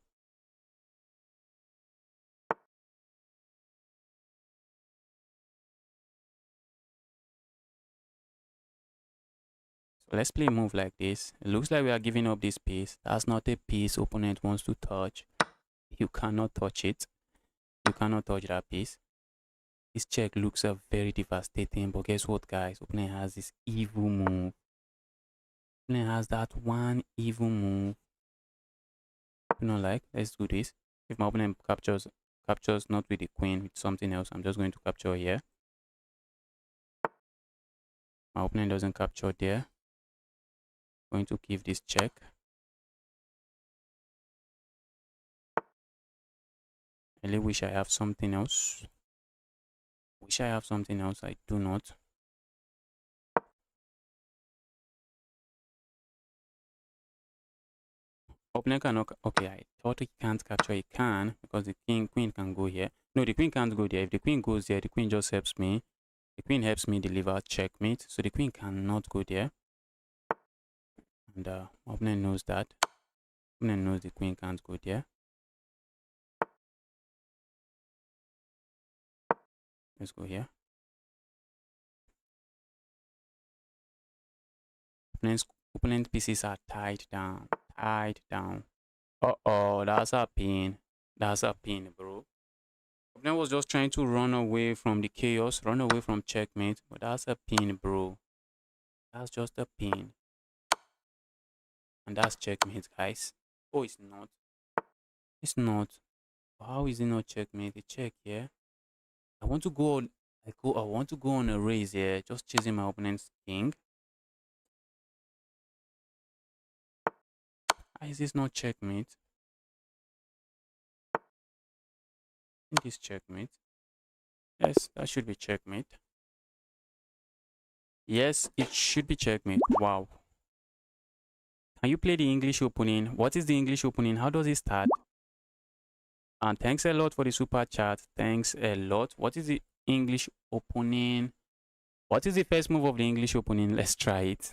So let's play a move like this. It looks like we are giving up this piece. That's not a piece opponent wants to touch. You cannot touch it. You cannot touch that piece. This check looks very devastating, but guess what, guys? Opponent has this evil move. Opponent has that one evil move. You know, like, let's do this. If my opponent captures not with the queen, with something else, I'm just going to capture here. My opponent doesn't capture there. I'm going to give this check. I really wish I have something else. Wish I have something else. I do not. Opponent cannot. Okay, I thought he can't capture. He can, because the queen can go here. No, the queen can't go there. If the queen goes there, the queen just helps me. The queen helps me deliver checkmate. So the queen cannot go there. And opponent knows that. Opponent knows the queen can't go there. Let's go here. Opponent pieces are tied down. Tied down. Uh-oh, that's a pin. That's a pin, bro. Opponent was just trying to run away from the chaos, run away from checkmate, but that's a pin, bro. That's just a pin. And that's checkmate, guys. Oh, it's not. It's not. How is it not checkmate? A check here. I want to go on. I want to go on a race here, just chasing my opponent's king. Why is this not checkmate? I think it's checkmate. Yes, that should be checkmate. Yes, it should be checkmate. Wow. Can you play the English opening? What is the English opening? How does it start? And thanks a lot for the super chat. Thanks a lot. What is the English opening? What is the first move of the English opening? Let's try it.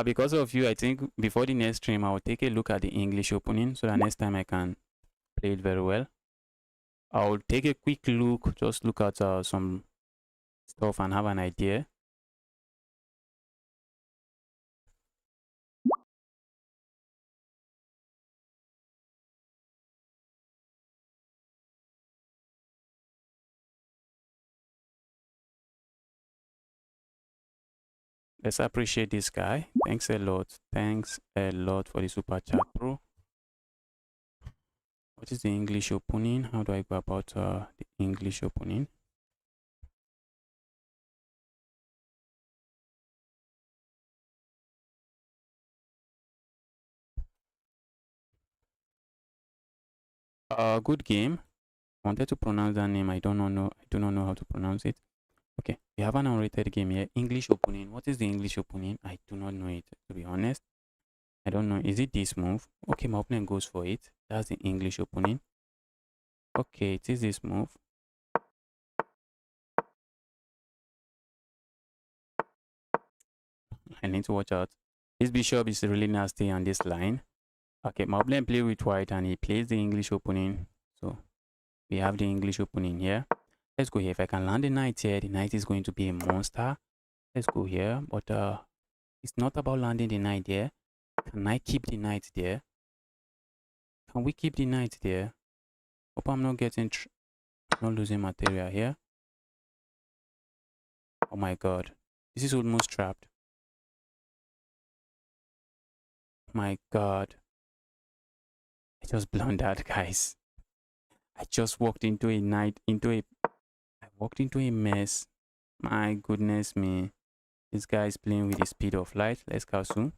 Because of you, I think before the next stream, I will take a look at the English opening so that next time I can play it very well. I'll take a quick look, just look at some stuff and have an idea. Let's appreciate this guy. Thanks a lot. Thanks a lot for the super chat, bro. What is the English opening? How do I go about the English opening? Good game. I wanted to pronounce that name. I do not know how to pronounce it. Okay, we have an unrated game here. English opening. What is the English opening? I do not know it, to be honest. I don't know. Is it this move? Okay, my opponent goes for it. That's the English opening. Okay, it is this move. I need to watch out. This bishop is really nasty on this line. Okay, my opponent plays with white and he plays the English opening. So we have the English opening here. Let's go here. If I can land the knight here, the knight is going to be a monster. Let's go here. But it's not about landing the knight there. Can I keep the knight there? Can we keep the knight there? Hope I'm not getting, not losing material here. Oh my god. This is almost trapped. My god. I just blundered, guys. I just walked into a I walked into a mess. My goodness me. This guy is playing with the speed of light. Let's cancel.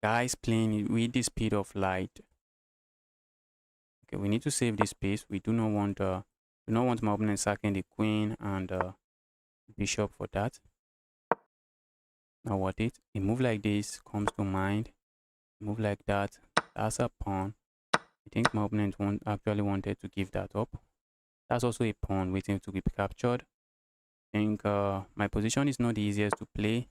Guys playing with the speed of light. Okay, we need to save this space. We do not want my opponent sacking the queen and bishop for that. Now what it? A move like this comes to mind. A move like that. That's a pawn. I think my opponent actually wanted to give that up. That's also a pawn waiting to be captured. I think my position is not the easiest to play.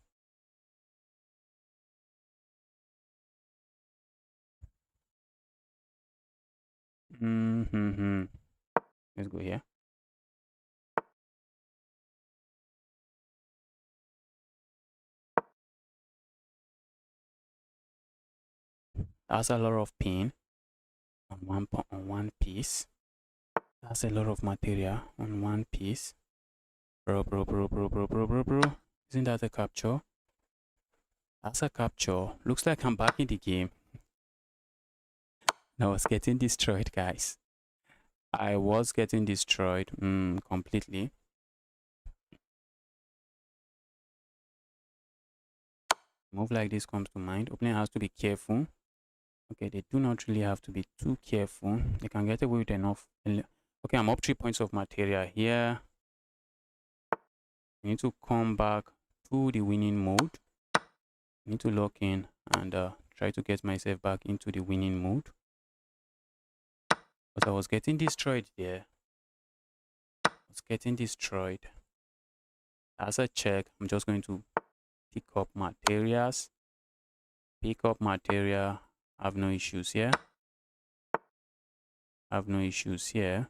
Let's go here. That's a lot of pain on one piece. That's a lot of material on one piece. Bro. Isn't that a capture? That's a capture. Looks like I'm back in the game. I was getting destroyed, guys. I was getting destroyed completely. Move like this comes to mind. Opponent has to be careful. Okay, they do not really have to be too careful. They can get away with enough. Okay, I'm up 3 points of material here. I need to come back to the winning mode. I need to lock in and try to get myself back into the winning mode. But I was getting destroyed there. I was getting destroyed. As a check, I'm just going to pick up materials. Pick up material. I have no issues here. I have no issues here.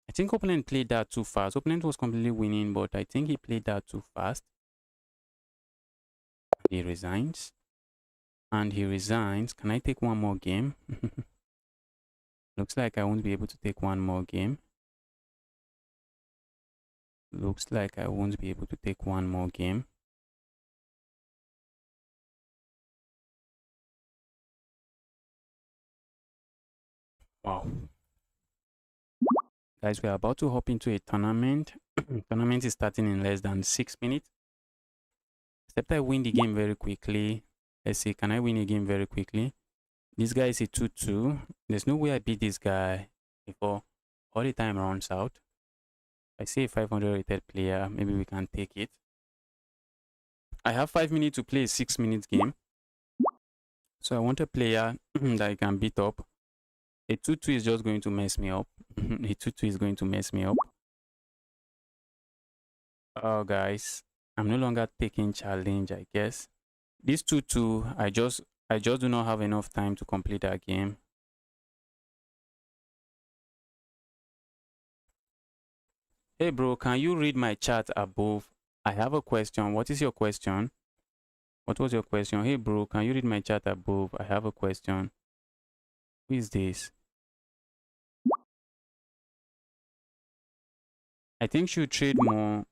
I think opponent played that too fast. Opponent was completely winning, but I think he played that too fast. He resigns. And he resigns. Can I take one more game? Looks like I won't be able to take one more game. Looks like I won't be able to take one more game. Wow. Guys, we're about to hop into a tournament. Tournament is starting in less than 6 minutes. Except I win the game very quickly. Let's see, can I win a game very quickly? This guy is a 2-2. There's no way I beat this guy before all the time runs out. I see a 500 rated player. Maybe we can take it. I have 5 minutes to play a 6 minute game. So I want a player that I can beat up. A 2-2 is just going to mess me up. A 2-2 is going to mess me up. Oh, guys, I'm no longer taking challenge, I guess. This 2-2, I just do not have enough time to complete that game. Hey, bro, can you read my chat above? I have a question. What is your question? What was your question? Hey, bro, can you read my chat above? I have a question. Who is this? I think she'll trade more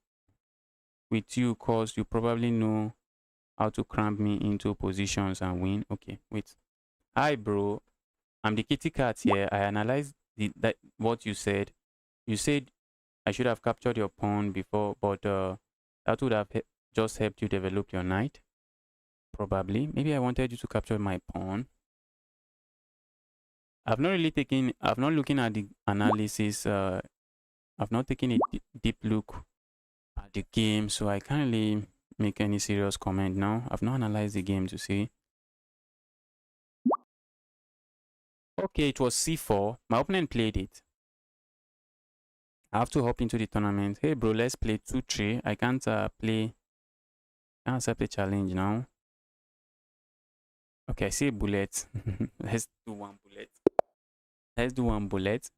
with you because you probably know how to cramp me into positions and win. Okay, wait. Hi, bro. I'm the kitty cat here. I analyzed what you said. You said I should have captured your pawn before, but that would have just helped you develop your knight. Probably. Maybe I wanted you to capture my pawn. I've not looking at the analysis. I've not taken a deep look at the game, so I can't really make any serious comment now. I've not analyzed the game to see. Okay, it was c4. My opponent played it. I have to hop into the tournament. Hey, bro, let's play 2-3. I can't play. Can't accept the challenge now. Okay, I see a bullet. Let's do one bullet. Let's do one bullet.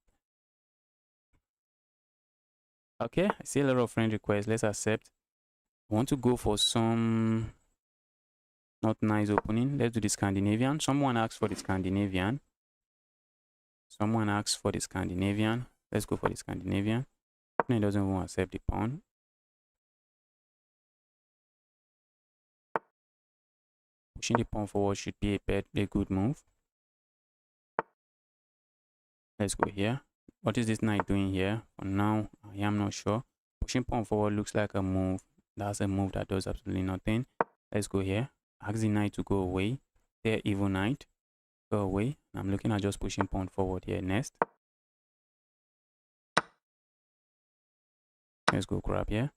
Okay, I see a lot of friend requests. Let's accept. I want to go for some not nice opening. Let's do the Scandinavian. Someone asked for the Scandinavian. Someone asks for the Scandinavian. Let's go for the Scandinavian. Opponent doesn't want to accept the pawn. Pushing the pawn forward should be a good move. Let's go here. What is this knight doing here? For now, I am not sure. Pushing pawn forward looks like a move. That's a move that does absolutely nothing. Let's go here. Ask the knight to go away. There, evil knight. Go away. I'm looking at just pushing pawn forward here next. Let's go grab here.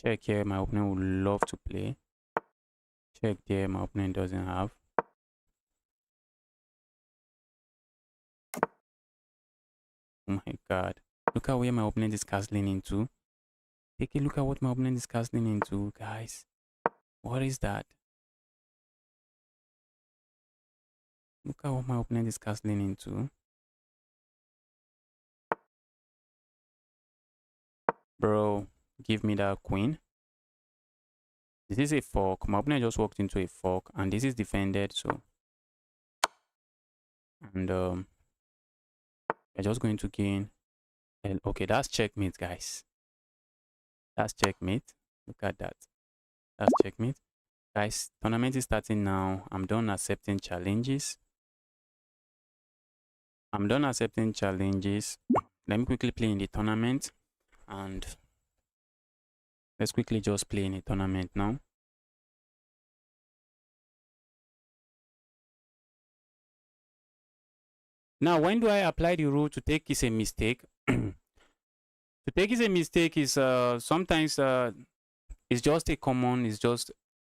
Check here. My opponent would love to play. Check there. My opponent doesn't have. Oh my god. Look at where my opponent is castling into. Take a look at what my opponent is castling into, guys. What is that? Look at what my opponent is castling into. Bro, give me that queen. This is a fork. My opponent just walked into a fork and this is defended, so. And we're just going to gain. Okay, that's checkmate, guys. That's checkmate. Look at that. That's checkmate. Guys, tournament is starting now. I'm done accepting challenges. Let me quickly play in the tournament. And let's quickly just play in a tournament now. Now, when do I apply the rule to take is a mistake? To take is a mistake is sometimes it's just a common, it's just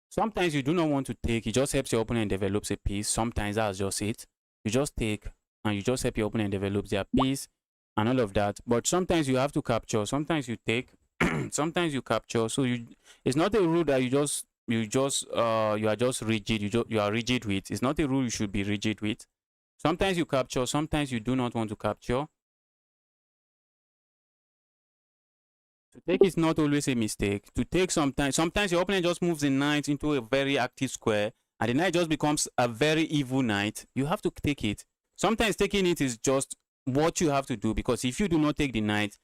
sometimes you do not want to take, it just helps your opponent develops a piece. Sometimes that's just it. You just take and you just help your opponent develop their piece and all of that. But sometimes you have to capture, sometimes you take, sometimes you capture. So it's not a rule that you are just rigid, you are rigid with. It's not a rule you should be rigid with. Sometimes you capture, sometimes you do not want to capture. To take is not always a mistake. To take sometimes your opponent just moves the knight into a very active square and the knight just becomes a very evil knight. You have to take it. Sometimes taking it is just what you have to do, because if you do not take the knight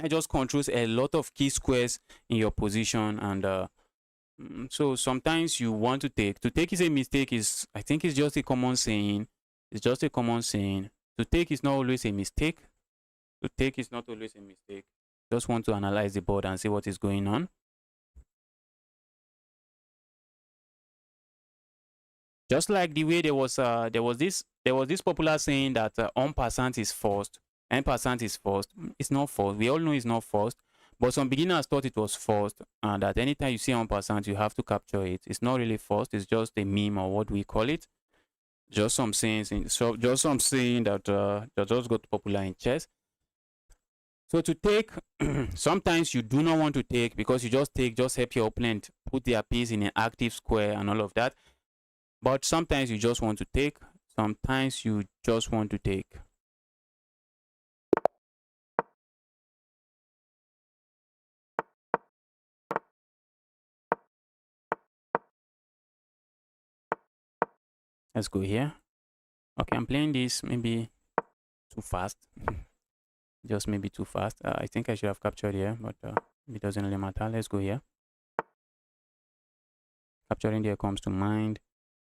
just controls a lot of key squares in your position, and so sometimes you want to take. To take is a mistake is, I think it's just a common saying. It's just a common saying. To take is not always a mistake. To take is not always a mistake. Just want to analyze the board and see what is going on. Just like the way there was this popular saying that en passant is forced, en passant is forced. It's not forced. We all know it's not forced, but some beginners thought it was forced, and that anytime you see en passant, you have to capture it. It's not really forced. It's just a meme, or what we call it. Just some sayings, just some saying that just got popular in chess. So to take, sometimes you do not want to take, because you just take, just help your opponent put their piece in an active square and all of that. But sometimes you just want to take. Sometimes you just want to take. Let's go here. Okay, I'm playing this maybe too fast. Just maybe too fast. I think I should have captured here, but it doesn't really matter. Let's go here. Capturing there comes to mind.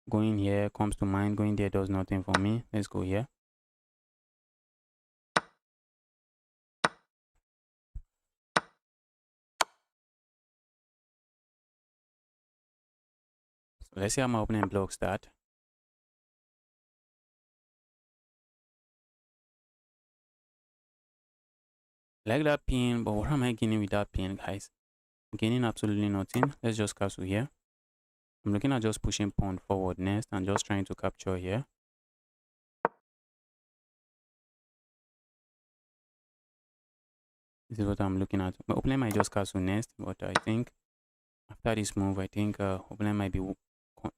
Going here comes to mind. Going there does nothing for me. Let's go here. So let's see how my opponent blocks that. Like that pin, but what am I gaining with that pin, guys? I'm gaining absolutely nothing. Let's just castle here. I'm looking at just pushing pawn forward next and just trying to capture here. This is what I'm looking at. My opponent might just castle next, but I think after this move, I think opponent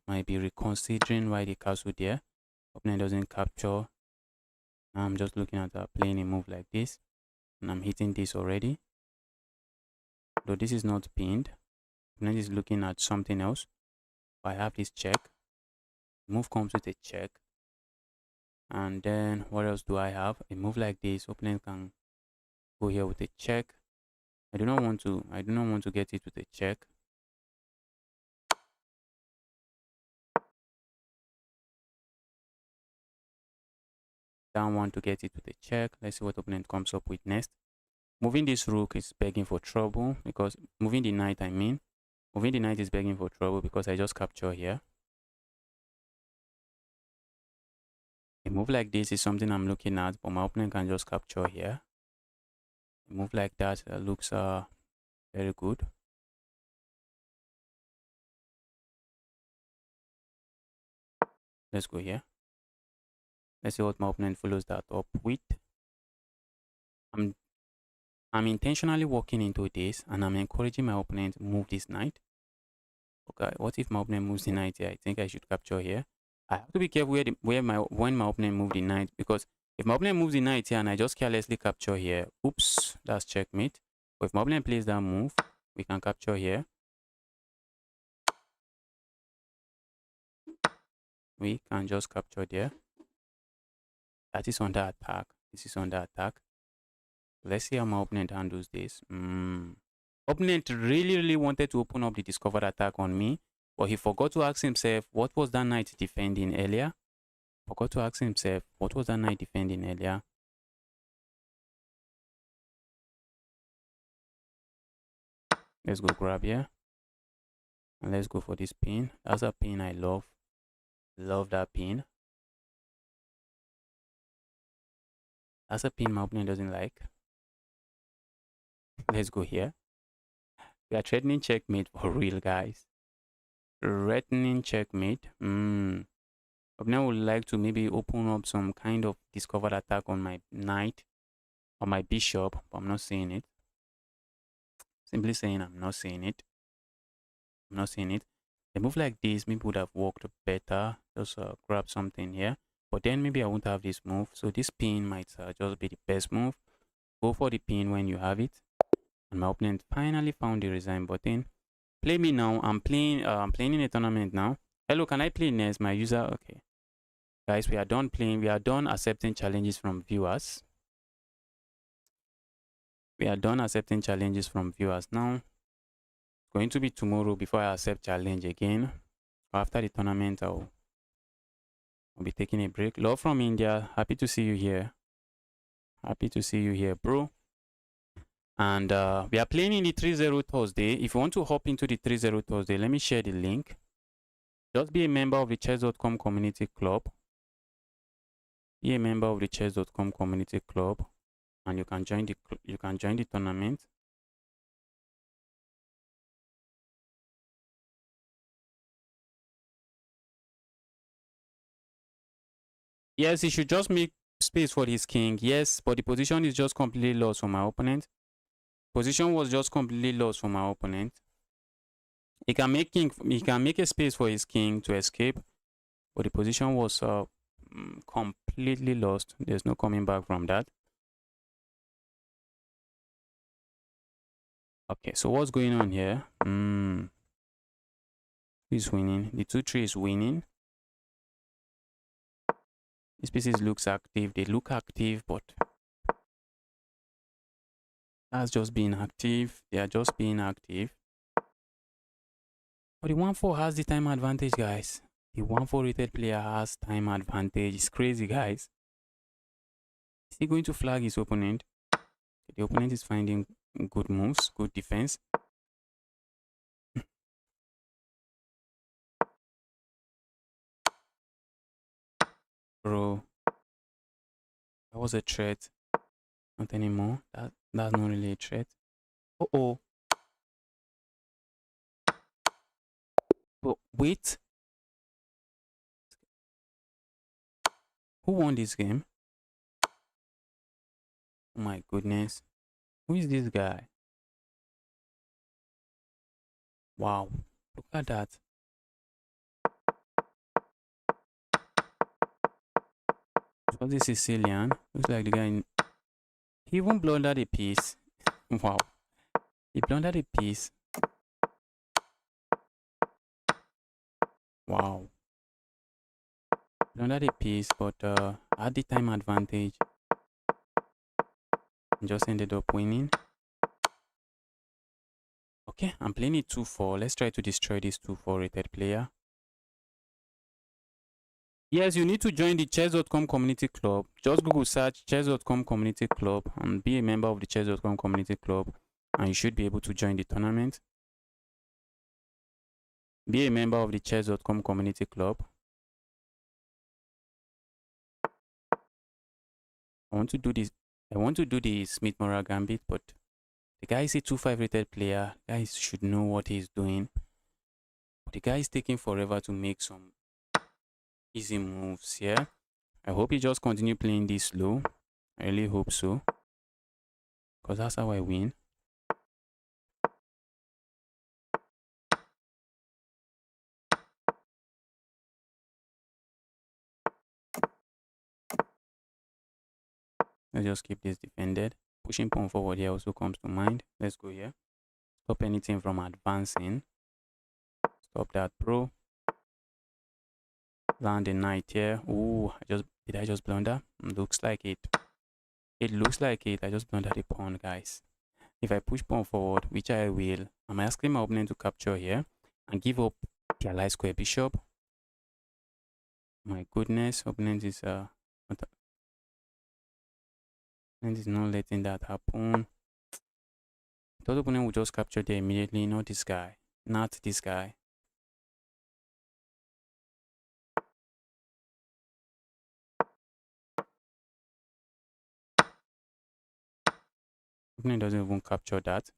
might be reconsidering why they castle there. Opponent doesn't capture. Now I'm just looking at playing a move like this, and I'm hitting this already. Though this is not pinned, opponent is looking at something else. I have this check. Move comes with a check. And then what else do I have? A move like this, opponent can go here with a check. I do not want to get it with a check. Don't want to get it with a check. Let's see what opponent comes up with next. Moving this rook is begging for trouble because moving the knight, moving the knight is begging for trouble because I just capture here. A move like this is something I'm looking at, but my opponent can just capture here. A move like that looks very good. Let's go here. Let's see what my opponent follows that up with. I'm intentionally walking into this and I'm encouraging my opponent to move this knight. Okay, what if my opponent moves the knight here? I think I should capture here. I have to be careful when my opponent moves the knight, because if my opponent moves the knight here and I just carelessly capture here, oops, that's checkmate. But if my opponent plays that move, we can capture here. We can just capture there. That is under attack. This is under attack. Let's see how my opponent handles this. Opponent really wanted to open up the discovered attack on me, but he forgot to ask himself, what was that knight defending earlier? Forgot to ask himself, what was that knight defending earlier? Let's go grab here. And let's go for this pin. That's a pin I love. Love that pin. That's a pin my opponent doesn't like. Let's go here. We are threatening checkmate for real, guys. Threatening checkmate. Opponent would like to maybe open up some kind of discovered attack on my knight or my bishop, but I'm not seeing it. Simply saying I'm not seeing it. I'm not seeing it. A move like this maybe would have worked better. Just grab something here. But then maybe I won't have this move. So this pin might just be the best move. Go for the pin when you have it. And my opponent finally found the resign button. Play me now. I'm playing in a tournament now. Hello, can I play next? My user. Okay. Guys, we are done playing. We are done accepting challenges from viewers. We are done accepting challenges from viewers now. It's going to be tomorrow before I accept challenge again. After the tournament, I'll be taking a break. Love from India. Happy to see you here. Happy to see you here, bro. And we are playing in the 3-0 Thursday. If you want to hop into the 3-0 Thursday, let me share the link. Just be a member of the chess.com community club. Be a member of the chess.com community club, and you can join the tournament. Yes, he should just make space for his king. Yes, but the position is just completely lost for my opponent. Position was just completely lost for my opponent. He can make a space for his king to escape, but the position was completely lost. There's no coming back from that. Okay, so what's going on here? Who's winning? The 2-3 is winning. These pieces looks active. They look active, but that's just being active. They are just being active. But the 1-4 has the time advantage, guys. The 1-4 rated player has time advantage. It's crazy, guys. Is he going to flag his opponent? The opponent is finding good moves, good defense. Bro, that was a threat. Not anymore. That's not really a threat. Uh-oh. But wait. Who won this game? Oh my goodness. Who is this guy? Wow. Look at that. So the Sicilian. Looks like the guy. He even blundered a piece. Wow. He blundered a piece. Wow. Blundered a piece, but had the time advantage. And just ended up winning. Okay, I'm playing it 2-4. Let's try to destroy this 2-4 rated player. Yes, you need to join the chess.com community club. Just Google search chess.com community club and be a member of the chess.com community club, and you should be able to join the tournament. Be a member of the chess.com community club. I want to do the Smith Morra Gambit, but the guy is a 2-5 rated player. Guys should know what he's doing. But the guy is taking forever to make some easy moves here. I hope he just continue playing this slow. I really hope so, because that's how I win. Let's just keep this defended. Pushing pawn forward here also comes to mind. Let's go here. Stop anything from advancing. Stop that, bro. Land a knight here. Ooh, did I just blunder? Looks like it. It looks like it. I just blundered a pawn, guys. If I push pawn forward, which I will, I'm asking my opponent to capture here and give up the light square bishop. My goodness, opponent is not letting that happen. I thought opponent would just capture there immediately. Not this guy. Not this guy. Opponent doesn't even capture that.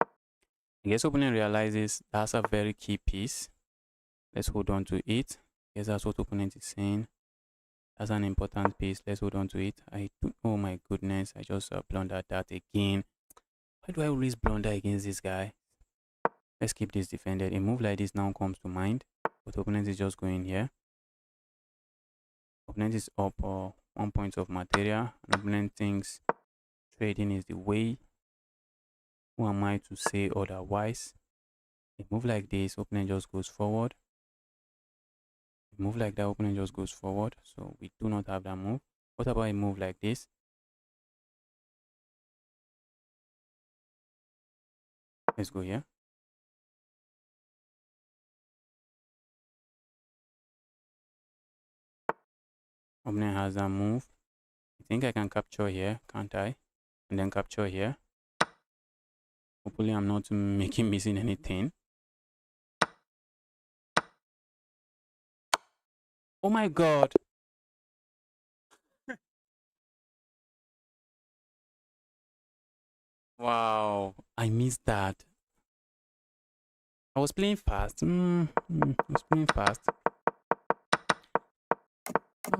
I guess opponent realizes that's a very key piece. Let's hold on to it. I guess that's what opponent is saying. That's an important piece. Let's hold on to it. Oh my goodness, I just blundered that again. Why do I always blunder against this guy? Let's keep this defended. A move like this now comes to mind, but opponent is just going here. Opponent is up 1 point of material, and opponent thinks trading is the way. Who am I to say otherwise? A move like this, opponent just goes forward. A move like that, opponent just goes forward. So we do not have that move. What about a move like this? Let's go here. Opponent has that move. I think I can capture here, can't I? And then capture here. Hopefully I'm not missing anything. Oh my god. Wow, I missed that. I was playing fast. I was playing fast.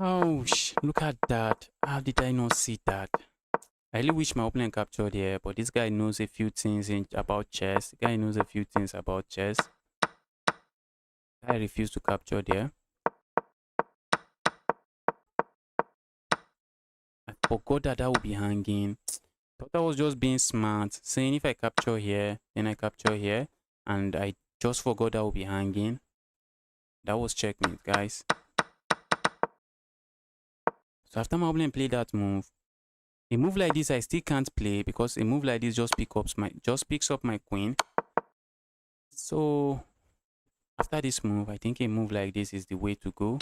Oh, look at that. How did I not see that? I really wish my opponent captured here, but this guy knows a few things about chess. The guy knows a few things about chess. I refuse to capture there. I forgot that would be hanging. Thought I was just being smart, saying if I capture here, then I capture here, and I just forgot that would be hanging. That was checkmate, guys. So after my opponent played that move, a move like this I still can't play because a move like this just picks up my queen. So after this move, I think a move like this is the way to go.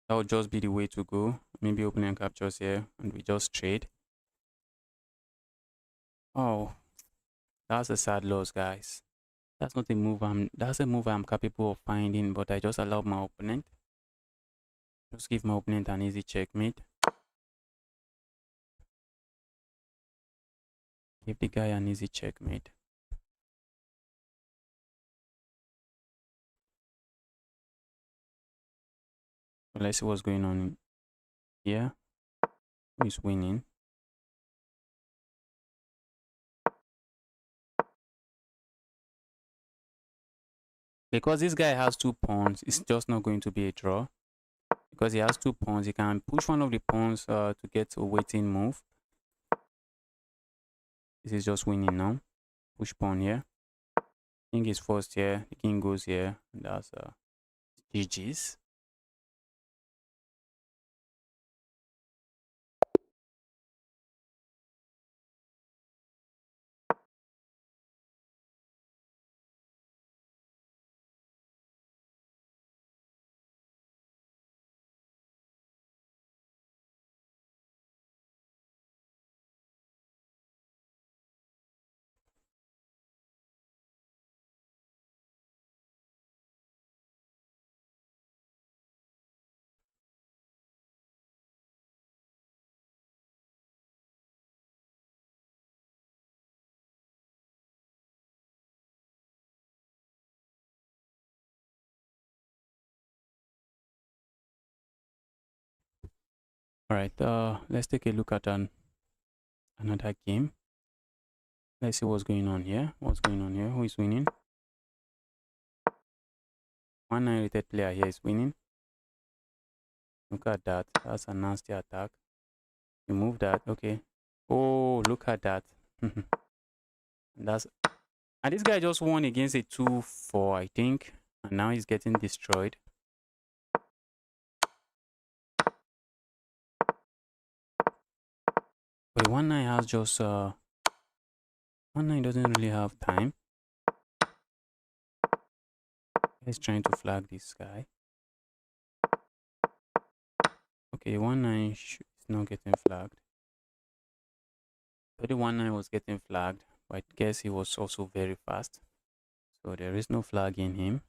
That would just be the way to go. Maybe opponent captures here and we just trade. Oh, that's a sad loss, guys. That's not a move that's a move I'm capable of finding, but I just allowed my opponent. Just give my opponent an easy checkmate. Give the guy an easy checkmate. So let's see what's going on here. Who is winning? Because this guy has 2 pawns, it's just not going to be a draw. Because he has 2 pawns, he can push one of the pawns to get a waiting move. This is just winning now. Push pawn here. King is first here. The king goes here. And that's GG's. All right, let's take a look at another game. Let's see what's going on here. What's going on here? Who is winning? One unrated player here is winning. Look at that. That's a nasty attack. You move that. Okay. Oh, look at that. That's and this guy just won against a 2-4, I think. And now he's getting destroyed. But 1-9 has just 1-9 doesn't really have time. He's trying to flag this guy. Okay, 1-9 is not getting flagged. But the 1-9 was getting flagged, but I guess he was also very fast. So there is no flag in him.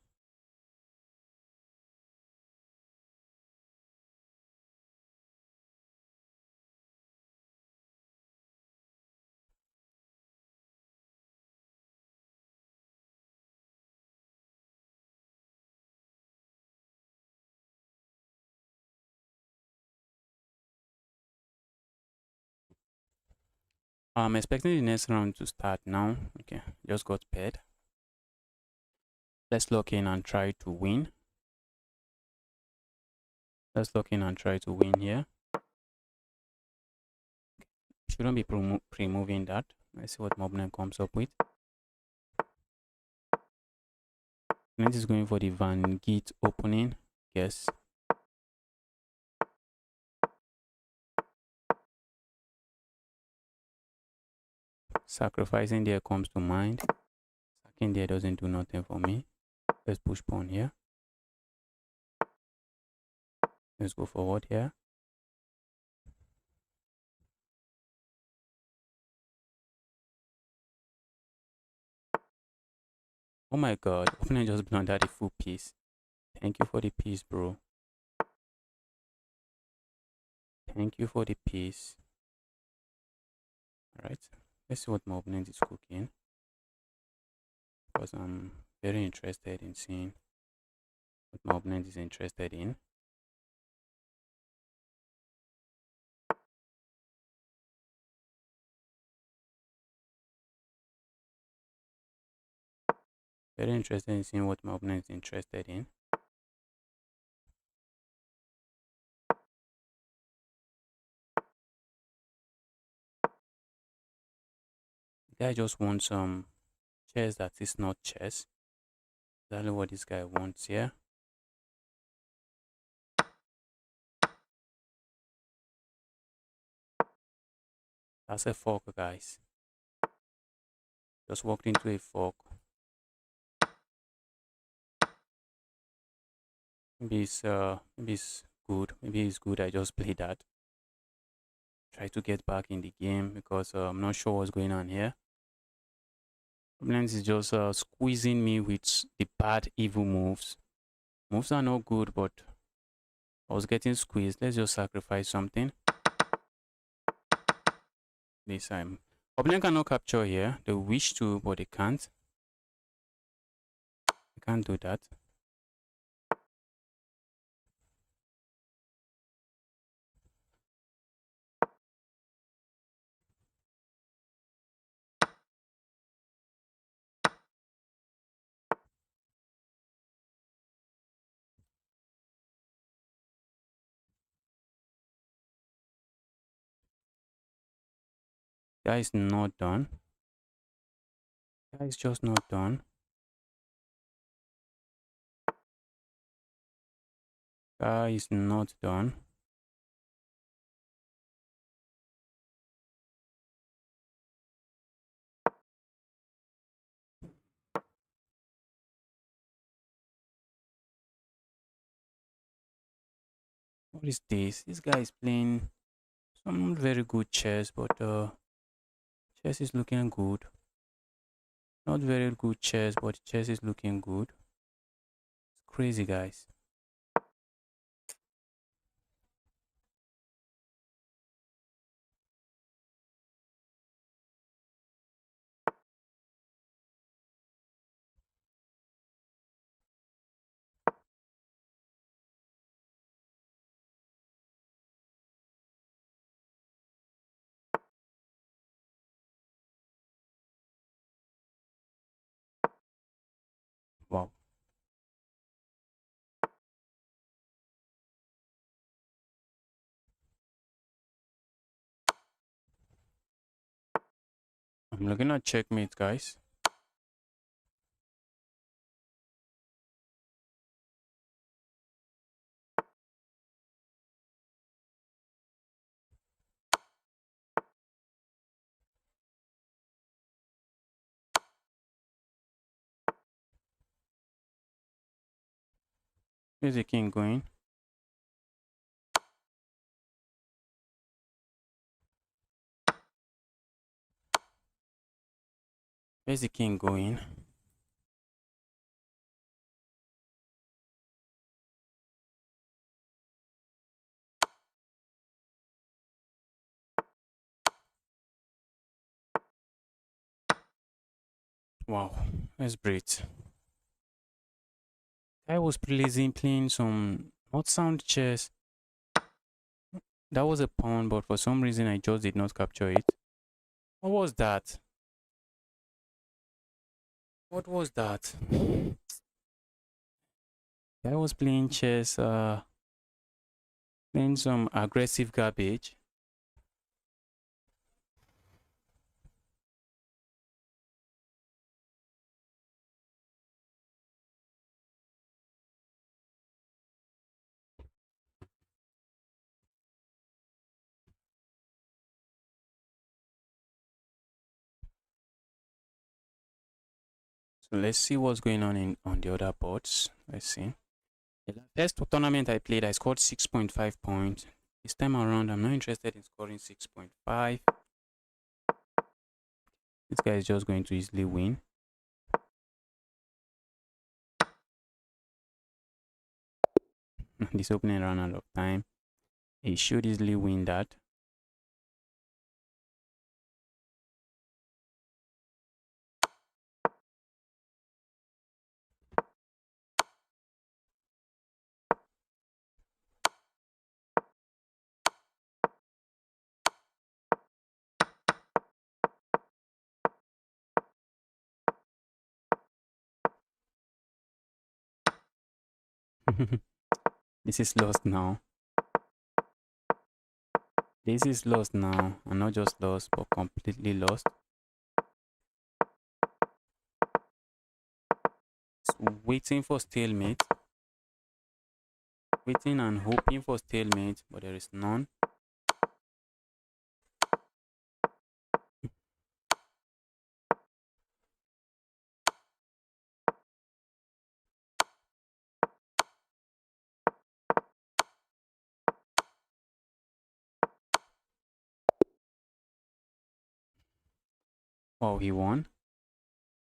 I'm expecting the next round to start now. Okay, just got paired. Let's lock in and try to win. Let's lock in and try to win here. Shouldn't be pre-moving that. Let's see what Mobnan comes up with. Clint is going for the Van Geet opening. Yes. Sacrificing there comes to mind. Sacking there doesn't do nothing for me. Let's push pawn here. Let's go forward here. Oh my god, opponent just blundered a full piece. Thank you for the piece, bro. Thank you for the piece. Alright, let's see what my opponent is cooking. Because I'm very interested in seeing what my opponent is interested in. Very interested in seeing what my opponent is interested in. The guy just wants some chess that is not chess. Exactly what this guy wants here. That's a fork, guys. Just walked into a fork. Maybe it's good. Maybe it's good I just played that. Try to get back in the game because I'm not sure what's going on here. Opponent is just squeezing me with the bad evil moves. Moves are not good, but I was getting squeezed. Let's just sacrifice something. This time. Opponent cannot capture here. They wish to, but they can't. They can't do that. That is not done. That is just not done. That is not done. What is this? This guy is playing some very good chess, but chess is looking good. Not very good chess, but chess is looking good. It's crazy, guys. I'm looking at checkmate, guys. Where's the king going? Where's the king going? Wow, let's breathe. I was playing some not sound chess. That was a pawn, but for some reason I just did not capture it. What was that? What was that? I was playing chess, playing some aggressive garbage. So let's see what's going on the other boards. Let's see. The first tournament I played, I scored 6.5 points. This time around, I'm not interested in scoring 6.5. This guy is just going to easily win. This opening ran out of time. He should easily win that. This is lost now. This is lost now. And not just lost, but completely lost. It's waiting for stalemate. Waiting and hoping for stalemate, but there is none. Oh, he won.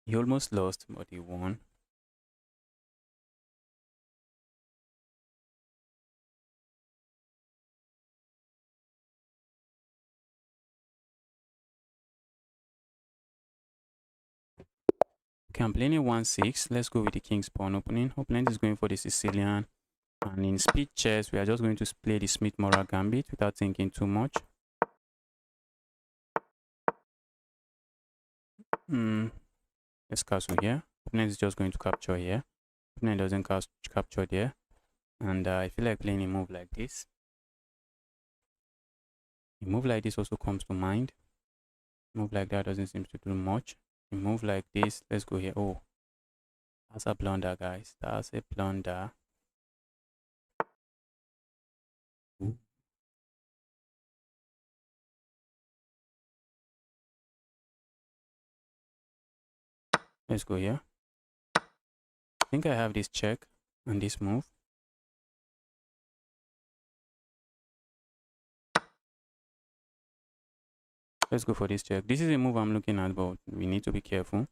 He almost lost, but he won. Okay, I'm playing a 1-6. Let's go with the king's pawn opening. Opponent is going for the Sicilian. And in speed chess, we are just going to play the Smith-Morra gambit without thinking too much. Let's castle here. Opponent is just going to capture here. Opponent doesn't capture there. And I feel like playing a move like this. A move like this also comes to mind. A move like that doesn't seem to do much. A move like this, let's go here. Oh, that's a blunder, guys. That's a blunder. Ooh. Let's go here. I think I have this check and this move. Let's go for this check. This is a move I'm looking at, but we need to be careful.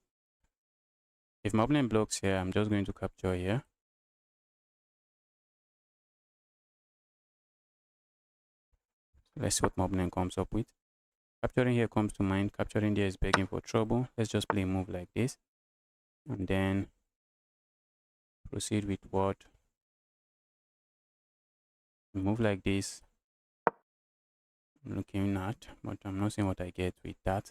If my opponent blocks here, I'm just going to capture here. Let's see what my opponent comes up with. Capturing here comes to mind. Capturing there is begging for trouble. Let's just play a move like this. And then proceed with what? A move like this. I'm looking at, but I'm not seeing what I get with that.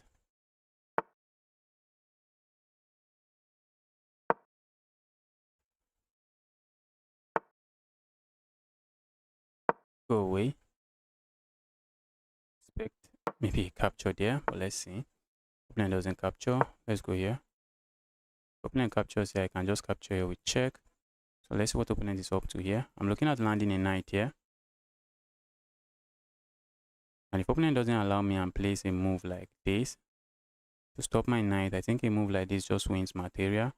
Go away. Expect maybe a capture there, but let's see. Opponent doesn't capture. Let's go here. Opponent captures here. I can just capture here with check. So let's see what opponent is up to here. I'm looking at landing a knight here. And if opponent doesn't allow me and plays a move like this to stop my knight, I think a move like this just wins material.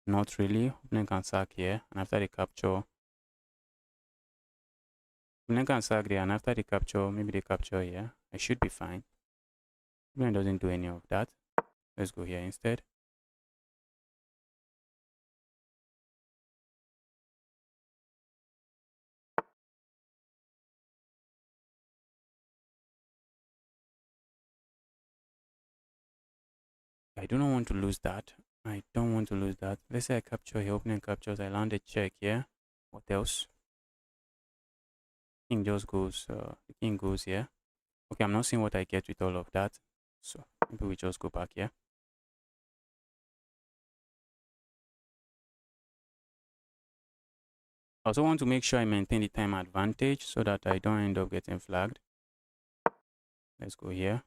Not really. Opponent can sack here, and after the capture, opponent can sack there, and after the capture, maybe the capture here, I should be fine. Opponent doesn't do any of that. Let's go here instead. I do not want to lose that. I don't want to lose that. Let's say I capture here, opponent captures, I land a check here. What else? King just goes, the king goes here. Okay, I'm not seeing what I get with all of that. So maybe we just go back here. I also want to make sure I maintain the time advantage so that I don't end up getting flagged. Let's go here.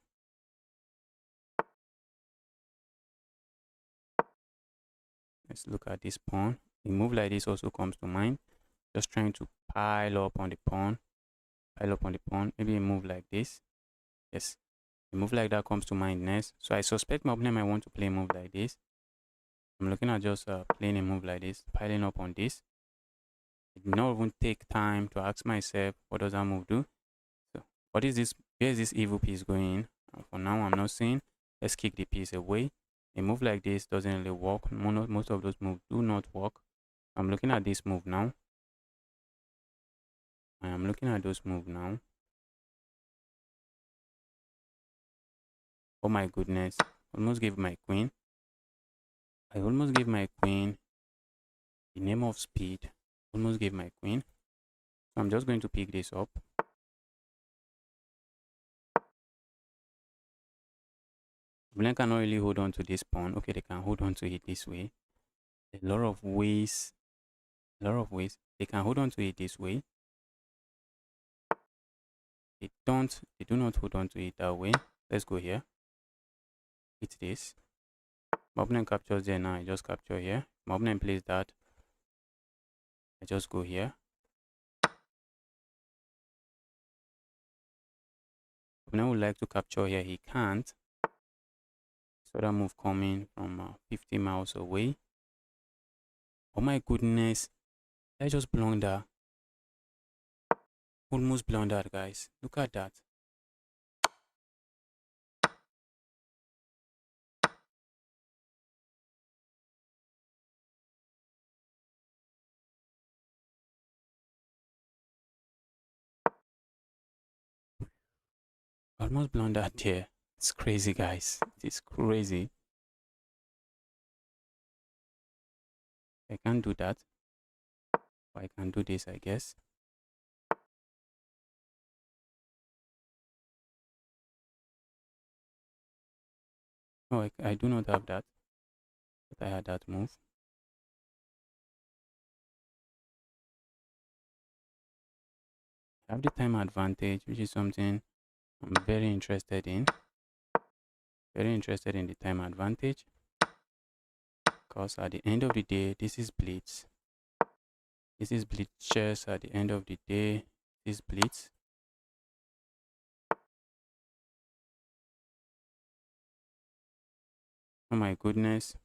Let's look at this pawn. A move like this also comes to mind. Just trying to pile up on the pawn. Pile up on the pawn. Maybe a move like this. Yes. A move like that comes to mind next. So I suspect my opponent might want to play a move like this. I'm looking at just playing a move like this. Piling up on this. I did not even take time to ask myself, what does that move do? So what is this? Where is this evil piece going? For now, I'm not seeing. Let's kick the piece away. A move like this doesn't really work. Most of those moves do not work. I'm looking at this move now. I am looking at those moves now. Oh my goodness. Almost gave my queen. I almost gave my queen. The name of speed. Almost gave my queen. So I'm just going to pick this up. Black cannot really hold on to this pawn. Okay, they can hold on to it this way. A lot of ways. They can hold on to it this way. They do not hold on to it that way. Let's go here. Hit this. My opponent captures there now. I just capture here. My opponent plays that. I just go here. Opponent would like to capture here. He can't. So that move coming from 50 miles away. Oh my goodness. I just blunder. Almost blundered, guys. Look at that. Almost blundered there. It's crazy, guys. It's crazy. I can't do that. But I can do this, I guess. No, I do not have that. But I had that move. I have the time advantage, which is something I'm very interested in. Very interested in the time advantage. Because at the end of the day, this is blitz. This is blitz chess. At the end of the day, this blitz. Oh my goodness.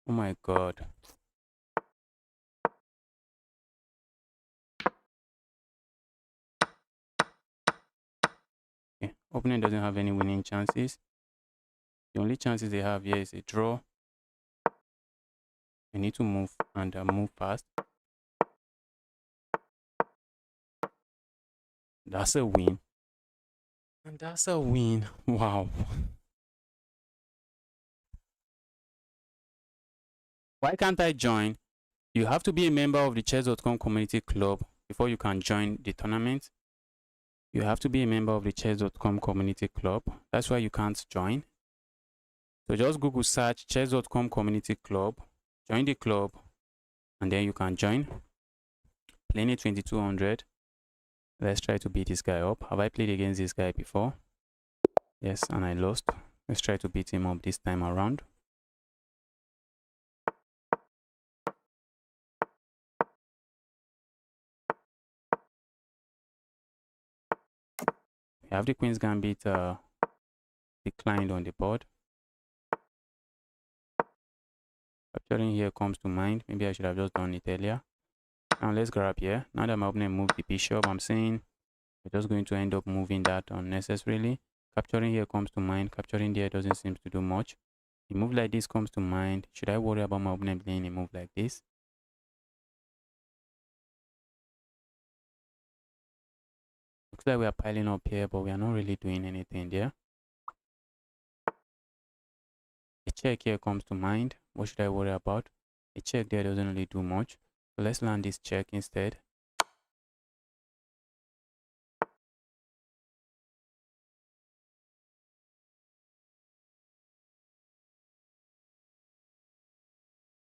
Oh my god. Okay. Opponent doesn't have any winning chances. The only chances they have here is a draw. I need to move and move fast. That's a win. And that's a win. Wow. Why can't I join? You have to be a member of the chess.com community club before you can join the tournament. You have to be a member of the chess.com community club. That's why you can't join. So just Google search chess.com community club, join the club, and then you can join. Playing it 2200. Let's try to beat this guy up. Have I played against this guy before? Yes, and I lost. Let's try to beat him up this time around. We have the Queen's Gambit declined on the board. Capturing here comes to mind. Maybe I should have just done it earlier. Now let's grab here. Now that my opponent moved the bishop, I'm saying we're just going to end up moving that unnecessarily. Capturing here comes to mind. Capturing there doesn't seem to do much. A move like this comes to mind. Should I worry about my opponent playing a move like this? Looks like we are piling up here, but we are not really doing anything there. A check here comes to mind. What should I worry about? A check there doesn't really do much. So let's land this check instead.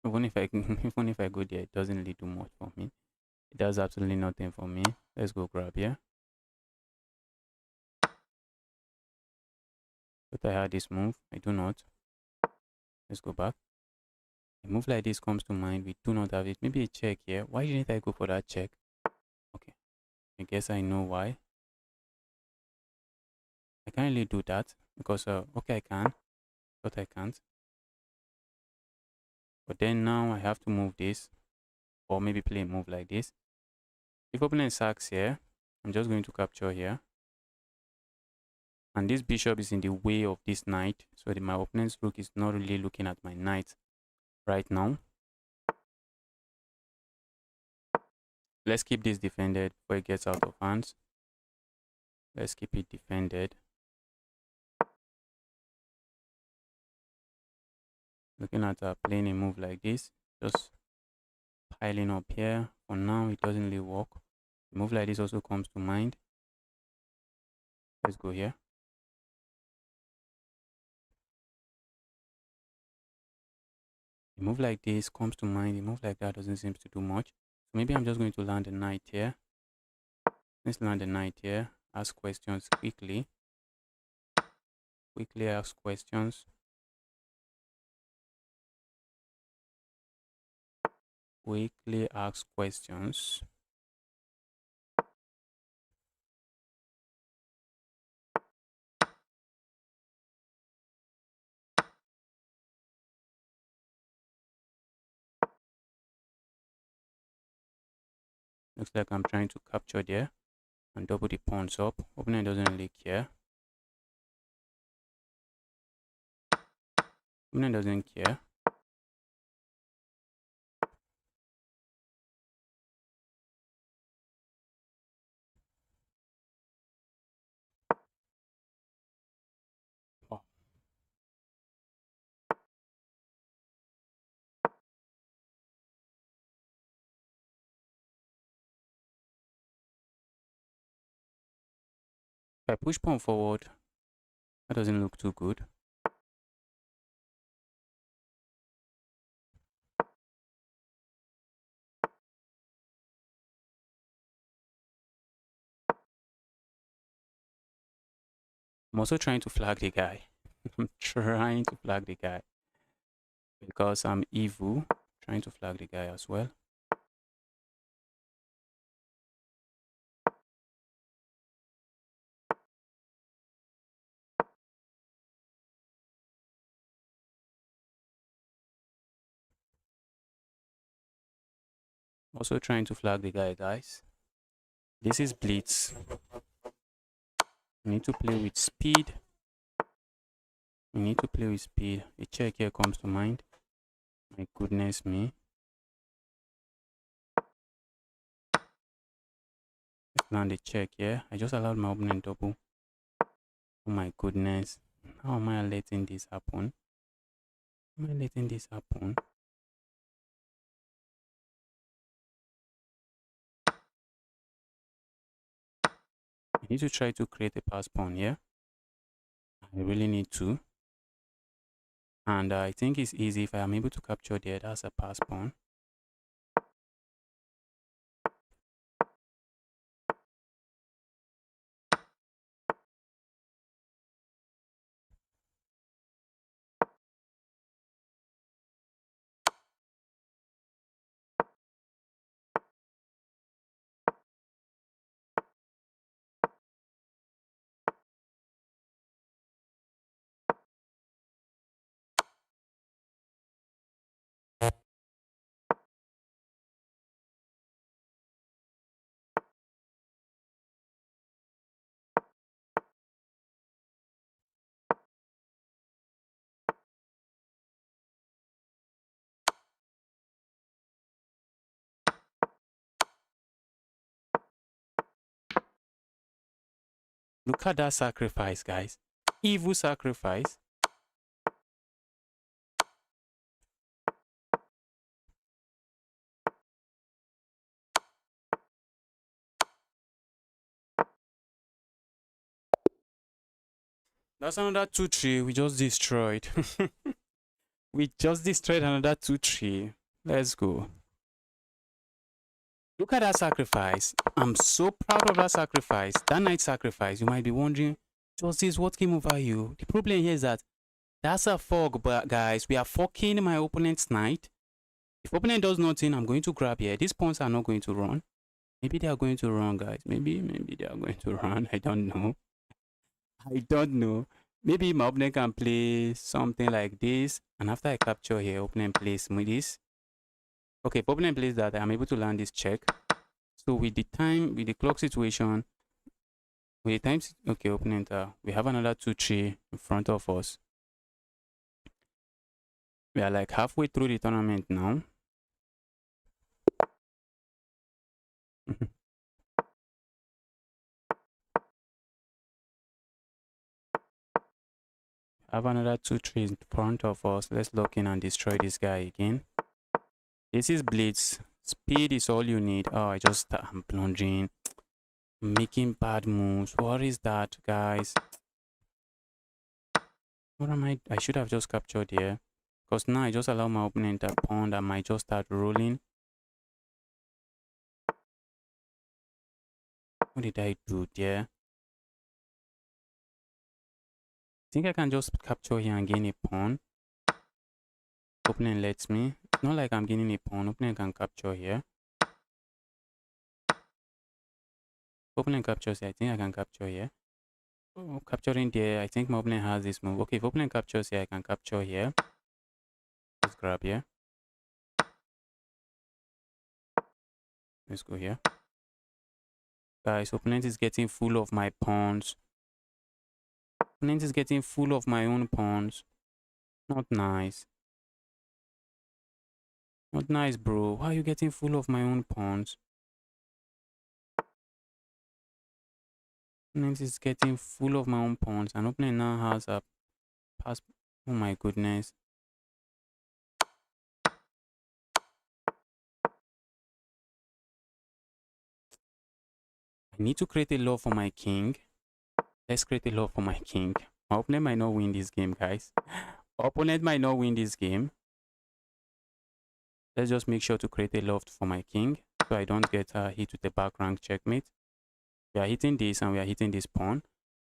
Even if I even if I go there, it doesn't really do much for me. It does absolutely nothing for me. Let's go grab here. But I had this move. I do not. Let's go back. A move like this comes to mind. We do not have it. Maybe a check here. Why didn't I go for that check? Okay. I guess I know why. I can't really do that because okay, I can, but I can't. But then now I have to move this, or maybe play a move like this. If opponent sacks here, I'm just going to capture here. And this bishop is in the way of this knight, so my opponent's rook is not really looking at my knight right now. Let's keep this defended before it gets out of hands. Let's keep it defended. Looking at playing a move like this, just piling up here. For now, it doesn't really work. A move like this also comes to mind. Let's go here. A move like this comes to mind. A move like that doesn't seem to do much. So maybe I'm just going to land a knight here. Let's land a knight here. Ask questions quickly. Quickly ask questions. Quickly ask questions. Looks like I'm trying to capture there and double the pawns up. Opponent doesn't really care. Opponent doesn't care. Oh. If I push pawn forward, that doesn't look too good. I'm also trying to flag the guy. I'm trying to flag the guy because I'm evil. Trying to flag the guy as well. Also trying to flag the guy, guys. This is blitz. You need to play with speed. You need to play with speed. A check here comes to mind. My goodness me. Let's land a check here. I just allowed my opponent double. Oh my goodness. How am I letting this happen? Am I letting this happen? I need to try to create a pass pawn here. I really need to. And I think it's easy if I am able to capture there. That's a pass pawn. Look at that sacrifice, guys. Evil sacrifice. That's another 2-3 we just destroyed. We just destroyed another 2-3. Let's go. Look at that sacrifice. I'm so proud of that sacrifice. That knight sacrifice. You might be wondering, Justice, what came over you? The problem here is that that's a fog, but guys, we are forking my opponent's knight. If opponent does nothing, I'm going to grab here. These pawns are not going to run. Maybe they are going to run, guys. Maybe they are going to run. I don't know. I don't know. Maybe my opponent can play something like this. And after I capture here, opponent plays with this. Okay, if opponent plays that, I'm able to land this check. So with the time, with the clock situation, with the times, okay, opponent, we have another 2-3 in front of us. We are like halfway through the tournament now. Have another 2-3 in front of us. Let's lock in and destroy this guy again. This is blitz. Speed is all you need. Oh, I'm plunging, making bad moves. What is that, guys? What am I should have just captured here, because now I just allow my opponent a pawn that might just start rolling. What did I do there? I think I can just capture here and gain a pawn. Opponent lets me. It's not like I'm gaining a pawn. Opponent can capture here. Opponent captures here. I think I can capture here. Oh, capturing there. I think my opponent has this move. Okay, if opponent captures here, I can capture here. Let's grab here. Let's go here. Guys, opponent is getting full of my pawns. Opponent is getting full of my own pawns. Not nice. Not nice, bro. Why are you getting full of my own pawns? Opponent is getting full of my own pawns. And opponent now has a pass. Oh my goodness. I need to create a law for my king. Let's create a law for my king. My opponent might not win this game, guys. Opponent might not win this game. Let's just make sure to create a loft for my king, so I don't get hit with the back rank checkmate. We are hitting this and we are hitting this pawn.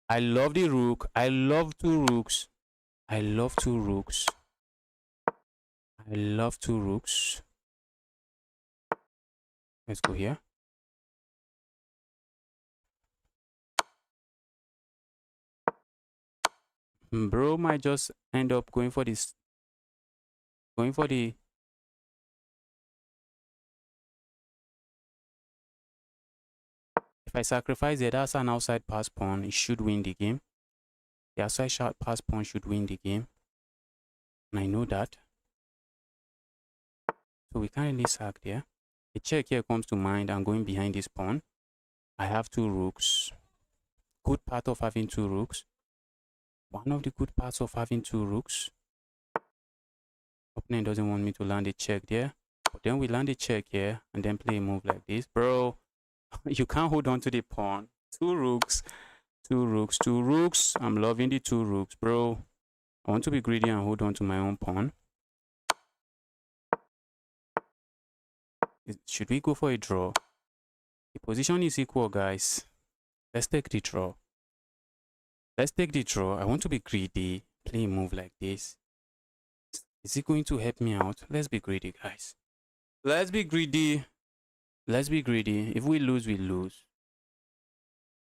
I love the rook. I love 2 rooks. I love 2 rooks. I love 2 rooks. Let's go here. Bro might just end up going for this. Going for the... If I sacrifice it, that's an outside pass pawn. It should win the game. The outside shot pass pawn should win the game. And I know that. So we can't really sack there. A check here comes to mind. I'm going behind this pawn. I have 2 rooks. Good part of having 2 rooks. One of the good parts of having 2 rooks. Opponent doesn't want me to land a check there. But then we land a check here and then play a move like this. Bro, you can't hold on to the pawn. 2 rooks. 2 rooks. 2 rooks. I'm loving the 2 rooks, bro. I want to be greedy and hold on to my own pawn. Should we go for a draw? The position is equal, guys. Let's take the draw. Let's take the draw. I want to be greedy. Play a move like this. Is it going to help me out? Let's be greedy, guys. Let's be greedy. Let's be greedy. If we lose, we lose.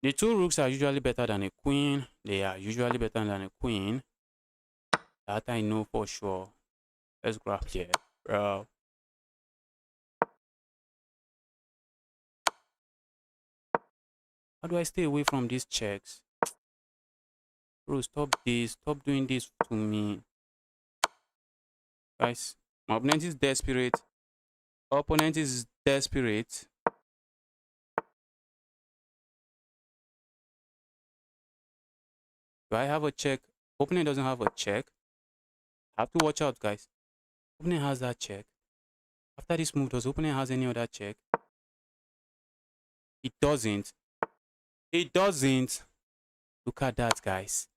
The two rooks are usually better than a queen. They are usually better than a queen. That I know for sure. Let's grab here, bro. How do I stay away from these checks? Bro, stop this. Stop doing this to me. Guys, my opponent is desperate. Our opponent is desperate. Do I have a check? Opponent doesn't have a check. I have to watch out, guys. Opponent has that check. After this move, does opponent has any other check? It doesn't. It doesn't. Look at that, guys.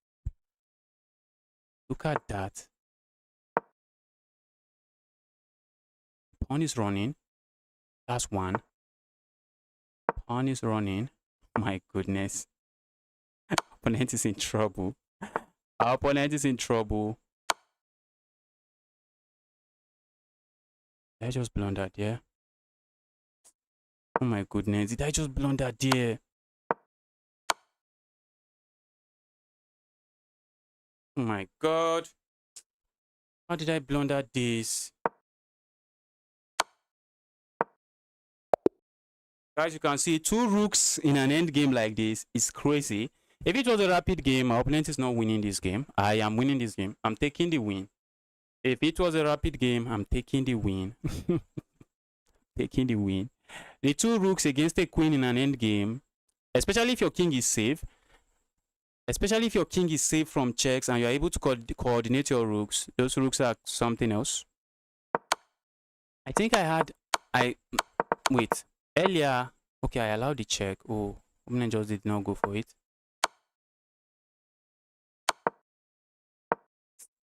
Look at that. Pawn is running. That's one. Pawn is running. My goodness. Opponent is in trouble. Our opponent is in trouble. Did I just blunder there? Oh my goodness. Did I just blunder there? Oh my god. How did I blunder this? Guys, you can see two rooks in an end game like this is crazy. If it was a rapid game, my opponent is not winning this game. I am winning this game. I'm taking the win. If it was a rapid game, I'm taking the win. Taking the win. The two rooks against a queen in an end game, especially if your king is safe, especially if your king is safe from checks and you're able to coordinate your rooks, those rooks are something else. I think wait, earlier, okay, I allowed the check. Oh, opponent just did not go for it.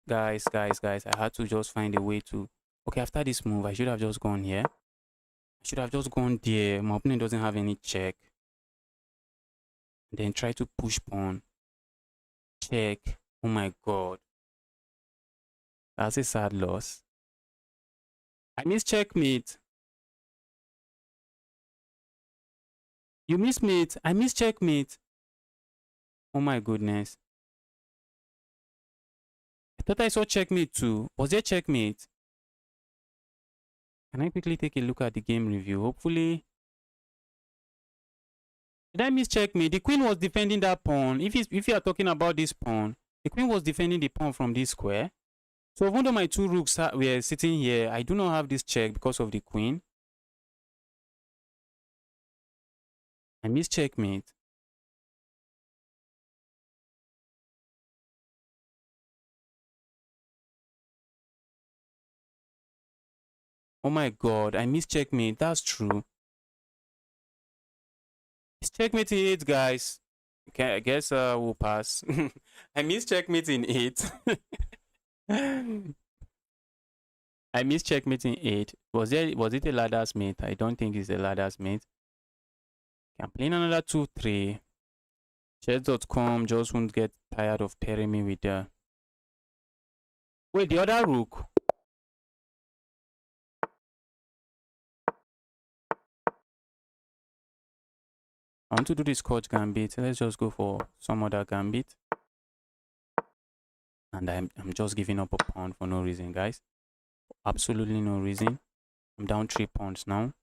Guys, I had to just find a way to, okay, after this move, I should have just gone here. I should have just gone there. My opponent doesn't have any check. Then try to push pawn. Check. Oh my god. That's a sad loss. I miss checkmate. You miss mate. I miss checkmate. Oh my goodness. I thought I saw checkmate too. Was there checkmate? Can I quickly take a look at the game review? Hopefully. Did I miss checkmate? The queen was defending that pawn. If you are talking about this pawn, the queen was defending the pawn from this square. So even though my two rooks were sitting here, I do not have this check because of the queen. I miss checkmate. Oh my god, I miss checkmate. That's true. It's checkmate in 8, guys. Okay, I guess we'll pass. I miss checkmate in 8. I miss checkmate in 8. Was it a ladder's mate? I don't think it's a ladder's mate. Okay, I'm playing another 2-3. Chess.com just won't get tired of pairing me with the. Wait, the other rook. I want to do this Scotch gambit. Let's just go for some other gambit. And I'm just giving up a pawn for no reason, guys. Absolutely no reason. I'm down 3 pawns now.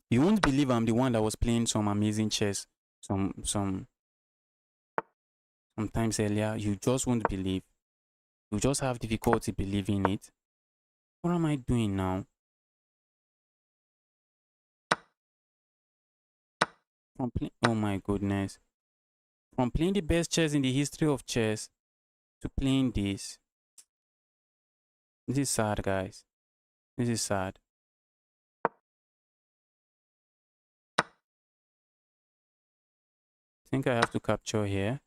You won't believe I'm the one that was playing some amazing chess sometimes earlier. You just won't believe. You just have difficulty believing it. What am I doing now? Oh my goodness. From playing the best chess in the history of chess to playing this. This is sad, guys. This is sad. think I have to capture here.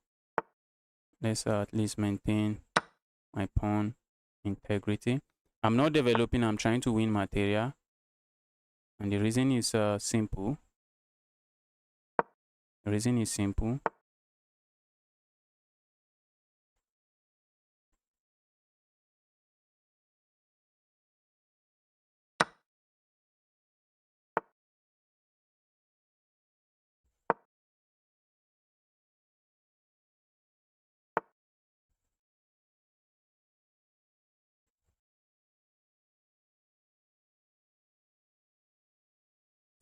Let's at least maintain my pawn integrity. I'm not developing, I'm trying to win material. And the reason is simple. The reason is simple.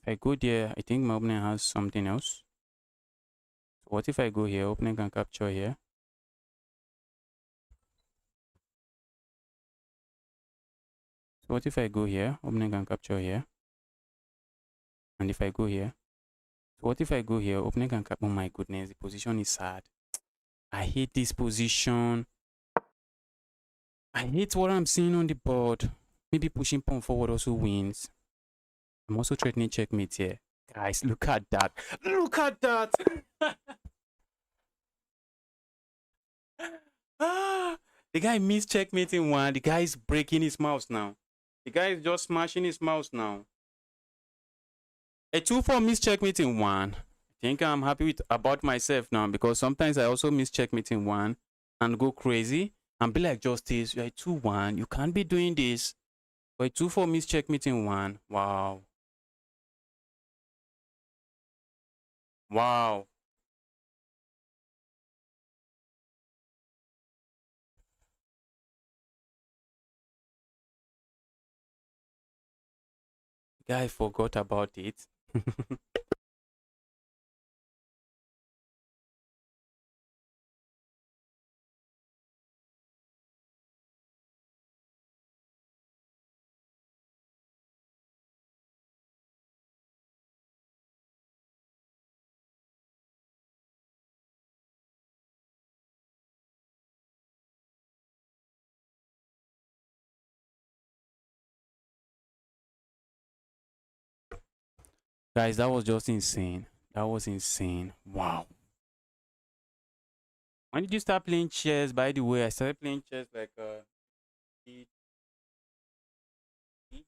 If I go there, I think my opponent has something else. So what if I go here? Opponent can capture here. So what if I go here? Opponent can capture here. And if I go here, so what if I go here? Opponent can capture. Oh my goodness, the position is sad. I hate this position. I hate what I'm seeing on the board. Maybe pushing pawn forward also wins. I'm also threatening checkmate here. Guys, look at that. Look at that. The guy missed checkmate in one. The guy is breaking his mouse now. The guy is just smashing his mouse now. A 2-4 missed checkmate in one. I think I'm happy with about myself now, because sometimes I also miss checkmate in one and go crazy and be like, Justice, you're a 2-1. You can't be doing this. But a 2-4 missed checkmate in one. Wow. Wow. Guy forgot about it. Guys, that was just insane. That was insane. Wow. When did you start playing chess? By the way, I started playing chess like e- e-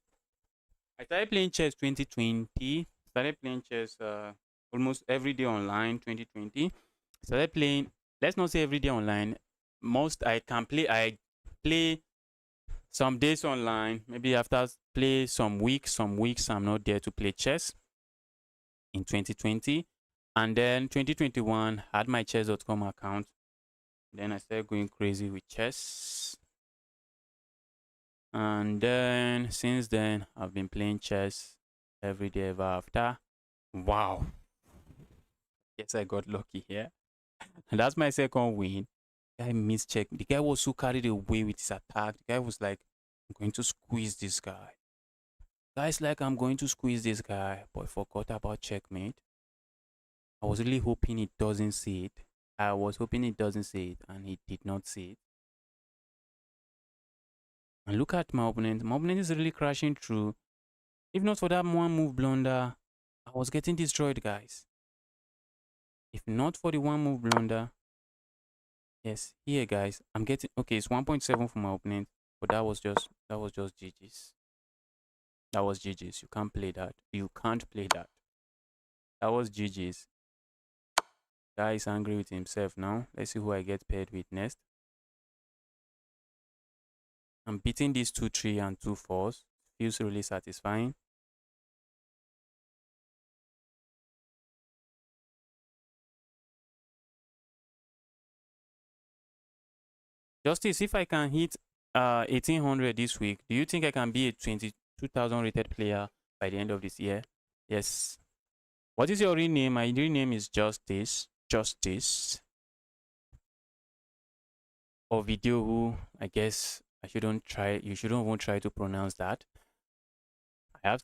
I started playing chess 2020. Started playing chess almost every day online 2020. Started playing, let's not say every day online. Most I play some days online. Maybe after play some weeks I'm not there to play chess in 2020. And then 2021 had my chess.com account. Then I started going crazy with chess. And then since then, I've been playing chess every day ever after. Wow. Yes, I got lucky here. And that's my second win. Guy missed check. The guy was so carried away with his attack. The guy was like, I'm going to squeeze this guy. Guy's like, I'm going to squeeze this guy. But I forgot about checkmate. I was really hoping it doesn't see it. I was hoping it doesn't see it, and he did not see it. And look at my opponent. My opponent is really crashing through. If not for that one move blunder, I was getting destroyed, guys. If not for the one move blunder, yes, here, guys, I'm getting okay. It's 1.7 for my opponent, but that was just GG's. That was GG's. You can't play that. You can't play that. That was GG's. Guy is angry with himself now. Let's see who I get paired with next. I'm beating these 2-3 and 2-4s. Feels really satisfying. Justice, if I can hit 1800 this week, do you think I can be a 22,000 rated player by the end of this year? Yes. What is your real name? My real name is Justice. Justice. Or video who, I guess I shouldn't try, you shouldn't even try to pronounce that. I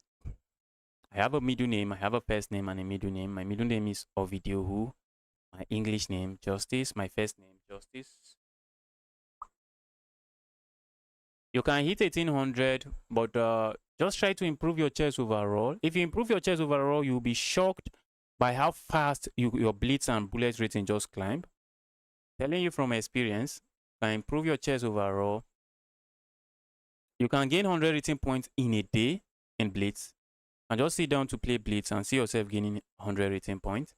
have a middle name, I have a first name and a middle name. My middle name is Ovidiohu. My English name, Justice. My first name, Justice. You can hit 1800, but just try to improve your chess overall. If you improve your chess overall, you'll be shocked by how fast your blitz and bullet rating just climb. Telling you from experience, can improve your chess overall. You can gain 100 rating points in a day in blitz. And just sit down to play blitz and see yourself gaining 100 rating points.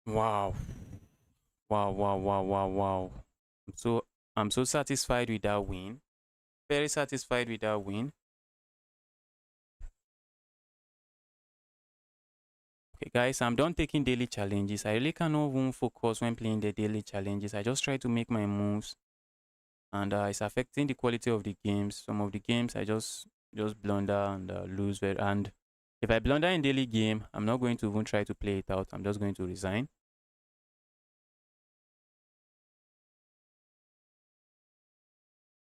Wow. Wow, wow, wow, wow, wow. I'm so satisfied with that win. Very satisfied with that win. Okay, guys, I'm done taking daily challenges. I really cannot even focus when playing the daily challenges. I just try to make my moves, and it's affecting the quality of the games. Some of the games I just blunder and lose. And if I blunder in daily game, I'm not going to even try to play it out. I'm just going to resign.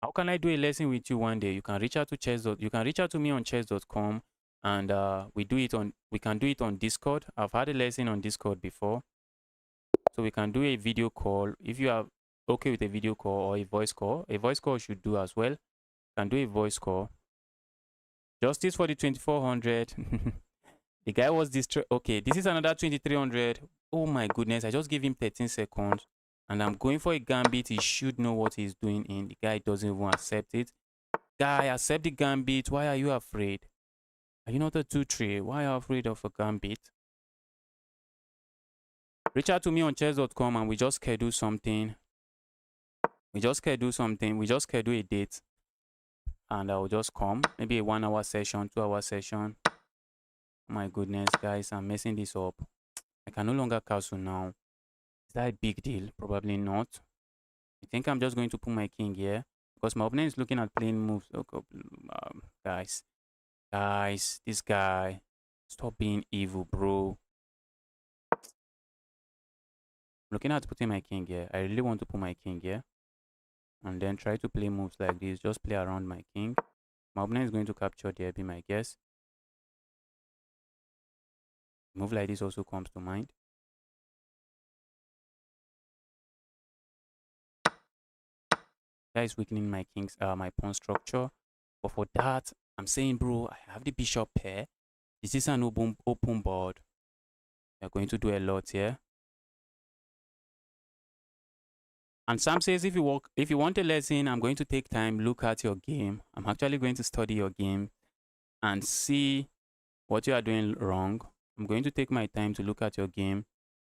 How can I do a lesson with you one day? You can reach out to you can reach out to me on chess.com, and we can do it on Discord. I've had a lesson on Discord before. So we can do a video call. If you are okay with a video call or a voice call should do as well. Can do a voice call. Justice for the 2400. The guy was distracted. Okay, this is another 2300. Oh my goodness, I just gave him 13 seconds. And I'm going for a gambit. He should know what he's doing in. The guy doesn't even accept it. Guy, accept the gambit. Why are you afraid? Are you not a 2-3? Why are you afraid of a gambit? Reach out to me on chess.com and we just schedule something. We just schedule a date. And I will just come. Maybe a 1 hour session, 2 hour session. Oh my goodness, guys, I'm messing this up. I can no longer castle now. Is that a big deal? Probably not. I think I'm just going to put my king here. Because my opponent is looking at playing moves. Oh, guys. Guys, this guy. Stop being evil, bro. I'm looking at putting my king here. I really want to put my king here. And then try to play moves like this. Just play around my king. My opponent is going to capture there, be my guess. Move like this also comes to mind. That is weakening my king's my pawn structure. But for that, I'm saying, bro, I have the bishop pair. This is an open board. We're going to do a lot here. And Sam says, if you want a lesson, I'm going to take time, look at your game. I'm actually going to study your game and see what you are doing wrong. I'm going to take my time to look at your game,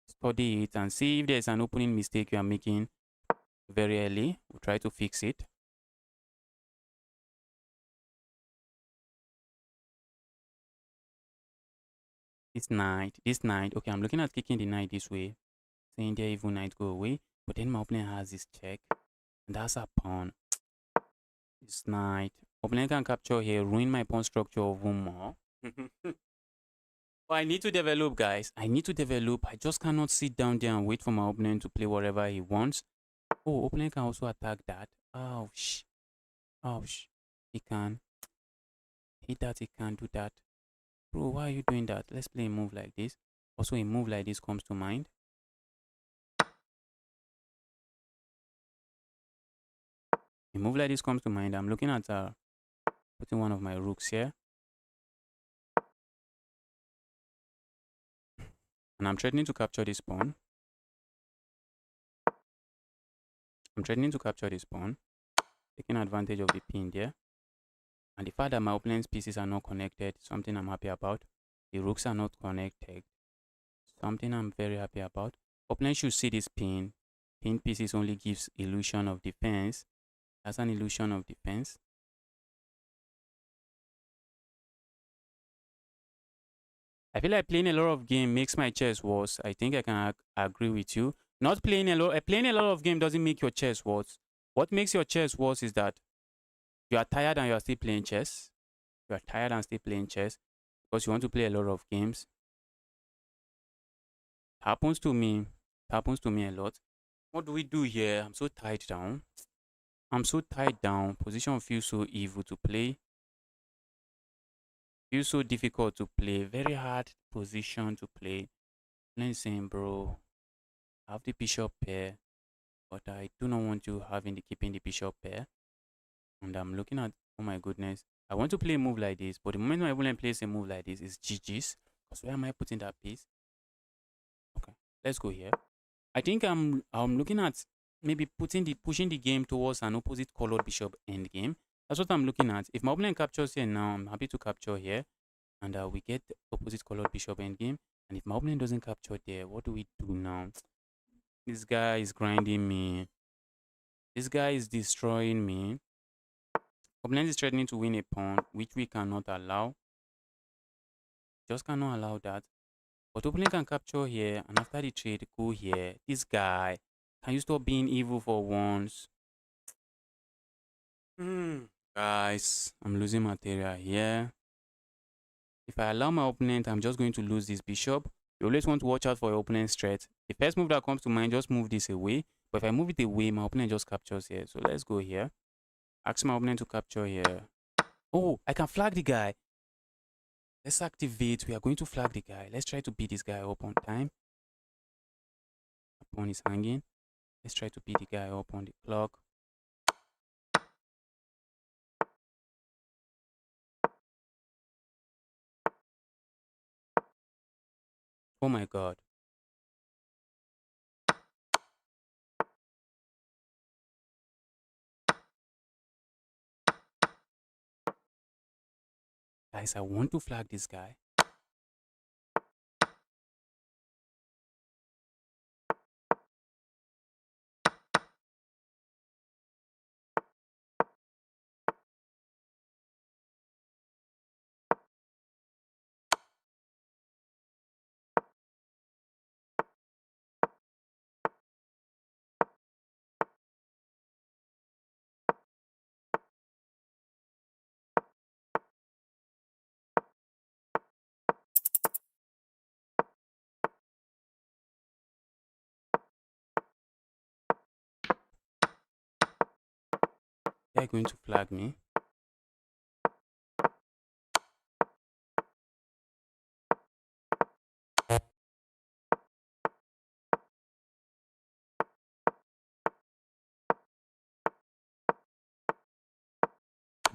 study it, and see if there's an opening mistake you are making very early. We'll try to fix it. This knight. Okay, I'm looking at kicking the knight this way, saying there evil knight go away. But then my opponent has this check, and that's a pawn. This knight. Opponent can capture here, ruin my pawn structure even more. But I need to develop, guys. I need to develop. I just cannot sit down there and wait for my opponent to play whatever he wants. Oh, opponent can also attack that. Ouch. Ouch. He can. Hit that, he can do that. Bro, why are you doing that? Let's play a move like this. Also, a move like this comes to mind. A move like this comes to mind. I'm looking at putting one of my rooks here. And I'm threatening to capture this pawn. Taking advantage of the pin there. And the fact that my opponent's pieces are not connected, something I'm happy about. The rooks are not connected, something I'm very happy about. Opponent should see this pin. Pin pieces only gives illusion of defense. That's an illusion of defense. I feel like playing a lot of game makes my chess worse. I think I can agree with you. Not playing a lot. Playing a lot of game doesn't make your chess worse. What makes your chess worse is that you are tired and you are still playing chess. You are tired and still playing chess because you want to play a lot of games. It happens to me. It happens to me a lot. What do we do here? I'm so tied down. Position feels so evil to play. Feels so difficult to play. Very hard position to play. Listen, bro. I have the bishop pair, but I do not want you keeping the bishop pair. And I'm looking at, oh my goodness, I want to play a move like this, but the moment my opponent plays a move like this, it's GG's. So where am I putting that piece? Okay, let's go here. I think I'm looking at maybe pushing the game towards an opposite colored bishop endgame. That's what I'm looking at. If my opponent captures here now, I'm happy to capture here, and we get the opposite colored bishop endgame. And if my opponent doesn't capture there, what do we do now? This guy is grinding me. This guy is destroying me. Opponent is threatening to win a pawn, which we cannot allow. Just cannot allow that. But opponent can capture here, and after the trade, go here. This guy, can you stop being evil for once? Guys, I'm losing material here. If I allow my opponent, I'm just going to lose this bishop. You always want to watch out for your opponent's threat. The first move that comes to mind, just move this away. But if I move it away, my opponent just captures here. So let's go here. Ask my opponent to capture here. Oh, I can flag the guy. Let's activate. We are going to flag the guy. Let's try to beat this guy up on time. Pawn is hanging. Let's try to beat the guy up on the clock. Oh my god. Guys, I want to flag this guy. They're going to flag me. Can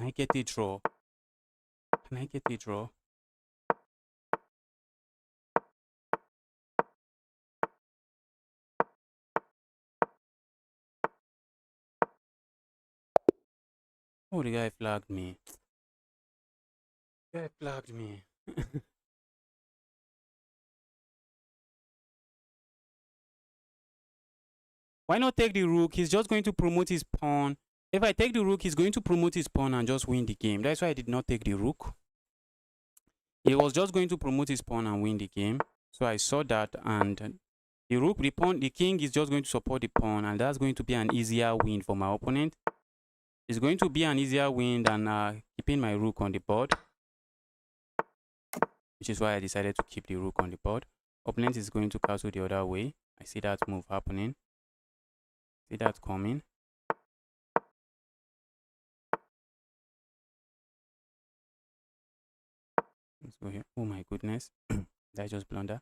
I get a draw? Can I get a draw? Oh, the guy flagged me. The guy flagged me. Why not take the rook? He's just going to promote his pawn. If I take the rook, he's going to promote his pawn and just win the game. That's why I did not take the rook. He was just going to promote his pawn and win the game. So I saw that, and the rook, the pawn, the king is just going to support the pawn, and that's going to be an easier win for my opponent. It's going to be an easier win than keeping my rook on the board, which is why I decided to keep the rook on the board. Opponent is going to castle the other way. I see that move happening. See that coming. Let's go here. Oh my goodness. Did I just blunder?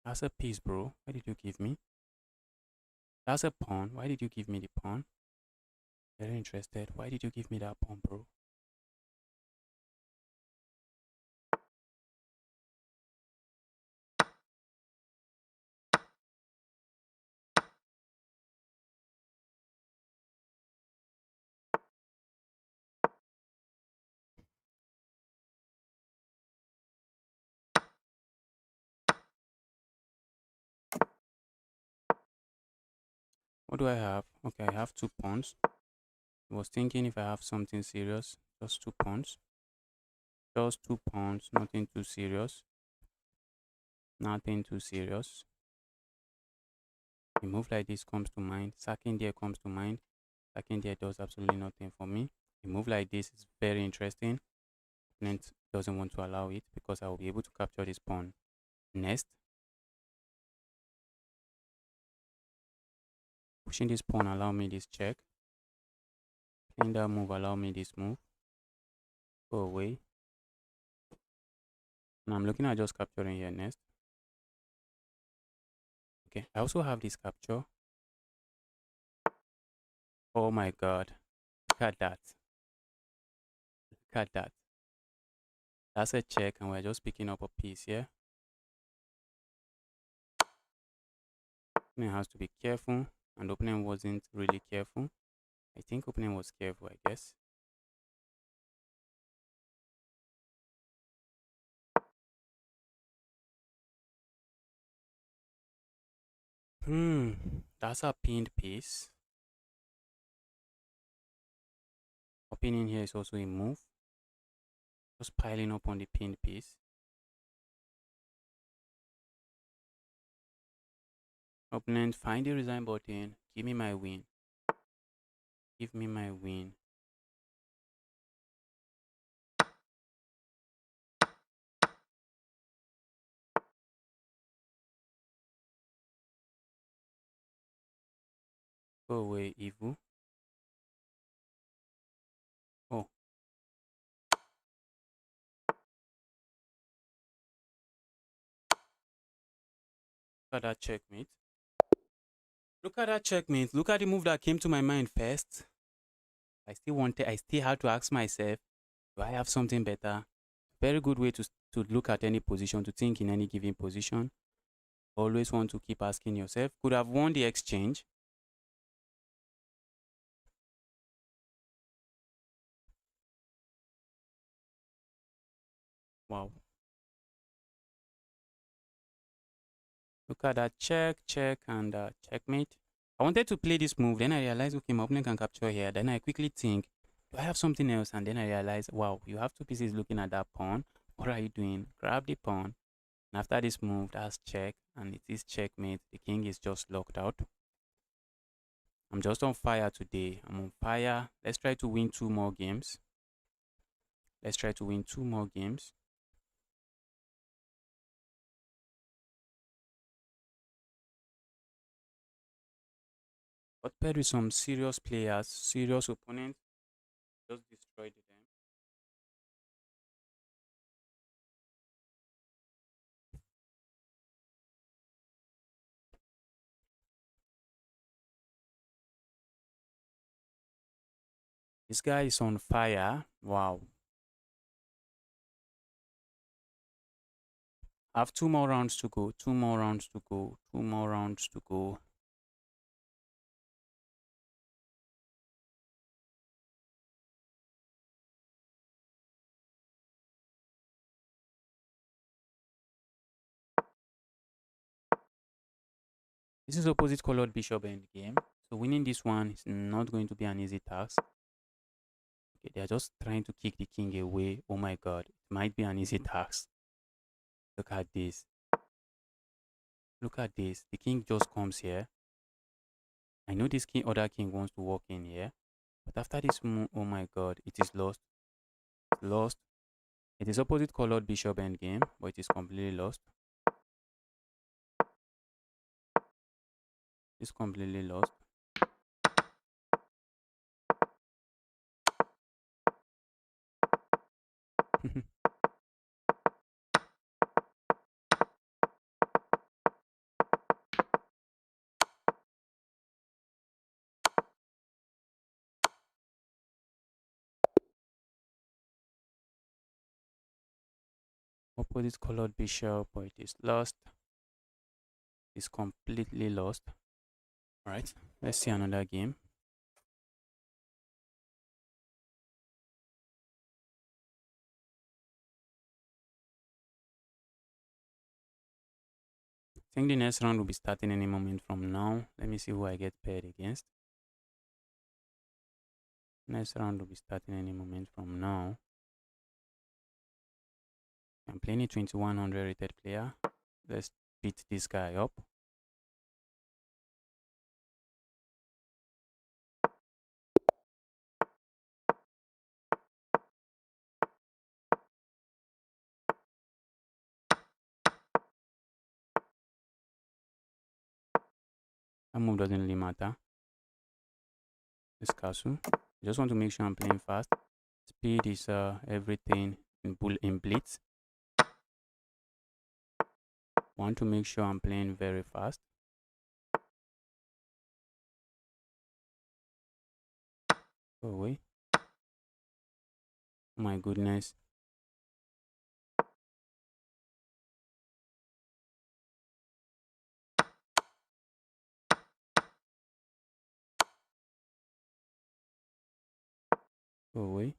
That's a piece, bro. Why did you give me? That's a pawn. Why did you give me the pawn? Very interested. Why did you give me that pawn, bro? What do I have? Okay, I have 2 pawns. I was thinking if I have something serious. Just 2 pawns. Just 2 pawns. Nothing too serious. Nothing too serious. A move like this comes to mind. Sacking there comes to mind. Sacking there does absolutely nothing for me. A move like this is very interesting. Opponent doesn't want to allow it because I will be able to capture this pawn next. Pushing this pawn allow me this check. Playing that move allow me this move. Go away. And I'm looking at just capturing here next. Okay, I also have this capture. Oh my god. Look at that. Look at that. That's a check, and we're just picking up a piece here. Opening has to be careful, and opening wasn't really careful. I think opening was careful, I guess. That's a pinned piece. Opening here is also a move. Just piling up on the pinned piece. Opponent, find the resign button. Give me my win. Give me my win. Go away, evil. Oh, look at that checkmate. Look at that checkmate. Look at the move that came to my mind first. I still had to ask myself, do I have something better? Very good way to look at any position, to think in any given position. Always want to keep asking yourself, could have won the exchange. Wow. Look at that check, and checkmate. I wanted to play this move, then I realized, okay, my opponent can capture here. Then I quickly think, do I have something else? And then I realized, wow, you have two pieces looking at that pawn. What are you doing? Grab the pawn. And after this move, that's check, and it is checkmate. The king is just locked out. I'm just on fire today. I'm on fire. Let's try to win 2 more games. Let's try to win 2 more games. But paired with some serious players, serious opponents, just destroyed them. This guy is on fire. Wow. I have 2 more rounds to go. 2 more rounds to go. 2 more rounds to go. This is opposite colored bishop endgame. So winning this one is not going to be an easy task. Okay, they are just trying to kick the king away. Oh my god. It might be an easy task. Look at this. Look at this. The king just comes here. I know this other king wants to walk in here. But after this move, oh my god, it is lost. It's lost. It is opposite colored bishop endgame, but it is completely lost. It's completely lost. Opposite colored bishop, but it is lost. It's completely lost. All right, let's see another game. I think the next round will be starting any moment from now. Let me see who I get paired against. Next round will be starting any moment from now. I'm playing a 2100 rated player. Let's beat this guy up. That move doesn't really matter. This castle. I just want to make sure I'm playing fast. Speed is everything in blitz. Want to make sure I'm playing very fast. Go away. Oh my goodness. Go away.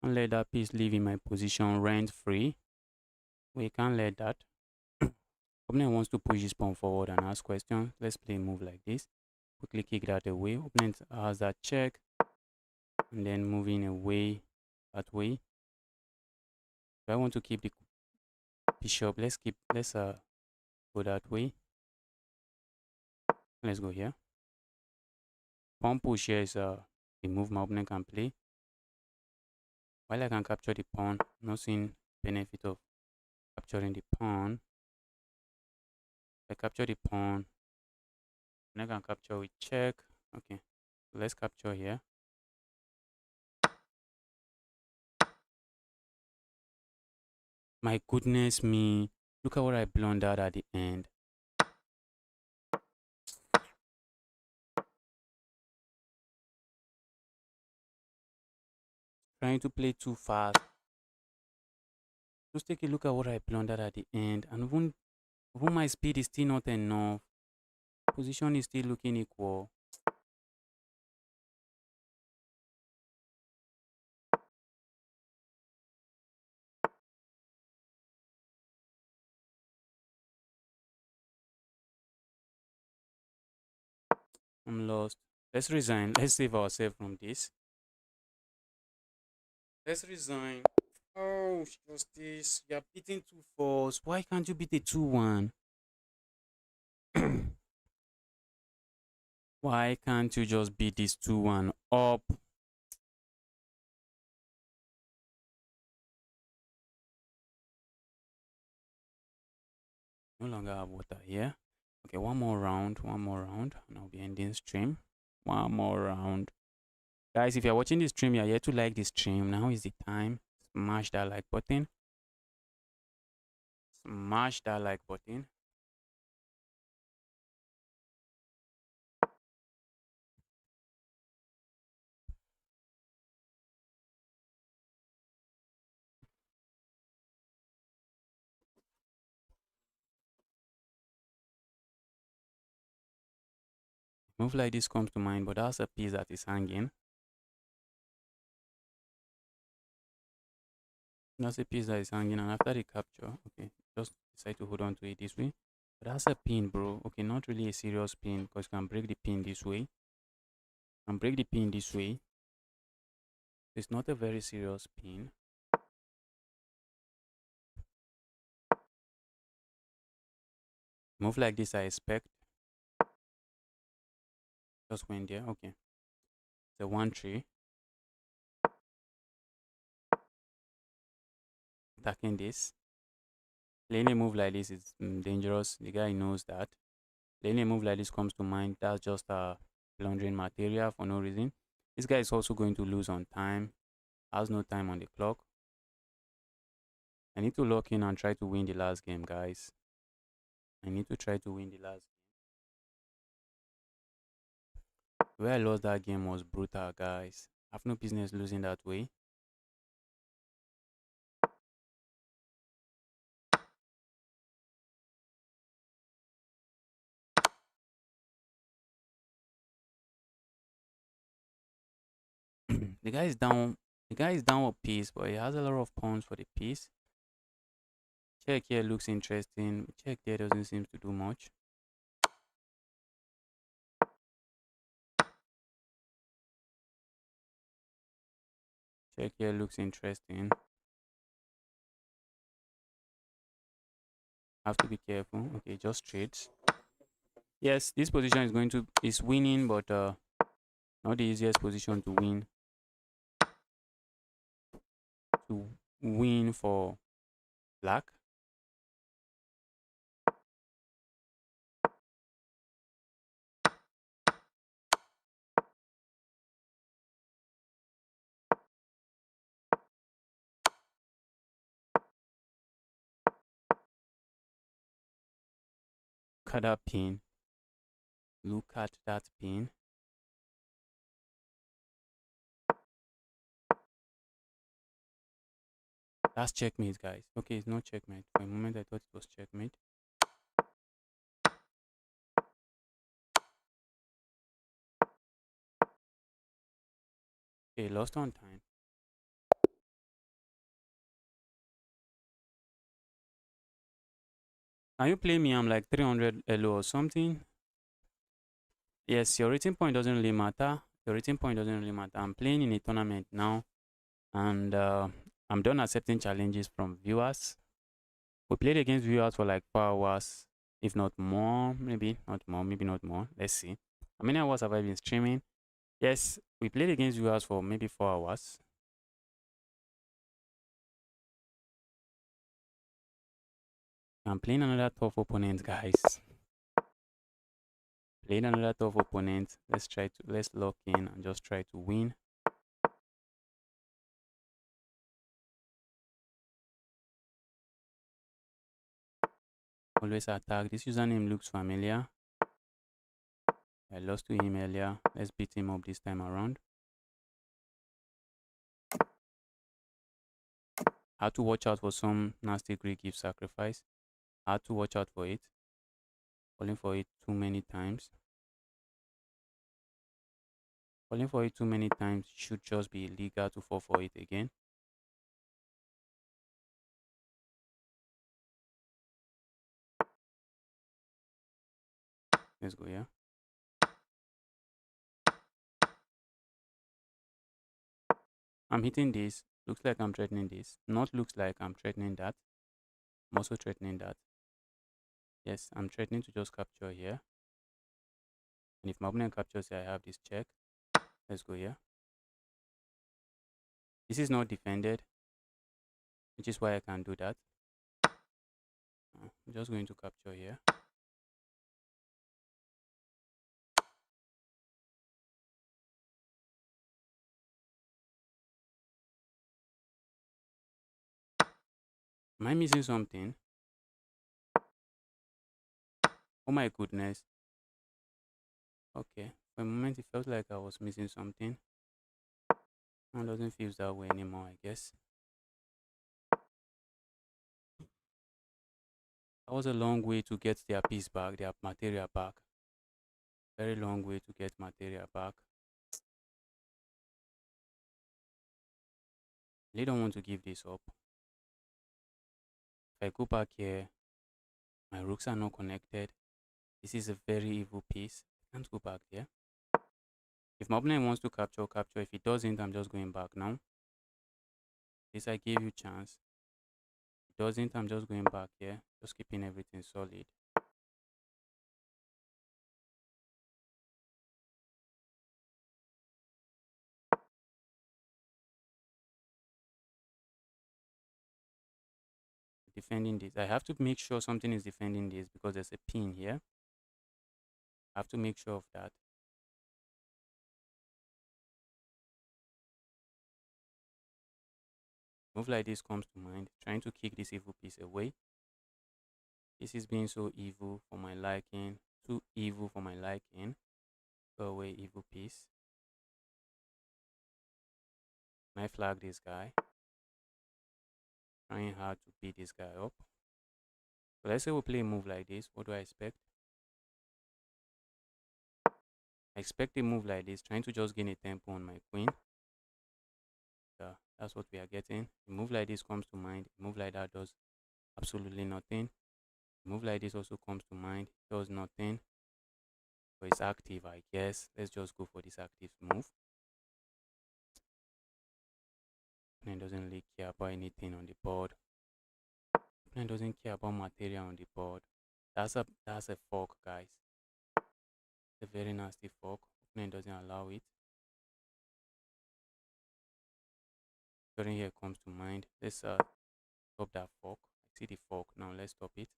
And let that piece live in my position rent free. We can't let that. Opponent wants to push his pawn forward and ask questions. Let's play a move like this. Quickly kick that away. Opponent has that check. And then moving away that way. If I want to keep the bishop, let's go that way. Let's go here. Pawn push here is a move my opponent can play. While I can capture the pawn, I'm not seeing benefit of capturing the pawn. If I capture the pawn, then I can capture with check. Okay, so let's capture here. My goodness me, look at what I blundered at the end. Trying to play too fast. Just take a look at what I blundered at the end, and even my speed is still not enough. Position is still looking equal. I'm lost. Let's resign. Let's save ourselves from this. Let's resign. Oh, justice. You're beating 2-4s. Why can't you beat a 2-1? Why can't you just beat this 2-1 up? No longer have water here. Okay, one more round, and I'll be ending stream. One more round. Guys, if you're watching this stream, you're here to like this stream. Now is the time. Smash that like button. Smash that like button. Move like this comes to mind, but that's a piece that is hanging. That's a piece that is hanging, and after the capture, okay, just decide to hold on to it this way. But that's a pin, bro. Okay, not really a serious pin because you can break the pin this way. And break the pin this way. It's not a very serious pin. Move like this, I expect. Just went there. Okay. It's a 1-3. Attacking this. Playing a move like this is dangerous. The guy knows that. Playing a move like this comes to mind. That's just a blundering material for no reason. This guy is also going to lose on time. Has no time on the clock. I need to lock in and try to win the last game, guys. I need to try to win the last game. The way I lost that game was brutal, guys. I have no business losing that way. The guy is down. The guy is down a piece, but he has a lot of pawns for the piece. Check here looks interesting. Check there doesn't seem to do much. Check here looks interesting. Have to be careful. Okay, just trades. Yes, this position is winning, but not the easiest position to win. To win for black. Look at that pin. Look at that pin. That's checkmate, guys. Okay, it's not checkmate. For a moment, I thought it was checkmate. Okay, lost on time. Can you play me? I'm like 300 LO or something. Yes, your rating point doesn't really matter. Your rating point doesn't really matter. I'm playing in a tournament now, and I'm done accepting challenges from viewers. We played against viewers for like 4 hours, if not more. Maybe not more. Maybe not more. Let's see. How many hours have I been streaming? Yes, we played against viewers for maybe 4 hours. I'm playing another tough opponent, guys. Playing another tough opponent. Let's lock in and just try to win. Always attack. This username looks familiar. I lost to him earlier. Let's beat him up this time around. I had to watch out for some nasty Greek gift sacrifice. I had to watch out for it. Falling for it too many times. Falling for it too many times should just be illegal to fall for it again. Let's go here. I'm hitting this. Looks like I'm threatening this. Not looks like I'm threatening that. I'm also threatening that. Yes, I'm threatening to just capture here. And if my opponent captures here, I have this check. Let's go here. This is not defended, which is why I can do that. I'm just going to capture here. Am I missing something? Oh my goodness. Okay. For a moment, it felt like I was missing something. Now it doesn't feel that way anymore, I guess. That was a long way to get their piece back, their material back. Very long way to get material back. They don't want to give this up. If I go back here, my rooks are not connected. This is a very evil piece. I can't go back there. If my opponent wants to capture, capture. If he doesn't, I'm just going back now. This I gave you chance. If he doesn't, I'm just going back here. Just keeping everything solid. Defending this. I have to make sure something is defending this because there's a pin here. I have to make sure of that. Move like this comes to mind. Trying to kick this evil piece away. This is being so evil for my liking. Too evil for my liking. Go away, evil piece. Can I flag this guy? Trying hard to beat this guy up. So let's say we play a move like this. What do I expect? I expect a move like this, trying to just gain a tempo on my queen. Yeah, that's what we are getting. A move like this comes to mind. A move like that does absolutely nothing. A move like this also comes to mind. Does nothing. But it's active, I guess. Let's just go for this active move. Opponent doesn't really care about anything on the board. Opponent doesn't care about material on the board. That's a fork, guys. It's a very nasty fork. Opponent doesn't allow it. Turning here comes to mind. Let's stop that fork. I see the fork now. Let's stop it.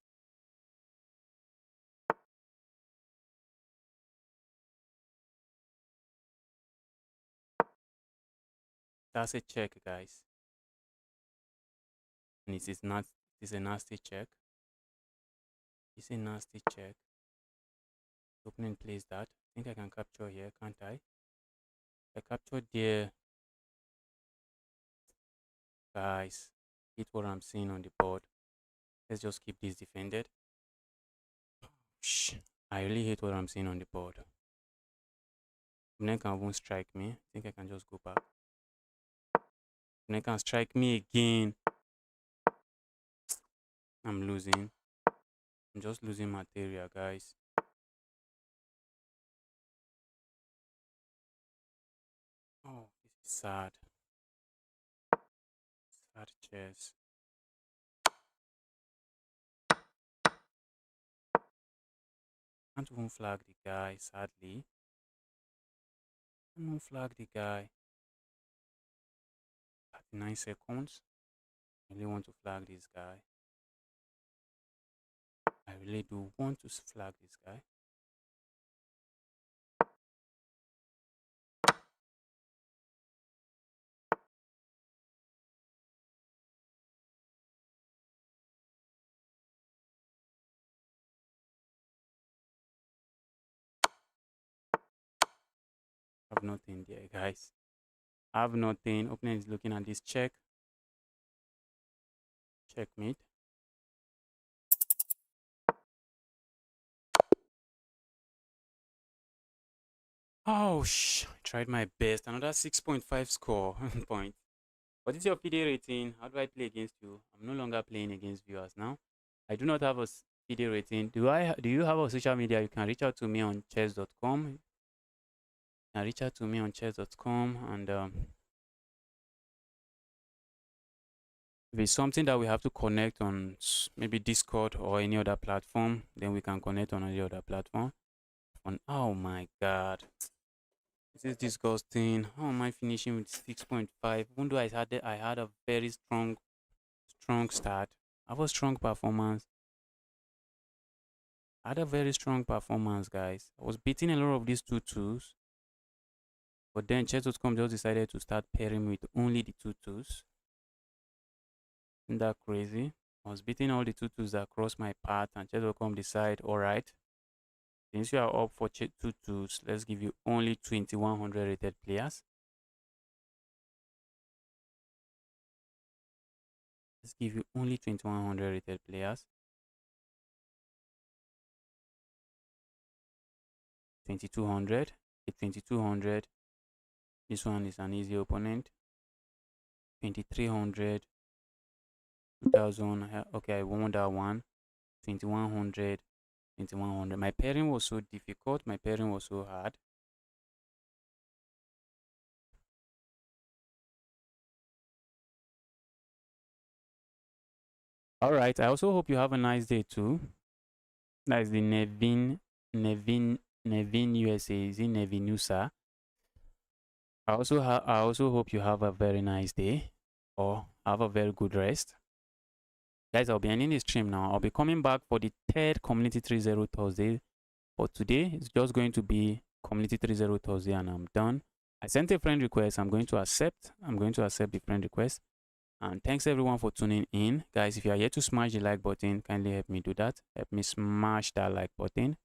That's a check, guys. And it is not. It's a nasty check. It's a nasty check. Opening plays that. I think I can capture here, can't I? I captured there. Guys, hit what I'm seeing on the board. Let's just keep this defended. Shh. I really hate what I'm seeing on the board. Opponent can won't strike me. I think I can just go back. Opponent can strike me again. I'm losing. I'm just losing material, guys. Oh, this is sad. Sad chess. Can't even flag the guy, sadly. Can't even flag the guy. 39 seconds. I really want to flag this guy. I really do want to flag this guy. I have nothing there, guys. I have nothing. Opponent is looking at this check. Checkmate. Oh, I tried my best. Another 6.5 score point. What is your PD rating? How do I play against you? I'm no longer playing against viewers now. I do not have a PD rating. Do you have a social media? You can reach out to me on chess.com. You can reach out to me on chess.com, and if it's something that we have to connect on maybe Discord or any other platform, then we can connect on any other platform. Oh my god. This is disgusting. How am I finishing with 6.5? Even though I had a very strong start. I have a strong performance. I had a very strong performance, guys. I was beating a lot of these 2-2s. But then chess.com just decided to start pairing me with only the 2-2s. Isn't that crazy? I was beating all the 2-2s that crossed my path, and chess.com decide, alright, since you are up for 2-2s, let's give you only 2100 rated players. Let's give you only 2100 rated players. 2200. 2200. This one is an easy opponent. 2300. 2000. Okay, I won that one. 2100. 2100. My pairing was so difficult. My pairing was so hard. All right. I also hope you have a nice day too. That is the Nevin USA. Is it Nevinusa? I also hope you have a very nice day or have a very good rest. Guys, I'll be ending the stream now. I'll be coming back for the third Community 3.0 Thursday. But today, it's just going to be Community 3.0 Thursday and I'm done. I sent a friend request. I'm going to accept the friend request. And thanks everyone for tuning in. Guys, if you are yet to smash the like button, kindly help me do that. Help me smash that like button.